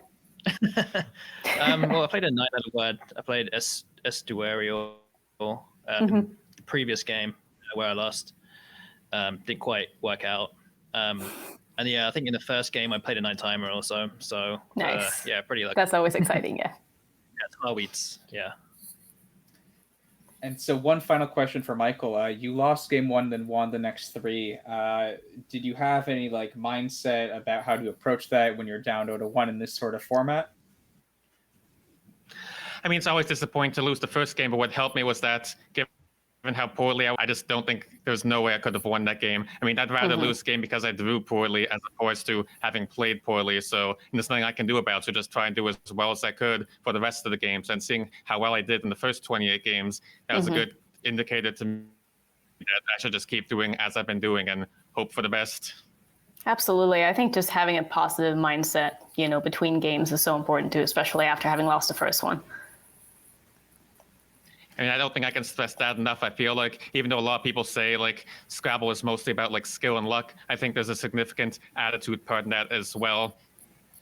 Well, I played a 9-letter word. I played Estuarial, the previous game where I lost. Didn't quite work out. And yeah, I think in the first game I played a 9-timer also. So nice. Yeah, pretty lucky. That's always exciting, yeah. Yeah. And so one final question for Michael. You lost game one, then won the next three. Did you have any like mindset about how to approach that when you're down 0-1 in this sort of format? I mean, it's always disappointing to lose the first game, but what helped me was that given how poorly I just don't think there's no way I could have won that game. I mean, I'd rather lose a game because I drew poorly as opposed to having played poorly. So there's nothing I can do about it. So just try and do as well as I could for the rest of the games. And seeing how well I did in the first 28 games, that was a good indicator to me that I should just keep doing as I've been doing and hope for the best. Absolutely. I think just having a positive mindset, between games is so important too, especially after having lost the first one. I mean, I don't think I can stress that enough. I feel like even though a lot of people say like Scrabble is mostly about like skill and luck, I think there's a significant attitude part in that as well.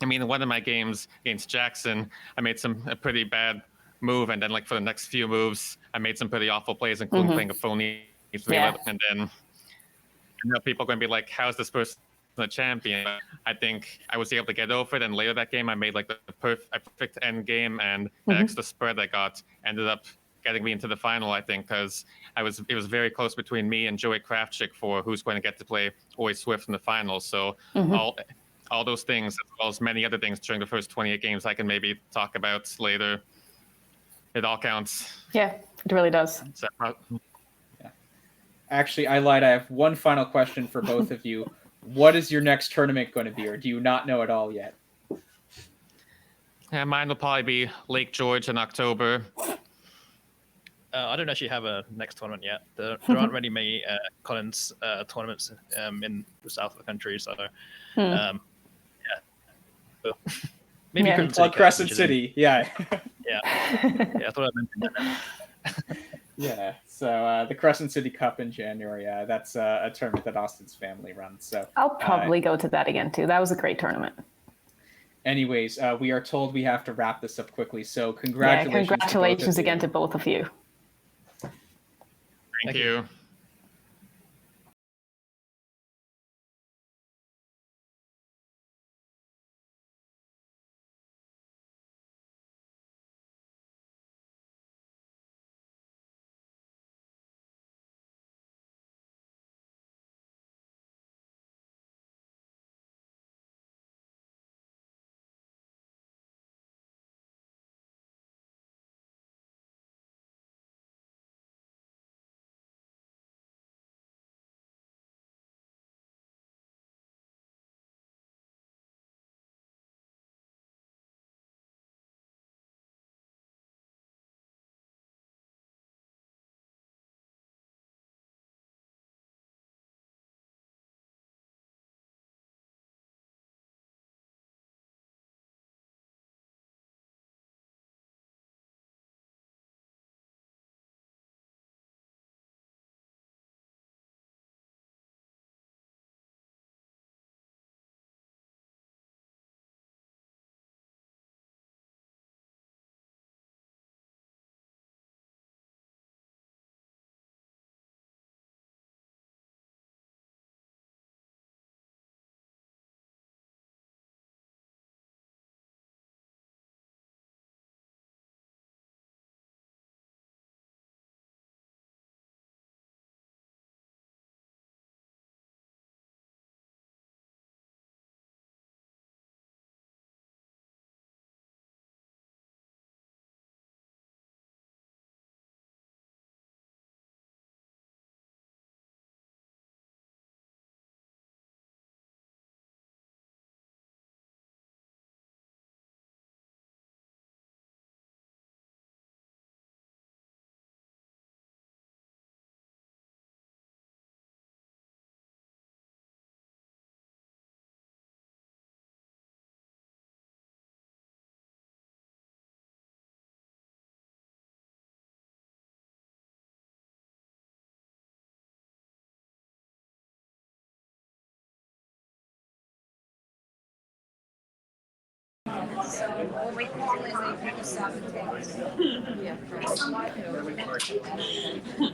I mean, in one of my games against Jackson, I made a pretty bad move, and then like for the next few moves, I made some pretty awful plays, including playing a phony 3-11, and then people are going to be like, "How's this person a champion?" But I think I was able to get over it, and later that game, I made like a perfect end game, and the extra spread I got ended up getting me into the final, I think, because it was very close between me and Joey Kravchik for who's going to get to play Ori Swift in the final. So all those things, as well as many other things during the first 28 games, I can maybe talk about later. It all counts. Yeah, it really does. So, Actually, I lied. I have one final question for both of you. What is your next tournament going to be, or do you not know at all yet? Yeah, mine will probably be Lake George in October. I don't actually have a next tournament yet. There aren't really many Collins tournaments in the south of the country, so maybe Crescent City, yeah. I thought I mentioned that. Yeah, so the Crescent City Cup in January, that's a tournament that Austin's family runs. So I'll probably go to that again too. That was a great tournament. Anyways, we are told we have to wrap this up quickly, so congratulations. Yeah, congratulations again to both of you. Thank you.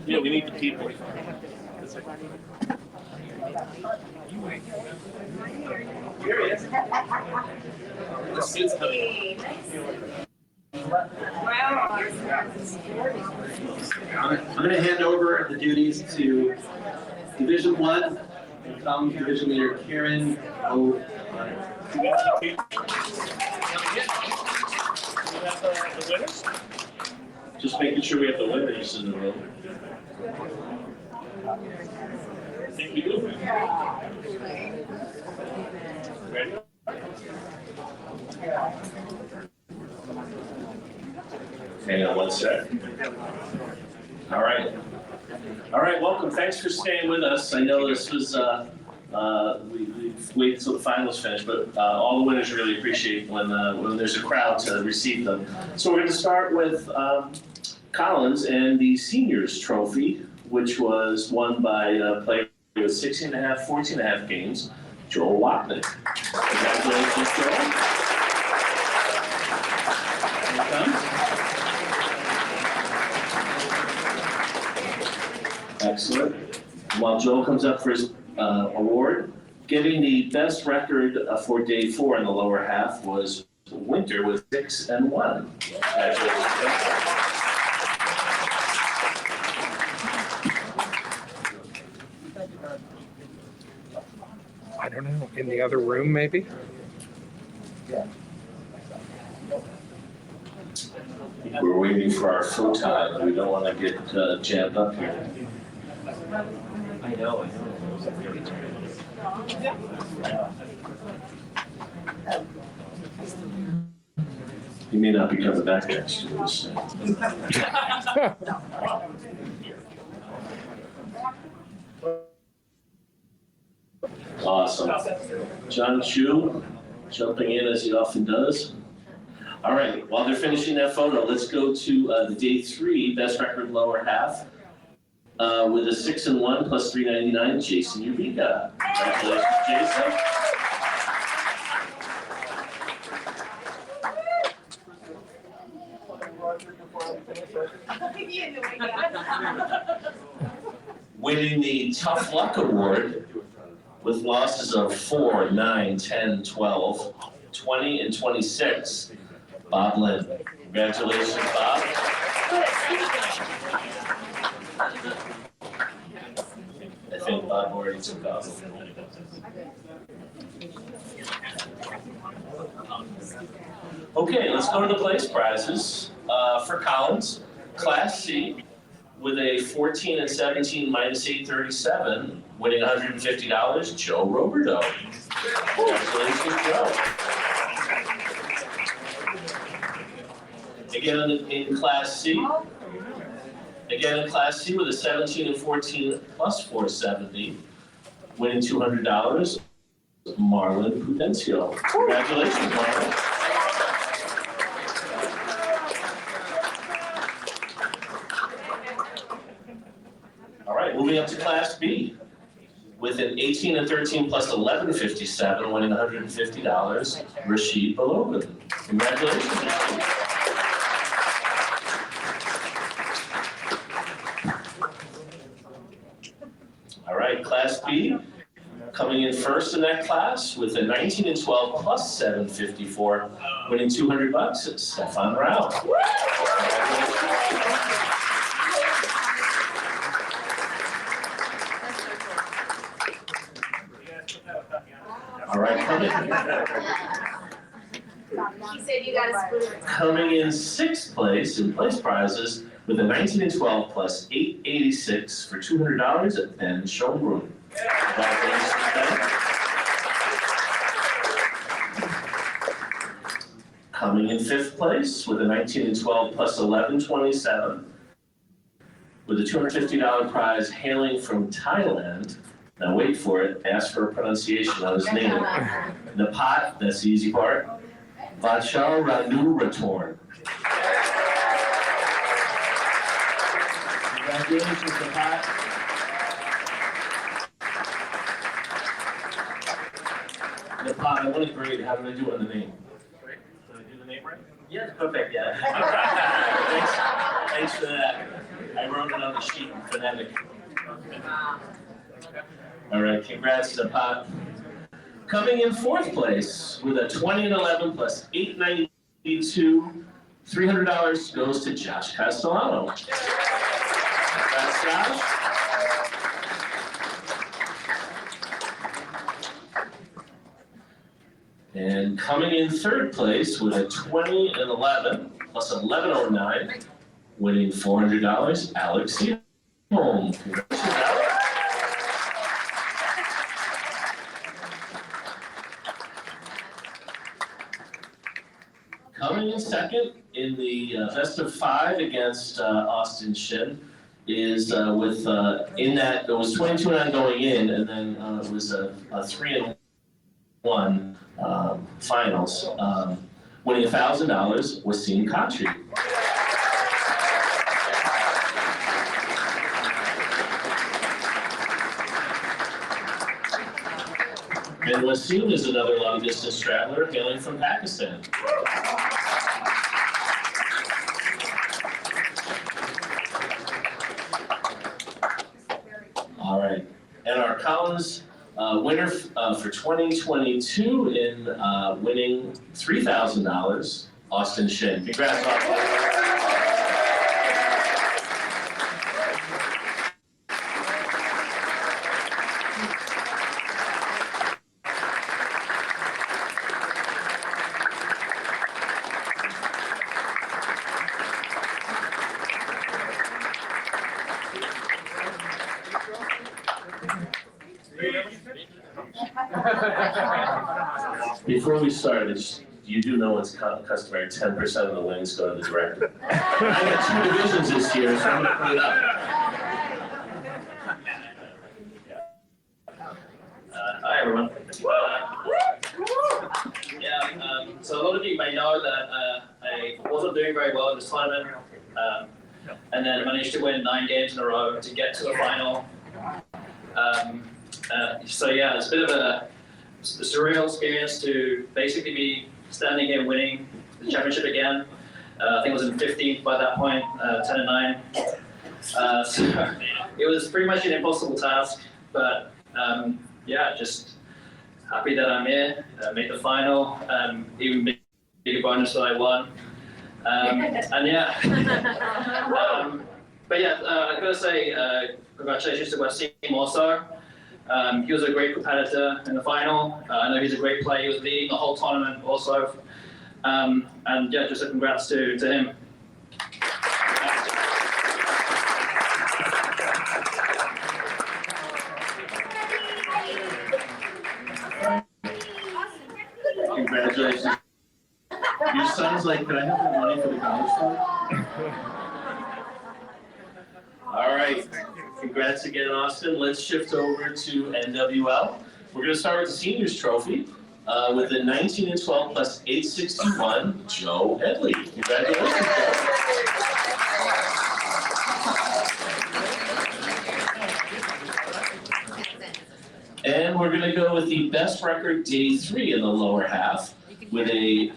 Yeah, we need the people. Here he is. I'm going to hand over the duties to Division 1 and Column Division Leader Karen O. Just making sure we have the winners in the room. I think we do. Ready? Hang on one sec. All right. All right, welcome. Thanks for staying with us. I know this was, we waited until the finals finished, but all the winners really appreciate when there's a crowd to receive them. So we're going to start with Collins and the Seniors Trophy, which was won by a player with 16.5, 14.5 games, Joel Wapnick. Congratulations, Joel. Here he comes. Excellent. While Joel comes up for his award, getting the best record for day 4 in the lower half was Winter with 6-1. Congratulations. I don't know. In the other room, maybe? We're waiting for our photon. We don't want to get jammed up here. I know. He may not be coming back next year. Awesome. John Chu jumping in as he often does. All right, while they're finishing that photo, let's go to the day 3 best record lower half with a 6-1 plus 399, Jason Eureka. Congratulations, Jason. Winning the Tough Luck Award with losses of 4, 9, 10, 12, 20, and 26. Bob Lynn. Congratulations, Bob. I think Bob already took off. Okay, let's go to the place prizes. For Collins, Class C, with a 14 and 17 minus 837, winning $150, Joe Roberto. Congratulations, Joe. Again in Class C. Again in Class C with a 17 and 14 plus 470, winning $200, Marlon Prudencio. Congratulations, Marlon. All right, moving up to Class B with an 18 and 13 plus 1157, winning $150, Rashid Balogan. Congratulations, Rashid. All right, Class B, coming in first in that class with a 19 and 12 plus 754, winning $200, Stefan Rao. All right, coming in 6th place in place prizes with a 19 and 12 plus 886 for $200 at Ben Schombrun. Congratulations, Ben. Coming in 5th place with a 19 and 12 plus 1127 with a $250 prize hailing from Thailand. Now wait for it, ask for a pronunciation on his name. Napat, that's the easy part. Vachar Ranu Ratorn. Congratulations, Napat. Napat, I want to grade. How did I do on the name? Did I do the name right? Yeah, perfect, yeah. Thanks for that. I wrote it on the sheet in phonetic. All right, congrats to Pot. Coming in fourth place with a 20 and 11 plus 892, $300 goes to Josh Castellano. Congrats, Josh. And coming in third place with a 20 and 11 plus 1109, winning $400, Alex Seaholm. Congratulations, Alex. Coming in second in the best of 5 against Austin Shin is with in that it was 22-9 going in, and then it was a 3-1 finals. Winning $1,000 was Wasim Khatri. And Wasim is another long distance traveler hailing from Pakistan. All right, and our Collins winner for 2022 in winning $3,000, Austin Shin. Congrats, Austin. Before we start, you do know it's customary, 10% of the wins go to the director. I got 2 divisions this year, so I'm going to put it up. Hi, everyone. So a lot of you may know that I wasn't doing very well in this tournament, and then managed to win 9 games in a row to get to the final. So yeah, it's a bit of a surreal experience to basically be standing here winning the championship again. I think I was in 15th by that point, 10 and 9. So it was pretty much an impossible task, but yeah, just happy that I'm here, made the final, even bigger bonus that I won. And yeah, but yeah, I gotta say congratulations to Wasim also. He was a great competitor in the final. I know he's a great player. He was leading the whole tournament also. And yeah, just a congrats to him. Congratulations. Your son's like, could I have the money for the college fund? All right. Congrats again, Austin. Let's shift over to NWL. We're going to start with the seniors trophy with the 19 and 12 plus 861, Joe Headley. Congratulations, Joe. And we're going to go with the best record day 3 in the lower half with a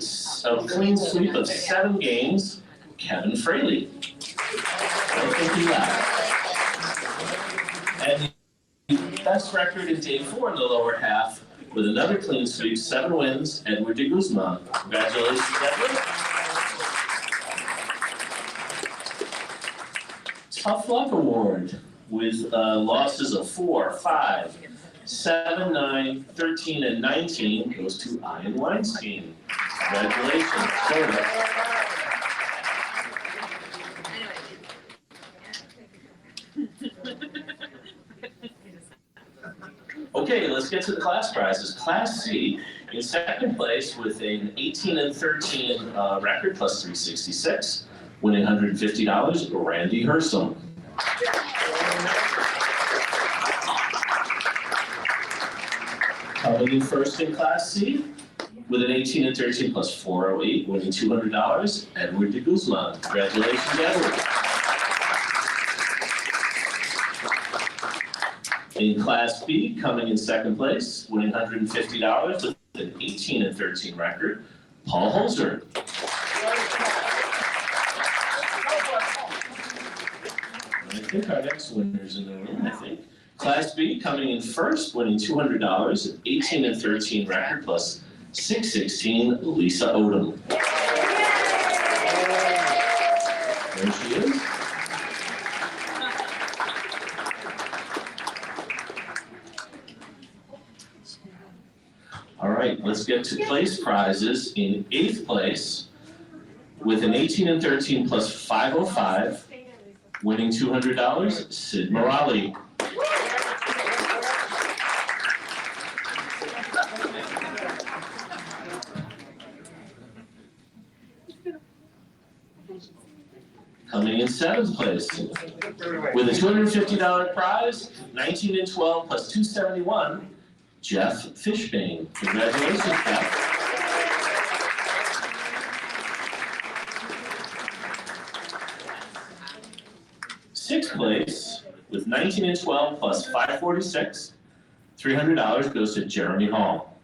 clean sweep of 7 games, Kevin Fraley. I think he laughed. And the best record in day 4 in the lower half with another clean sweep, 7 wins, Edward de Guzman. Congratulations, Edward. Tough Luck Award with losses of 4, 5, 7, 9, 13, and 19 goes to Ian Weinstein. Congratulations, Jonah. Okay, let's get to the class prizes. Class C, in second place with an 18 and 13 record plus 366, winning $150, Randy Hersom. Coming in first in Class C with an 18 and 13 plus 408, winning $200, Edward de Guzman. Congratulations, Edward. In Class B, coming in second place, winning $150 with an 18 and 13 record, Paul Holzer. I think our next winner's in the room, I think. Class B coming in first, winning $200, 18 and 13 record plus 616, Lisa Odom. There she is. All right, let's get to place prizes. In 8th place, with an 18 and 13 plus 505, winning $200, Sid Morali. Coming in 7th place, with a $250 prize, 19 and 12 plus 271, Jeff Fishbane. Congratulations, Jeff. Sixth place, with 19 and 12 plus 546, $300 goes to Jeremy Hall.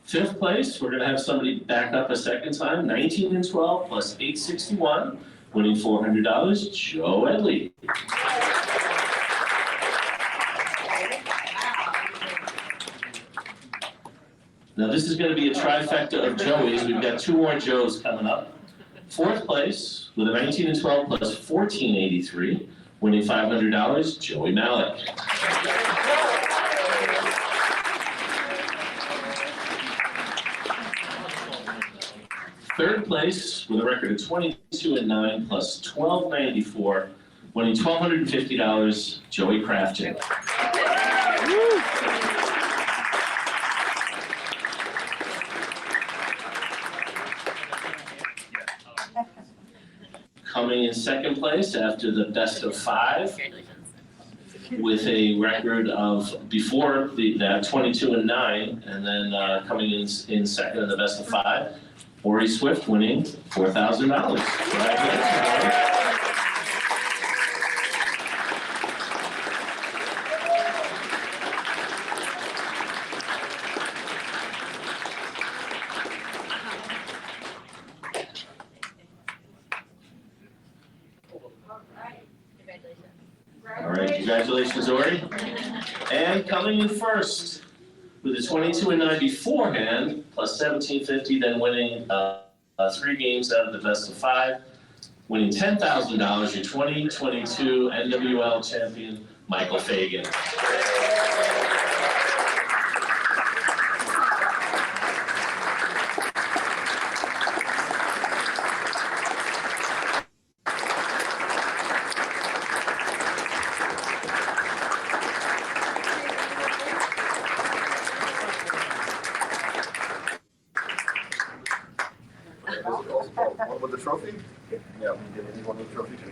Fifth place, we're going to have somebody back up a second time, 19 and 12 plus 861, winning $400, Joe Edley. Now this is going to be a trifecta of Joeys. We've got 2 more Joes coming up. 4th place, with a 19 and 12 plus 1483, winning $500, Joey Malik. Third place, with a record of 22 and 9 plus 1294, winning $1,250, Joey Crafton. Coming in second place after the best of 5, with a record of before that 22 and 9, and then coming in second in the best of 5, Ori Swift winning $4,000. All right, congratulations, Ori. And coming in first, with a 22 and 9 beforehand, plus 1750, then winning 3 games out of the best of 5, winning $10,000, your 2022 NWL champion, Michael Fagan. One with the trophy? Yeah, we can get anyone with the trophy too.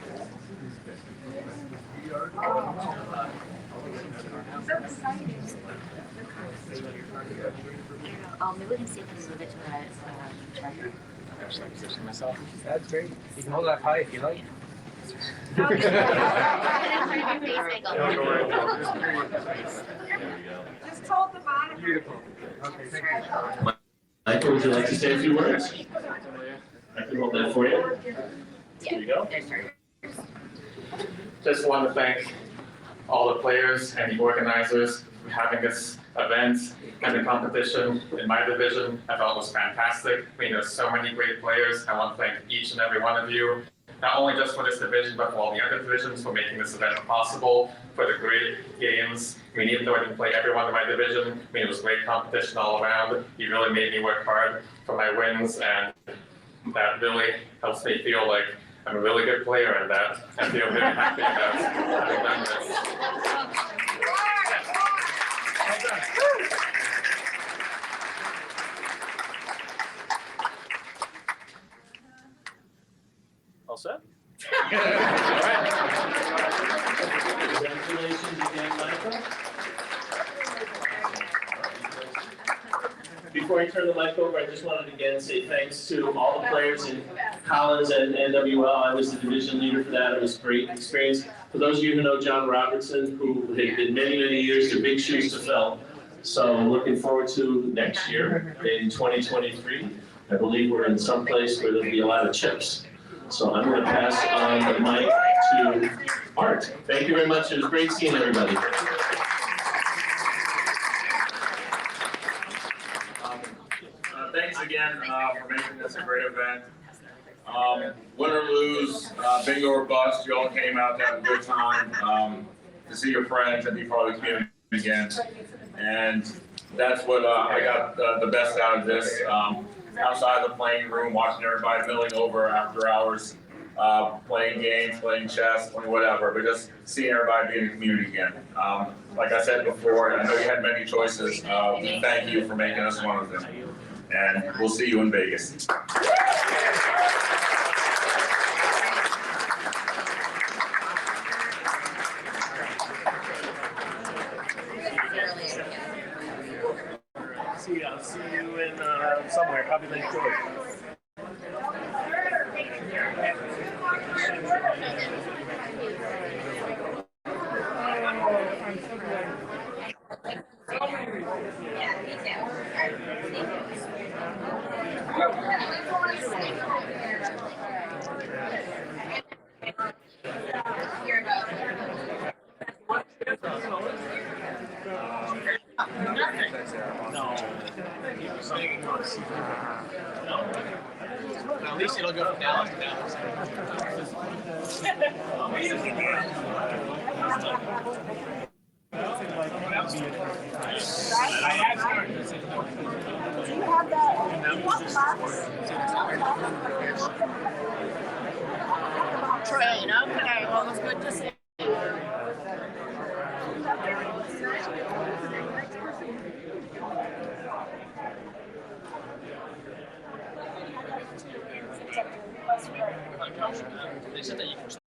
Maybe we can see if we can move it to the charger. Should I position myself? That's great. You can hold that high if you like. Just hold the bottom. Beautiful. Okay, thank you. Michael, would you like to say a few words? I can hold that for you. There you go. Just want to thank all the players and the organizers for having this event and the competition in my division. I thought it was fantastic. I mean, there's so many great players. I want to thank each and every one of you, not only just for this division, but for all the other divisions for making this event possible, for the great games. I mean, even though I didn't play everyone in my division, I mean, it was great competition all around. You really made me work hard for my wins, and that really helps me feel like I'm a really good player, and that I feel very happy about having done this. All set? Congratulations again, Michael. Before I turn the mic over, I just wanted to again say thanks to all the players in Collins and NWL. I was the division leader for that. It was a great experience. For those of you who know John Robertson, who had been many, many years, they're big shoes to fill. So I'm looking forward to next year in 2023. I believe we're in some place where there'll be a lot of chips. So I'm going to pass on the mic to Art. Thank you very much. It was great seeing everybody. Thanks again for making this a great event. Win or lose, bingo or bust, you all came out to have a good time, to see your friends and be part of the community again. And that's what I got the best out of this. Outside of the playing room, watching everybody milling over after hours, playing games, playing chess, playing whatever, but just seeing everybody be in the community again. Like I said before, I know you had many choices. We thank you for making us one of them. And we'll see you in Vegas. I'll see you in somewhere, probably Lake George. At least it'll go from Dallas to Dallas. Do you have that train? Okay, well, it was good to see They said that you can